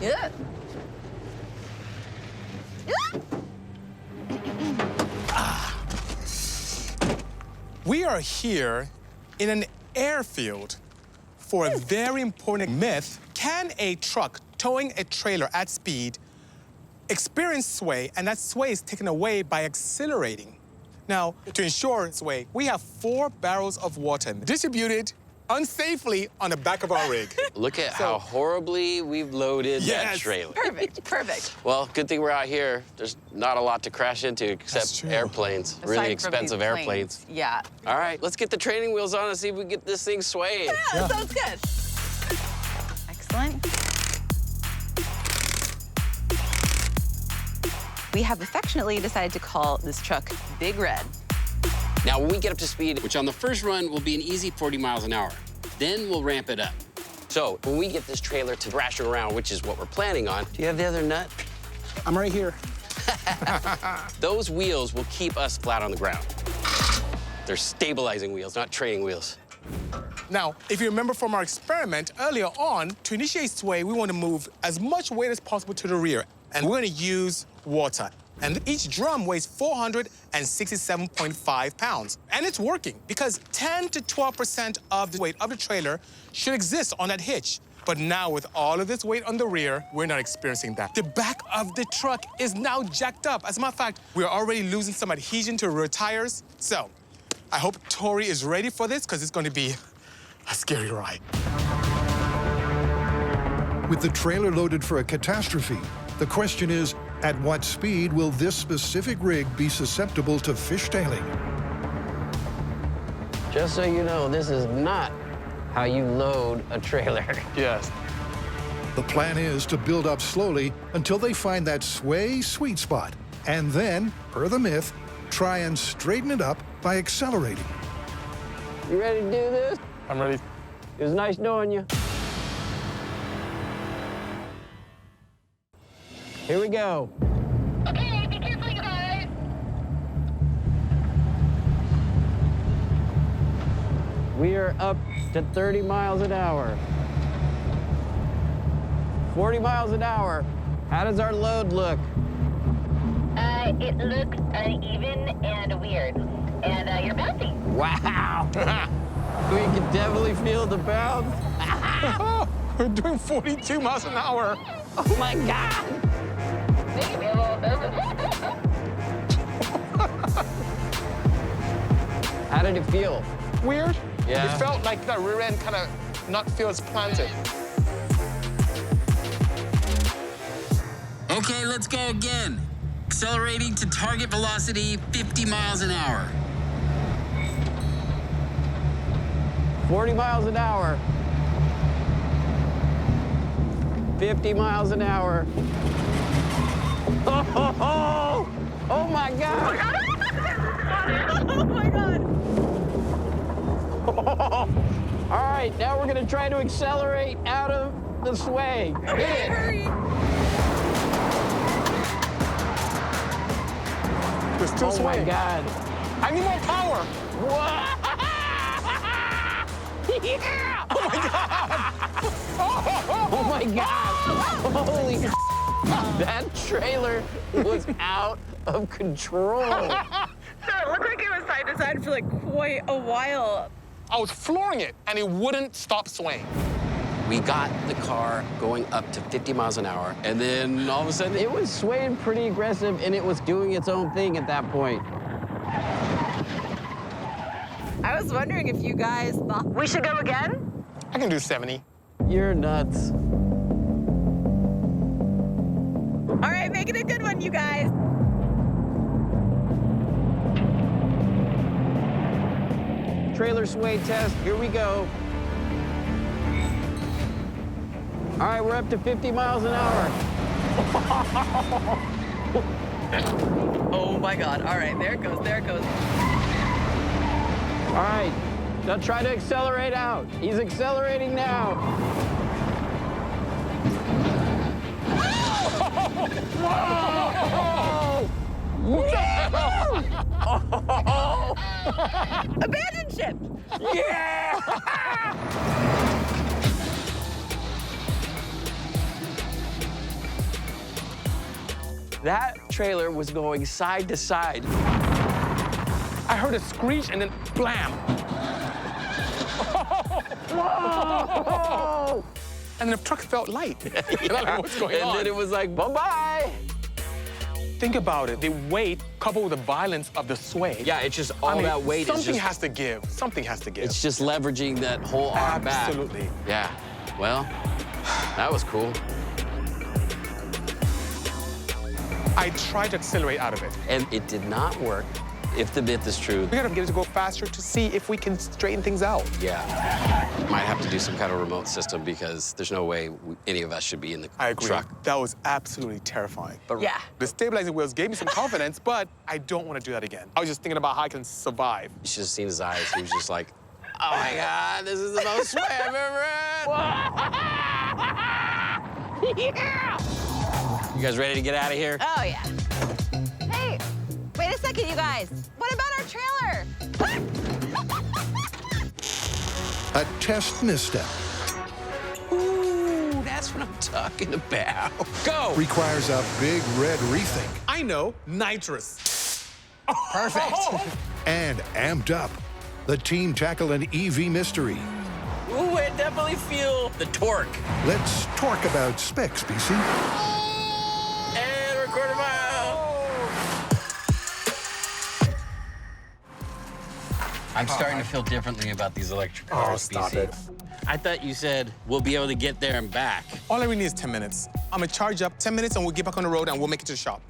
Yeah. We are here in an airfield for a very important myth. Can a truck towing a trailer at speed experience sway, and that sway is taken away by accelerating? Now, to ensure sway, we have 4 barrels of water distributed unsafely on the back of our rig. Look at how horribly we've loaded that trailer. Perfect, perfect. Well, good thing we're out here. There's not a lot to crash into except airplanes, Aside really from these expensive planes. airplanes. Yeah. All right, let's get the training wheels on and see if we can get this thing swaying. Yeah, that sounds good. Excellent. We have affectionately decided to call this truck Big Red. Now, when we get up to speed, which on the first run will be an easy 40 miles an hour, then we'll ramp it up. So when we get this trailer to thrashing around, which is what we're planning on, do you have the other nut? I'm right here. Those wheels will keep us flat on the ground. They're stabilizing wheels, not training wheels. Now, if you remember from our experiment earlier on, to initiate sway, we want to move as much weight as possible to the rear. And we're going to use water. And each drum weighs 467.5 pounds. And it's working because 10 to 12% of the weight of the trailer should exist on that hitch. But now with all of this weight on the rear, we're not experiencing that. The back of the truck is now jacked up. As a matter of fact, we're already losing some adhesion to rear tires. So I hope Tory is ready for this because it's going to be a scary ride. With the trailer loaded for a catastrophe, the question is, at what speed will this specific rig be susceptible to fishtailing? Just so you know, this is not how you load a trailer. Yes. The plan is to build up slowly until they find that sway sweet spot, and then, per the myth, try and straighten it up by accelerating. You ready to do this? I'm ready. It was nice knowing you. Here we go. Okay, be careful, you guys. We are up to 30 miles an hour. 40 miles an hour. How does our load look? It looks uneven and weird. And you're bouncing. Wow. We can definitely feel the bounce. We're doing 42 miles an hour. Oh my God. Maybe a little nervous. How did it feel? Weird. Yeah. It felt like the rear end kind of not feel as planted. Okay, let's go again. Accelerating to target velocity, 50 miles an hour. 40 miles an hour. 50 miles an hour. Oh my God. Oh my God. All right, now we're gonna try to accelerate out of the sway. Okay, hurry. We're still Oh swaying. my God. I need more power. What? Yeah! Oh my God! Oh my God. Holy that trailer was out of control. So it looked like it was side to side for like quite a while. I was flooring it, and it wouldn't stop swaying. We got the car going up to 50 miles an hour, and then all of a sudden, It was swaying pretty aggressive, and it was doing its own thing at that point. I was wondering if you guys thought we should go again? I can do 70. You're nuts. All right, make it a good one, you guys. Trailer sway test, here we go. All right, we're up to 50 miles an hour. Oh my God. All right, there it goes, there it goes. All right, now try to accelerate out. He's accelerating now. Abandon ship! Yeah! That trailer was going side to side. I heard a screech and then blam. Whoa! And the truck felt light. And I'm like, what's going on? And then it was like, bye-bye. Think about it. The weight coupled with the violence of the sway. Yeah, it's just all that weight is Something just... has to give. Something has to give. It's just leveraging that whole arm back. Absolutely. Yeah. Well, that was cool. I tried to accelerate out of it. And it did not work, if the myth is true. We gotta get it to go faster to see if we can straighten things out. Yeah. Might have to do some kind of remote system because there's no way any of us should be in the truck. That was absolutely terrifying. But yeah. The stabilizing wheels gave me some confidence, but I don't want to do that again. I was just thinking about how I can survive. You should have seen his eyes. He was just like, oh my God, this is the most sway I've ever had. Yeah! You guys ready to get out of here? Oh, yeah. Hey, wait a second, you guys. What about our trailer? A test misstep Ooh, that's what I'm talking about. Go! requires a big red rethink. I know, nitrous. Perfect. And amped up, the team tackle an EV mystery. Ooh, I definitely feel the torque. Let's talk about specs, BC. And we're quarter mile. I'm starting to feel differently about these electric cars, stop BC. it. I thought you said we'll be able to get there and back. All I really need is 10 minutes. I'm gonna charge up 10 minutes and we'll get back on the road and we'll make it to the shop.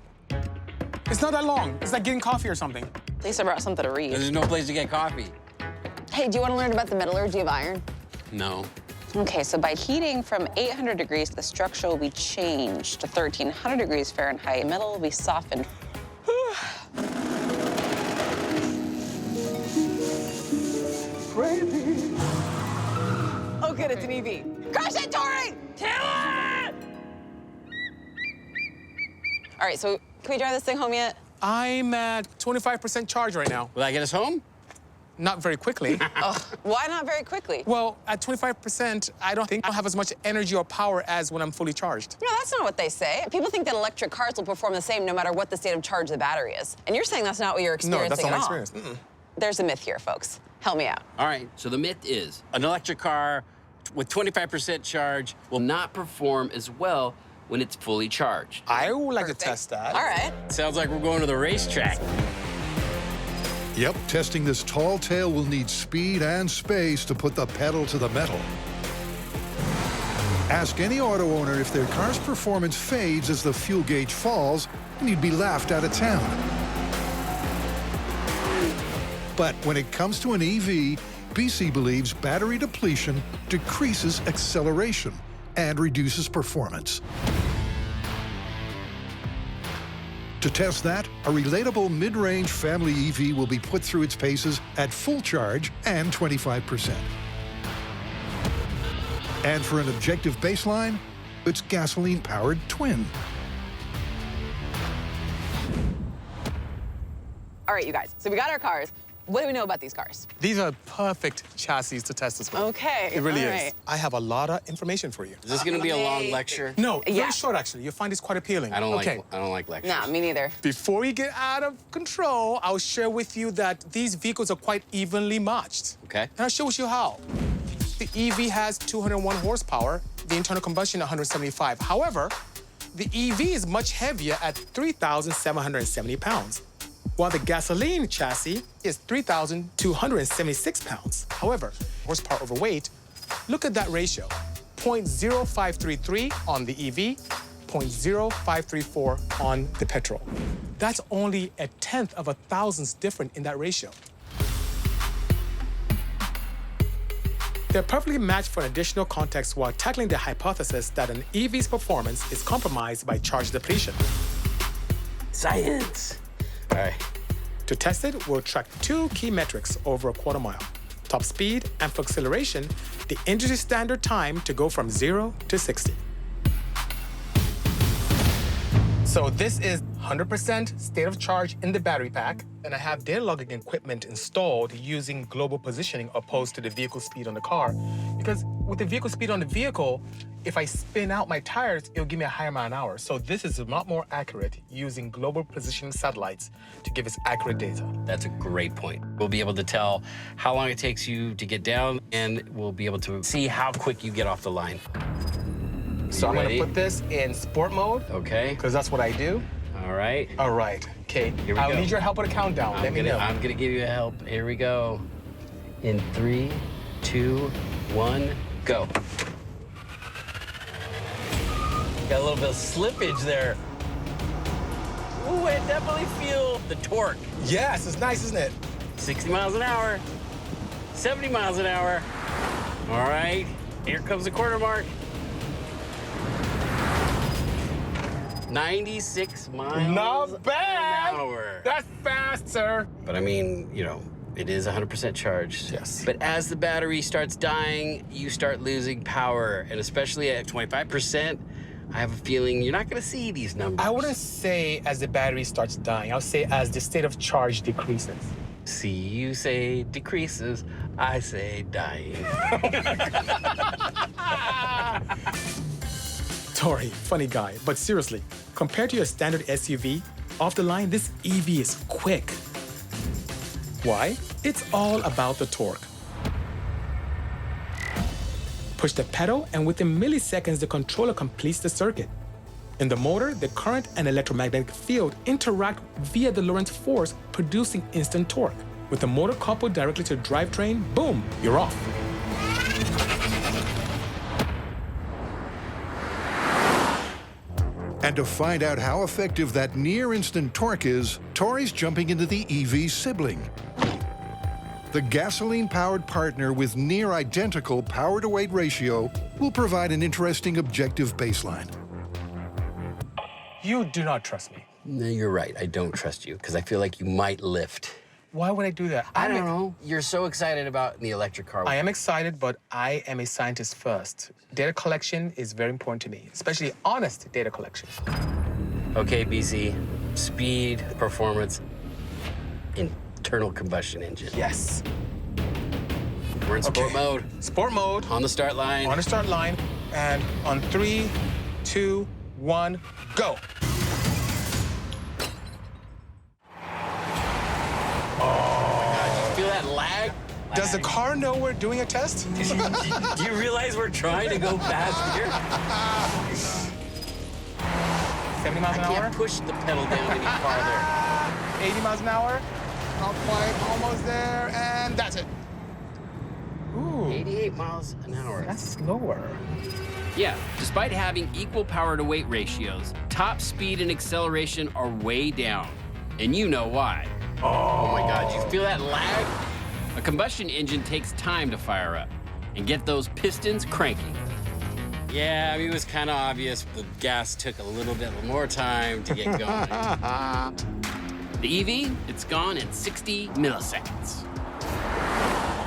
It's not that long. It's like getting coffee or something. Lisa brought something to read. There's no place to get coffee. Hey, do you want to learn about the metal or do you have iron? No. Okay, so by heating from 800 degrees, the structure will be changed to 1300 degrees Fahrenheit. Metal will be softened. Crazy. Oh, good, it's an EV. Crash it, Tory! Taylor! All right, so can we drive this thing home yet? I'm at 25% charge right now. Will that get us home? Not very quickly. Why not very quickly? Well, at 25%, I don't think I'll have as much energy or power as when I'm fully charged. No, that's not what they say. People think that electric cars will perform the same no matter what the state of charge of the battery is. And you're saying that's not what you're experiencing No, that's not at my all. experience. There's a myth here, folks. Help me out. All right, so the myth is an electric car with 25% charge will not perform as well when it's fully charged. I would like to test that. All right. Sounds like we're going to the racetrack. Yep, testing this tall tale will need speed and space to put the pedal to the metal. Ask any auto owner if their car's performance fades as the fuel gauge falls, and you'd be laughed out of town. But when it comes to an EV, Bisi believes battery depletion decreases acceleration and reduces performance. To test that, a relatable mid-range family EV will be put through its paces at full charge and 25%. And for an objective baseline, it's gasoline-powered twin. All right, you guys. So we got our cars. What do we know about these cars? These are perfect chassis to test this with. Okay, It really all is. right. I have a lot of information for you. Is this going to be a long lecture? No, Yeah. very short, actually. You'll find this quite appealing. I don't okay. like lectures. No, me neither. Before we get out of control, I'll share with you that these vehicles are quite evenly matched. Okay. And I'll show you how. The EV has 201 horsepower, the internal combustion 175. However, the EV is much heavier at 3,770 pounds, while the gasoline chassis is 3,276 pounds. However, horsepower over weight, look at that ratio. 0.0533 on the EV, 0.0534 on the petrol. That's only a tenth of a thousandth different in that ratio. They're perfectly matched for additional context while tackling the hypothesis that an EV's performance is compromised by charge depletion. Science. All right. To test it, we'll track 2 key metrics over a quarter mile. Top speed, and for acceleration, the industry standard time to go from 0 to 60. So this is 100% state of charge in the battery pack, and I have data logging equipment installed using global positioning opposed to the vehicle speed on the car. Because with the vehicle speed on the vehicle, if I spin out my tires, it'll give me a higher mile an hour. So this is a lot more accurate using global positioning satellites to give us accurate data. That's a great point. We'll be able to tell how long it takes you to get down, and we'll be able to see how quick you get off the line. So I'm gonna put this in sport mode. Okay. Because that's what I do. All right. All right. Okay. Here we I'll go. need your help with a countdown. Let me know. I'm gonna give you a help. Here we go. In 3, 2, 1, go. Got a little bit of slippage there. Ooh, I definitely feel the torque. Yes, it's nice, isn't it? 60 miles an hour, 70 miles an hour. All right, here comes the quarter mark. 96 miles Not bad. an hour. That's fast, sir. But I mean, you know, it is 100% charged. Yes. But as the battery starts dying, you start losing power. And especially at 25%, I have a feeling you're not gonna see these numbers. I wouldn't say as the battery starts dying. I'll say as the state of charge decreases. See, you say decreases, I say dying. Tory, funny guy, but seriously, compared to your standard SUV, off the line, this EV is quick. Why? It's all about the torque. Push the pedal, and within milliseconds, the controller completes the circuit. In the motor, the current and electromagnetic field interact via the Lorentz force, producing instant torque. With the motor coupled directly to the drivetrain, boom, you're off. And to find out how effective that near-instant torque is, Tory's jumping into the EV sibling. The gasoline-powered partner with near-identical power-to-weight ratio will provide an interesting objective baseline. You do not trust me. No, you're right. I don't trust you because I feel like you might lift. Why would I do that? I don't know. You're so excited about the electric car. I am excited, but I am a scientist first. Data collection is very important to me, especially honest data collection. Okay, Bisi. Speed, performance, internal combustion engine. Yes. We're in sport mode. Sport mode. On the start line. On the start line. And on 3, 2, 1, go. Feel that lag? Does the car know we're doing a test? Do you realize we're trying to go fast here? 70 miles an hour? I can't push the pedal down any farther. 80 miles an hour? Not quite, almost there, and that's it. Ooh. 88 miles an hour. That's slower. Yeah, despite having equal power-to-weight ratios, top speed and acceleration are way down. And you know why. Oh my God, you feel that lag? A combustion engine takes time to fire up and get those pistons cranking. Yeah, I mean, it was kind of obvious. The gas took a little bit more time to get going. The EV, it's gone in 60 milliseconds.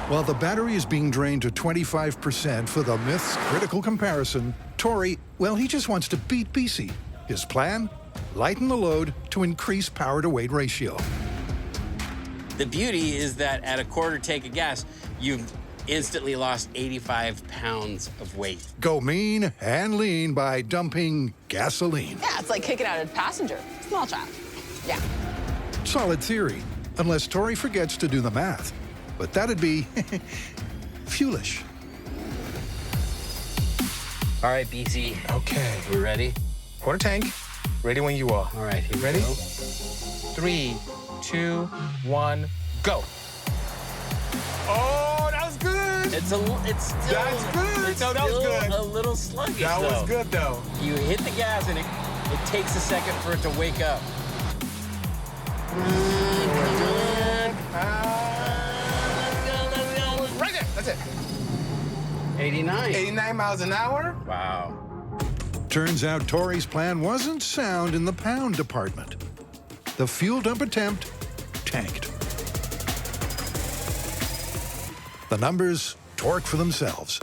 While the battery is being drained to 25% for the Myth's critical comparison, Tory, well, he just wants to beat Bisi. His plan? Lighten the load to increase power-to-weight ratio. The beauty is that at a quarter tank of gas, you've instantly lost 85 pounds of weight. Go mean and lean by dumping gasoline. Yeah, it's like kicking out a passenger. Small child. Yeah. Solid theory, unless Tory forgets to do the math. But that'd be foolish. All right, Bisi. Okay. We ready? Quarter tank. Ready when you are. All right, here ready? we go. 3, 2, 1, go. Oh, that was good. It's still. That's good. It's No, that was still good. a little sluggish. That though. was good though. You hit the gas and it takes a second for it to wake up. Right there. That's it. 89. 89 miles an hour. Wow. Turns out Tory's plan wasn't sound in the pound department. the fuel dump attempt tanked. The numbers talk for themselves.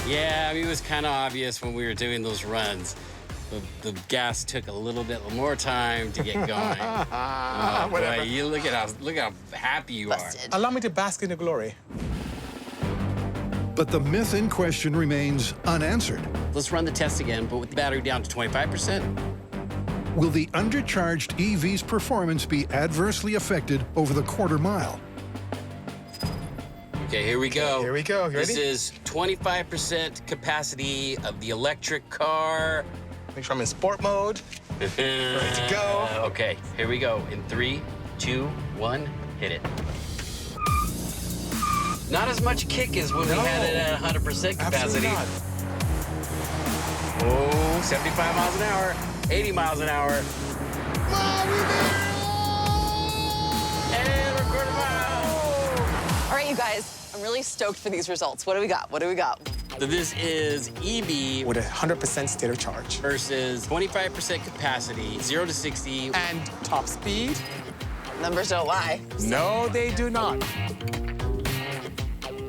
Yeah, I mean, it was kind of obvious when we were doing those runs. The gas took a little bit more time to get going. Oh, boy, you look at how happy you are. Allow me to bask in the glory. But the myth in question remains unanswered. Let's run the test again, but with the battery down to 25%. Will the undercharged EV's performance be adversely affected over the quarter mile? Okay, here we go. Here we go. You ready? This is 25% capacity of the electric car. Make sure I'm in sport mode. Ready to go. Okay, here we go. In 3, 2, 1, hit it. Not as much kick as when we had it at 100% capacity. Absolutely not. Oh, 75 miles an hour, 80 miles an hour. And we're quarter mile. All right, you guys, I'm really stoked for these results. What do we got? What do we got? So this is EV with 100% state of charge versus 25% capacity, 0 to 60. And top speed. Numbers don't lie. No, they do not.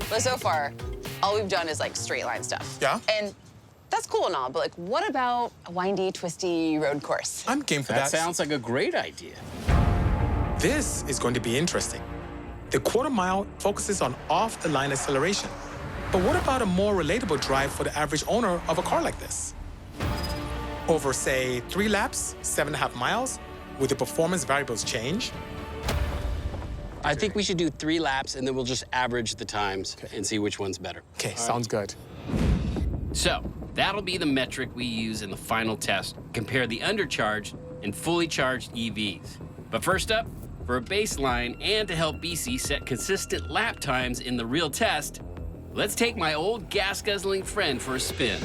But so far, all we've done is like straight line stuff. Yeah? And that's cool and all, but like, what about a windy, twisty road course? I'm game for that. That sounds like a great idea. This is going to be interesting. The quarter mile focuses on off-the-line acceleration. But what about a more relatable drive for the average owner of a car like this? Over, say, 3 laps, 7.5 miles, will the performance variables change? I think we should do 3 laps, and then we'll just average the times and see which one's better. Okay, sounds good. So that'll be the metric we use in the final test. Compare the undercharged and fully charged EVs. But first up, for a baseline and to help Bisi set consistent lap times in the real test, let's take my old gas-guzzling friend for a spin.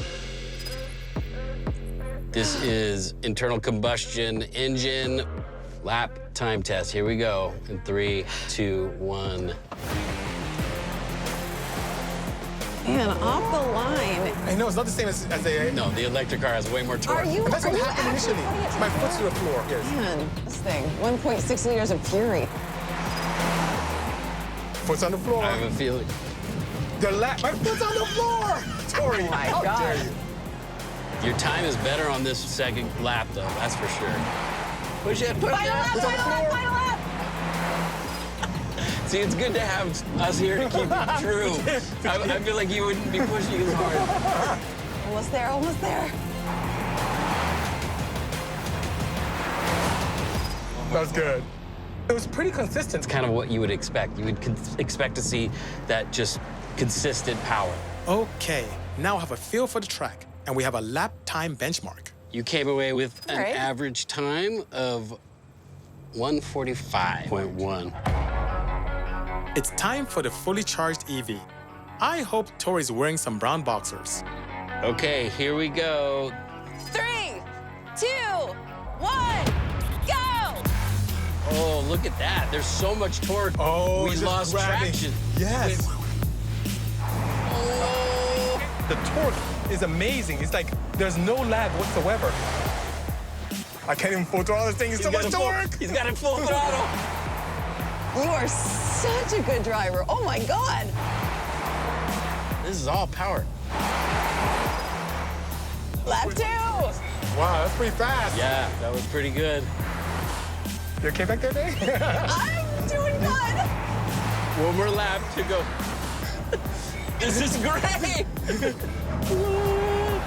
This is internal combustion engine lap time test. Here we go. In 3, 2, 1. Man, off the line. I know, it's not the same as the... No, the electric car has way more torque. And that's what happened initially. My foot's to the floor. Yes. Man, this thing, 1.6 liters of fury. Foot's on the floor. I have a feeling. My foot's on the floor! Tori, oh my how God. dare you? Your time is better on this second lap, though, that's for sure. Push it, push it. Final lap. See, it's good to have us here to keep it true. I feel like you wouldn't be pushing as hard. Almost there, almost there. That was good. It was pretty consistent. It's kind of what you would expect. You would expect to see that just consistent power. Okay, now I have a feel for the track, and we have a lap time benchmark. You came away with an average time of 145.1. It's time for the fully charged EV. I hope Tori's wearing some brown boxers. Okay, here we go. 3, 2, 1, go! Oh, look at that. There's so much torque. Oh, we just lost grabbing. traction. Yes. Oh. The torque is amazing. It's like there's no lag whatsoever. I can't even full throttle this thing. It's so much torque. He's got it full throttle. You are such a good driver. Oh my God. This is all power. Lap 2. Wow, that's pretty fast. Yeah, that was pretty good. You okay back there, Dave? I'm doing good. One more lap to go. This is great.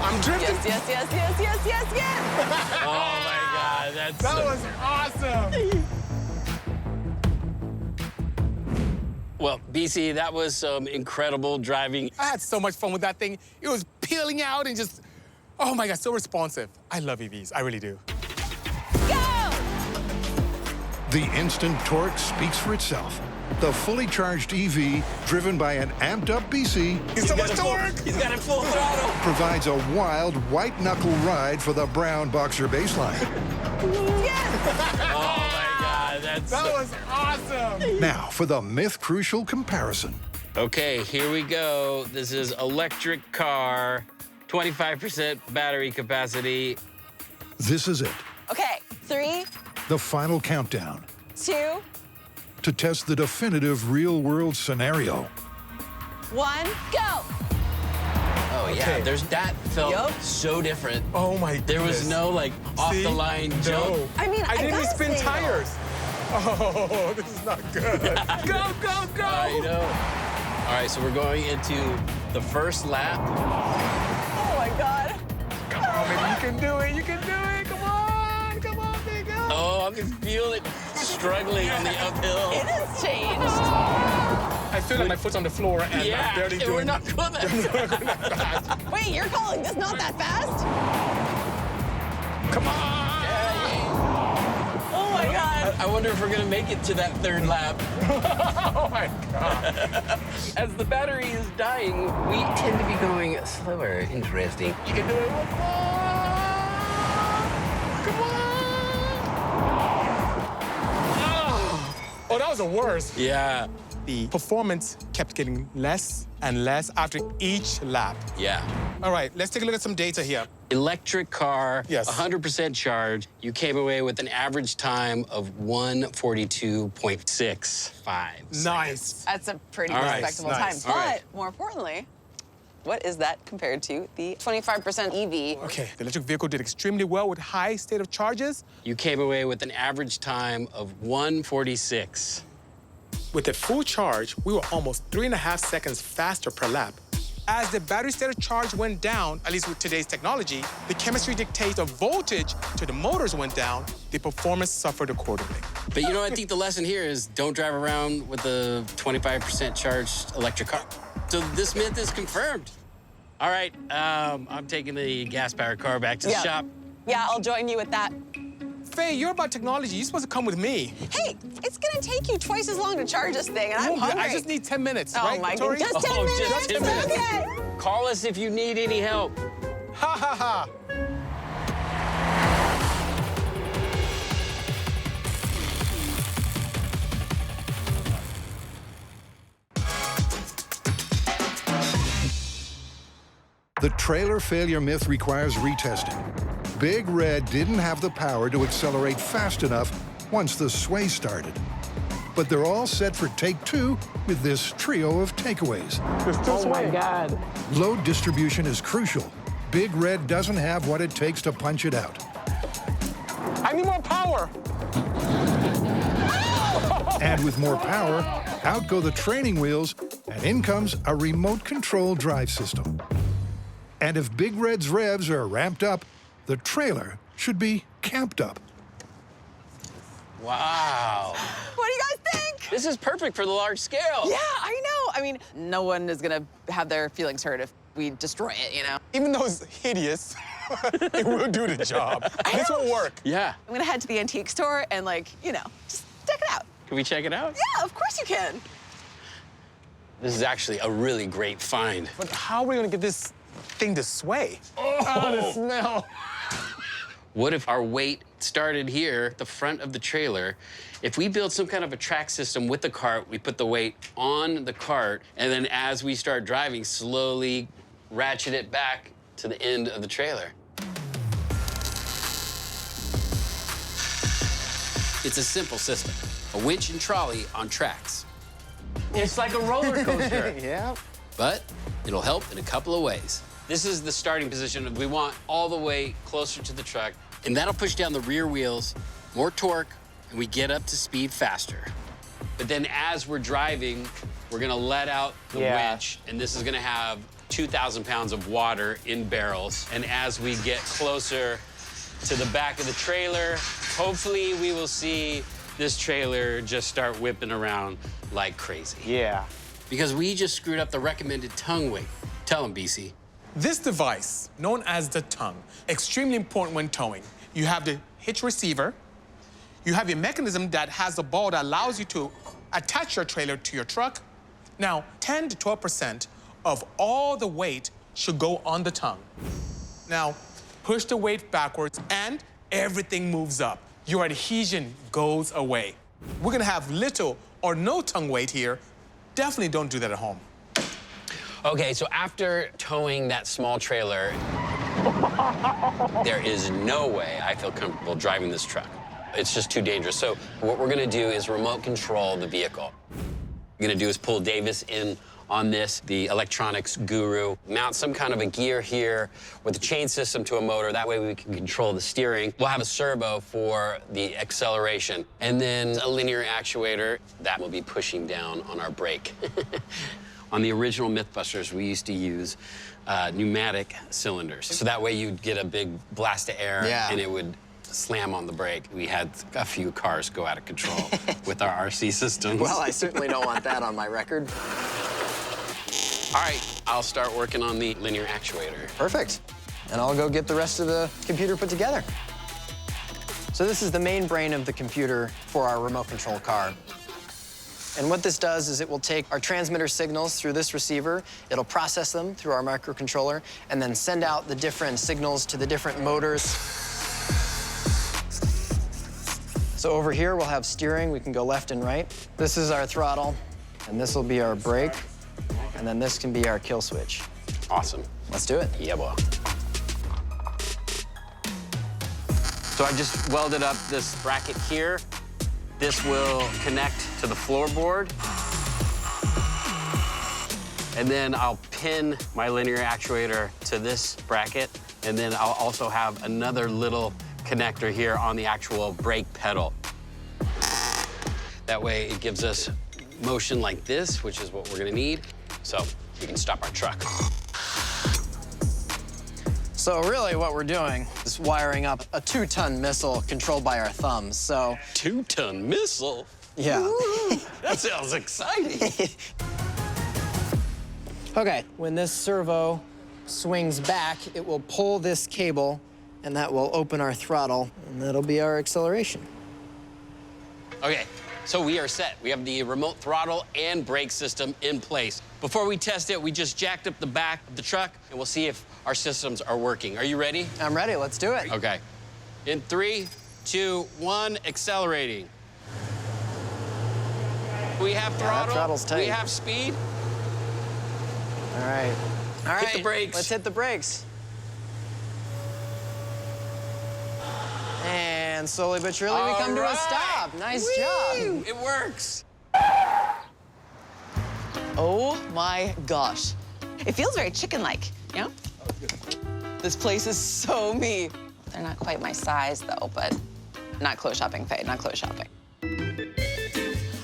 I'm drifting. Yes. Oh my God, that was awesome. Well, Bisi, that was some incredible driving. I had so much fun with that thing. It was peeling out and just, oh my God, so responsive. I love EVs, I really do. Go! The instant torque speaks for itself. The fully charged EV, driven by an amped-up Bisi, He's so much torque! He's got it full throttle. provides a wild white-knuckle ride for the brown boxer baseline. Yes! Oh my God, that was awesome! Now for the myth-crucial comparison. Okay, here we go. This is electric car, 25% battery capacity. This is it. Okay, 3, The final countdown 2, to test the definitive real-world scenario. 1, go! Oh, yeah, that felt so different. Oh, my goodness. There was no, like, off-the-line jump. I mean, I didn't even gotta spin say, tires. Oh, this is not good. Go, go, go! I know. All right, so we're going into the first lap. Oh, my God. Come on, baby, you can do it, you can do it. Come on, big girl. Oh, I can feel it struggling on the uphill. It has changed. I feel like my foot's on the floor and I'm barely doing we're not going that fast. Wait, you're calling this not that fast? Come on! Oh, my God. I wonder if we're going to make it to that third lap. Oh, my God. As the battery is dying, we tend to be going slower. Interesting. You can do it. Come on! Oh, that was the worst. Yeah. The performance kept getting less and less after each lap. Yeah. All right, let's take a look at some data here. Electric car, Yes. 100% charged. You came away with an average time of 1:42.65. Nice. That's a pretty All right, respectable nice. time. All But right. more importantly, what is that compared to the 25% EV? Okay, the electric vehicle did extremely well with high state of charges. You came away with an average time of 1:46. With a full charge, we were almost 3.5 seconds faster per lap. As the battery state of charge went down, at least with today's technology, the chemistry dictates the voltage to the motors went down, the performance suffered accordingly. But you know, I think the lesson here is don't drive around with a 25% charged electric car. So this myth is confirmed. All right, I'm taking the gas-powered car back to the shop. Yeah, I'll join you with that. Faye, you're about technology. You're supposed to come with me. Hey, it's gonna take you twice as long to charge this thing, and I'm hungry. I just need 10 minutes, Oh, right, my Tori? goodness. Just 10 minutes? Just 10 minutes. Okay. Call us if you need any help. Ha, ha, ha. The trailer failure myth requires retesting. Big Red didn't have the power to accelerate fast enough once the sway started. But they're all set for take 2 with this trio of takeaways. Oh, my God. Load distribution is crucial. Big Red doesn't have what it takes to punch it out. I need more power. And with more power, out go the training wheels, and in comes a remote control drive system. And if Big Red's revs are ramped up, the trailer should be camped up. Wow. What do you guys think? This is perfect for the large scale. Yeah, I know. I mean, no one is gonna have their feelings hurt if we destroy it, you know? Even though it's hideous, it will do the job. This will work. Yeah. I'm gonna head to the antique store and, like, you know, just check it out. Can we check it out? Yeah, of course you can. This is actually a really great find. But how are we gonna get this thing to sway? Oh, the smell. What if our weight started here, at the front of the trailer? If we build some kind of a track system with the cart, we put the weight on the cart, and then as we start driving, slowly ratchet it back to the end of the trailer. It's a simple system, a winch and trolley on tracks. It's like a roller coaster. Yeah. But it'll help in a couple of ways. This is the starting position. We want all the way closer to the truck, and that'll push down the rear wheels, more torque, and we get up to speed faster. But then as we're driving, we're gonna let out the winch, and this is gonna have 2,000 pounds of water in barrels. And as we get closer to the back of the trailer, hopefully we will see this trailer just start whipping around like crazy. Yeah. Because we just screwed up the recommended tongue weight. Tell them, Bisi. This device, known as the tongue, extremely important when towing. You have the hitch receiver. You have a mechanism that has a ball that allows you to attach your trailer to your truck. Now, 10 to 12% of all the weight should go on the tongue. Now, push the weight backwards and everything moves up. Your adhesion goes away. We're gonna have little or no tongue weight here. Definitely don't do that at home. Okay, so after towing that small trailer, there is no way I feel comfortable driving this truck. It's just too dangerous. So what we're gonna do is remote control the vehicle. What we're gonna do is pull Davis in on this, the electronics guru, mount some kind of a gear here with a chain system to a motor. That way we can control the steering. We'll have a servo for the acceleration, and then a linear actuator that will be pushing down on our brake. On the original MythBusters, we used to use pneumatic cylinders. So that way you'd get a big blast of air and it would slam on the brake. We had a few cars go out of control with our RC systems. Well, I certainly don't want that on my record. All right, I'll start working on the linear actuator. Perfect. And I'll go get the rest of the computer put together. So this is the main brain of the computer for our remote control car. And what this does is it will take our transmitter signals through this receiver, it'll process them through our microcontroller, and then send out the different signals to the different motors. So over here, we'll have steering. We can go left and right. This is our throttle, and this will be our brake. And then this can be our kill switch. Awesome. Let's do it. Yeah, boy. So I just welded up this bracket here. This will connect to the floorboard. And then I'll pin my linear actuator to this bracket. And then I'll also have another little connector here on the actual brake pedal. That way it gives us motion like this, which is what we're gonna need. So we can stop our truck. So really what we're doing is wiring up a 2-ton missile controlled by our thumbs, so... 2-ton missile? Yeah. That sounds exciting. Okay, when this servo swings back, it will pull this cable, and that will open our throttle, and that'll be our acceleration. Okay, so we are set. We have the remote throttle and brake system in place. Before we test it, we just jacked up the back of the truck, and we'll see if our systems are working. Are you ready? I'm ready. Let's do it. Okay. In 3, 2, 1, accelerating. We have throttle. That throttle's tight. We have speed. All right. All right. Hit the brakes. Let's hit the brakes. And slowly but surely we come to a stop. Nice job. It works. Oh my gosh. It feels very chicken-like, you know? This place is so me. They're not quite my size though, but not clothes shopping, Faye, not clothes shopping.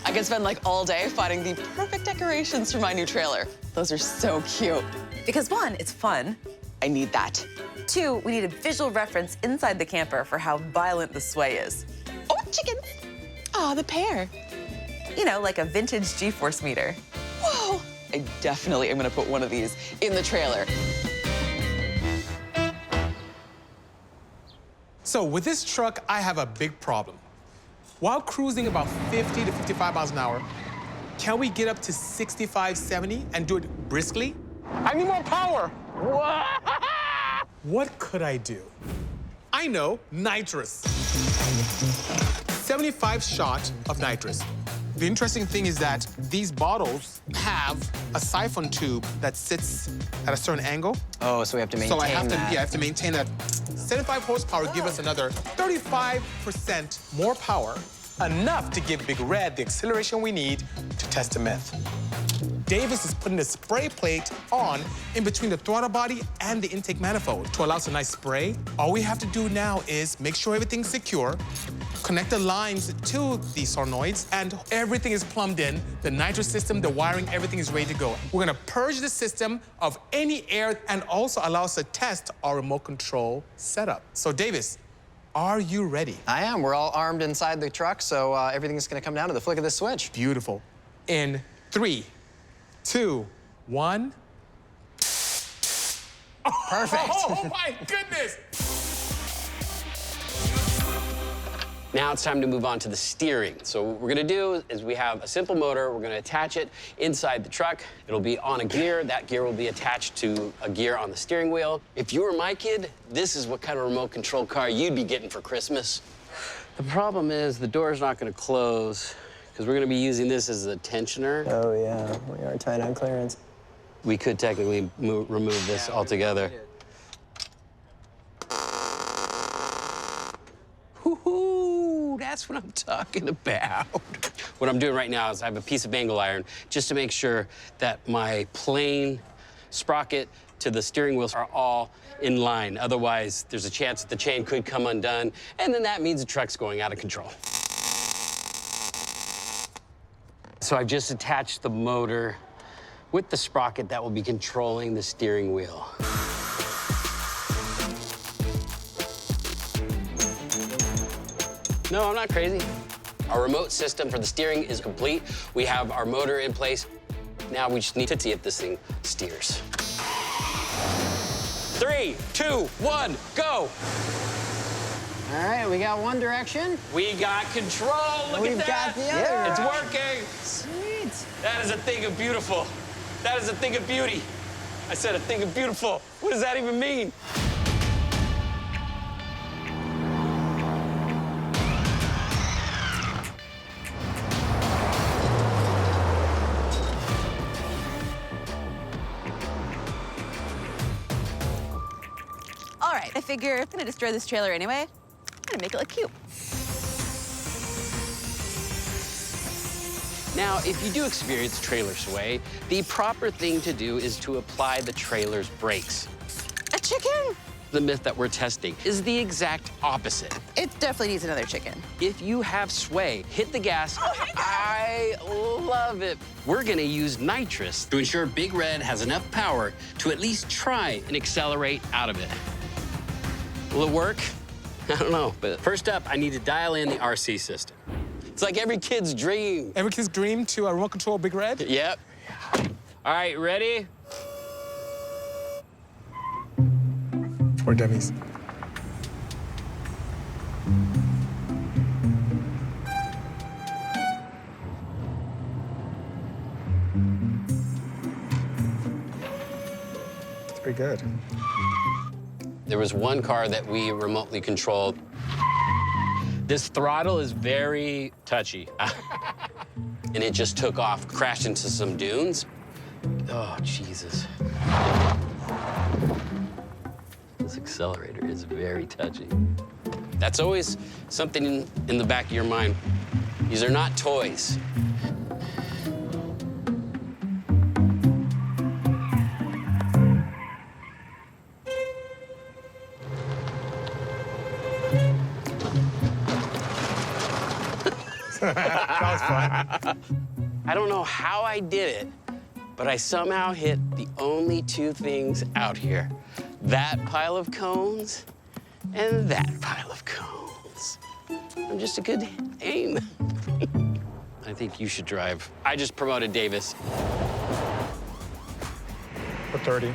I could spend like all day finding the perfect decorations for my new trailer. Those are so cute. Because 1, it's fun. I need that. 2, we need a visual reference inside the camper for how violent the sway is. Oh, chickens. Oh, the pair. You know, like a vintage G-force meter. Whoa. I definitely am gonna put one of these in the trailer. So with this truck, I have a big problem. While cruising about 50 to 55 miles an hour, can we get up to 65, 70 and do it briskly? I need more power. What could I do? I know, nitrous. 75 shot of nitrous. The interesting thing is that these bottles have a siphon tube that sits at a certain angle. Oh, so we have to maintain that. So I have to maintain that. 75 horsepower give us another 35% more power, enough to give Big Red the acceleration we need to test the myth. Davis is putting the spray plate on in between the throttle body and the intake manifold to allow some nice spray. All we have to do now is make sure everything's secure, connect the lines to the solenoids, and everything is plumbed in. The nitrous system, the wiring, everything is ready to go. We're gonna purge the system of any air and also allow us to test our remote control setup. So Davis, are you ready? I am. We're all armed inside the truck, so everything's gonna come down to the flick of this switch. Beautiful. In 3, 2, 1. Perfect. Oh my goodness! Now it's time to move on to the steering. So what we're gonna do is we have a simple motor. We're gonna attach it inside the truck. It'll be on a gear. That gear will be attached to a gear on the steering wheel. If you were my kid, this is what kind of remote control car you'd be getting for Christmas. The problem is the door's not gonna close because we're gonna be using this as a tensioner. Oh yeah, we are tight on clearance. We could technically remove this altogether. Woohoo! That's what I'm talking about. What I'm doing right now is I have a piece of angle iron just to make sure that my plane sprocket to the steering wheels are all in line. Otherwise, there's a chance that the chain could come undone, and then that means the truck's going out of control. So I've just attached the motor with the sprocket that will be controlling the steering wheel. No, I'm not crazy. Our remote system for the steering is complete. We have our motor in place. Now we just need to see if this thing steers. 3, 2, 1, go! All right, we got one direction. We got control. Look at that. We've got the other. It's working. Sweet. That is a thing of beautiful. That is a thing of beauty. I said a thing of beautiful. What does that even mean? All right, I figure I'm gonna destroy this trailer anyway. I'm gonna make it look cute. Now, if you do experience trailer sway, the proper thing to do is to apply the trailer's brakes. A chicken? The myth that we're testing is the exact opposite. It definitely needs another chicken. If you have sway, hit the gas. I love it. We're gonna use nitrous to ensure Big Red has enough power to at least try and accelerate out of it. Will it work? I don't know, but first up, I need to dial in the RC system. It's like every kid's dream. Every kid's dream to a remote control Big Red? Yep. All right, ready? For dummies. It's pretty good. There was one car that we remotely controlled. This throttle is very touchy. And it just took off, crashed into some dunes. Oh, Jesus. This accelerator is very touchy. That's always something in the back of your mind. These are not toys. That was fun. I don't know how I did it, but I somehow hit the only two things out here. That pile of cones and that pile of cones. I'm just a good aim. I think you should drive. I just promoted Davis. For 30.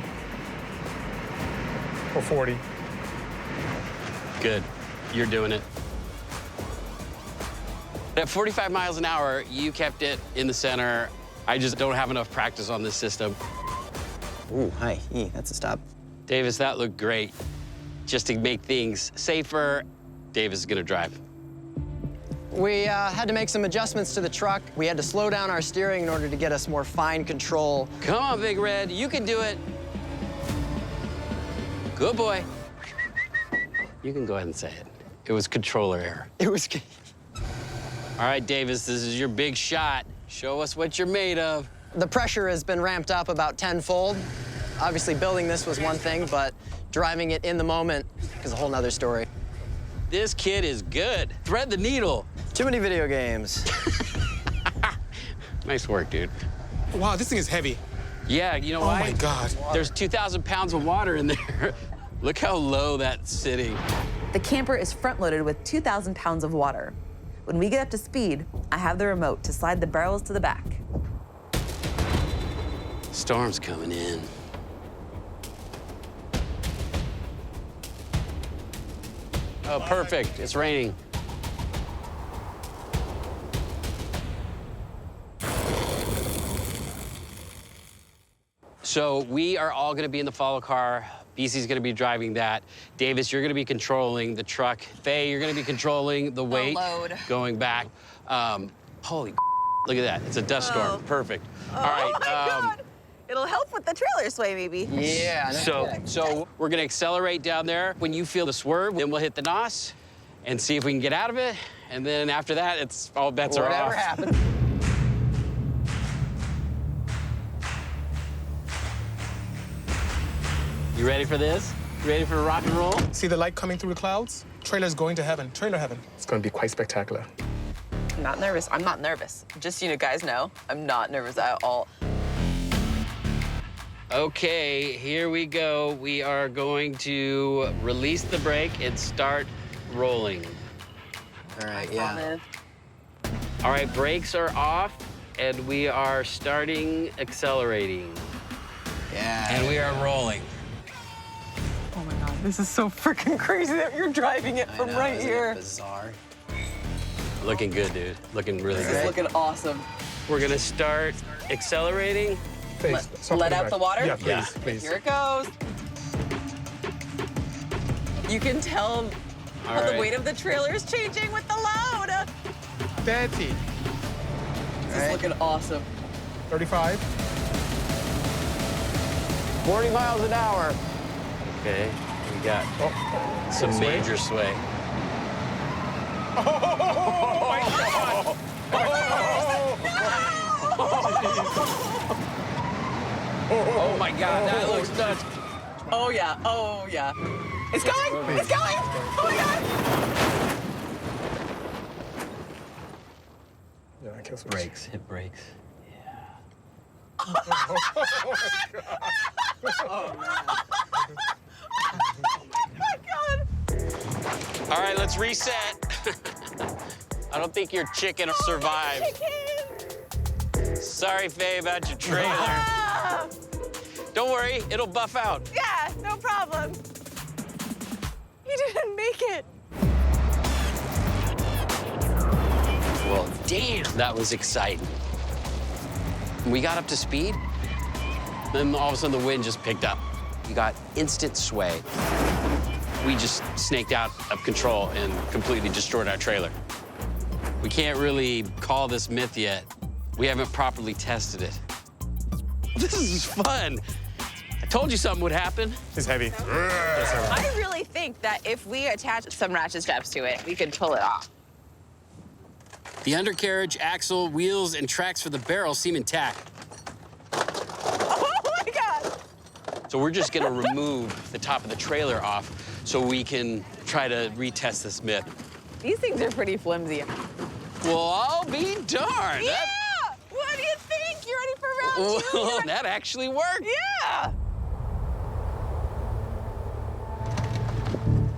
For 40. Good. You're doing it. At 45 miles an hour, you kept it in the center. I just don't have enough practice on this system. Ooh, hi. That's a stop. Davis, that looked great. Just to make things safer, Davis is gonna drive. We had to make some adjustments to the truck. We had to slow down our steering in order to get us more fine control. Come on, Big Red, you can do it. Good boy. You can go ahead and say it. It was controller error. It was. All right, Davis, this is your big shot. Show us what you're made of. The pressure has been ramped up about tenfold. Obviously, building this was one thing, but driving it in the moment is a whole nother story. This kid is good. Thread the needle. Too many video games. Nice work, dude. Wow, this thing is heavy. Yeah, you know why? Oh, my God. There's 2,000 pounds of water in there. Look how low that's sitting. The camper is front-loaded with 2,000 pounds of water. When we get up to speed, I have the remote to slide the barrels to the back. Storm's coming in. Oh, perfect. It's raining. So we are all going to be in the follow car. Bisi's going to be driving that. Davis, you're going to be controlling the truck. Faye, you're going to be controlling the weight. load. Going back. Holy look at that. It's a dust storm. Perfect. All right. Oh my God. It'll help with the trailer sway, maybe. Yeah. So we're going to accelerate down there. When you feel the swerve, then we'll hit the NOS and see if we can get out of it. And then after that, it's all bets are off. Whatever happens. You ready for this? You ready for rock and roll? See the light coming through the clouds? Trailer's going to heaven. Trailer heaven. It's going to be quite spectacular. I'm not nervous. I'm not nervous. Just so you guys know, I'm not nervous at all. Okay, here we go. We are going to release the brake and start rolling. All right, yeah. All right, brakes are off, and we are starting accelerating. Yeah. And we are rolling. Oh my God, this is so freaking crazy that you're driving it from right here. Bizarre. Looking good, dude. Looking really This good. is looking awesome. We're gonna start accelerating. Let out the water? Yeah, please, please. Here it goes. You can tell how the weight of the trailer is changing with the load. 30. This is looking awesome. 35. 40 miles an hour. Okay, we got some major sway. Oh my God! Oh my God, that looks nuts. Oh yeah, oh yeah. It's going, it's going! Oh my God! Yeah, I guess Brakes, hit brakes. Oh my God! All right, let's reset. I don't think your chicken survived. Sorry, Faye, about your trailer. Don't worry, it'll buff out. Yeah, no problem. You didn't make it. Well, damn, that was exciting. We got up to speed, then all of a sudden the wind just picked up. We got instant sway. We just snaked out of control and completely destroyed our trailer. We can't really call this myth yet. We haven't properly tested it. This is fun. I told you something would happen. It's heavy. I really think that if we attach some ratchet straps to it, we could pull it off. The undercarriage, axle, wheels, and tracks for the barrel seem intact. Oh my God! So we're just gonna remove the top of the trailer off so we can try to retest this myth. These things are pretty flimsy. Well, I'll be darned. Yeah! What do you think? You ready for round two? Well, that actually worked. Yeah!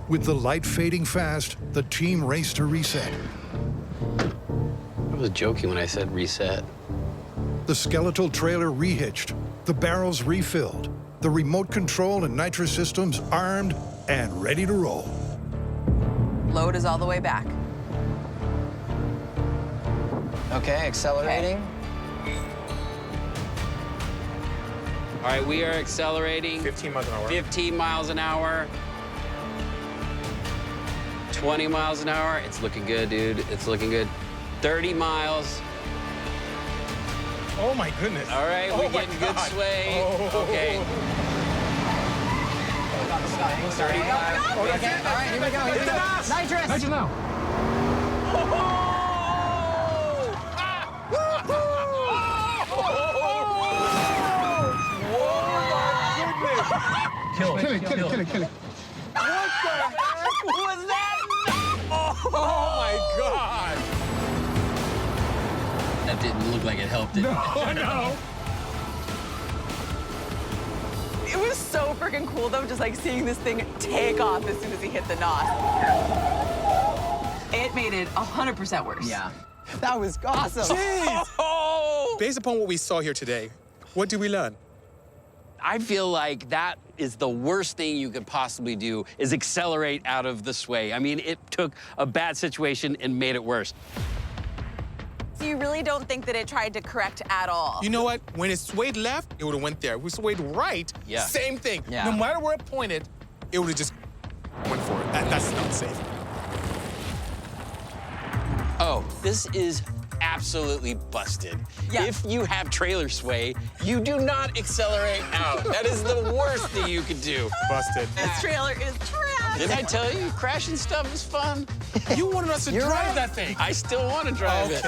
With the light fading fast, the team raced to reset. I was joking when I said reset. The skeletal trailer rehitched, the barrels refilled, the remote control and nitrous systems armed and ready to roll. Load is all the way back. Okay, accelerating. All right, we are accelerating. 15 miles an hour. 15 miles an hour. 20 miles an hour. It's looking good, dude. It's looking good. 30 miles. Oh my goodness. All right, we're getting good sway. Okay. 35. Oh, that's it. All right, here we go. Here we go. Nitrous. Nitrous now. Kill it. What the heck was that? Oh my God. That didn't look like it helped, did it? No. It was so freaking cool, though, just like seeing this thing take off as soon as he hit the NOS. It made it 100% worse. Yeah. That was awesome. Jeez. Oh! Based upon what we saw here today, what did we learn? I feel like that is the worst thing you could possibly do, is accelerate out of the sway. I mean, it took a bad situation and made it worse. So you really don't think that it tried to correct at all? You know what? When it swayed left, it would have went there. If we swayed right, same thing. Yeah. No matter where it pointed, it would have just went for it. That's not safe. Oh, this is absolutely busted. Yeah. If you have trailer sway, you do not accelerate out. That is the worst thing you could do. Busted. This trailer is trash. Didn't I tell you crashing stuff is fun? You wanted us to drive that thing. I still want to drive it.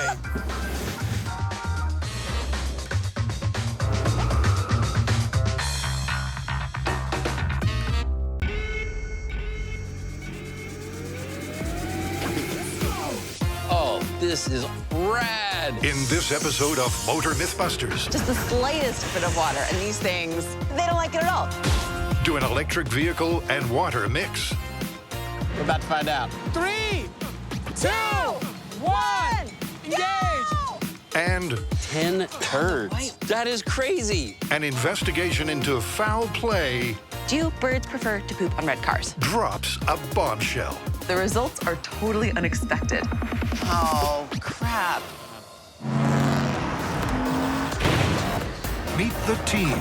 Oh, this is rad. In this episode of Motor MythBusters, Just the slightest bit of water, and these things, they don't like it at all. do an electric vehicle and water mix. We're about to find out. 3, 2, 1, engage! And 10 turds. That is crazy. an investigation into foul play Do birds prefer to poop on red cars? drops a bombshell. The results are totally unexpected. Oh, crap. Meet the team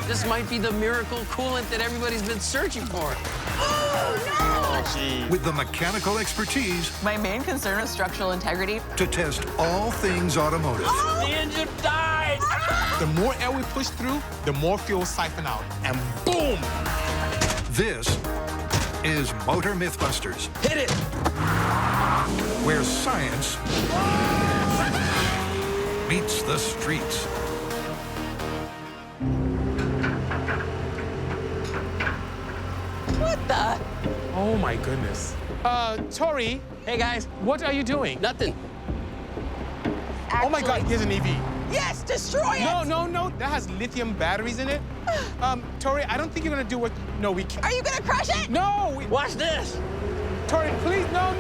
This might be the miracle coolant that everybody's been searching for. with the mechanical expertise My main concern is structural integrity. to test all things automotive. The engine died. The more air we push through, the more fuel siphon out. And boom! This is Motor MythBusters, Hit it. where science meets the streets. What the? Oh my goodness. Tory, Hey, guys. what are you doing? Nothing. Oh my God, here's an EV. Yes, destroy it! No, that has lithium batteries in it. Tory, I don't think you're gonna do what, no, we can't. Are you gonna crush it? No, Watch this. Tory, please, no.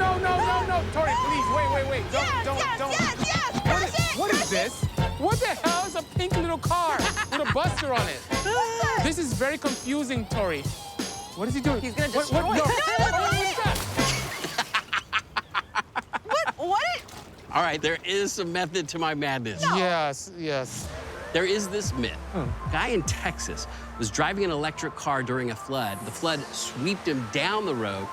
Tory, please, wait. Don't. Yes, What crush is- it! What is this? What the hell is a pink little car with a buster on it? This is very confusing, Tory. What is he doing? He's gonna What- destroy what- it. no. No, What is that? What? All right, there is some method to my madness. Yes. There is this myth. A guy in Texas was driving an electric car during a flood. The flood swept him down the road,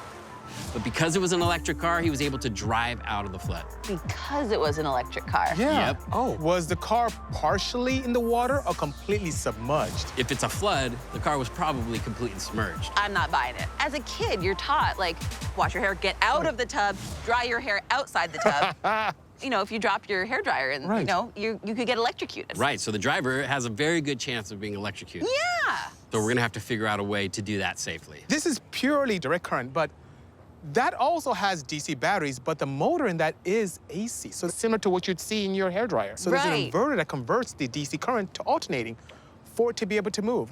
but because it was an electric car, he was able to drive out of the flood. Because it was an electric car. Yeah. Yep. Oh, was the car partially in the water or completely submerged? If it's a flood, the car was probably completely submerged. I'm not buying it. As a kid, you're taught, like, wash your hair, get out of the tub, dry your hair outside the tub. You know, if you dropped your hairdryer and, you know, you could get electrocuted. Right, so the driver has a very good chance of being electrocuted. Yeah. So we're gonna have to figure out a way to do that safely. This is purely direct current, but that also has DC batteries, but the motor in that is AC. So it's similar to what you'd see in your hairdryer. So there's an Right. inverter that converts the DC current to alternating for it to be able to move.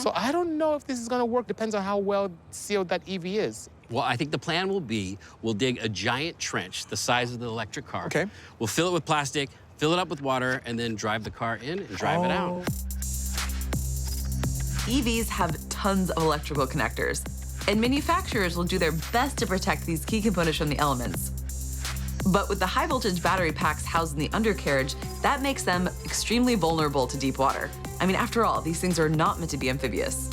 So I don't know if this is gonna work. Depends on how well sealed that EV is. Well, I think the plan will be, we'll dig a giant trench the size of the electric car. Okay. We'll fill it with plastic, fill it up with water, and then drive the car in and drive it out. EVs have tons of electrical connectors, and manufacturers will do their best to protect these key components from the elements. But with the high voltage battery packs housed in the undercarriage, that makes them extremely vulnerable to deep water. I mean, after all, these things are not meant to be amphibious.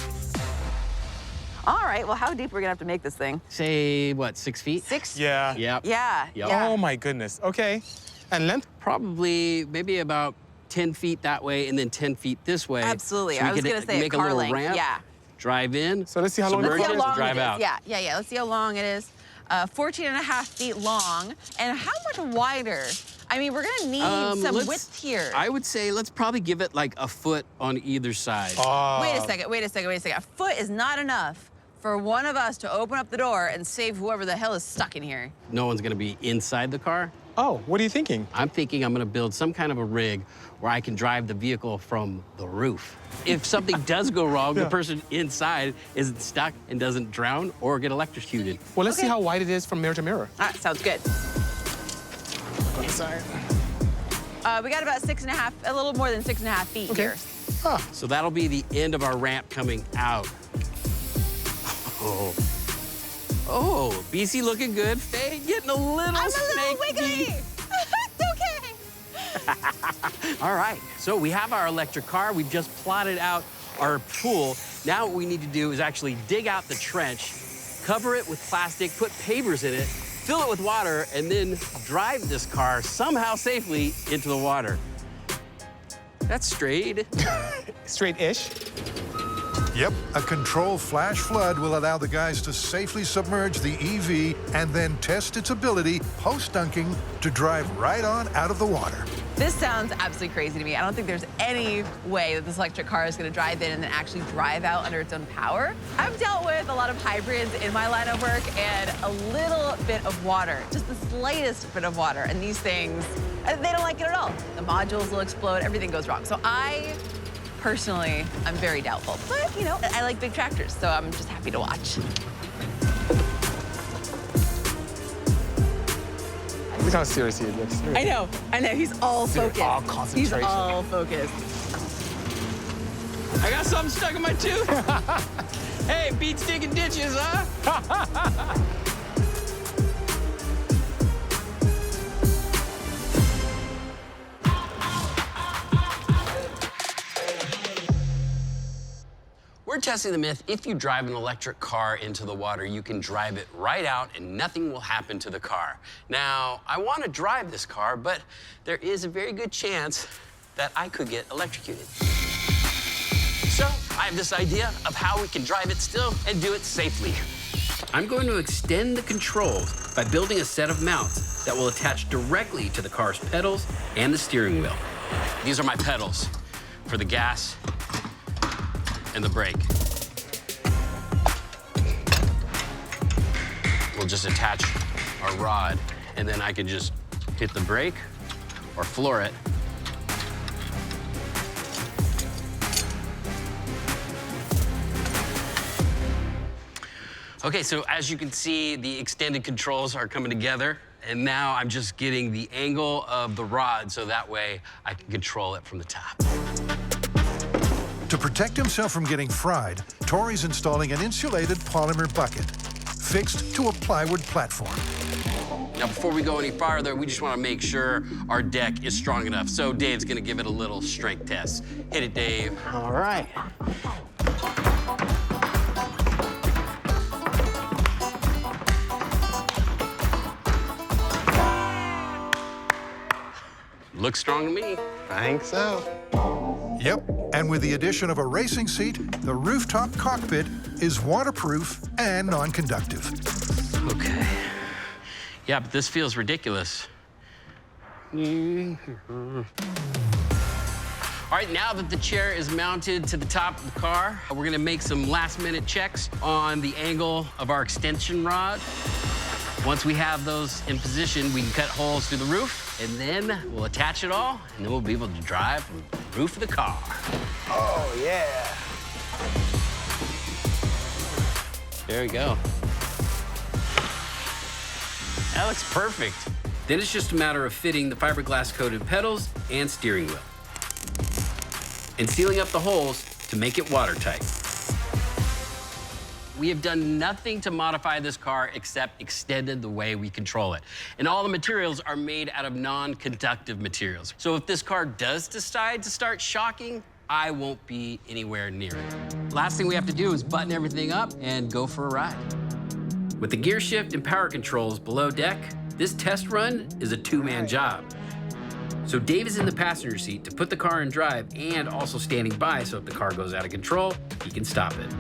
All right, well, how deep are we gonna have to make this thing? Say, what, 6 feet? 6? Yeah. Yep. Yeah. Yep. Oh my goodness. Okay. And length? Probably maybe about 10 feet that way and then 10 feet this way. Absolutely. So we I was could gonna say make a car little length. ramp, Yeah. drive in. So let's see how long the submerge car it, is. and drive out. Yeah. Let's see how long it is. 14.5 feet long. And how much wider? I mean, we're gonna need some width here. I would say let's probably give it like a foot on either side. Wait a second. A foot is not enough for one of us to open up the door and save whoever the hell is stuck in here. No one's gonna be inside the car. Oh, what are you thinking? I'm thinking I'm gonna build some kind of a rig where I can drive the vehicle from the roof. If something does go wrong, the person inside isn't stuck and doesn't drown or get electrocuted. Well, let's see how wide it is from mirror to mirror. All right, sounds good. Inside. We got about 6.5, a little more than 6.5 feet here. So that'll be the end of our ramp coming out. Oh, Bisi looking good. Faye getting a little snake wiggly. deep. It's okay. All right, so we have our electric car. We've just plotted out our pool. Now what we need to do is actually dig out the trench, cover it with plastic, put pavers in it, fill it with water, and then drive this car somehow safely into the water. That's straight. Straight-ish. Yep, a control flash flood will allow the guys to safely submerge the EV and then test its ability post-dunking to drive right on out of the water. This sounds absolutely crazy to me. I don't think there's any way that this electric car is going to drive in and then actually drive out under its own power. I've dealt with a lot of hybrids in my line of work, and a little bit of water, just the slightest bit of water, and these things, they don't like it at all. The modules will explode, everything goes wrong. So personally, I'm very doubtful. But, you know, I like big tractors, so I'm just happy to watch. Look how serious he looks. I know. He's all focused. All concentration. He's all focused. I got something stuck in my tooth. Hey, beats digging ditches, huh? We're testing the myth, if you drive an electric car into the water, you can drive it right out and nothing will happen to the car. Now, I want to drive this car, but there is a very good chance that I could get electrocuted. So, I have this idea of how we can drive it still and do it safely. I'm going to extend the controls by building a set of mounts that will attach directly to the car's pedals and the steering wheel. These are my pedals for the gas and the brake. We'll just attach our rod, and then I can just hit the brake or floor it. Okay, so as you can see, the extended controls are coming together, and now I'm just getting the angle of the rod so that way I can control it from the top. To protect himself from getting fried, Tory's installing an insulated polymer bucket fixed to a plywood platform. Now, before we go any farther, we just want to make sure our deck is strong enough. So Dave's going to give it a little strength test. Hit it, Dave. All right. Looks strong to me. I think so. Yep, and with the addition of a racing seat, the rooftop cockpit is waterproof and non-conductive. Okay. Yeah, but this feels ridiculous. All right, now that the chair is mounted to the top of the car, we're gonna make some last-minute checks on the angle of our extension rod. Once we have those in position, we can cut holes through the roof, and then we'll attach it all, and then we'll be able to drive from the roof of the car. Oh, yeah. There we go. That looks perfect. Then it's just a matter of fitting the fiberglass-coated pedals and steering wheel, and sealing up the holes to make it watertight. We have done nothing to modify this car except extended the way we control it. And all the materials are made out of non-conductive materials. So if this car does decide to start shocking, I won't be anywhere near it. Last thing we have to do is button everything up and go for a ride. With the gear shift and power controls below deck, this test run is a two-man job. So Dave is in the passenger seat to put the car in drive and also standing by so if the car goes out of control, he can stop it.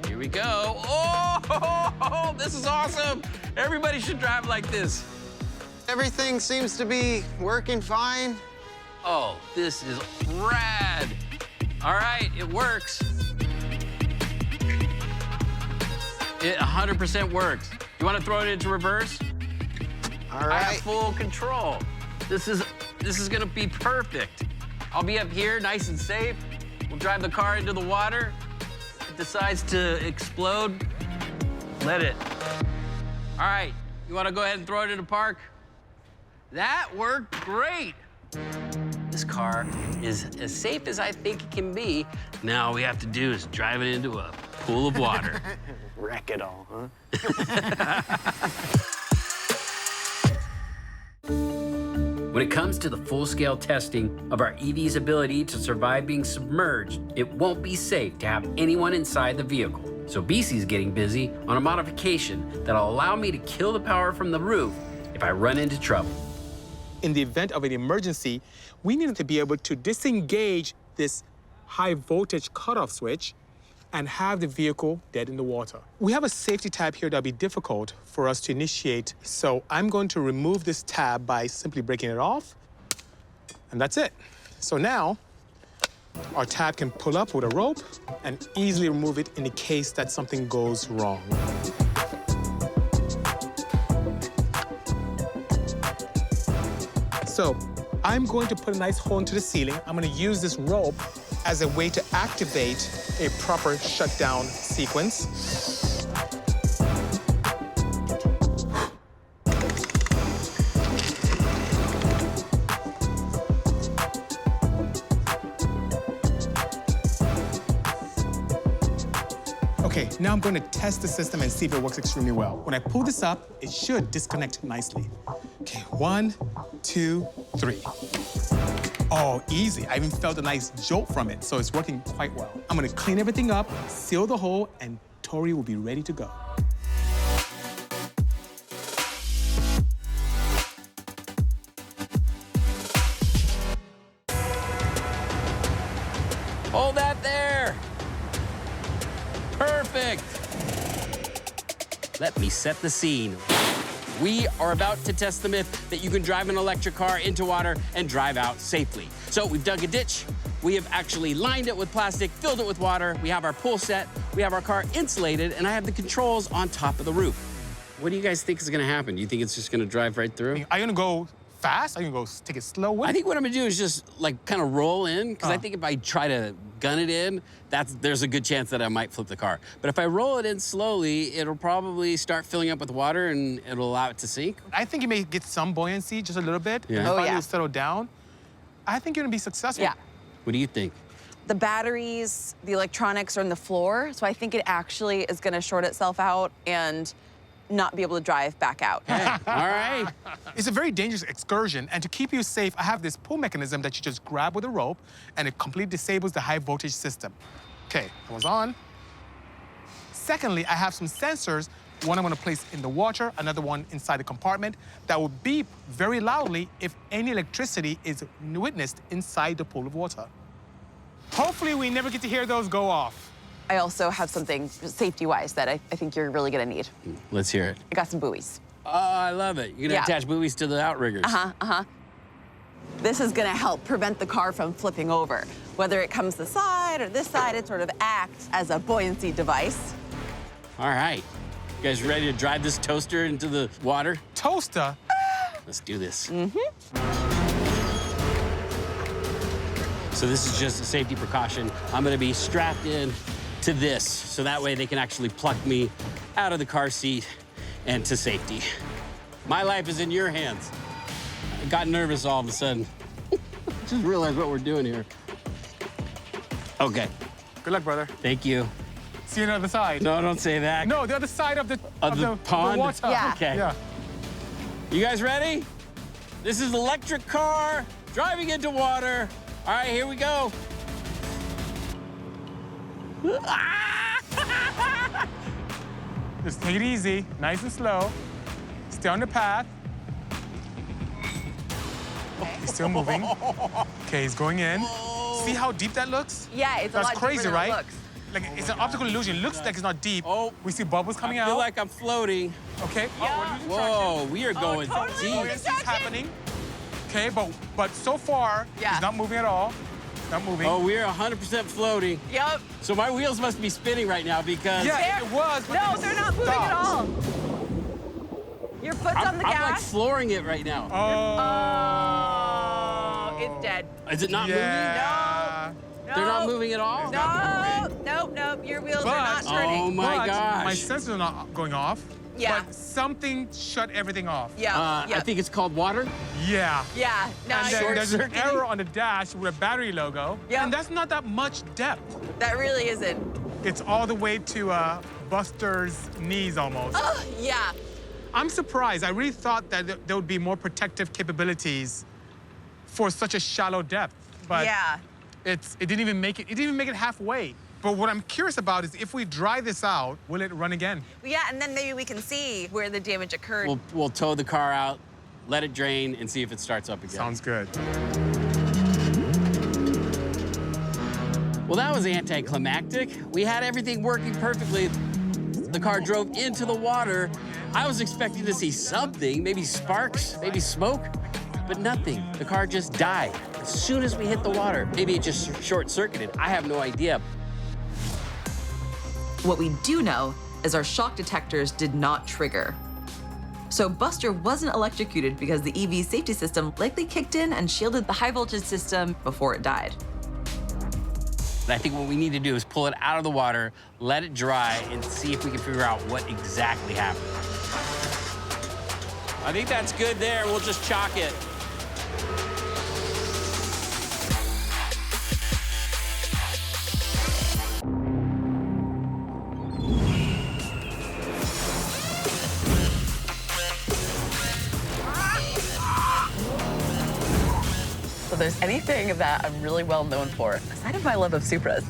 Here we go. Oh, this is awesome. Everybody should drive like this. Everything seems to be working fine. Oh, this is rad. All right, it works. It 100% works. You want to throw it into reverse? All right. I have full control. This is gonna be perfect. I'll be up here, nice and safe. We'll drive the car into the water. If it decides to explode, let it. All right, you want to go ahead and throw it into park? That worked great. This car is as safe as I think it can be. Now all we have to do is drive it into a pool of water. Wreck it all, huh? When it comes to the full-scale testing of our EV's ability to survive being submerged, it won't be safe to have anyone inside the vehicle. So Bisi's getting busy on a modification that'll allow me to kill the power from the roof if I run into trouble. In the event of an emergency, we needed to be able to disengage this high voltage cutoff switch and have the vehicle dead in the water. We have a safety tab here that'll be difficult for us to initiate, so I'm going to remove this tab by simply breaking it off, and that's it. So now, our tab can pull up with a rope and easily remove it in the case that something goes wrong. So, I'm going to put a nice hole into the ceiling. I'm going to use this rope as a way to activate a proper shutdown sequence. Okay, now I'm going to test the system and see if it works extremely well. When I pull this up, it should disconnect nicely. Okay, 1, 2, 3. Oh, easy. I even felt a nice jolt from it, so it's working quite well. I'm gonna clean everything up, seal the hole, and Tory will be ready to go. Hold that there. Perfect. Let me set the scene. We are about to test the myth that you can drive an electric car into water and drive out safely. So we've dug a ditch, we have actually lined it with plastic, filled it with water, we have our pool set, we have our car insulated, and I have the controls on top of the roof. What do you guys think is gonna happen? Do you think it's just gonna drive right through? Are you gonna go fast? Are you gonna go take it slow? I think what I'm gonna do is just like kind of roll in, because I think if I try to gun it in, there's a good chance that I might flip the car. But if I roll it in slowly, it'll probably start filling up with water and it'll allow it to sink. I think you may get some buoyancy, just a little bit, Yeah. and then finally it'll settle down. I think you're gonna be successful. Yeah. What do you think? The batteries, the electronics are on the floor, so I think it actually is gonna short itself out and not be able to drive back out. All right. It's a very dangerous excursion, and to keep you safe, I have this pull mechanism that you just grab with a rope, and it completely disables the high voltage system. Okay, that was on. Secondly, I have some sensors. One I'm gonna place in the water, another one inside the compartment that will beep very loudly if any electricity is witnessed inside the pool of water. Hopefully, we never get to hear those go off. I also have something safety-wise that I think you're really gonna need. Let's hear it. I got some buoys. Oh, I love it. You're gonna attach buoys to the outriggers. This is gonna help prevent the car from flipping over. Whether it comes this side or this side, it sort of acts as a buoyancy device. All right. You guys ready to drive this toaster into the water? Toaster? Let's do this. So this is just a safety precaution. I'm gonna be strapped in to this, so that way they can actually pluck me out of the car seat and to safety. My life is in your hands. I got nervous all of a sudden. Just realized what we're doing here. Okay. Good luck, brother. Thank you. See you on the other side. No, don't say that. No, the other side of the pond? The water. Yeah. Okay. Yeah. You guys ready? This is electric car driving into water. All right, here we go. Just take it easy, nice and slow. Stay on the path. He's still moving. Okay, he's going in. See how deep that looks? Yeah, it's That's a lot crazy, deeper than right? it looks. Like, it's an optical illusion. It looks like it's not deep. Oh. We see bubbles coming I out. feel like I'm floating. Okay. Oh, Whoa, we are going deep. It's happening. Okay, but so far, he's not moving at all. Not moving. Oh, we're 100% floating. Yep. So my wheels must be spinning right now because... Yeah, it was. But No, they're not moving at all. Your foot's on the gas. I'm like flooring it right now. Oh, it's dead. Is it not moving? No. They're not moving at all? No, nope. Your wheels are not turning. Oh my gosh. My sensors are not going off. Yeah. But something shut everything off. Yeah. I think it's called water. Yeah. Yeah. No, And then there's an circuiting. arrow on the dash with a battery logo. Yep. And that's not that much depth. that really isn't. It's all the way to Buster's knees almost. Yeah. I'm surprised. I really thought that there would be more protective capabilities for such a shallow depth. But Yeah. it didn't even make it. It didn't even make it halfway. But what I'm curious about is if we dry this out, will it run again? Yeah, and then maybe we can see where the damage occurred. We'll tow the car out, let it drain, and see if it starts up again. Sounds good. Well, that was anticlimactic. We had everything working perfectly. The car drove into the water. I was expecting to see something, maybe sparks, maybe smoke, but nothing. The car just died as soon as we hit the water. Maybe it just short-circuited. I have no idea. What we do know is our shock detectors did not trigger. So Buster wasn't electrocuted because the EV safety system likely kicked in and shielded the high voltage system before it died. I think what we need to do is pull it out of the water, let it dry, and see if we can figure out what exactly happened. I think that's good there. We'll just chalk it. So there's anything that I'm really well known for, aside of my love of Supras,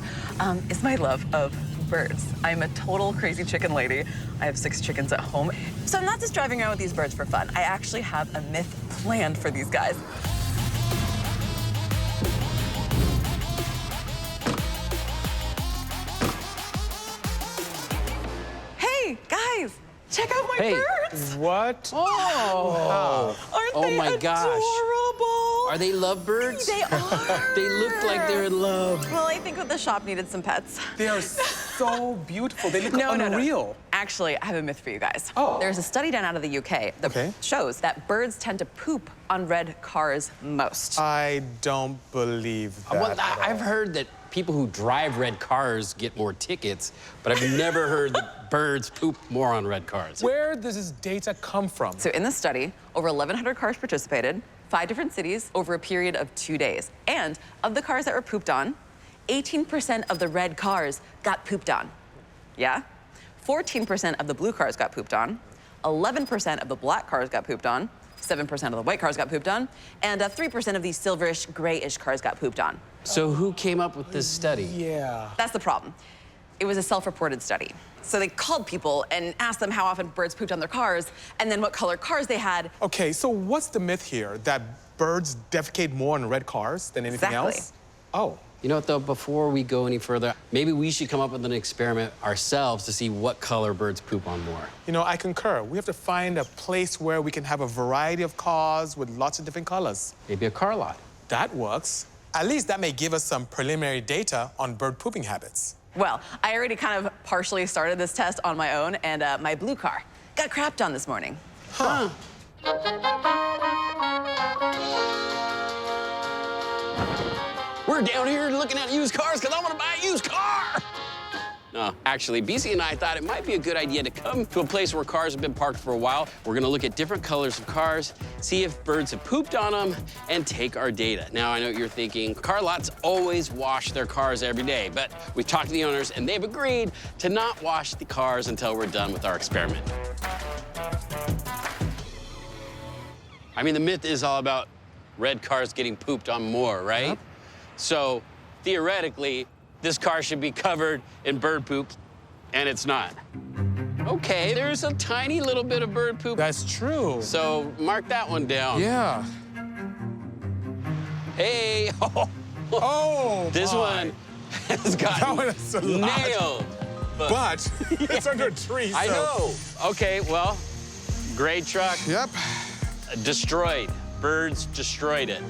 is my love of birds. I'm a total crazy chicken lady. I have 6 chickens at home. So I'm not just driving around with these birds for fun. I actually have a myth planned for these guys. Hey, guys, check out my birds. What? Oh, Aren't oh they my gosh. adorable? Are they lovebirds? They are. They look like they're in love. Well, I think the shop needed some pets. They are so beautiful. They look No. unreal. Actually, I have a myth for you guys. Oh. There's a study done out of the UK that shows that birds tend to poop on red cars most. I don't believe that. Well, I've heard that people who drive red cars get more tickets, but I've never heard that birds poop more on red cars. Where does this data come from? So in this study, over 1,100 cars participated, 5 different cities over a period of 2 days. And of the cars that were pooped on, 18% of the red cars got pooped on. Yeah? 14% of the blue cars got pooped on, 11% of the black cars got pooped on, 7% of the white cars got pooped on, and 3% of the silverish, grayish cars got pooped on. So who came up with this study? Yeah. That's the problem. It was a self-reported study. So they called people and asked them how often birds pooped on their cars, and then what color cars they had. Okay, so what's the myth here? That birds defecate more on red cars than anything else? Oh. You know what, though, before we go any further, maybe we should come up with an experiment ourselves to see what color birds poop on more. You know, I concur. We have to find a place where we can have a variety of cars with lots of different colors. Maybe a car lot. That works. At least that may give us some preliminary data on bird pooping habits. Well, I already kind of partially started this test on my own, and my blue car got crapped on this morning. Huh. We're down here looking at used cars because I want to buy a used car. No, actually, Bisi and I thought it might be a good idea to come to a place where cars have been parked for a while. We're going to look at different colors of cars, see if birds have pooped on them, and take our data. Now, I know what you're thinking. Car lots always wash their cars every day, but we've talked to the owners, and they've agreed to not wash the cars until we're done with our experiment. I mean, the myth is all about red cars getting pooped on more, right? Yep. So, theoretically, this car should be covered in bird poop, and it's not. Okay, there's a tiny little bit of bird poop. That's true. So, mark that one down. Yeah. Hey, oh, this one has gotten nailed. But it's under a tree, so. I know. Okay, well, gray truck. Yep. Destroyed. Birds destroyed it.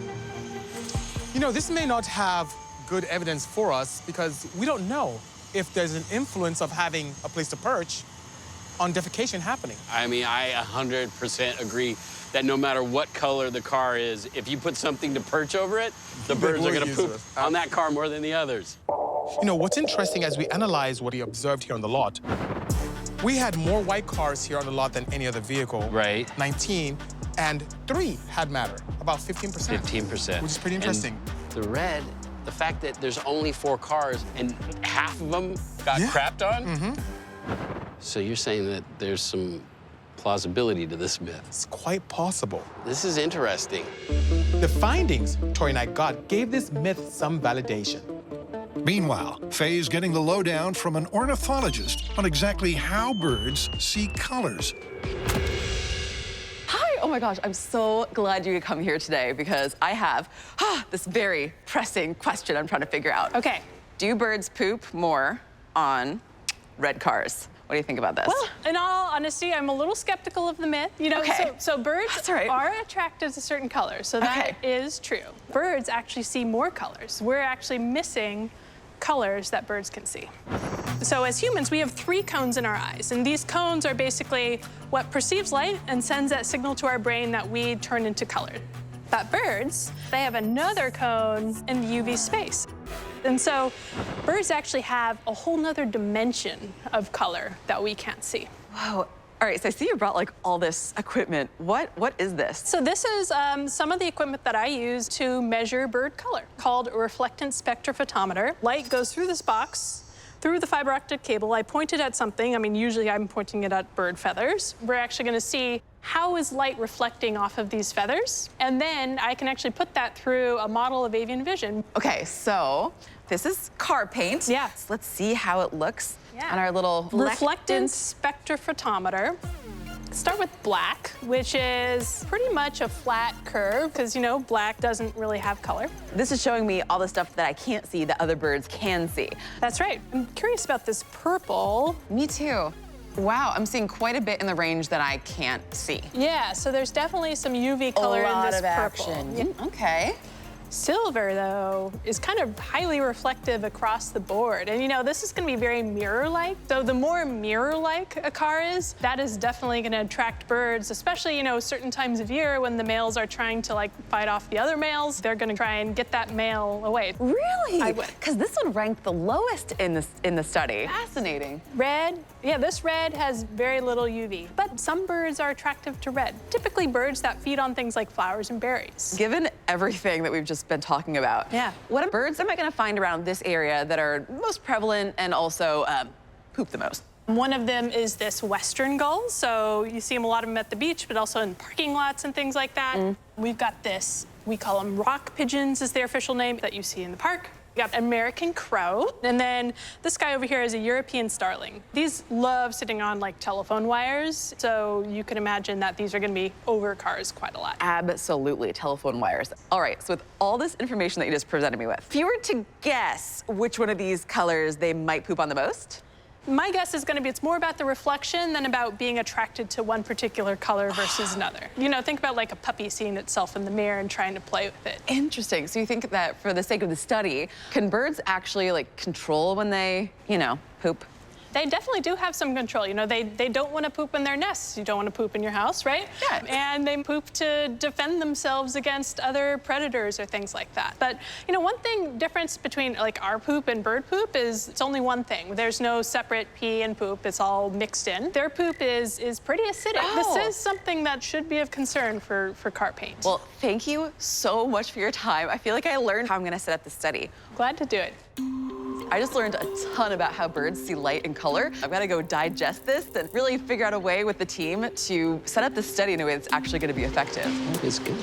You know, this may not have good evidence for us because we don't know if there's an influence of having a place to perch on defecation happening. I mean, I 100% agree that no matter what color the car is, if you put something to perch over it, the birds are going to poop on that car more than the others. You know, what's interesting as we analyze what we observed here on the lot, we had more white cars here on the lot than any other vehicle. Right. 19, and 3 had matter, about 15%. 15%. Which is pretty interesting. And the red, the fact that there's only 4 cars and half of them got crapped on? Mm-hmm. So you're saying that there's some plausibility to this myth? It's quite possible. This is interesting. The findings Tory and I got gave this myth some validation. Meanwhile, Faye's getting the lowdown from an ornithologist on exactly how birds see colors. Hi, oh my gosh, I'm so glad you could come here today because I have this very pressing question I'm trying to figure out. Okay, Do birds poop more on red cars? What do you think about this? Well, in all honesty, I'm a little skeptical of the myth. You know, so birds are attracted to certain colors, so that is true. Birds actually see more colors. We're actually missing colors that birds can see. So as humans, we have 3 cones in our eyes, and these cones are basically what perceives light and sends that signal to our brain that we turn into color. But birds, they have another cone in the UV space. And so birds actually have a whole nother dimension of color that we can't see. Whoa. All right, so I see you brought like all this equipment. What is this? So this is some of the equipment that I use to measure bird color, called a reflectance spectrophotometer. Light goes through this box, through the fiber optic cable. I point it at something. I mean, usually I'm pointing it at bird feathers. We're actually gonna see how is light reflecting off of these feathers? And then I can actually put that through a model of avian vision. Okay, so this is car paint. Yeah. So let's see how it looks on our little reflectance spectrophotometer. Start with black, which is pretty much a flat curve, because, you know, black doesn't really have color. This is showing me all the stuff that I can't see that other birds can see. That's right. I'm curious about this purple. Me too. Wow, I'm seeing quite a bit in the range that I can't see. Yeah, so there's definitely some UV color in this purple. Action. Okay. Silver, though, is kind of highly reflective across the board. And, you know, this is going to be very mirror-like. So the more mirror-like a car is, that is definitely going to attract birds, especially, you know, certain times of year when the males are trying to, like, fight off the other males. They're going to try and get that male away. Really? I would. Because this one ranked the lowest in the study. Fascinating. Red, yeah, this red has very little UV. But some birds are attractive to red. Typically birds that feed on things like flowers and berries. Given everything that we've just been talking about, what birds am I going to find around this area that are most prevalent and also poop the most? One of them is this western gull. So you see them, a lot of them at the beach, but also in parking lots and things like that. We've got this, we call them rock pigeons is their official name, that you see in the park. We got American crow, and then this guy over here is a European starling. These love sitting on like telephone wires, so you can imagine that these are gonna be over cars quite a lot. Absolutely, telephone wires. All right, so with all this information that you just presented me with, if you were to guess which one of these colors they might poop on the most? My guess is going to be it's more about the reflection than about being attracted to one particular color versus another. You know, think about like a puppy seeing itself in the mirror and trying to play with it. Interesting. So you think that for the sake of the study, can birds actually like control when they, you know, poop? They definitely do have some control. You know, they don't want to poop in their nests. You don't want to poop in your house, right? Yeah. And they poop to defend themselves against other predators or things like that. But, you know, one thing difference between like our poop and bird poop is it's only one thing. There's no separate pee and poop. It's all mixed in. Their poop is pretty acidic. Oh. This is something that should be of concern for car paint. Well, thank you so much for your time. I feel like I learned how I'm going to set up the study. Glad to do it. I just learned a ton about how birds see light and color. I've got to go digest this and really figure out a way with the team to set up this study in a way that's actually going to be effective. It's good.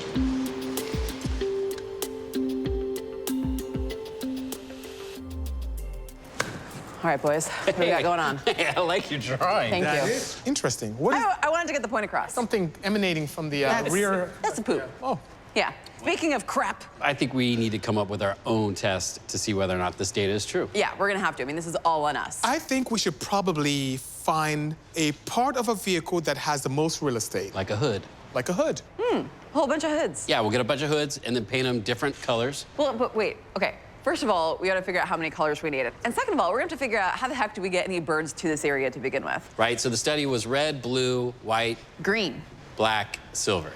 All right, boys, what do we got going on? Hey, I like your drawing. Thank you. Interesting. I wanted to get the point across. Something emanating from the rear. That's a poop. Oh. Yeah. Speaking of crap. I think we need to come up with our own test to see whether or not this data is true. Yeah, we're going to have to. I mean, this is all on us. I think we should probably find a part of a vehicle that has the most real estate. Like a hood. Like a hood. A whole bunch of hoods. Yeah, we'll get a bunch of hoods and then paint them different colors. Well, but wait, okay. First of all, we got to figure out how many colors we need. And second of all, we're going to have to figure out how the heck do we get any birds to this area to begin with. Right, so the study was red, blue, white, green, black, silver.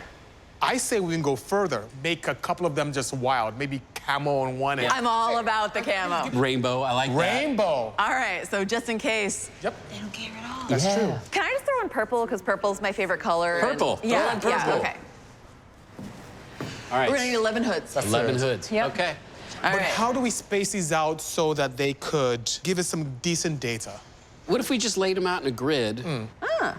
I say we can go further. Make a couple of them just wild. Maybe camo on one end. I'm all about the camo. Rainbow, I like that. Rainbow. All right, so just in case. Yep. They don't care at all. That's true. Can I just throw in purple? Because purple's my favorite color. Purple. And, yeah, Throw in purple. yeah, okay. All right. We're going to need 11 hoods. That's 11 it. hoods. Yep. Okay. But how do we space these out so that they could give us some decent data? What if we just laid them out in a grid?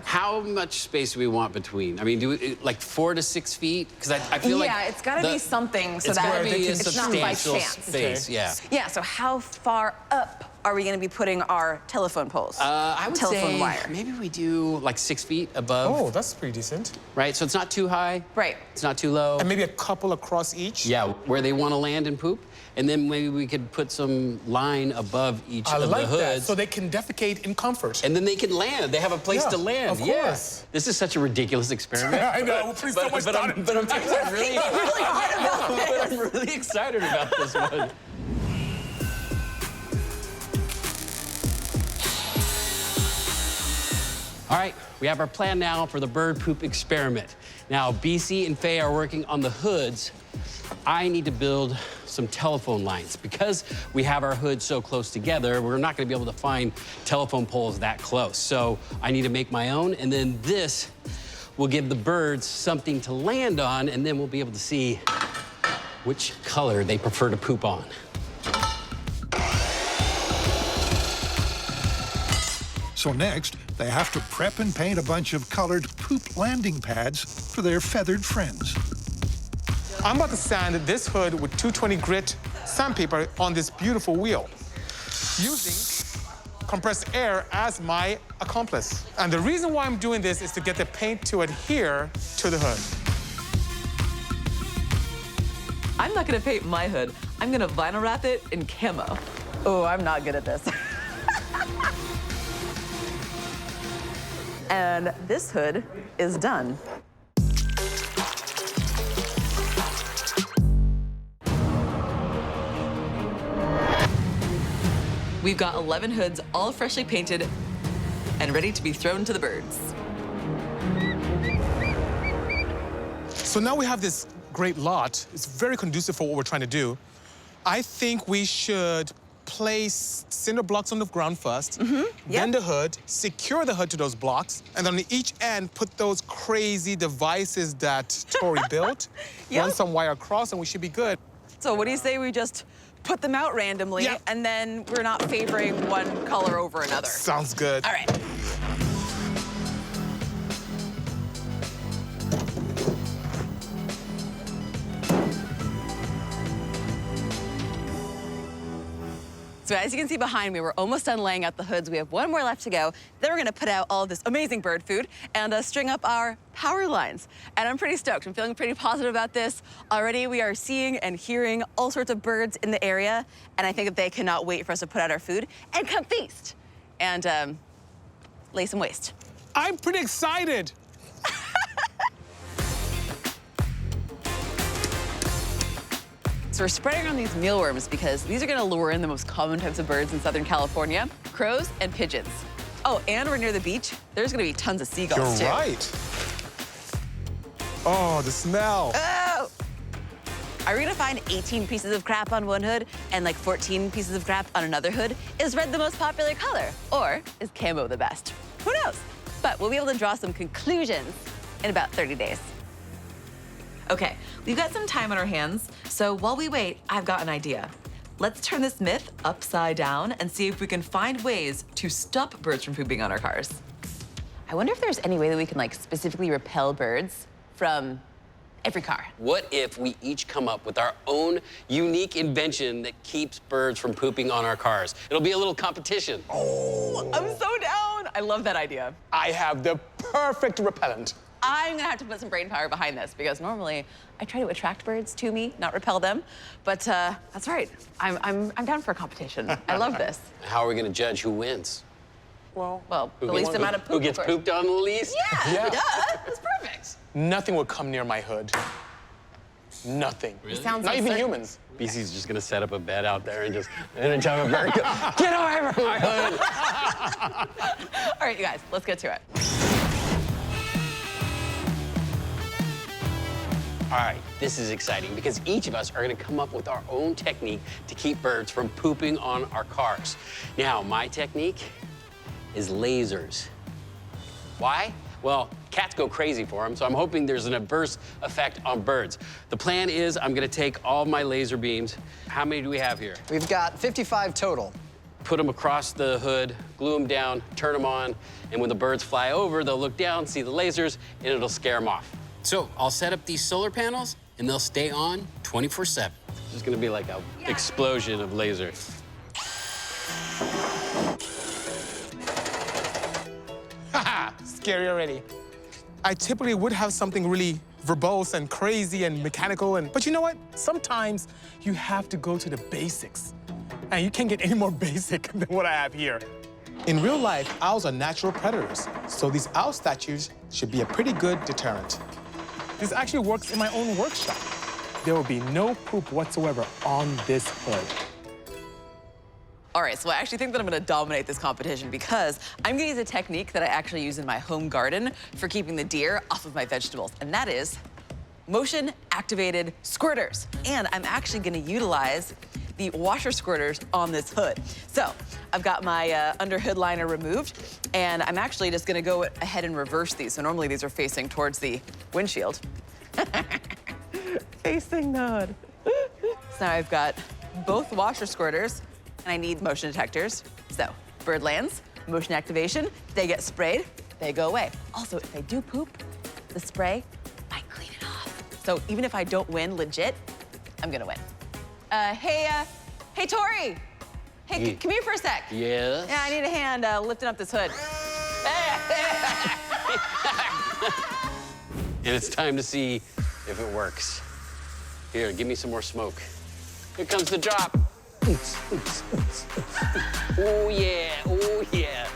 How much space do we want between? I mean, do we, like 4 to 6 feet? Because I feel like... Yeah, it's got to be something so it's that gotta be a it's not by substantial chance. space, yeah. Yeah, so how far up are we going to be putting our telephone poles? I would telephone say wire. maybe we do like 6 feet above. Oh, that's pretty decent. Right, so it's not too high. Right. It's not too low. And maybe a couple across each? Yeah, where they want to land and poop. And then maybe we could put some line above each of the hoods. That, so they can defecate in comfort. And then they can land. They have a place to land. Of course. This is such a ridiculous experiment. I know, please so much thought into it. I'm really excited about this one. All right, we have our plan now for the bird poop experiment. Now, Bisi and Faye are working on the hoods. I need to build some telephone lines. Because we have our hoods so close together, we're not gonna be able to find telephone poles that close. So I need to make my own, and then this will give the birds something to land on, and then we'll be able to see which color they prefer to poop on. So next, they have to prep and paint a bunch of colored poop landing pads for their feathered friends. I'm about to sand this hood with 220 grit sandpaper on this beautiful wheel, using compressed air as my accomplice. And the reason why I'm doing this is to get the paint to adhere to the hood. I'm not gonna paint my hood. I'm gonna vinyl wrap it in camo. Oh, I'm not good at this. And this hood is done. We've got 11 hoods, all freshly painted and ready to be thrown to the birds. So now we have this great lot. It's very conducive for what we're trying to do. I think we should place cinder blocks on the ground first, then the hood, secure the hood to those blocks, and on each end, put those crazy devices that Tory built, run some wire across, and we should be good. So what do you say we just put them out randomly, and then we're not favoring one color over another? Sounds good. All right. So as you can see behind me, we're almost done laying out the hoods. We have one more left to go. Then we're gonna put out all of this amazing bird food and string up our power lines. And I'm pretty stoked. I'm feeling pretty positive about this. Already we are seeing and hearing all sorts of birds in the area, and I think that they cannot wait for us to put out our food and come feast and lay some waste. I'm pretty excited. So we're spreading on these mealworms because these are gonna lure in the most common types of birds in Southern California, crows and pigeons. Oh, and we're near the beach. There's gonna be tons of seagulls, You're too. right. Oh, the smell. Oh! Are we gonna find 18 pieces of crap on one hood and like 14 pieces of crap on another hood? Is red the most popular color? Or is camo the best? Who knows? But we'll be able to draw some conclusions in about 30 days. Okay, we've got some time on our hands, so while we wait, I've got an idea. Let's turn this myth upside down and see if we can find ways to stop birds from pooping on our cars. I wonder if there's any way that we can like specifically repel birds from every car. What if we each come up with our own unique invention that keeps birds from pooping on our cars? It'll be a little competition. Oh, I'm so down. I love that idea. I have the perfect repellent. I'm gonna have to put some brain power behind this because normally I try to attract birds to me, not repel them. But that's right. I'm down for a competition. I love this. How are we gonna judge who wins? Well, the least amount of poop. Who gets pooped on the least? Yeah, duh. That's perfect. Nothing will come near my hood. Nothing. Really? Sounds Not like even such- humans. BC's just gonna set up a bed out there and just anytime a bird goes, get away from my hood. All right, you guys, let's get to it. All right, this is exciting because each of us are gonna come up with our own technique to keep birds from pooping on our cars. Now, my technique is lasers. Why? Well, cats go crazy for them, so I'm hoping there's an adverse effect on birds. The plan is I'm gonna take all my laser beams. How many do we have here? We've got 55 total. Put them across the hood, glue them down, turn them on, and when the birds fly over, they'll look down, see the lasers, and it'll scare them off. So I'll set up these solar panels, and they'll stay on 24/7. It's just gonna be like an explosion of lasers. scary already. I typically would have something really verbose and crazy and mechanical, but you know what? Sometimes you have to go to the basics. And you can't get any more basic than what I have here. In real life, owls are natural predators, so these owl statues should be a pretty good deterrent. This actually works in my own workshop. There will be no poop whatsoever on this hood. All right, so I actually think that I'm gonna dominate this competition because I'm gonna use a technique that I actually use in my home garden for keeping the deer off of my vegetables, and that is motion-activated squirters. And I'm actually gonna utilize the washer squirters on this hood. So I've got my under hood liner removed, and I'm actually just gonna go ahead and reverse these. So normally these are facing towards the windshield. Facing the hood. So now I've got both washer squirters, and I need motion detectors. So bird lands, motion activation, they get sprayed, they go away. Also, if they do poop, the spray might clean it off. So even if I don't win legit, I'm gonna win. Hey, Tory. Hey, come here for a sec. Yes? Yeah, I need a hand lifting up this hood. And it's time to see if it works. Here, give me some more smoke. Here comes the drop. Oh, yeah, oh, yeah.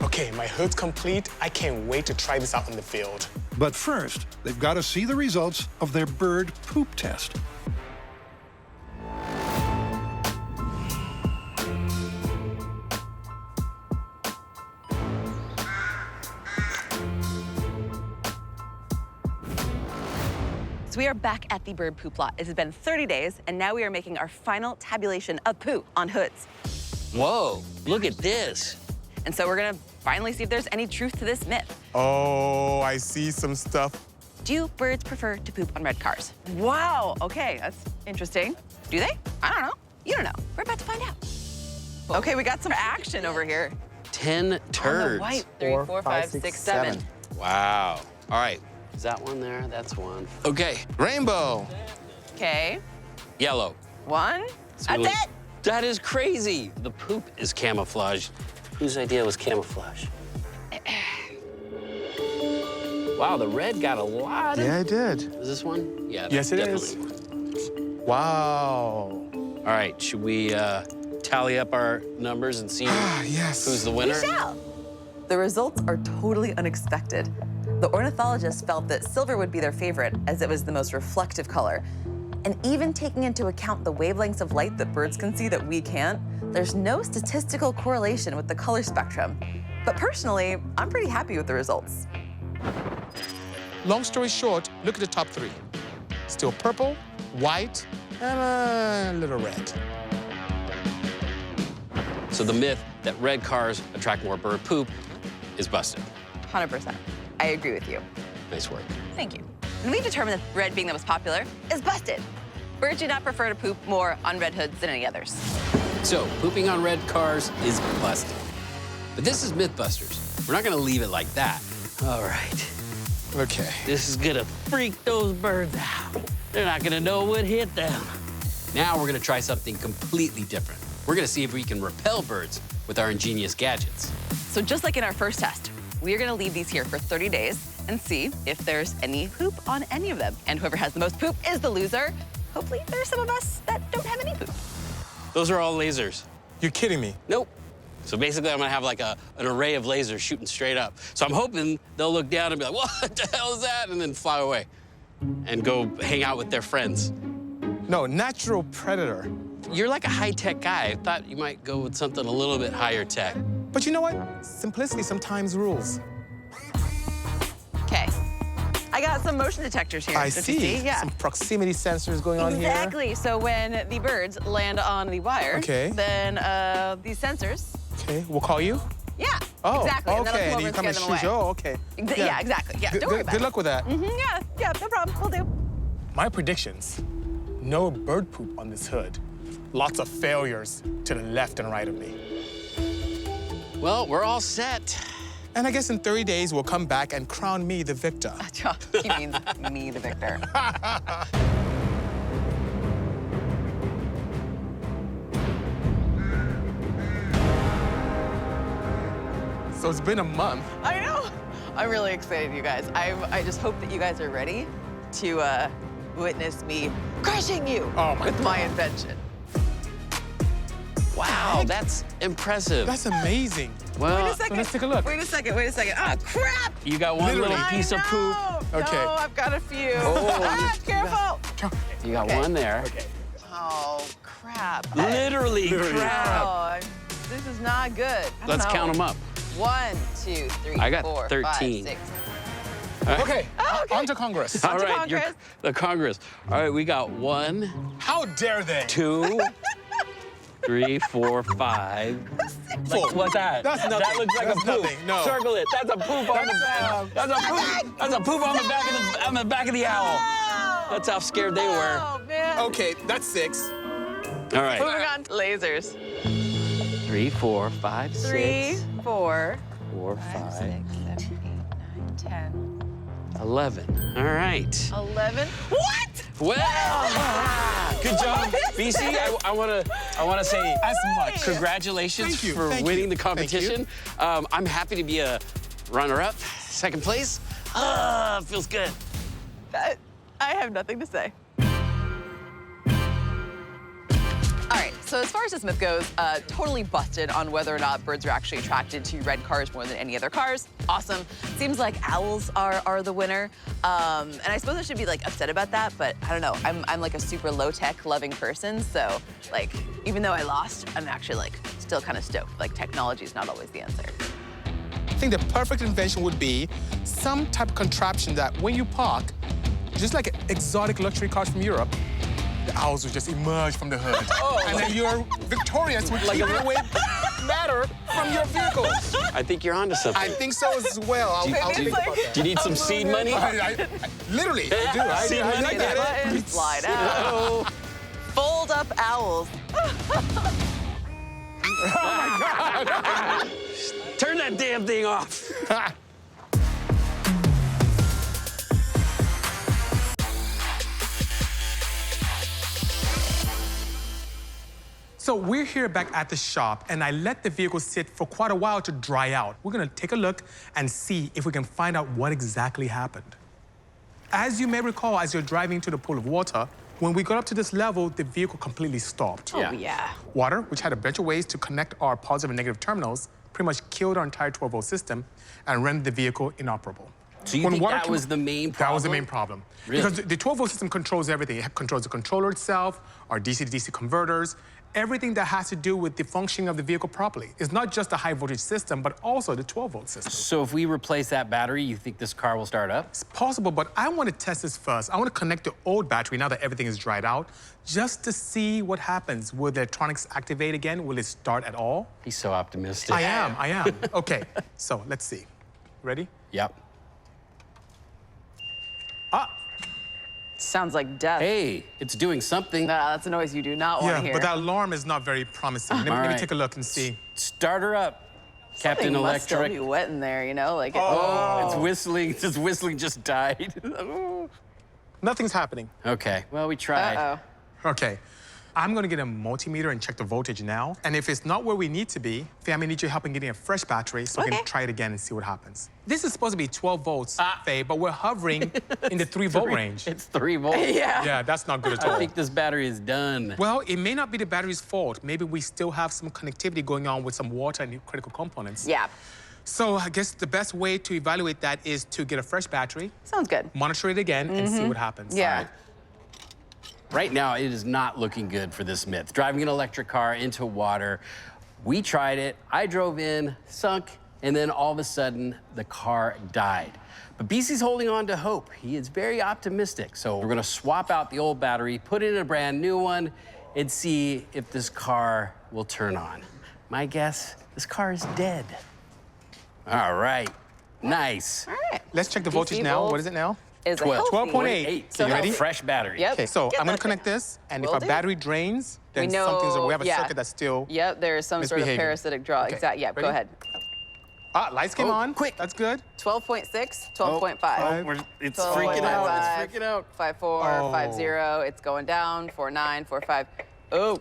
Okay, my hood's complete. I can't wait to try this out in the field. But first, they've got to see the results of their bird poop test. So we are back at the bird poop lot. It has been 30 days, and now we are making our final tabulation of poo on hoods. Whoa, look at this. And so we're gonna finally see if there's any truth to this myth. Oh, I see some stuff. Do birds prefer to poop on red cars? Wow, okay, that's interesting. Do they? I don't know. You don't know. We're about to find out. Okay, we got some action over here. 10 turds. On the white, 3, 4, 5, 6, 7. Wow. All right, is that one there? That's one. Okay. Rainbow. Okay. Yellow. 1. That's it. That is crazy. The poop is camouflage. Whose idea was camouflage? Wow, the red got a lot. Yeah, it did. Is this one? Yeah, yes, it definitely is. One. Wow. All right, should we tally up our numbers and see who's the winner? We shall. The results are totally unexpected. The ornithologists felt that silver would be their favorite as it was the most reflective color. And even taking into account the wavelengths of light that birds can see that we can't, there's no statistical correlation with the color spectrum. But personally, I'm pretty happy with the results. Long story short, look at the top 3. Still purple, white, and a little red. So the myth that red cars attract more bird poop is busted. 100%. I agree with you. Nice work. Thank you. And we determined that red being the most popular is busted. Birds do not prefer to poop more on red hoods than any others. So pooping on red cars is busted. But this is MythBusters. We're not gonna leave it like that. All right. Okay. This is gonna freak those birds out. They're not gonna know what hit them. Now we're gonna try something completely different. We're gonna see if we can repel birds with our ingenious gadgets. So just like in our first test, we are gonna leave these here for 30 days and see if there's any poop on any of them. And whoever has the most poop is the loser. Hopefully there's some of us that don't have any poop. Those are all lasers. You're kidding me? Nope. So basically, I'm gonna have like an array of lasers shooting straight up. So I'm hoping they'll look down and be like, what the hell is that? And then fly away and go hang out with their friends. No, natural predator. You're like a high-tech guy. I thought you might go with something a little bit higher tech. But you know what? Simplicity sometimes rules. Okay. I got some motion detectors here. I Don't see. you see? Yeah. Some proximity sensors going on here. Exactly. So when the birds land on the wire, then these sensors. Okay, we'll call you? Yeah, oh, exactly. Okay, and then and you come and scare shoot them you. away. Oh, okay. Yeah, exactly. Yeah, don't worry about it. Good luck with that. Yeah, no problem. We'll do. My predictions, no bird poop on this hood. Lots of failures to the left and right of me. Well, we're all set. And I guess in 30 days, we'll come back and crown me the victor. He means me the victor. So it's been a month. I know. I'm really excited, you guys. I just hope that you guys are ready to witness me crushing you with my invention. Wow, that's impressive. That's amazing. Well, Wait a second. Let's take a look. Wait a second. Ah, crap! You got one little piece of poop. Okay. No, I've got a few. Oh, Careful! You got one there. Okay. Oh, crap. Literally crap. Oh, this is not good. I don't Let's know. count them up. 1, 2, 3, I got 4, 13. 5, 6. Okay, on to Congress. All right, the Congress. All right, we got 1. How dare they? 2, 3, 4, 5. Four. What's that? That's nothing. That looks like That's a poop. nothing. No. Circle it. That's a poop on the back. That's a poop. That's a poop on the back of the owl. That's how scared they were. Oh, man. Okay, that's 6. All right. Moving on to lasers. 3, 4, 5, 6. 3, 4, 4, 5, 5. 6, 7, 8, 9, 10. 11. All right. 11. What? Well, good job, Bisi. I want to say as much. Congratulations for winning the competition. I'm happy to be a runner-up, second place. Feels good. I have nothing to say. All right, so as far as this myth goes, totally busted on whether or not birds are actually attracted to red cars more than any other cars. Awesome. Seems like owls are the winner. And I suppose I should be like upset about that, but I don't know. I'm like a super low-tech loving person, so like even though I lost, I'm actually like still kind of stoked. Like technology is not always the answer. I think the perfect invention would be some type of contraption that when you park, just like exotic luxury cars from Europe, the owls would just emerge from the hood. And then you're victorious with keeping away matter from your vehicles. I think you're onto something. I think so as well. I'll think about that. Do you need some seed money? Literally, I do. Seed money? I get it. Button, slide out. Fold up owls. Oh my God. Turn that damn thing off. So we're here back at the shop, and I let the vehicle sit for quite a while to dry out. We're gonna take a look and see if we can find out what exactly happened. As you may recall, as you're driving to the pool of water, when we got up to this level, the vehicle completely stopped. Oh, yeah. Water, which had a bunch of ways to connect our positive and negative terminals, pretty much killed our entire 12-volt system and rendered the vehicle inoperable. So you think that was the main problem? That was the main problem. Really? Because the 12-volt system controls everything. It controls the controller itself, our DC-to-DC converters, everything that has to do with the functioning of the vehicle properly. It's not just the high-voltage system, but also the 12-volt system. So if we replace that battery, you think this car will start up? It's possible, but I want to test this first. I want to connect the old battery now that everything is dried out, just to see what happens. Will the electronics activate again? Will it start at all? He's so optimistic. I am. Okay, so let's see. Ready? Yep. Sounds like death. Hey, it's doing something. Nah, that's a noise you do not want to hear. But that alarm is not very promising. Let me take a look and see. Start her up, Captain Something must still Electric. be wet in there, you know? Like It's whistling. This whistling just died. Nothing's happening. Okay, well, we tried. Uh-oh. Okay. I'm gonna get a multimeter and check the voltage now. And if it's not where we need to be, Faye, I'm gonna need your help in getting a fresh battery so we can try it again and see what happens. This is supposed to be 12 volts, Faye, but we're hovering in the 3-volt range. It's 3 volts. Yeah, that's not good at all. I think this battery is done. Well, it may not be the battery's fault. Maybe we still have some connectivity going on with some water and critical components. Yeah. So I guess the best way to evaluate that is to get a fresh battery. Sounds good. Monitor it again and see what happens. Yeah. Right now, it is not looking good for this myth. Driving an electric car into water. We tried it. I drove in, sunk, and then all of a sudden, the car died. But Bisi's holding on to hope. He is very optimistic. So we're gonna swap out the old battery, put in a brand new one, and see if this car will turn on. My guess, this car is dead. All right, nice. All right. Let's check the voltage now. What is it now? Is 12.8. So you ready? fresh battery. Yep. Okay, so Get I'm gonna that connect this, and if Will our do. battery drains, then we know, something's we have a circuit that's still Yep, there is some sort of misbehaving. parasitic draw. Okay. Exactly. Yeah, Ready? go ahead. Lights came on. Quick. That's good. 12.6, 12.5. It's freaking out. It's freaking out. 5.4, 5.0. It's going down. 4.9, 4.5. Oh,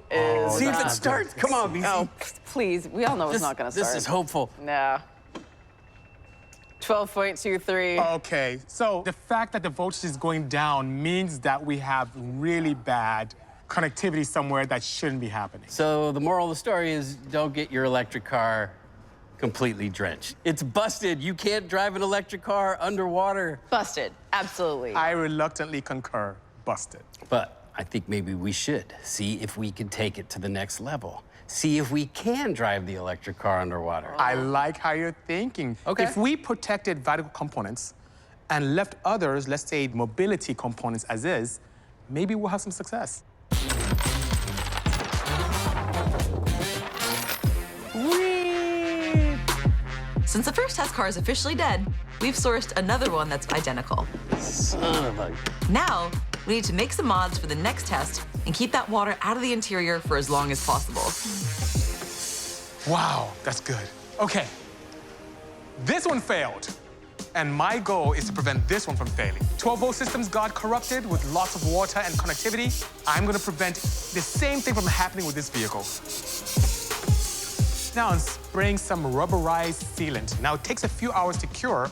See if it starts. Come on, Bisi. Oh, please. We all know it's not going to start. This is hopeful. No. 12.23. Okay, so the fact that the voltage is going down means that we have really bad connectivity somewhere that shouldn't be happening. So the moral of the story is don't get your electric car completely drenched. It's busted. You can't drive an electric car underwater. Busted, absolutely. I reluctantly concur, busted. But I think maybe we should see if we can take it to the next level. See if we can drive the electric car underwater. I like how you're thinking. Okay. If we protected vital components and left others, let's say mobility components as is, maybe we'll have some success. Whee! Since the first test car is officially dead, we've sourced another one that's identical. Son of a... Now, we need to make some mods for the next test and keep that water out of the interior for as long as possible. Wow, that's good. Okay, this one failed. And my goal is to prevent this one from failing. 12-volt systems got corrupted with lots of water and connectivity. I'm gonna prevent the same thing from happening with this vehicle. Now I'm spraying some rubberized sealant. Now it takes a few hours to cure,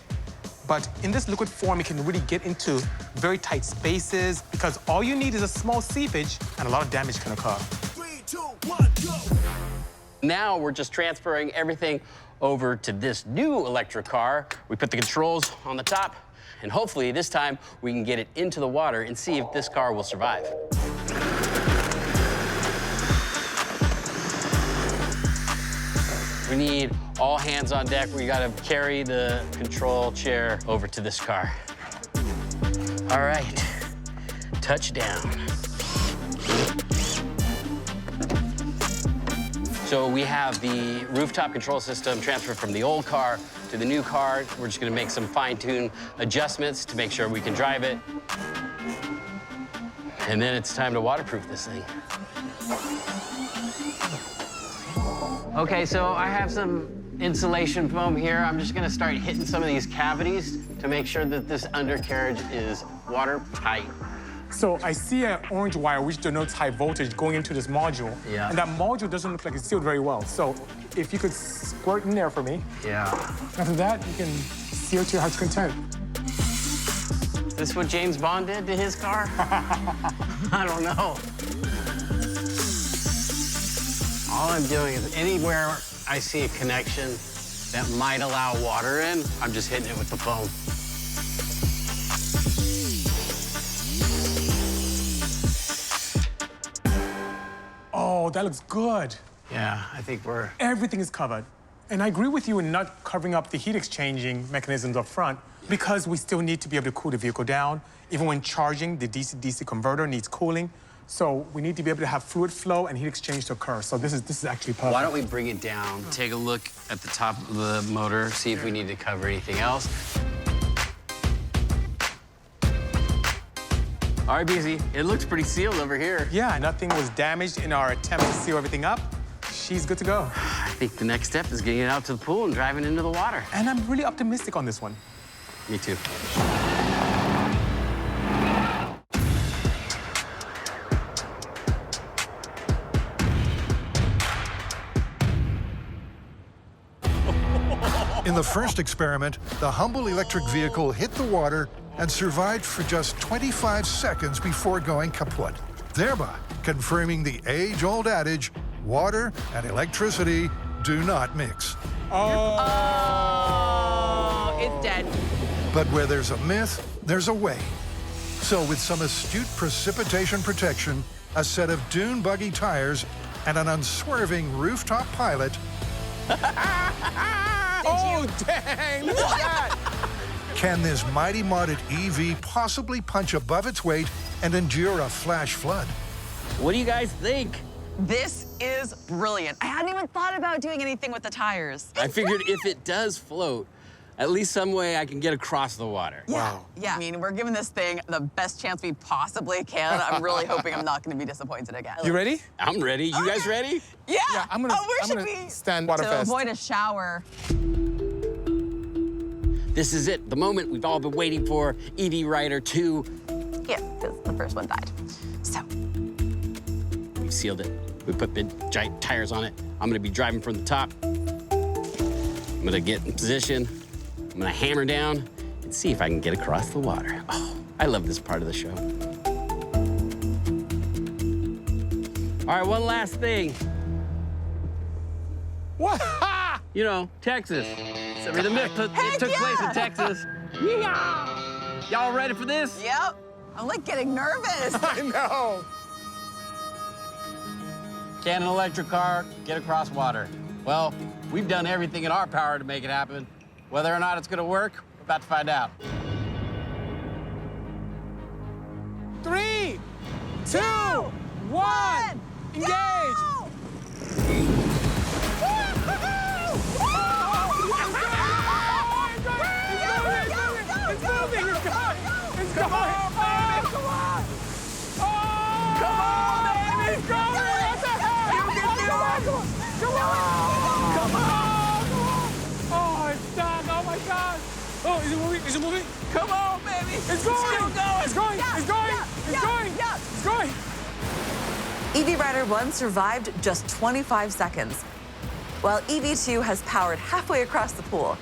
but in this liquid form, it can really get into very tight spaces because all you need is a small seepage and a lot of damage can occur. 3, 2, 1, go! Now we're just transferring everything over to this new electric car. We put the controls on the top, and hopefully this time we can get it into the water and see if this car will survive. We need all hands on deck. We gotta carry the control chair over to this car. All right, touchdown. So we have the rooftop control system transferred from the old car to the new car. We're just gonna make some fine-tune adjustments to make sure we can drive it. And then it's time to waterproof this thing. Okay, so I have some insulation foam here. I'm just gonna start hitting some of these cavities to make sure that this undercarriage is watertight. So I see an orange wire which denotes high voltage going into this module. Yeah. And that module doesn't look like it's sealed very well. So if you could squirt in there for me. Yeah. After that, you can seal to your heart's content. Is this what James Bond did to his car? I don't know. All I'm doing is anywhere I see a connection that might allow water in, I'm just hitting it with the foam. Oh, that looks good. Yeah, I think we're... Everything is covered. And I agree with you in not covering up the heat exchanging mechanisms up front because we still need to be able to cool the vehicle down. Even when charging, the DC-DC converter needs cooling. So we need to be able to have fluid flow and heat exchange to occur. So this is actually perfect. Why don't we bring it down, take a look at the top of the motor, see if we need to cover anything else. All right, Bisi, it looks pretty sealed over here. Yeah, nothing was damaged in our attempt to seal everything up. She's good to go. I think the next step is getting it out to the pool and driving into the water. And I'm really optimistic on this one. Me too. In the first experiment, the humble electric vehicle hit the water and survived for just 25 seconds before going kaput, thereby confirming the age-old adage, water and electricity do not mix. Oh, it's dead. But where there's a myth, there's a way. So with some astute precipitation protection, a set of dune buggy tires, and an unswerving rooftop pilot, Oh, dang, look at that. can this mighty modded EV possibly punch above its weight and endure a flash flood? What do you guys think? This is brilliant. I hadn't even thought about doing anything with the tires. I figured if it does float, at least some way I can get across the water. Wow. Yeah, I mean, we're giving this thing the best chance we possibly can. I'm really hoping I'm not going to be disappointed again. You ready? I'm ready. You guys ready? Yeah. I'm gonna stand water To fast. avoid a shower. This is it, the moment we've all been waiting for, EV Rider 2. Yeah, because the first one died. So. We've sealed it. We put big, giant tires on it. I'm gonna be driving from the top. I'm gonna get in position. I'm gonna hammer down and see if I can get across the water. Oh, I love this part of the show. All right, one last thing. What? You know, Texas. So, the myth took place in Texas. Yeehaw! Y'all ready for this? Yep. I'm like getting nervous. I know. Can an electric car get across water? Well, we've done everything in our power to make it happen. Whether or not it's gonna work, we're about to find out. 3, 2, 1, engage! Come on, baby, come on! Oh! Come on, baby! It's going! What the heck? You can do it! Come on! Come on! Oh, it's stuck! Oh my God! Oh, is it moving? Is it moving? Come on, baby! It's going! Still going! It's going! It's going! It's going! It's going! EV Rider 1 survived just 25 seconds, while EV2 has powered halfway across the pool.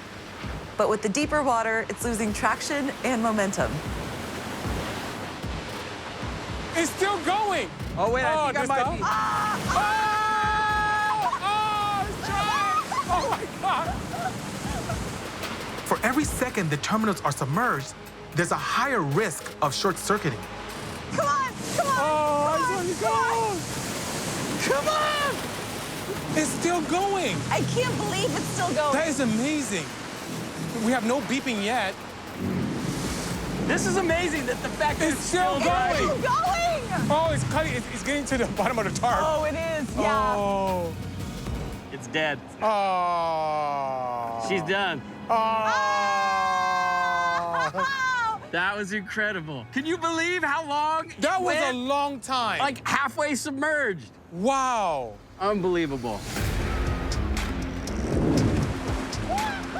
But with the deeper water, it's losing traction and momentum. It's still going! Oh, wait, I think I might be. Oh, it's trying! Oh, my God! For every second the terminals are submerged, there's a higher risk of short-circuiting. Come on! Come on! Oh, it's going! Come on! It's still going! I can't believe it's still going. That is amazing. We have no beeping yet. This is amazing that the fact that it's still going. It's still going! Oh, it's cutting. It's getting to the bottom of the tarp. Oh, it is, yeah. Oh. It's dead. Oh. She's done. Oh. That was incredible. Can you believe how long? That was a long time. Like halfway submerged. Wow. Unbelievable.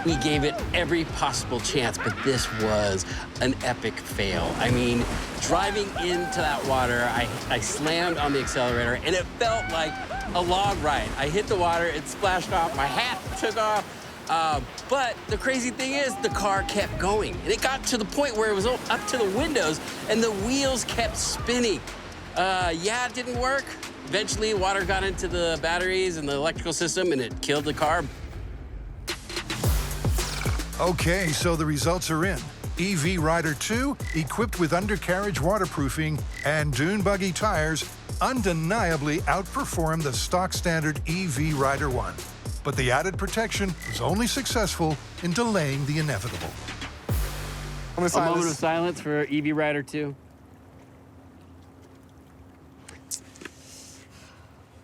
We gave it every possible chance, but this was an epic fail. I mean, driving into that water, I slammed on the accelerator, and it felt like a log ride. I hit the water, it splashed off, my hat took off. But the crazy thing is, the car kept going. And it got to the point where it was up to the windows, and the wheels kept spinning. Yeah, it didn't work. Eventually, water got into the batteries and the electrical system, and it killed the car. Okay, so the results are in. EV Rider 2, equipped with undercarriage waterproofing and dune buggy tires, undeniably outperformed the stock standard EV Rider 1. But the added protection was only successful in delaying the inevitable. A moment of silence for EV Rider 2.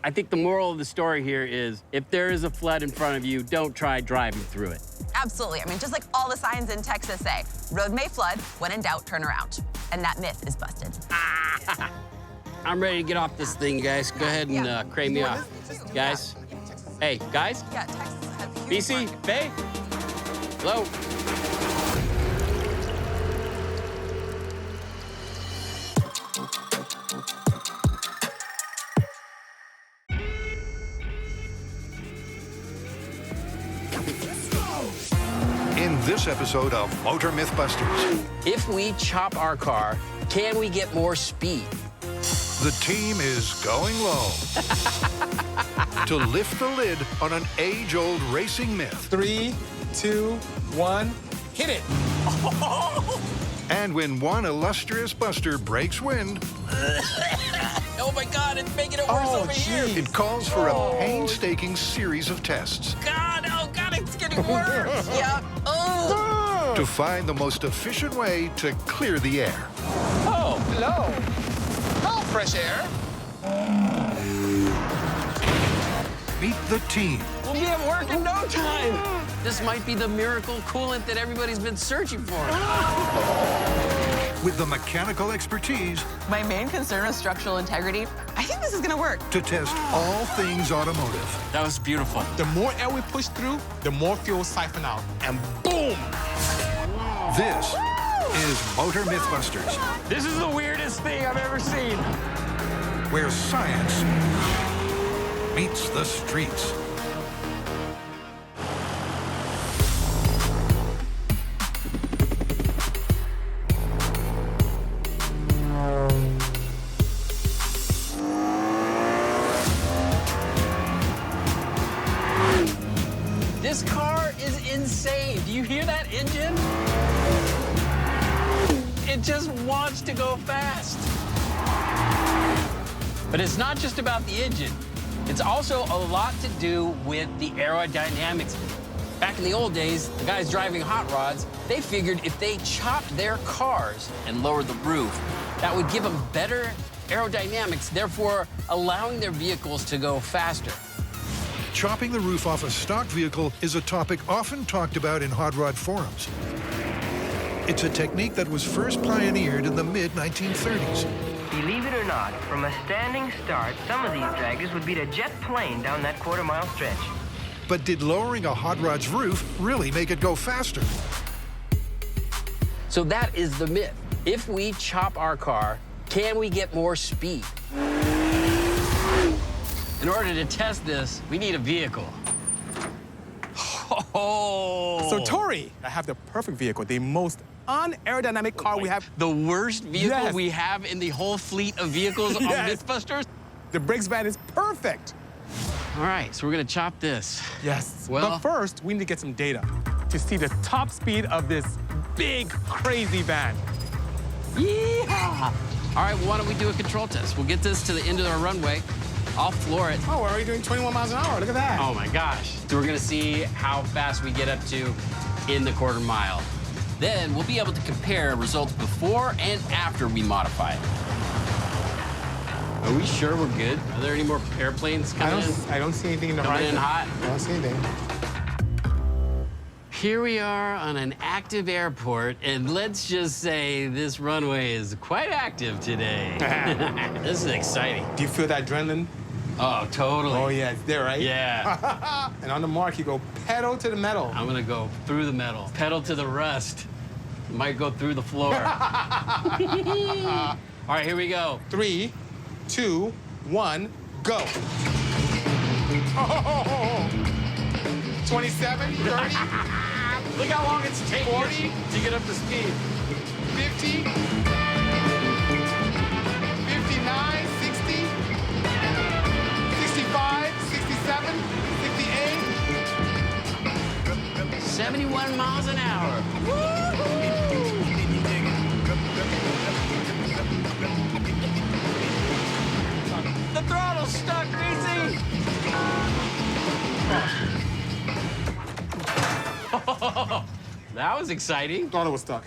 I think the moral of the story here is, if there is a flood in front of you, don't try driving through it. Absolutely. I mean, just like all the signs in Texas say, road may flood, when in doubt, turn around. And that myth is busted. I'm ready to get off this thing, guys. Go ahead and crane me off. Guys? Hey, guys? Yeah, Texas has a huge Bisi, Faye? Hello? In this episode of Motor MythBusters, If we chop our car, can we get more speed? the team is going low to lift the lid on an age-old racing myth. 3, 2, 1, hit it! And when one illustrious buster breaks wind, Oh my God, it's making it worse over here. it calls for a painstaking series of tests Oh God, it's getting worse. Yeah. Oh. to find the most efficient way to clear the air. Oh, hello. Oh, fresh air. Meet the team We'll be at work in no time. This might be the miracle coolant that everybody's been searching for. with the mechanical expertise My main concern is structural integrity. I think this is gonna work. to test all things automotive. That was beautiful. The more air we push through, the more fuel siphon out. And boom! This is Motor MythBusters, This is the weirdest thing I've ever seen. where science meets the streets. is insane. Do you hear that engine? It just wants to go fast. But it's not just about the engine. It's also a lot to do with the aerodynamics. Back in the old days, the guys driving hot rods, they figured if they chopped their cars and lowered the roof, that would give them better aerodynamics, therefore allowing their vehicles to go faster. Chopping the roof off a stock vehicle is a topic often talked about in hot rod forums. It's a technique that was first pioneered in the mid-1930s. Believe it or not, from a standing start, some of these draggers would beat a jet plane down that quarter-mile stretch. But did lowering a hot rod's roof really make it go faster? So that is the myth. If we chop our car, can we get more speed? In order to test this, we need a vehicle. Oh. So, Tory, I have the perfect vehicle, the most unaerodynamic car we have. The worst vehicle we have in the whole fleet of vehicles on MythBusters? The brakes van is perfect. All right, so we're gonna chop this. Yes. Well, but first, we need to get some data to see the top speed of this big, crazy van. Yeah. All right, well, why don't we do a control test? We'll get this to the end of our runway. I'll floor it. Oh, we're already doing 21 miles an hour. Look at that. Oh, my gosh. So we're going to see how fast we get up to in the quarter mile. Then we'll be able to compare results before and after we modify it. Are we sure we're good? Are there any more airplanes coming in? I don't see anything in the horizon. Coming in hot? I don't see anything. Here we are on an active airport, and let's just say this runway is quite active today. This is exciting. Do you feel that adrenaline? Oh, totally. Oh, yeah, it's there, right? Yeah. And on the mark, you go pedal to the metal. I'm gonna go through the metal, pedal to the rust. Might go through the floor. All right, here we go. 3, 2, 1, go. Oh, 27, 30. Look how long it's taking 40 to get up to speed. 50, 59, 60, 65, 67, 68. 71 miles an hour. The throttle's stuck, Bisi. That was exciting. Thought it was stuck.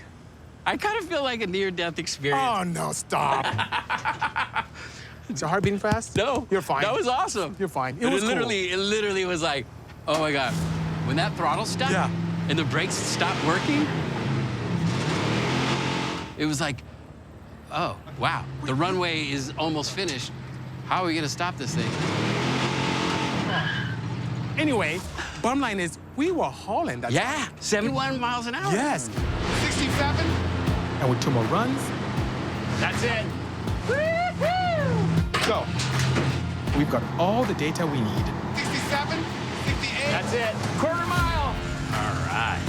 I kind of feel like a near-death experience. Oh, no, stop. Is your heart beating fast? No. You're fine. That was awesome. You're fine. It literally was like, oh my God. When that throttle stuck and the brakes stopped working, it was like, oh, wow. The runway is almost finished. How are we gonna stop this thing? Anyway, bottom line is, we were hauling that. Yeah, 71 miles an hour. Yes. 67. And with 2 more runs. That's it. So, we've got all the data we need. 67, 68. That's it. Quarter mile. All right.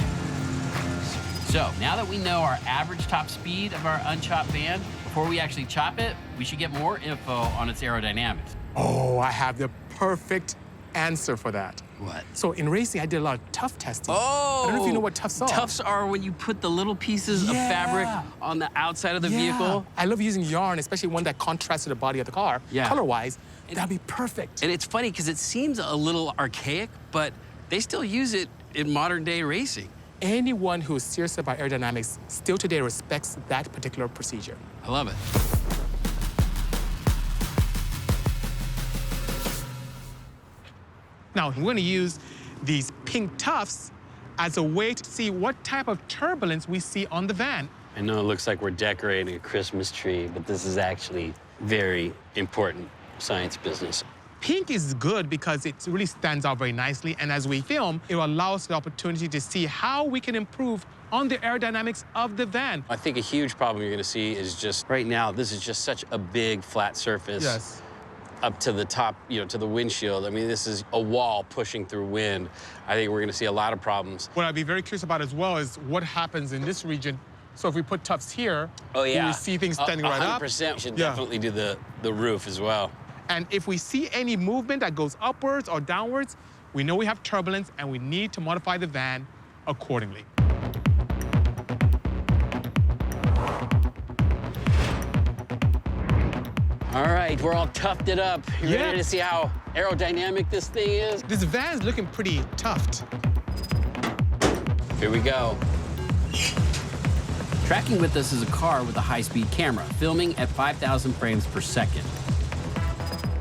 So now that we know our average top speed of our unchopped van, before we actually chop it, we should get more info on its aerodynamics. Oh, I have the perfect answer for that. What? So in racing, I did a lot of tough testing. Oh! I don't know if you know what toughs are. Toughs are when you put the little pieces of fabric on the outside of the vehicle. I love using yarn, especially one that contrasts to the body of the car, color-wise. That'd be perfect. And it's funny because it seems a little archaic, but they still use it in modern-day racing. Anyone who is serious about aerodynamics still today respects that particular procedure. I love it. Now, we're going to use these pink tufts as a way to see what type of turbulence we see on the van. I know it looks like we're decorating a Christmas tree, but this is actually very important science business. Pink is good because it really stands out very nicely, and as we film, it will allow us the opportunity to see how we can improve on the aerodynamics of the van. I think a huge problem you're going to see is just right now, this is just such a big flat surface. Yes. Up to the top, to the windshield. I mean, this is a wall pushing through wind. I think we're going to see a lot of problems. What I'd be very curious about as well is what happens in this region. So if we put tufts here, will we see things standing right up? 100%. We should definitely do the roof as well. And if we see any movement that goes upwards or downwards, we know we have turbulence and we need to modify the van accordingly. All right, we're all toughed it up. You ready to see how aerodynamic this thing is? This van's looking pretty toughed. Here we go. Tracking with us is a car with a high-speed camera, filming at 5,000 frames per second.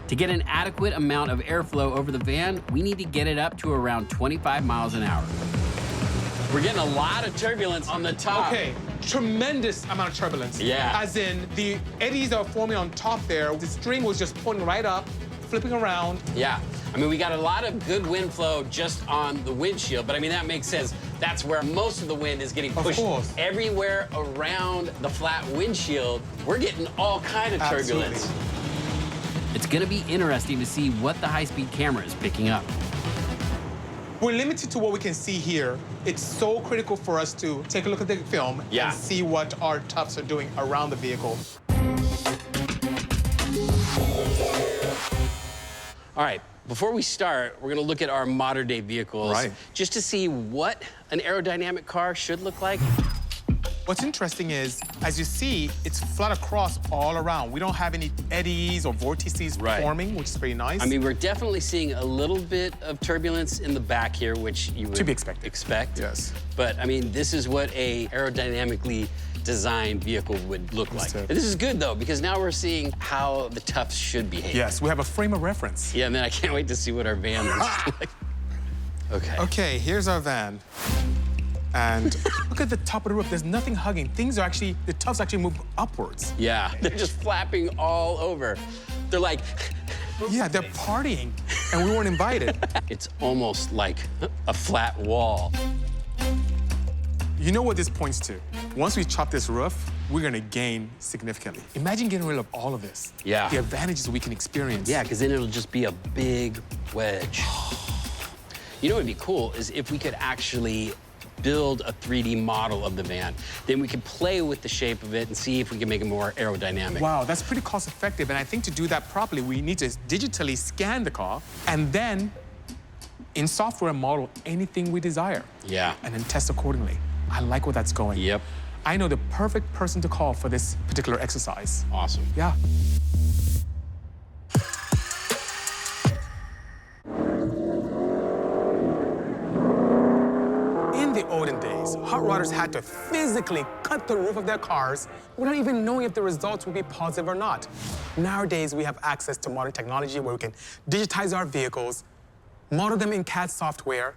To get an adequate amount of airflow over the van, we need to get it up to around 25 miles an hour. We're getting a lot of turbulence on the top. Okay, tremendous amount of turbulence. Yeah. As in, the eddies that are forming on top there, the string was just pointing right up, flipping around. Yeah. I mean, we got a lot of good wind flow just on the windshield, but I mean, that makes sense. That's where most of the wind is getting pushed. Everywhere around the flat windshield, we're getting all kind of turbulence. Absolutely. It's gonna be interesting to see what the high-speed camera is picking up. We're limited to what we can see here. It's so critical for us to take a look at the film and see what our toughs are doing around the vehicle. All right, before we start, we're gonna look at our modern-day vehicles just to see what an aerodynamic car should look like. What's interesting is, as you see, it's flat across all around. We don't have any eddies or vortices forming, which is very nice. I mean, we're definitely seeing a little bit of turbulence in the back here, which you would expect. Yes. But, I mean, this is what a aerodynamically designed vehicle would look like. And this is good, though, because now we're seeing how the toughs should behave. Yes, we have a frame of reference. Yeah, and then I can't wait to see what our van looks like. Okay. Okay, here's our van. And look at the top of the roof. There's nothing hugging. Things are actually, the tufts actually move upwards. Yeah, they're just flapping all over. They're like... Yeah, they're partying, and we weren't invited. It's almost like a flat wall. You know what this points to? Once we chop this roof, we're gonna gain significantly. Imagine getting rid of all of this. Yeah. The advantages we can experience. Yeah, because then it'll just be a big wedge. You know what would be cool is if we could actually build a 3D model of the van. Then we could play with the shape of it and see if we can make it more aerodynamic. Wow, that's pretty cost effective. And I think to do that properly, we need to digitally scan the car and then in software model anything we desire. Yeah. And then test accordingly. I like where that's going. Yep. I know the perfect person to call for this particular exercise. Awesome. Yeah. In the olden days, hot rodders had to physically cut the roof of their cars without even knowing if the results would be positive or not. Nowadays, we have access to modern technology where we can digitize our vehicles, model them in CAD software,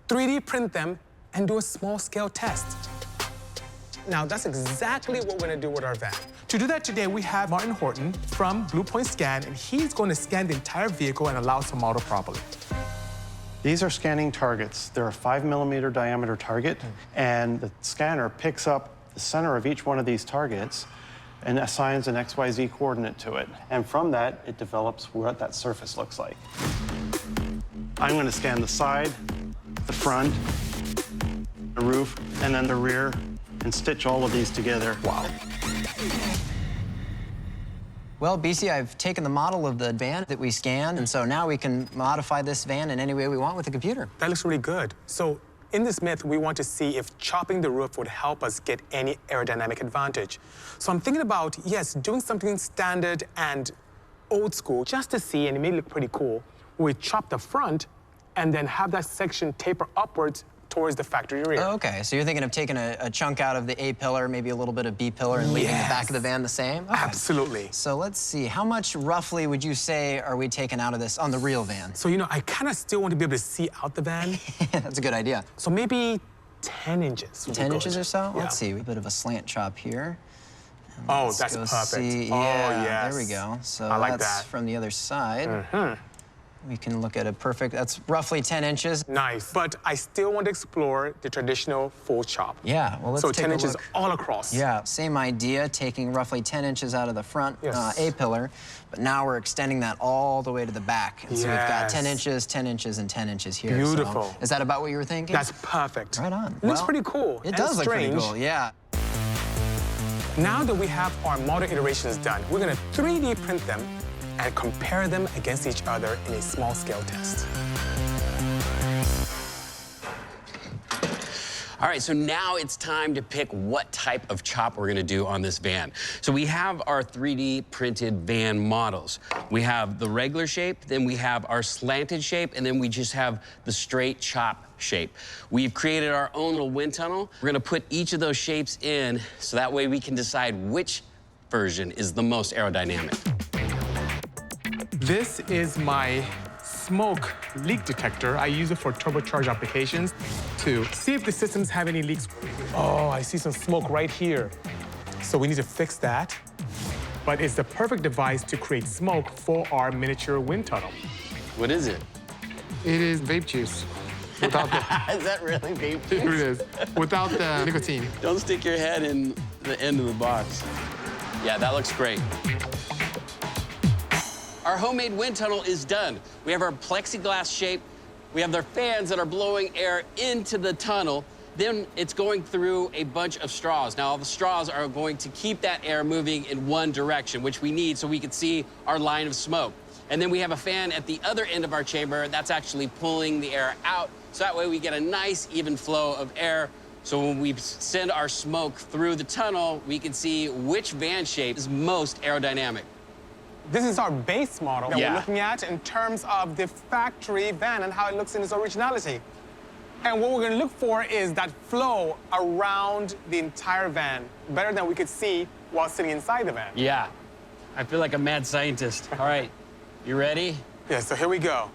3D print them, and do a small-scale test. Now, that's exactly what we're gonna do with our van. To do that today, we have Martin Horton from Blue Point Scan, and he's going to scan the entire vehicle and allow us to model properly. These are scanning targets. They're a 5mm diameter target, and the scanner picks up the center of each one of these targets and assigns an XYZ coordinate to it. And from that, it develops what that surface looks like. I'm gonna scan the side, the front, the roof, and then the rear, and stitch all of these together. Wow. Well, Bisi, I've taken the model of the van that we scanned, and so now we can modify this van in any way we want with the computer. That looks really good. So in this myth, we want to see if chopping the roof would help us get any aerodynamic advantage. So I'm thinking about, yes, doing something standard and old school just to see, and it may look pretty cool. We chop the front and then have that section taper upwards towards the factory rear. Oh, okay, so you're thinking of taking a chunk out of the A pillar, maybe a little bit of B pillar, and leaving the back of the van the same? Okay. Absolutely. So let's see, how much roughly would you say are we taking out of this on the real van? So, you know, I kind of still want to be able to see out the van. That's a good idea. So maybe 10 inches. 10 inches or so? Yeah. Let's see, a bit of a slant chop here. Oh, that's perfect. See. Oh, yeah, yes. there we go. So I like that's that. from the other side. We can look at a perfect, that's roughly 10 inches. Nice, but I still want to explore the traditional full chop. Yeah, well, let's so take 10 a inches look. all across. Yeah, same idea, taking roughly 10 inches out of the front A pillar, but now we're extending that all the way to the back. And so we've got 10 inches, 10 inches, and 10 inches here. Beautiful. So is that about what you were thinking? That's perfect. Right on. It looks pretty cool. It does look pretty cool, yeah. Now that we have our model iterations done, we're gonna 3D print them and compare them against each other in a small-scale test. All right, so now it's time to pick what type of chop we're gonna do on this van. So we have our 3D printed van models. We have the regular shape, then we have our slanted shape, and then we just have the straight chop shape. We've created our own little wind tunnel. We're gonna put each of those shapes in so that way we can decide which version is the most aerodynamic. This is my smoke leak detector. I use it for turbocharged applications to see if the systems have any leaks. Oh, I see some smoke right here. So we need to fix that. But it's the perfect device to create smoke for our miniature wind tunnel. What is it? It is vape juice. Without the... Is that really vape juice? It is. Without the nicotine. Don't stick your head in the end of the box. Yeah, that looks great. Our homemade wind tunnel is done. We have our plexiglass shape. We have their fans that are blowing air into the tunnel. Then it's going through a bunch of straws. Now, all the straws are going to keep that air moving in one direction, which we need so we can see our line of smoke. And then we have a fan at the other end of our chamber that's actually pulling the air out. So that way we get a nice, even flow of air. So when we send our smoke through the tunnel, we can see which van shape is most aerodynamic. This is our base model that we're looking at in terms of the factory van and how it looks in its originality. And what we're gonna look for is that flow around the entire van, better than we could see while sitting inside the van. Yeah, I feel like a mad scientist. All right, you ready? Yeah, so here we go.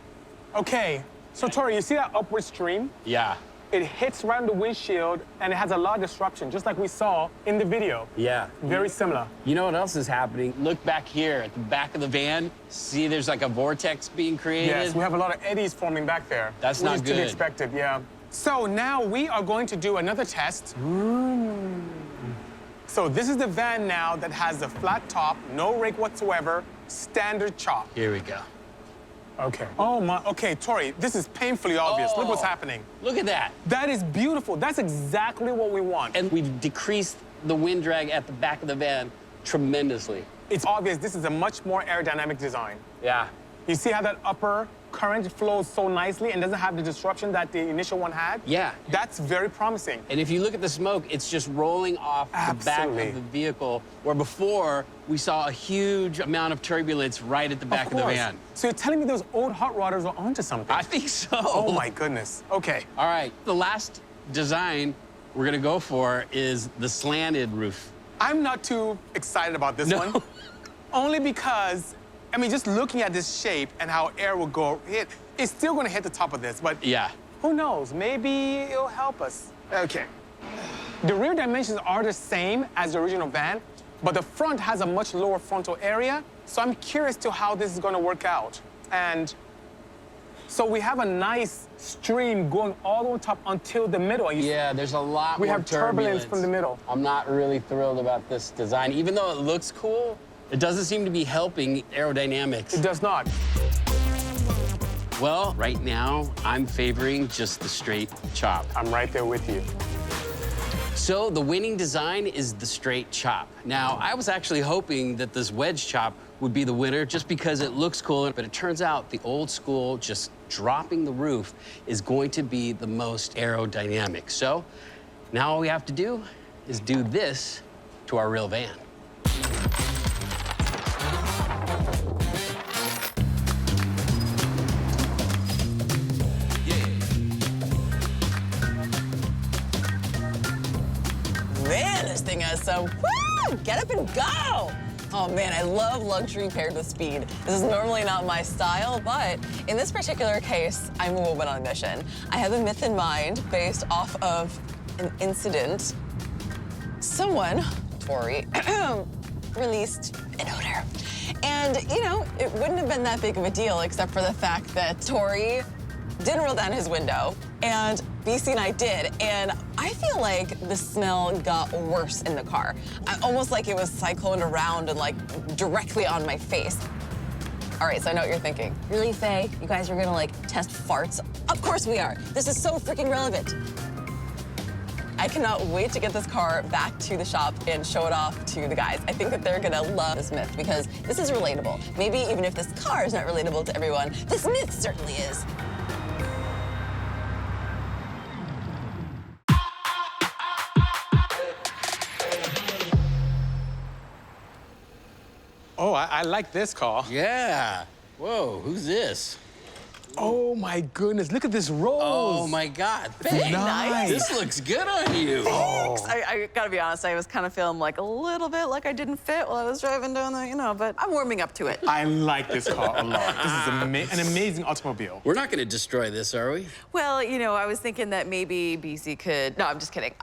Okay, so Tory, you see that upward stream? Yeah. It hits right on the windshield, and it has a lot of disruption, just like we saw in the video. Yeah. Very similar. You know what else is happening? Look back here at the back of the van. See, there's like a vortex being created. Yes, we have a lot of eddies forming back there. That's not good. Which is to be good. expected, yeah. So now we are going to do another test. So this is the van now that has a flat top, no rake whatsoever, standard chop. Here we go. Okay. Oh my, okay, Tory, this is painfully obvious. Look what's happening. Look at that. That is beautiful. That's exactly what we want. And we've decreased the wind drag at the back of the van tremendously. It's obvious this is a much more aerodynamic design. Yeah. You see how that upper current flows so nicely and doesn't have the disruption that the initial one had? Yeah. That's very promising. And if you look at the smoke, it's just rolling off the back of the vehicle, where before we saw a huge amount of turbulence right at the back of the van. So you're telling me those old hot rodders were onto something? I think so. Oh my goodness. Okay. All right, the last design we're gonna go for is the slanted roof. I'm not too excited about this one. Only because, I mean, just looking at this shape and how air will go hit, it's still gonna hit the top of this, but yeah, who knows? Maybe it'll help us. Okay. The rear dimensions are the same as the original van, but the front has a much lower frontal area, so I'm curious to how this is gonna work out. And so we have a nice stream going all the way top until the middle. Yeah, there's a lot we more have turbulence from the middle. I'm not really thrilled about this design. Even though it looks cool, it doesn't seem to be helping aerodynamics. It does not. Well, right now, I'm favoring just the straight chop. I'm right there with you. So the winning design is the straight chop. Now, I was actually hoping that this wedge chop would be the winner just because it looks cool, but it turns out the old school, just dropping the roof, is going to be the most aerodynamic. So now all we have to do is do this to our real van. Man, this thing has some, woo, get up and go. Oh man, I love luxury paired with speed. This is normally not my style, but in this particular case, I'm a woman on a mission. I have a myth in mind based off of an incident. Someone, Tory, released an odor. And, you know, it wouldn't have been that big of a deal except for the fact that Tory didn't roll down his window, and Bisi and I did, and I feel like the smell got worse in the car. Almost like it was cycloned around and like directly on my face. All right, so I know what you're thinking. Really, Faye? You guys are gonna like test farts? Of course we are. This is so freaking relevant. I cannot wait to get this car back to the shop and show it off to the guys. I think that they're gonna love this myth because this is relatable. Maybe even if this car is not relatable to everyone, this myth certainly is. I like this car. Yeah. Whoa, who's this? Oh my goodness, look at this rose. Oh my God. Faye, nice. This looks good on you. Oh. I gotta be honest, I was kind of feeling like a little bit like I didn't fit while I was driving down the, but I'm warming up to it. I like this car a lot. This is an amazing automobile. We're not gonna destroy this, are we? Well, I was thinking that maybe Bisi could, no, I'm just kidding.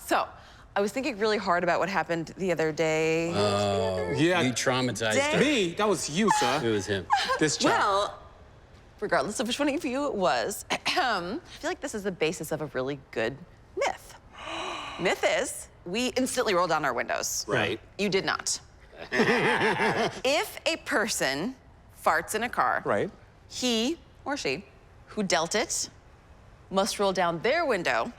So, I was thinking really hard about what happened the other day. Yeah. You traumatized her. Me? That was you, sir. It was him. This chap. Well, regardless of which one of you it was, I feel like this is the basis of a really good myth. Myth is, we instantly roll down our windows. Right. You did not. If a person farts in a car, right, he or she who dealt it must roll down their window,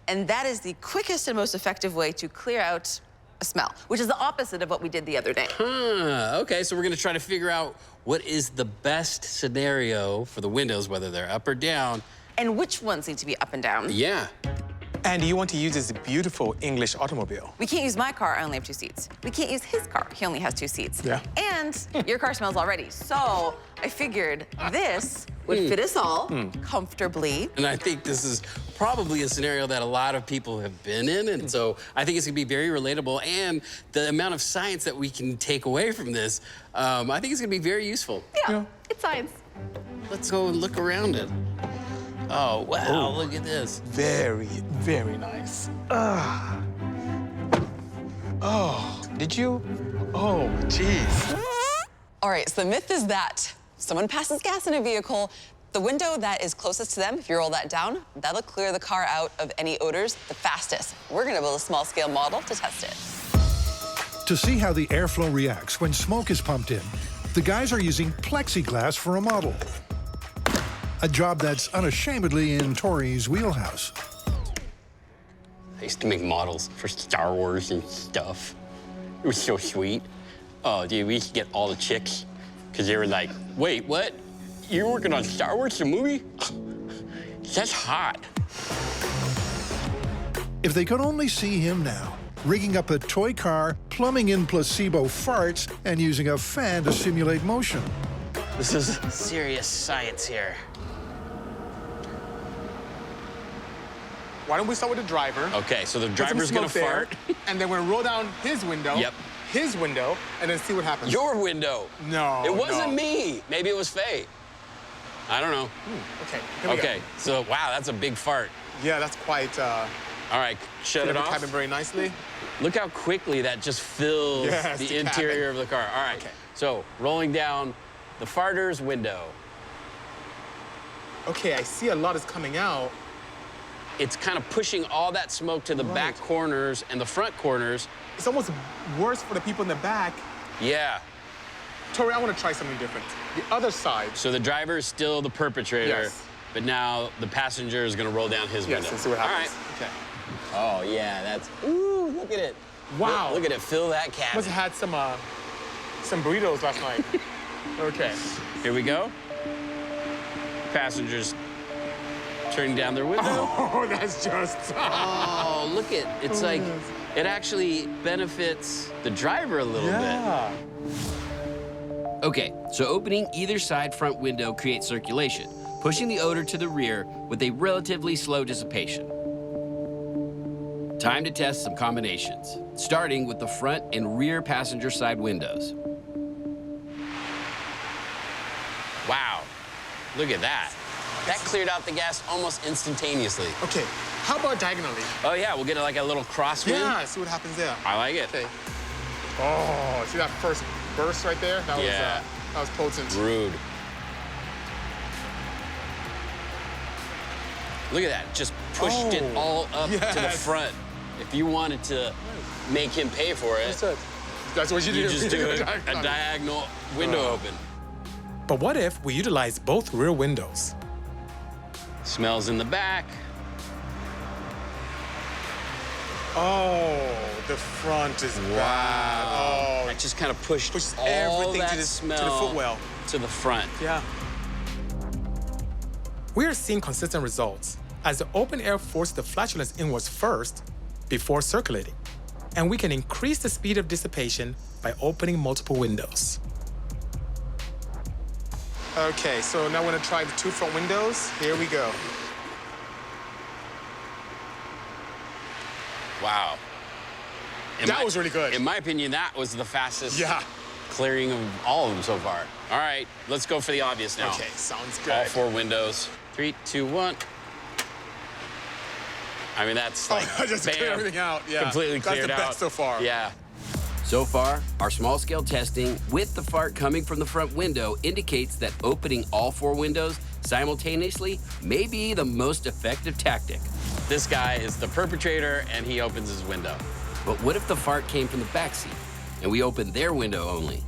and that is the quickest and most effective way to clear out a smell, which is the opposite of what we did the other day. Okay, so we're gonna try to figure out what is the best scenario for the windows, whether they're up or down. And which ones need to be up and down. Yeah. And you want to use this beautiful English automobile. We can't use my car, I only have 2 seats. We can't use his car, he only has 2 seats. Yeah. And your car smells already. So I figured this would fit us all comfortably. And I think this is probably a scenario that a lot of people have been in, and so I think it's gonna be very relatable, and the amount of science that we can take away from this, I think it's gonna be very useful. Yeah, it's science. Let's go and look around it. Oh, wow, look at this. Very, very nice. Oh, did you? Oh, jeez. All right, so the myth is that someone passes gas in a vehicle, the window that is closest to them, if you roll that down, that'll clear the car out of any odors the fastest. We're gonna build a small-scale model to test it. To see how the airflow reacts when smoke is pumped in, the guys are using plexiglass for a model. A job that's unashamedly in Tory's wheelhouse. I used to make models for Star Wars and stuff. It was so sweet. Oh, dude, we used to get all the chicks because they were like, wait, what? You're working on Star Wars, the movie? That's hot. If they could only see him now, rigging up a toy car, plumbing in placebo farts, and using a fan to simulate motion. This is serious science here. Why don't we start with the driver? Okay, so the driver's gonna fart. And then we're gonna roll down his window. Yep. His window, and then see what happens. Your window. No, it wasn't no. me. Maybe it was Faye. I don't know. Okay, here we go. Okay, so wow, that's a big fart. Yeah, that's quite, All right, shut it the off. cabin very nicely. Look how quickly that just fills Yes, the the interior cabin. of the car. All right, Okay. so rolling down the farter's window. Okay, I see a lot is coming out. It's kind of pushing all that smoke to the back corners and the front corners. It's almost worse for the people in the back. Yeah. Tori, I want to try something different. The other side. So the driver is still the perpetrator, Yes. but now the passenger is going to roll down his window. Yes, and see what happens. All right. Oh, yeah, that's... Ooh, look at it. Wow. Look at it, fill that cabin. Must have had some burritos last night. Okay. Here we go. Passengers turning down their window. Oh, that's just... Oh, look at it's like it actually benefits the driver a little bit. Okay, so opening either side front window creates circulation, pushing the odor to the rear with a relatively slow dissipation. Time to test some combinations, starting with the front and rear passenger side windows. Wow, look at that. That cleared out the gas almost instantaneously. Okay, how about diagonally? Oh yeah, we'll get like a little crosswind. Yeah, see what happens there. I like it. Okay. Oh, see that first burst right there? That was potent. Rude. Look at that, just pushed it all up to the front. If you wanted to make him pay for it, that's what you do. You just do a diagonal window open. But what if we utilize both rear windows? Smells in the back. Oh, the front is bad. Oh, that just kind of pushed all everything that to the smell footwell. to the front. Yeah. We are seeing consistent results as the open air forces the flatulence inwards first before circulating. And we can increase the speed of dissipation by opening multiple windows. Okay, so now we're gonna try the 2 front windows. Here we go. Wow. That was really good. In my opinion, that was the fastest Yeah. clearing of all of them so far. All right, let's go for the obvious now. Okay, sounds good. All 4 windows. 3, 2, 1. I mean, that's like, just bam, clear everything out. Yeah, completely cleared That's the out. best so far. Yeah. So far, our small-scale testing with the fart coming from the front window indicates that opening all 4 windows simultaneously may be the most effective tactic. This guy is the perpetrator, and he opens his window. But what if the fart came from the backseat, and we opened their window only?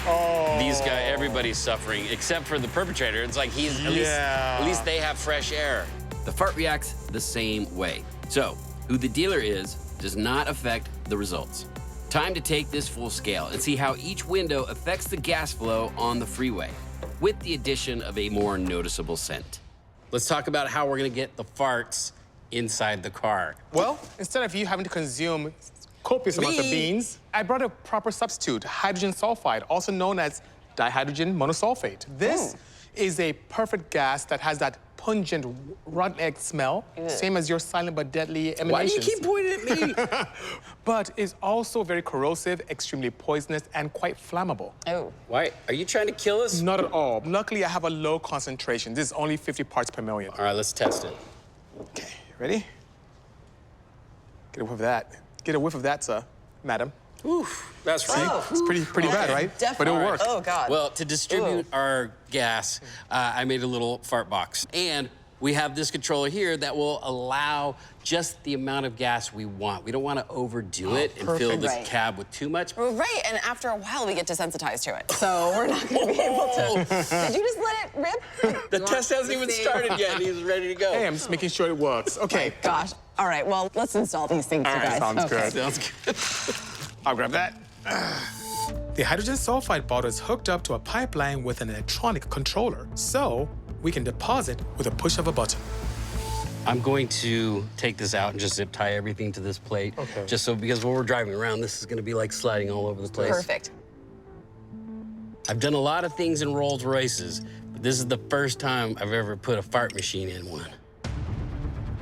Oh. These guys, everybody's suffering, except for the perpetrator. It's like he's, at least they have fresh air. The fart reacts the same way. So, who the dealer is does not affect the results. Time to take this full scale and see how each window affects the gas flow on the freeway, with the addition of a more noticeable scent. Let's talk about how we're gonna get the farts inside the car. Well, instead of you having to consume copious amounts of beans, I brought a proper substitute, hydrogen sulfide, also known as dihydrogen monosulfate. This is a perfect gas that has that pungent rotten egg smell, same as your silent but deadly emanations. Why do you keep pointing at me? But is also very corrosive, extremely poisonous, and quite flammable. Oh. Why? Are you trying to kill us? Not at all. Luckily, I have a low concentration. This is only 50 parts per million. All right, let's test it. Okay, ready? Get a whiff of that. Get a whiff of that, sir, madam. Oof, that's right. See? It's pretty bad, right? But it'll work. Oh, God. Well, to distribute our gas, I made a little fart box. And we have this controller here that will allow just the amount of gas we want. We don't want to overdo it and fill the cab with too much. Right, and after a while, we get desensitized to it. So we're not going to be able to. Did you just let it rip? The test hasn't even started yet, and he's ready to go. Hey, I'm just making sure it works. Okay. Oh, gosh. All right, well, let's install these things, All you right, guys. sounds Okay. good. Sounds good. I'll grab that. The hydrogen sulfide bottle is hooked up to a pipeline with an electronic controller, so we can deposit with a push of a button. I'm going to take this out and just zip tie everything to this plate. Okay. Just so, because when we're driving around, this is going to be like sliding all over the place. Perfect. I've done a lot of things in Rolls Royces, but this is the first time I've ever put a fart machine in one.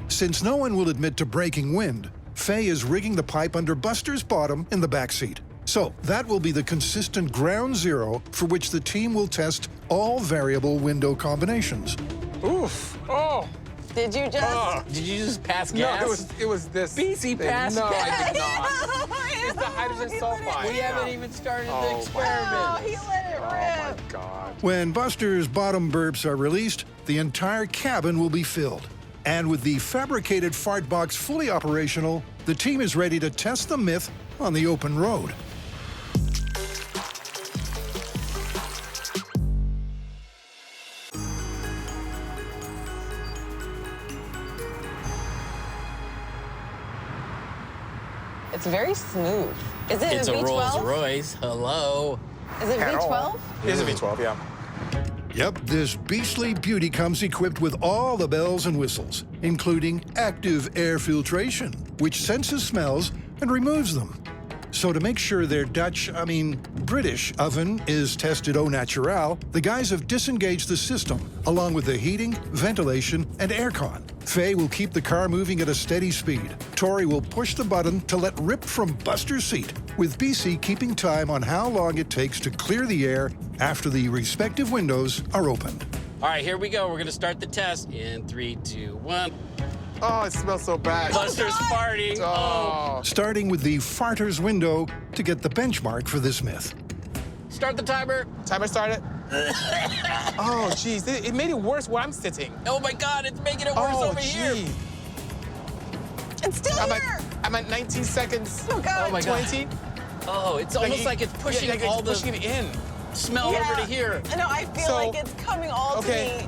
Since no one will admit to breaking wind, Faye is rigging the pipe under Buster's bottom in the back seat. So that will be the consistent ground zero for which the team will test all variable window combinations. Oof. Oh. Did you just? Did you just pass gas? No, it was this. Bisi passed No, gas. I did not. It's the hydrogen sulfide. We haven't even started the experiment. Oh, he let it rip. Oh, my God. When Buster's bottom burps are released, the entire cabin will be filled. And with the fabricated fart box fully operational, the team is ready to test the myth on the open road. It's very smooth. Is it It's a a V12? Rolls Royce. Hello. Is it V12? It is a V12, yeah. Yep, this beastly beauty comes equipped with all the bells and whistles, including active air filtration, which senses smells and removes them. So to make sure their British oven is tested au naturel, the guys have disengaged the system, along with the heating, ventilation, and aircon. Faye will keep the car moving at a steady speed. Tory will push the button to let rip from Buster's seat, with Bisi keeping time on how long it takes to clear the air after the respective windows are opened. All right, here we go. We're going to start the test in 3, 2, 1. Oh, it smells so bad. Buster's farting. Oh. Starting with the farter's window to get the benchmark for this myth. Start the timer. Timer started. Oh, jeez. It made it worse where I'm sitting. Oh, my God. It's making it worse over here. It's still here. I'm at 19 seconds. Oh, God. Oh, my God. 20. Oh, it's almost like it's pushing all the pushing it in. smell over to here. No, I feel like it's coming all to me.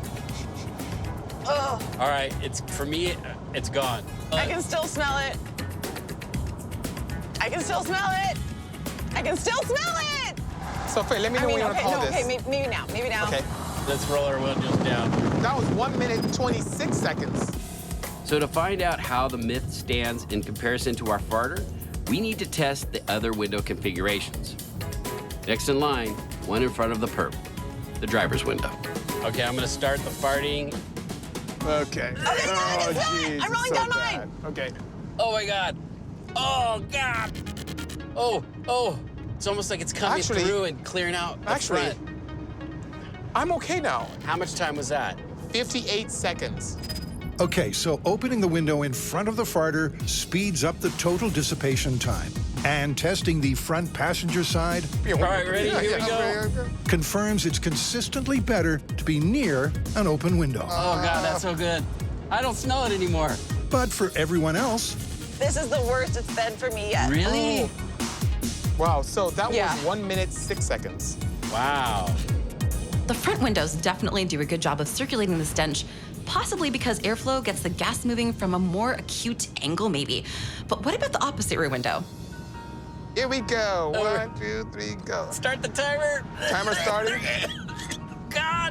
Ugh. All right, for me, it's gone. I can still smell it. I can still smell it. I can still smell it. So, Faye, let me know when you want to call this. Okay, maybe now. Maybe now. Okay. Let's roll our windows down. That was 1 minute, 26 seconds. So to find out how the myth stands in comparison to our farter, we need to test the other window configurations. Next in line, one in front of the perp. the driver's window. Okay, I'm gonna start the farting. Okay. Oh, jeez. I'm rolling down mine. Okay. Oh my God. Oh God. Oh. It's almost like it's coming through and clearing out the front. I'm okay now. How much time was that? 58 seconds. Okay, so opening the window in front of the farter speeds up the total dissipation time. And testing the front passenger side. All right, ready? Here we go. Confirms it's consistently better to be near an open window. Oh God, that's so good. I don't smell it anymore. But for everyone else, This is the worst it's been for me yet. Really? Wow, so that was 1 minute, 6 seconds. Wow. The front windows definitely do a good job of circulating the stench, possibly because airflow gets the gas moving from a more acute angle, maybe. But what about the opposite rear window? Here we go. 1, 2, 3, go. Start the timer. Timer started.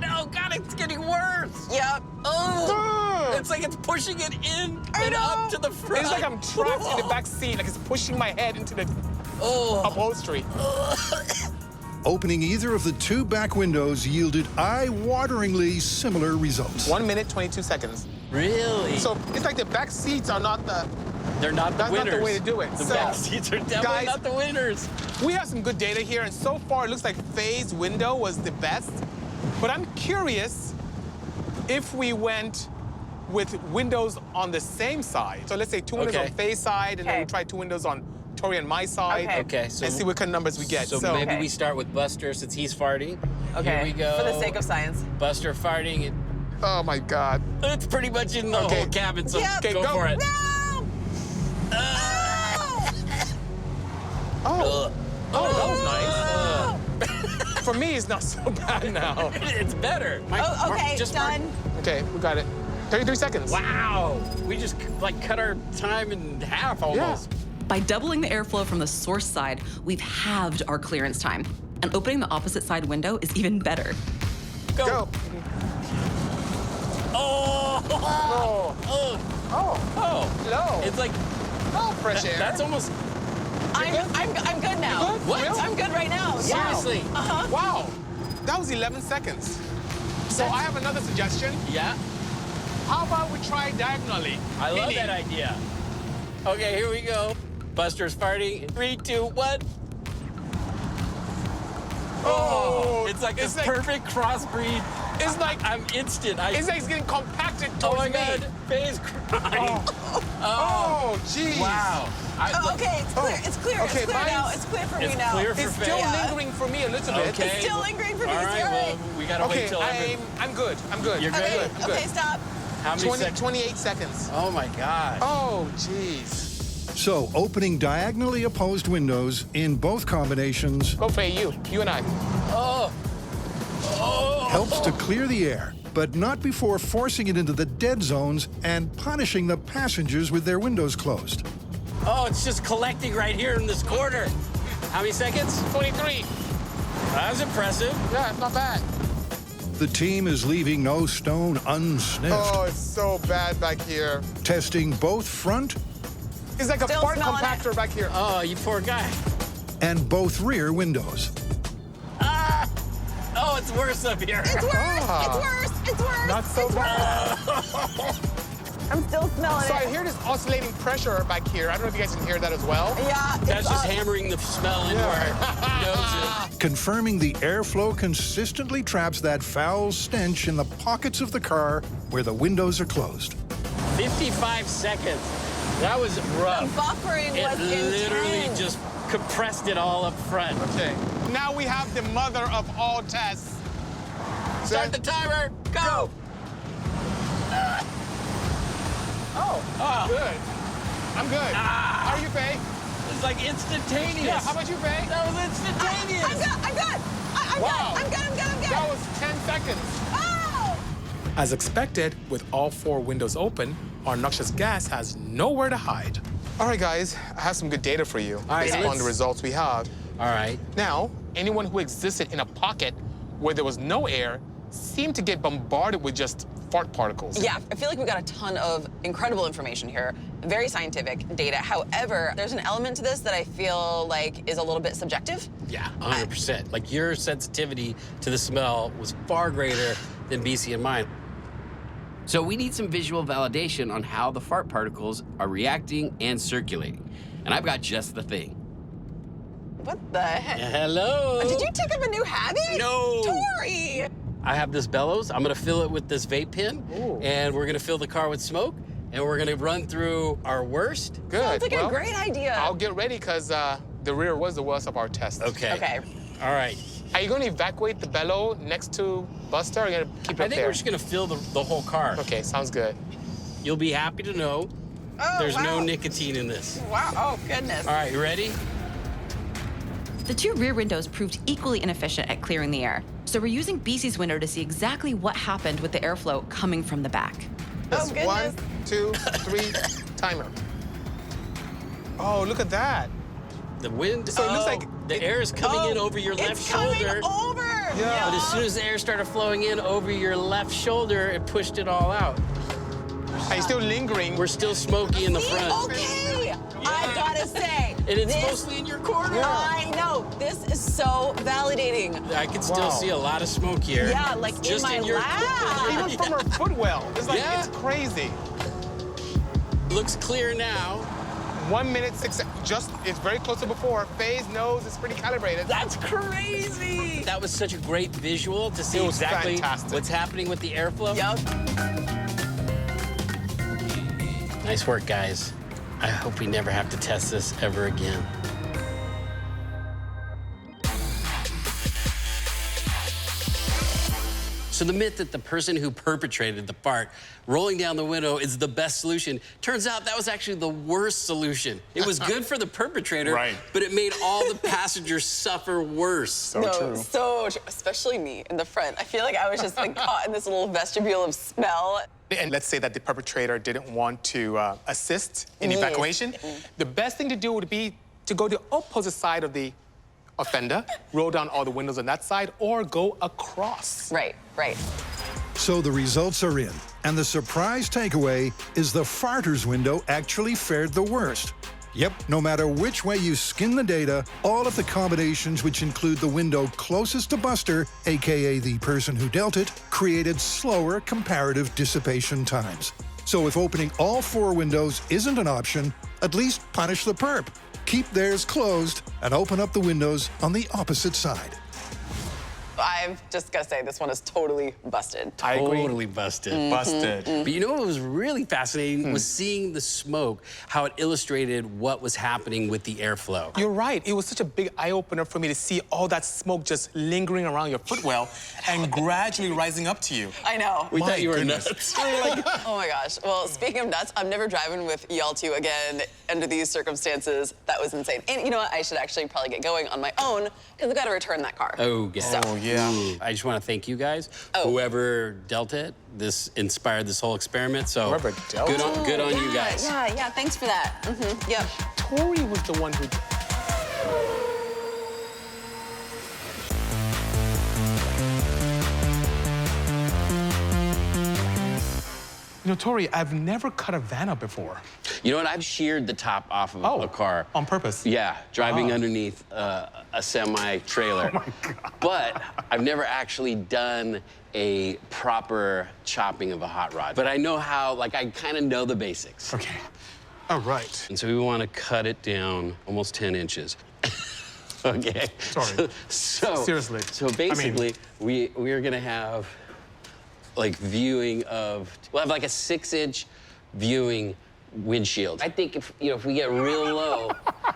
Oh God, it's getting worse. Yep. Oh, it's like it's pushing it in and up to the front. It's like I'm trapped in the back seat, like it's pushing my head into the upholstery. opening either of the two back windows yielded eye-wateringly similar results. 1 minute, 22 seconds. Really? So it's like the back seats are not the... They're not the winners. That's not the way to do it. The back seats are definitely not the winners. We have some good data here, and so far it looks like Faye's window was the best. But I'm curious if we went with windows on the same side. So let's say two windows on Faye's side, and then we try two windows on Tory and my side. Okay, so and see what kind of numbers we get. So maybe we start with Buster since he's farting. Okay. Here we go. For the sake of science. Buster farting. And oh my God. It's pretty much in the whole cabin, so go for it. No! Oh, that was nice. For me, it's not so bad now. It's better. Okay, done. Okay, we got it. 33 seconds. Wow. We just cut our time in half almost. By doubling the airflow from the source side, we've halved our clearance time. And opening the opposite side window is even better. Go. No. It's like fresh air. That's almost. I'm good now. What? I'm good right now. Seriously? Uh-huh. Wow. That was 11 seconds. So I have another suggestion. Yeah. How about we try diagonally? I love that idea. Okay, here we go. Buster's farting. 3, 2, 1. Oh, it's like this perfect crossbreed. It's like I'm instant. It's like it's getting compacted towards my me. God, Faye's crying. Oh, geez. Wow. Okay, it's clear. It's clear. Okay, it's clear now. It's clear for me now. Clear for It's Faye. still lingering for me a little bit. Okay. It's still lingering for me. All right, well, we gotta wait till I'm good. I'm good. You're good? I'm good. Okay, stop. How many seconds? 28 seconds. Oh my God. Oh, jeez. So, opening diagonally opposed windows in both combinations Go Faye, you and I. helps to clear the air, but not before forcing it into the dead zones and punishing the passengers with their windows closed. Oh, it's just collecting right here in this corner. How many seconds? 23. That was impressive. Yeah, it's not bad. The team is leaving no stone unsniffed. Oh, it's so bad back here. Testing both front It's like a Still fart smelling compactor back here. Oh, you poor guy. and both rear windows. Oh, it's worse up here. It's worse. It's worse. It's worse. Not so bad. I'm still smelling So I it. hear this oscillating pressure back here. I don't know if you guys can hear that as well. Yeah. That's just hammering the smell into our noses. Confirming the airflow consistently traps that foul stench in the pockets of the car where the windows are closed. 55 seconds. That was rough. The buffering was literally intense. just compressed it all up front. Okay. Now we have the mother of all tests. Start the timer. Go. Good. I'm good. How are you, Faye? It's like instantaneous. Yeah, how about you, Faye? That was instantaneous. I'm good. I'm good. I'm good. That was 10 seconds. Oh! As expected, with all four windows open, our noxious gas has nowhere to hide. All right, guys, I have some good data for you based on the results we have. All right. Now, anyone who existed in a pocket where there was no air seemed to get bombarded with just fart particles. Yeah, I feel like we got a ton of incredible information here. very scientific data. However, there's an element to this that I feel like is a little bit subjective. Yeah, 100%. Like, your sensitivity to the smell was far greater than Bisi and mine. So we need some visual validation on how the fart particles are reacting and circulating. And I've got just the thing. What the heck? Hello. Did you take up a new hobby? No. Tory! I have this bellows. I'm gonna fill it with this vape pen, and we're gonna fill the car with smoke, and we're gonna run through our worst. Good. Sounds like a great idea. I'll get ready, because the rear was the worst of our test. Okay. Okay. All right. Are you going to evacuate the bellow next to Buster, or are you going to keep it I think there? we're just gonna fill the whole car. Okay, sounds good. You'll be happy to know there's no nicotine in this. Wow, oh goodness. All right, you ready? The two rear windows proved equally inefficient at clearing the air, so we're using Bisi's window to see exactly what happened with the airflow coming from the back. Oh, goodness. 1, 2, 3, timer. Oh, look at that. The wind, So it looks like the air is coming in over your left shoulder. Over! Yeah. But as soon as the air started flowing in over your left shoulder, it pushed it all out. Are you still lingering? We're still smoky in the front. Okay, I gotta say. And it's this- mostly in your corner. I know. This is so validating. I can still see a lot of smoke here. Yeah, like Just in my your lap. Even from our footwell. It's like, Yeah. it's crazy. Looks clear now. 1 minute, 6 seconds. It's very close to before. Faye's nose is pretty calibrated. That's crazy. That was such a great visual to see It was exactly fantastic. what's happening with the airflow. Yep. Nice work, guys. I hope we never have to test this ever again. So the myth that the person who perpetrated the fart rolling down the window is the best solution, turns out that was actually the worst solution. It was good for the perpetrator, but it made all the passengers suffer worse. So true. Especially me in the front. I feel like I was just like caught in this little vestibule of smell. And let's say that the perpetrator didn't want to assist in evacuation. The best thing to do would be to go to the opposite side of the offender, roll down all the windows on that side, or go across. Right. So the results are in, and the surprise takeaway is the farter's window actually fared the worst. Yep, no matter which way you skin the data, all of the combinations, which include the window closest to Buster, aka the person who dealt it, created slower comparative dissipation times. So if opening all 4 windows isn't an option, at least punish the perp. Keep theirs closed and open up the windows on the opposite side. I've just got to say, this one is totally busted. I agree. Totally busted. Busted. But you know what was really fascinating was seeing the smoke, how it illustrated what was happening with the airflow. You're right. It was such a big eye-opener for me to see all that smoke just lingering around your footwell and gradually rising up to you. I know. We thought you were nuts. Oh my gosh. Well, speaking of nuts, I'm never driving with y'all two again under these circumstances. That was insane. And you know what? I should actually probably get going on my own because I've got to return that car. Oh, yeah. So. Oh, yeah. Ooh. I just want to thank you guys. Whoever dealt it, this inspired this whole experiment. So Whoever dealt good on you guys. Yeah. Thanks for that. Yep. Tory was the one who... You know, Tory, I've never cut a van up before. You know what? I've sheared the top off of a car. On purpose? Yeah, driving underneath a semi-trailer. Oh, my God. But I've never actually done a proper chopping of a hot rod. But I know how, like, I kind of know the basics. Okay. All right. And so we want to cut it down almost 10 inches. Okay. Sorry. So seriously. So basically, we are going to have like viewing of, we'll have like a 6-inch viewing windshield. I think if we get real low,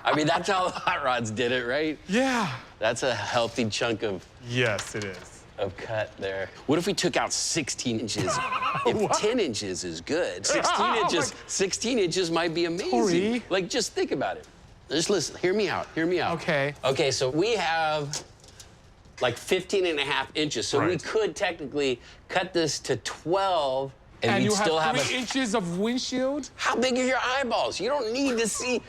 I mean, that's how the hot rods did it, right? Yeah. That's a healthy chunk of... Yes, it is. Of cut there. What if we took out 16 inches? If 10 inches is good, 16 inches might be amazing. Tory. Like, just think about it. Just listen, hear me out. Okay. Okay, so we have like 15.5 inches. So we could technically cut this to 12 and we'd still have 3 inches of windshield? How big are your eyeballs? You don't need to see,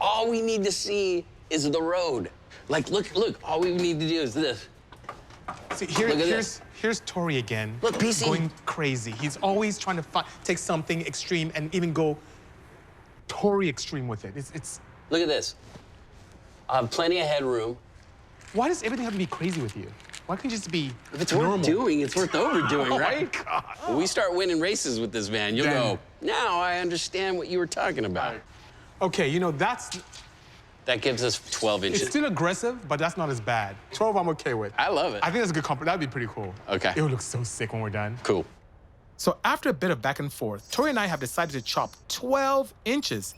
all we need to see is the road. Like, look, all we need to do is this. See, Look at this. Here's Tory again. Look, Bisi. Going crazy. He's always trying to take something extreme and even go Tory extreme with it. It's. Look at this. Plenty of headroom. Why does everything have to be crazy with you? Why can't you just be If it's normal? worth doing, it's worth overdoing, Oh, right? my God. When we start winning races with this van, you'll go, now I understand what you were talking about. Okay, you know, that's... That gives us 12 inches. It's still aggressive, but that's not as bad. 12 I'm okay with. I love it. I think that's a good compliment. That'd be pretty cool. Okay. It would look so sick when we're done. Cool. So after a bit of back and forth, Tory and I have decided to chop 12 inches.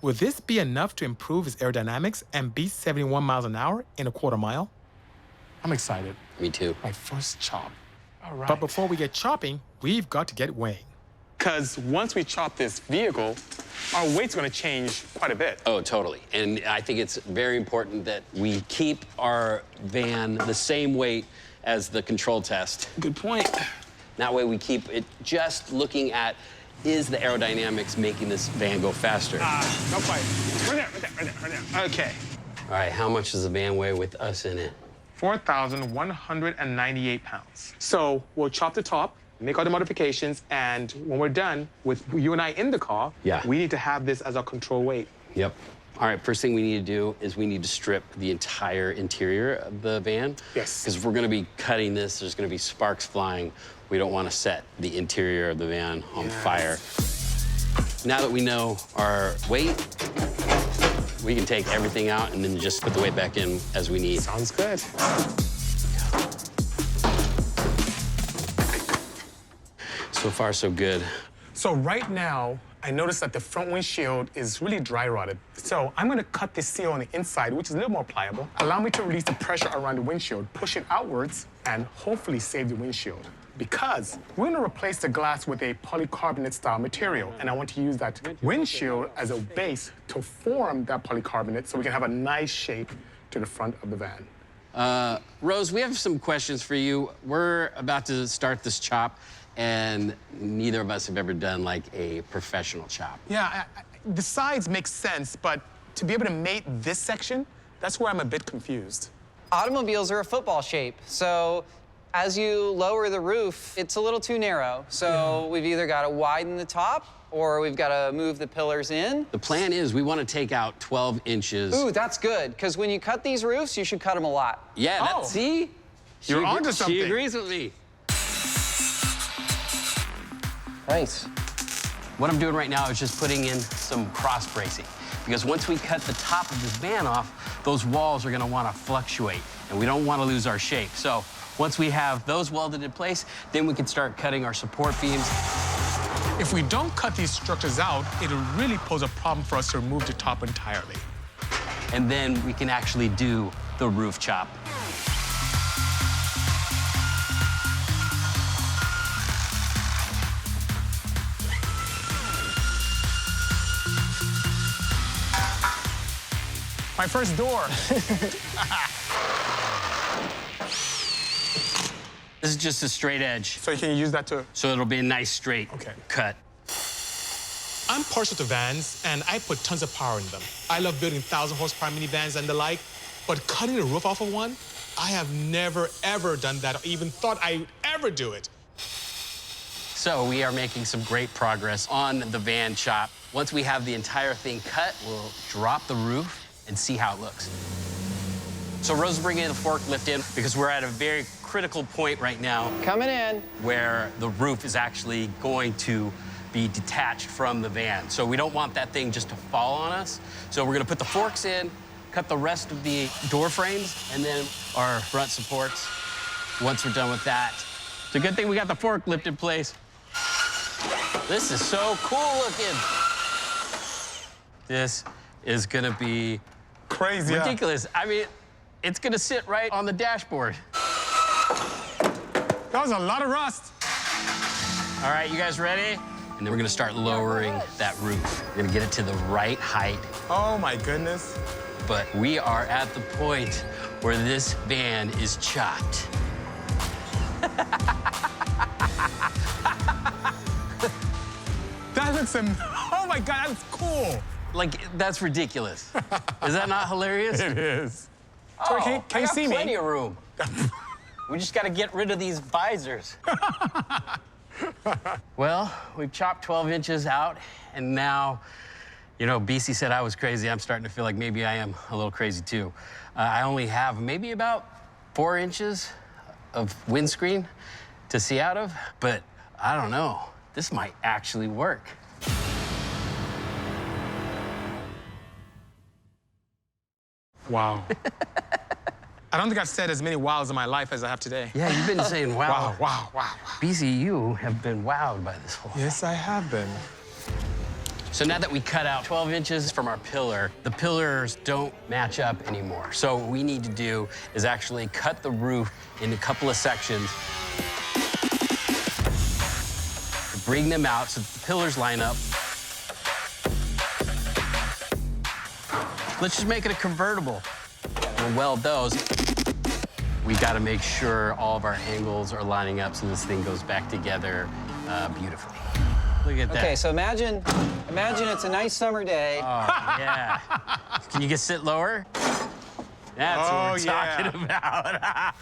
Will this be enough to improve his aerodynamics and beat 71 miles an hour in a quarter mile? I'm excited. Me too. My first chop. All right. But before we get chopping, we've got to get weighing. Because once we chop this vehicle, our weight's going to change quite a bit. Oh, totally. And I think it's very important that we keep our van the same weight as the control test. Good point. That way we keep it just looking at, is the aerodynamics making this van go faster? Not quite. Right there. Okay. All right, how much does the van weigh with us in it? 4,198 pounds. So we'll chop the top, make all the modifications, and when we're done with you and I in the car, we need to have this as our control weight. Yep. All right, first thing we need to do is we need to strip the entire interior of the van. Yes. Because if we're gonna be cutting this, there's gonna be sparks flying. We don't wanna set the interior of the van on fire. Now that we know our weight, we can take everything out and then just put the weight back in as we need. Sounds good. So far, so good. So right now, I noticed that the front windshield is really dry rotted. So I'm gonna cut this seal on the inside, which is a little more pliable. Allow me to release the pressure around the windshield, push it outwards, and hopefully save the windshield. Because we're gonna replace the glass with a polycarbonate style material, and I want to use that windshield as a base to form that polycarbonate so we can have a nice shape to the front of the van. Rose, we have some questions for you. We're about to start this chop, and neither of us have ever done like a professional chop. Yeah, the sides make sense, but to be able to mate this section, that's where I'm a bit confused. Automobiles are a football shape, so as you lower the roof, it's a little too narrow. So we've either got to widen the top or we've got to move the pillars in. The plan is we want to take out 12 inches. Ooh, that's good, because when you cut these roofs, you should cut them a lot. Yeah, see? You're onto something. She agrees with me. Nice. What I'm doing right now is just putting in some cross bracing, because once we cut the top of this van off, those walls are going to want to fluctuate, and we don't want to lose our shape. So once we have those welded in place, then we can start cutting our support beams. If we don't cut these structures out, it'll really pose a problem for us to remove the top entirely. And then we can actually do the roof chop. My first door. This is just a straight edge. So you can use that to... So it'll be a nice straight cut. I'm partial to vans, and I put tons of power in them. I love building 1,000 horsepower minivans and the like, but cutting the roof off of one, I have never, ever done that, or even thought I'd ever do it. So we are making some great progress on the van chop. Once we have the entire thing cut, we'll drop the roof and see how it looks. So Rose is bringing the forklift in because we're at a very critical point right now. Coming in. Where the roof is actually going to be detached from the van. So we don't want that thing just to fall on us. So we're gonna put the forks in, cut the rest of the door frames, and then our front supports. Once we're done with that, it's a good thing we got the forklift in place. This is so cool looking. This is gonna be crazy, ridiculous. I mean, it's gonna sit right on the dashboard. That was a lot of rust. All right, you guys ready? And then we're gonna start lowering that roof. We're gonna get it to the right height. Oh my goodness. But we are at the point where this van is chopped. That looks, oh my God, that's cool. Like, that's ridiculous. Is that not hilarious? It is. Oh, Tori, can you see me? Plenty of room. We just gotta get rid of these visors. Well, we've chopped 12 inches out, and now You know, Bisi said I was crazy. I'm starting to feel like maybe I am a little crazy too. I only have maybe about 4 inches of windscreen to see out of, but I don't know. This might actually work. Wow. I don't think I've said as many wows in my life as I have today. Yeah, you've been saying wow. Wow. Bisi, you have been wowed by this whole thing. Yes, I have been. So now that we cut out 12 inches from our pillar, the pillars don't match up anymore. So what we need to do is actually cut the roof into a couple of sections, bring them out so that the pillars line up. Let's just make it a convertible. We'll weld those. We got to make sure all of our angles are lining up so this thing goes back together beautifully. Look at that. Okay, so imagine it's a nice summer day. Oh, yeah. Can you just sit lower? That's what we're talking about.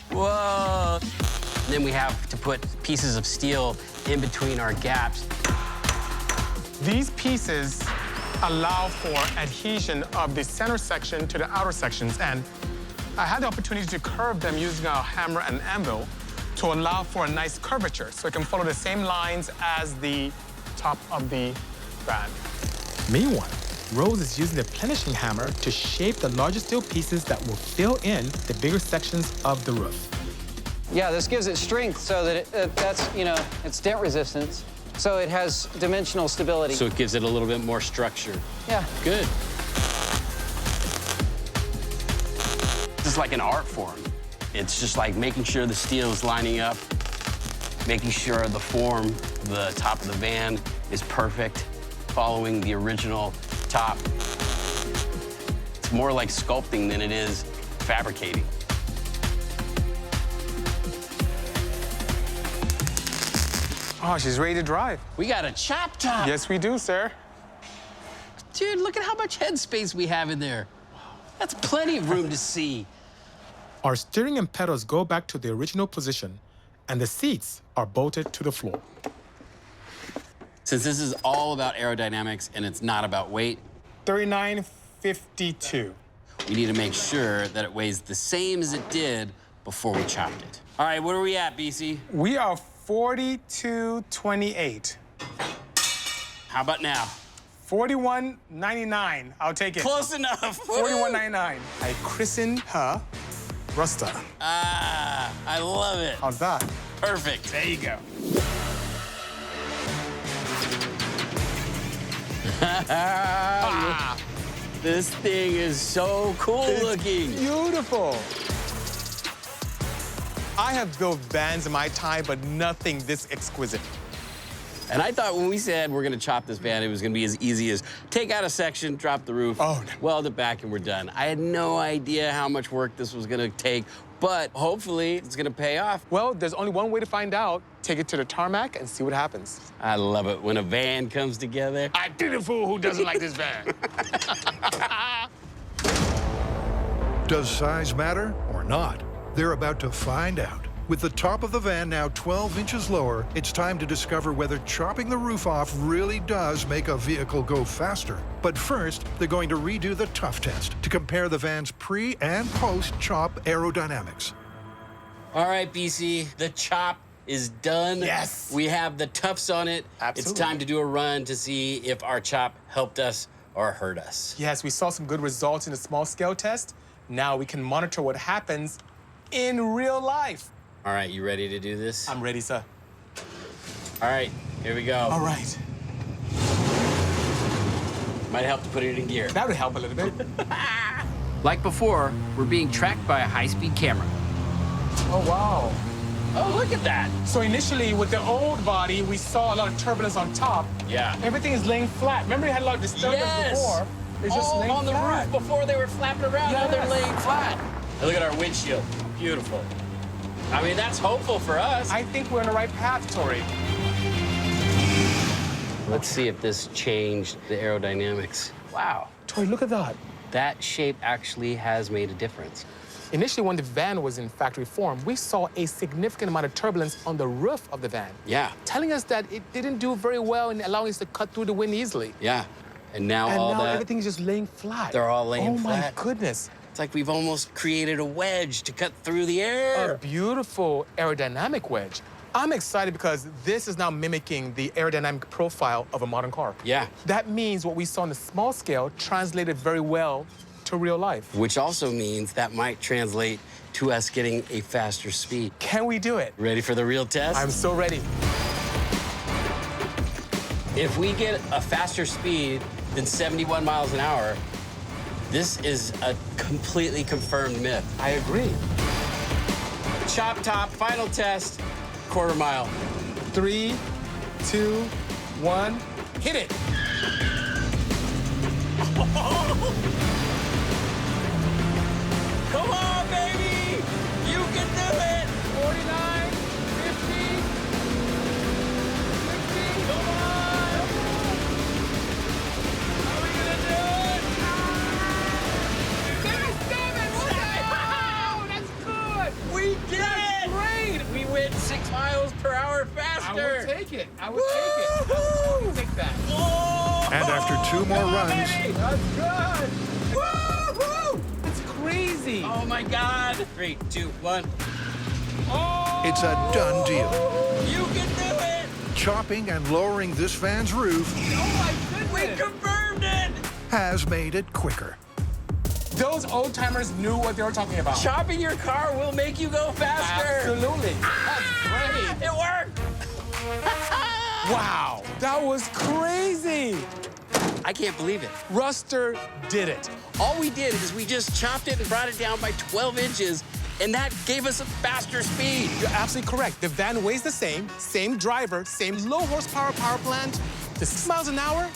Whoa. And then we have to put pieces of steel in between our gaps. These pieces allow for adhesion of the center section to the outer sections, and I had the opportunity to curve them using a hammer and anvil to allow for a nice curvature, so it can follow the same lines as the top of the van. Meanwhile, Rose is using the plenishing hammer to shape the larger steel pieces that will fill in the bigger sections of the roof. Yeah, this gives it strength so that it's dent resistance, so it has dimensional stability. So it gives it a little bit more structure. Yeah. Good. This is like an art form. It's just like making sure the steel is lining up, making sure the form, the top of the van is perfect, following the original top. It's more like sculpting than it is fabricating. Oh, she's ready to drive. We got a chop top. Yes, we do, sir. Dude, look at how much headspace we have in there. That's plenty of room to see. Our steering and pedals go back to the original position, and the seats are bolted to the floor. Since this is all about aerodynamics and it's not about weight, 39.52. we need to make sure that it weighs the same as it did before we chopped it. All right, what are we at, Bisi? We are 42.28. How about now? 41.99. I'll take it. Close enough. 41.99. I christened her Rusta. Ah, I love it. How's that? Perfect. There you go. This thing is so cool looking. Beautiful. I have built vans in my time, but nothing this exquisite. And I thought when we said we're gonna chop this van, it was gonna be as easy as take out a section, drop the roof, weld it back, and we're done. I had no idea how much work this was gonna take, but hopefully it's gonna pay off. Well, there's only one way to find out. Take it to the tarmac and see what happens. I love it when a van comes together. I did a fool who doesn't like this van. Does size matter or not? They're about to find out. With the top of the van now 12 inches lower, it's time to discover whether chopping the roof off really does make a vehicle go faster. But first, they're going to redo the tough test to compare the van's pre- and post-chop aerodynamics. All right, Bisi, the chop is done. Yes. We have the tufts on it. Absolutely. It's time to do a run to see if our chop helped us or hurt us. Yes, we saw some good results in the small-scale test. Now we can monitor what happens in real life. All right, you ready to do this? I'm ready, sir. All right, here we go. All right. Might help to put it in gear. That would help a little bit. Like before, we're being tracked by a high-speed camera. Oh, wow. Oh, look at that. So initially, with the old body, we saw a lot of turbulence on top. Yeah. Everything is laying flat. Remember, we had a lot of disturbance before. It's just laying on the flat. roof before they were flapping around. Now they're laying flat. And look at our windshield. Beautiful. I mean, that's hopeful for us. I think we're on the right path, Tory. Let's see if this changed the aerodynamics. Wow. Tory, look at that. That shape actually has made a difference. Initially, when the van was in factory form, we saw a significant amount of turbulence on the roof of the van. Yeah. Telling us that it didn't do very well in allowing us to cut through the wind easily. Yeah. And now and all now that... everything's just laying flat. They're all laying flat. Oh, my goodness. It's like we've almost created a wedge to cut through the air. A beautiful aerodynamic wedge. I'm excited because this is now mimicking the aerodynamic profile of a modern car. Yeah. That means what we saw on the small scale translated very well to real life. Which also means that might translate to us getting a faster speed. Can we do it? Ready for the real test? I'm so ready. If we get a faster speed than 71 miles an hour, this is a completely confirmed myth. I agree. Chop top, final test, quarter mile. 3, 2, 1, hit it. Come on, baby! You can do it! 49, 50, 60, come on! How are we gonna do it? 77, wow, that's good! We did it! Great! We went 6 miles per hour faster. I would take it. I would take it. I would totally take that. Oh! And after 2 more runs, That's good. Woo-hoo! That's crazy. Oh my God! 3, 2, 1. Oh! it's a done deal. You can do it! Chopping and lowering this van's roof Oh my We goodness! confirmed it! has made it quicker. Those old timers knew what they were talking about. Chopping your car will make you go faster. Absolutely. That's great. It worked! Wow, that was crazy. I can't believe it. Ruster did it. All we did is we just chopped it and brought it down by 12 inches, and that gave us a faster speed. You're absolutely correct. The van weighs the same driver, same low horsepower power plant. The 6 miles an hour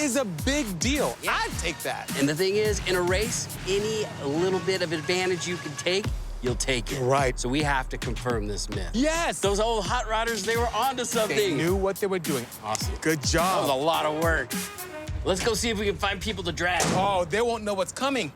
is a big deal. Yeah. I'd take that. And the thing is, in a race, any little bit of advantage you can take, you'll take it. Right. So we have to confirm this myth. Yes. Those old hot rodders, they were onto something. They knew what they were doing. Awesome. Good That job. was a lot of work. Let's go see if we can find people to drag. Oh, they won't know what's coming.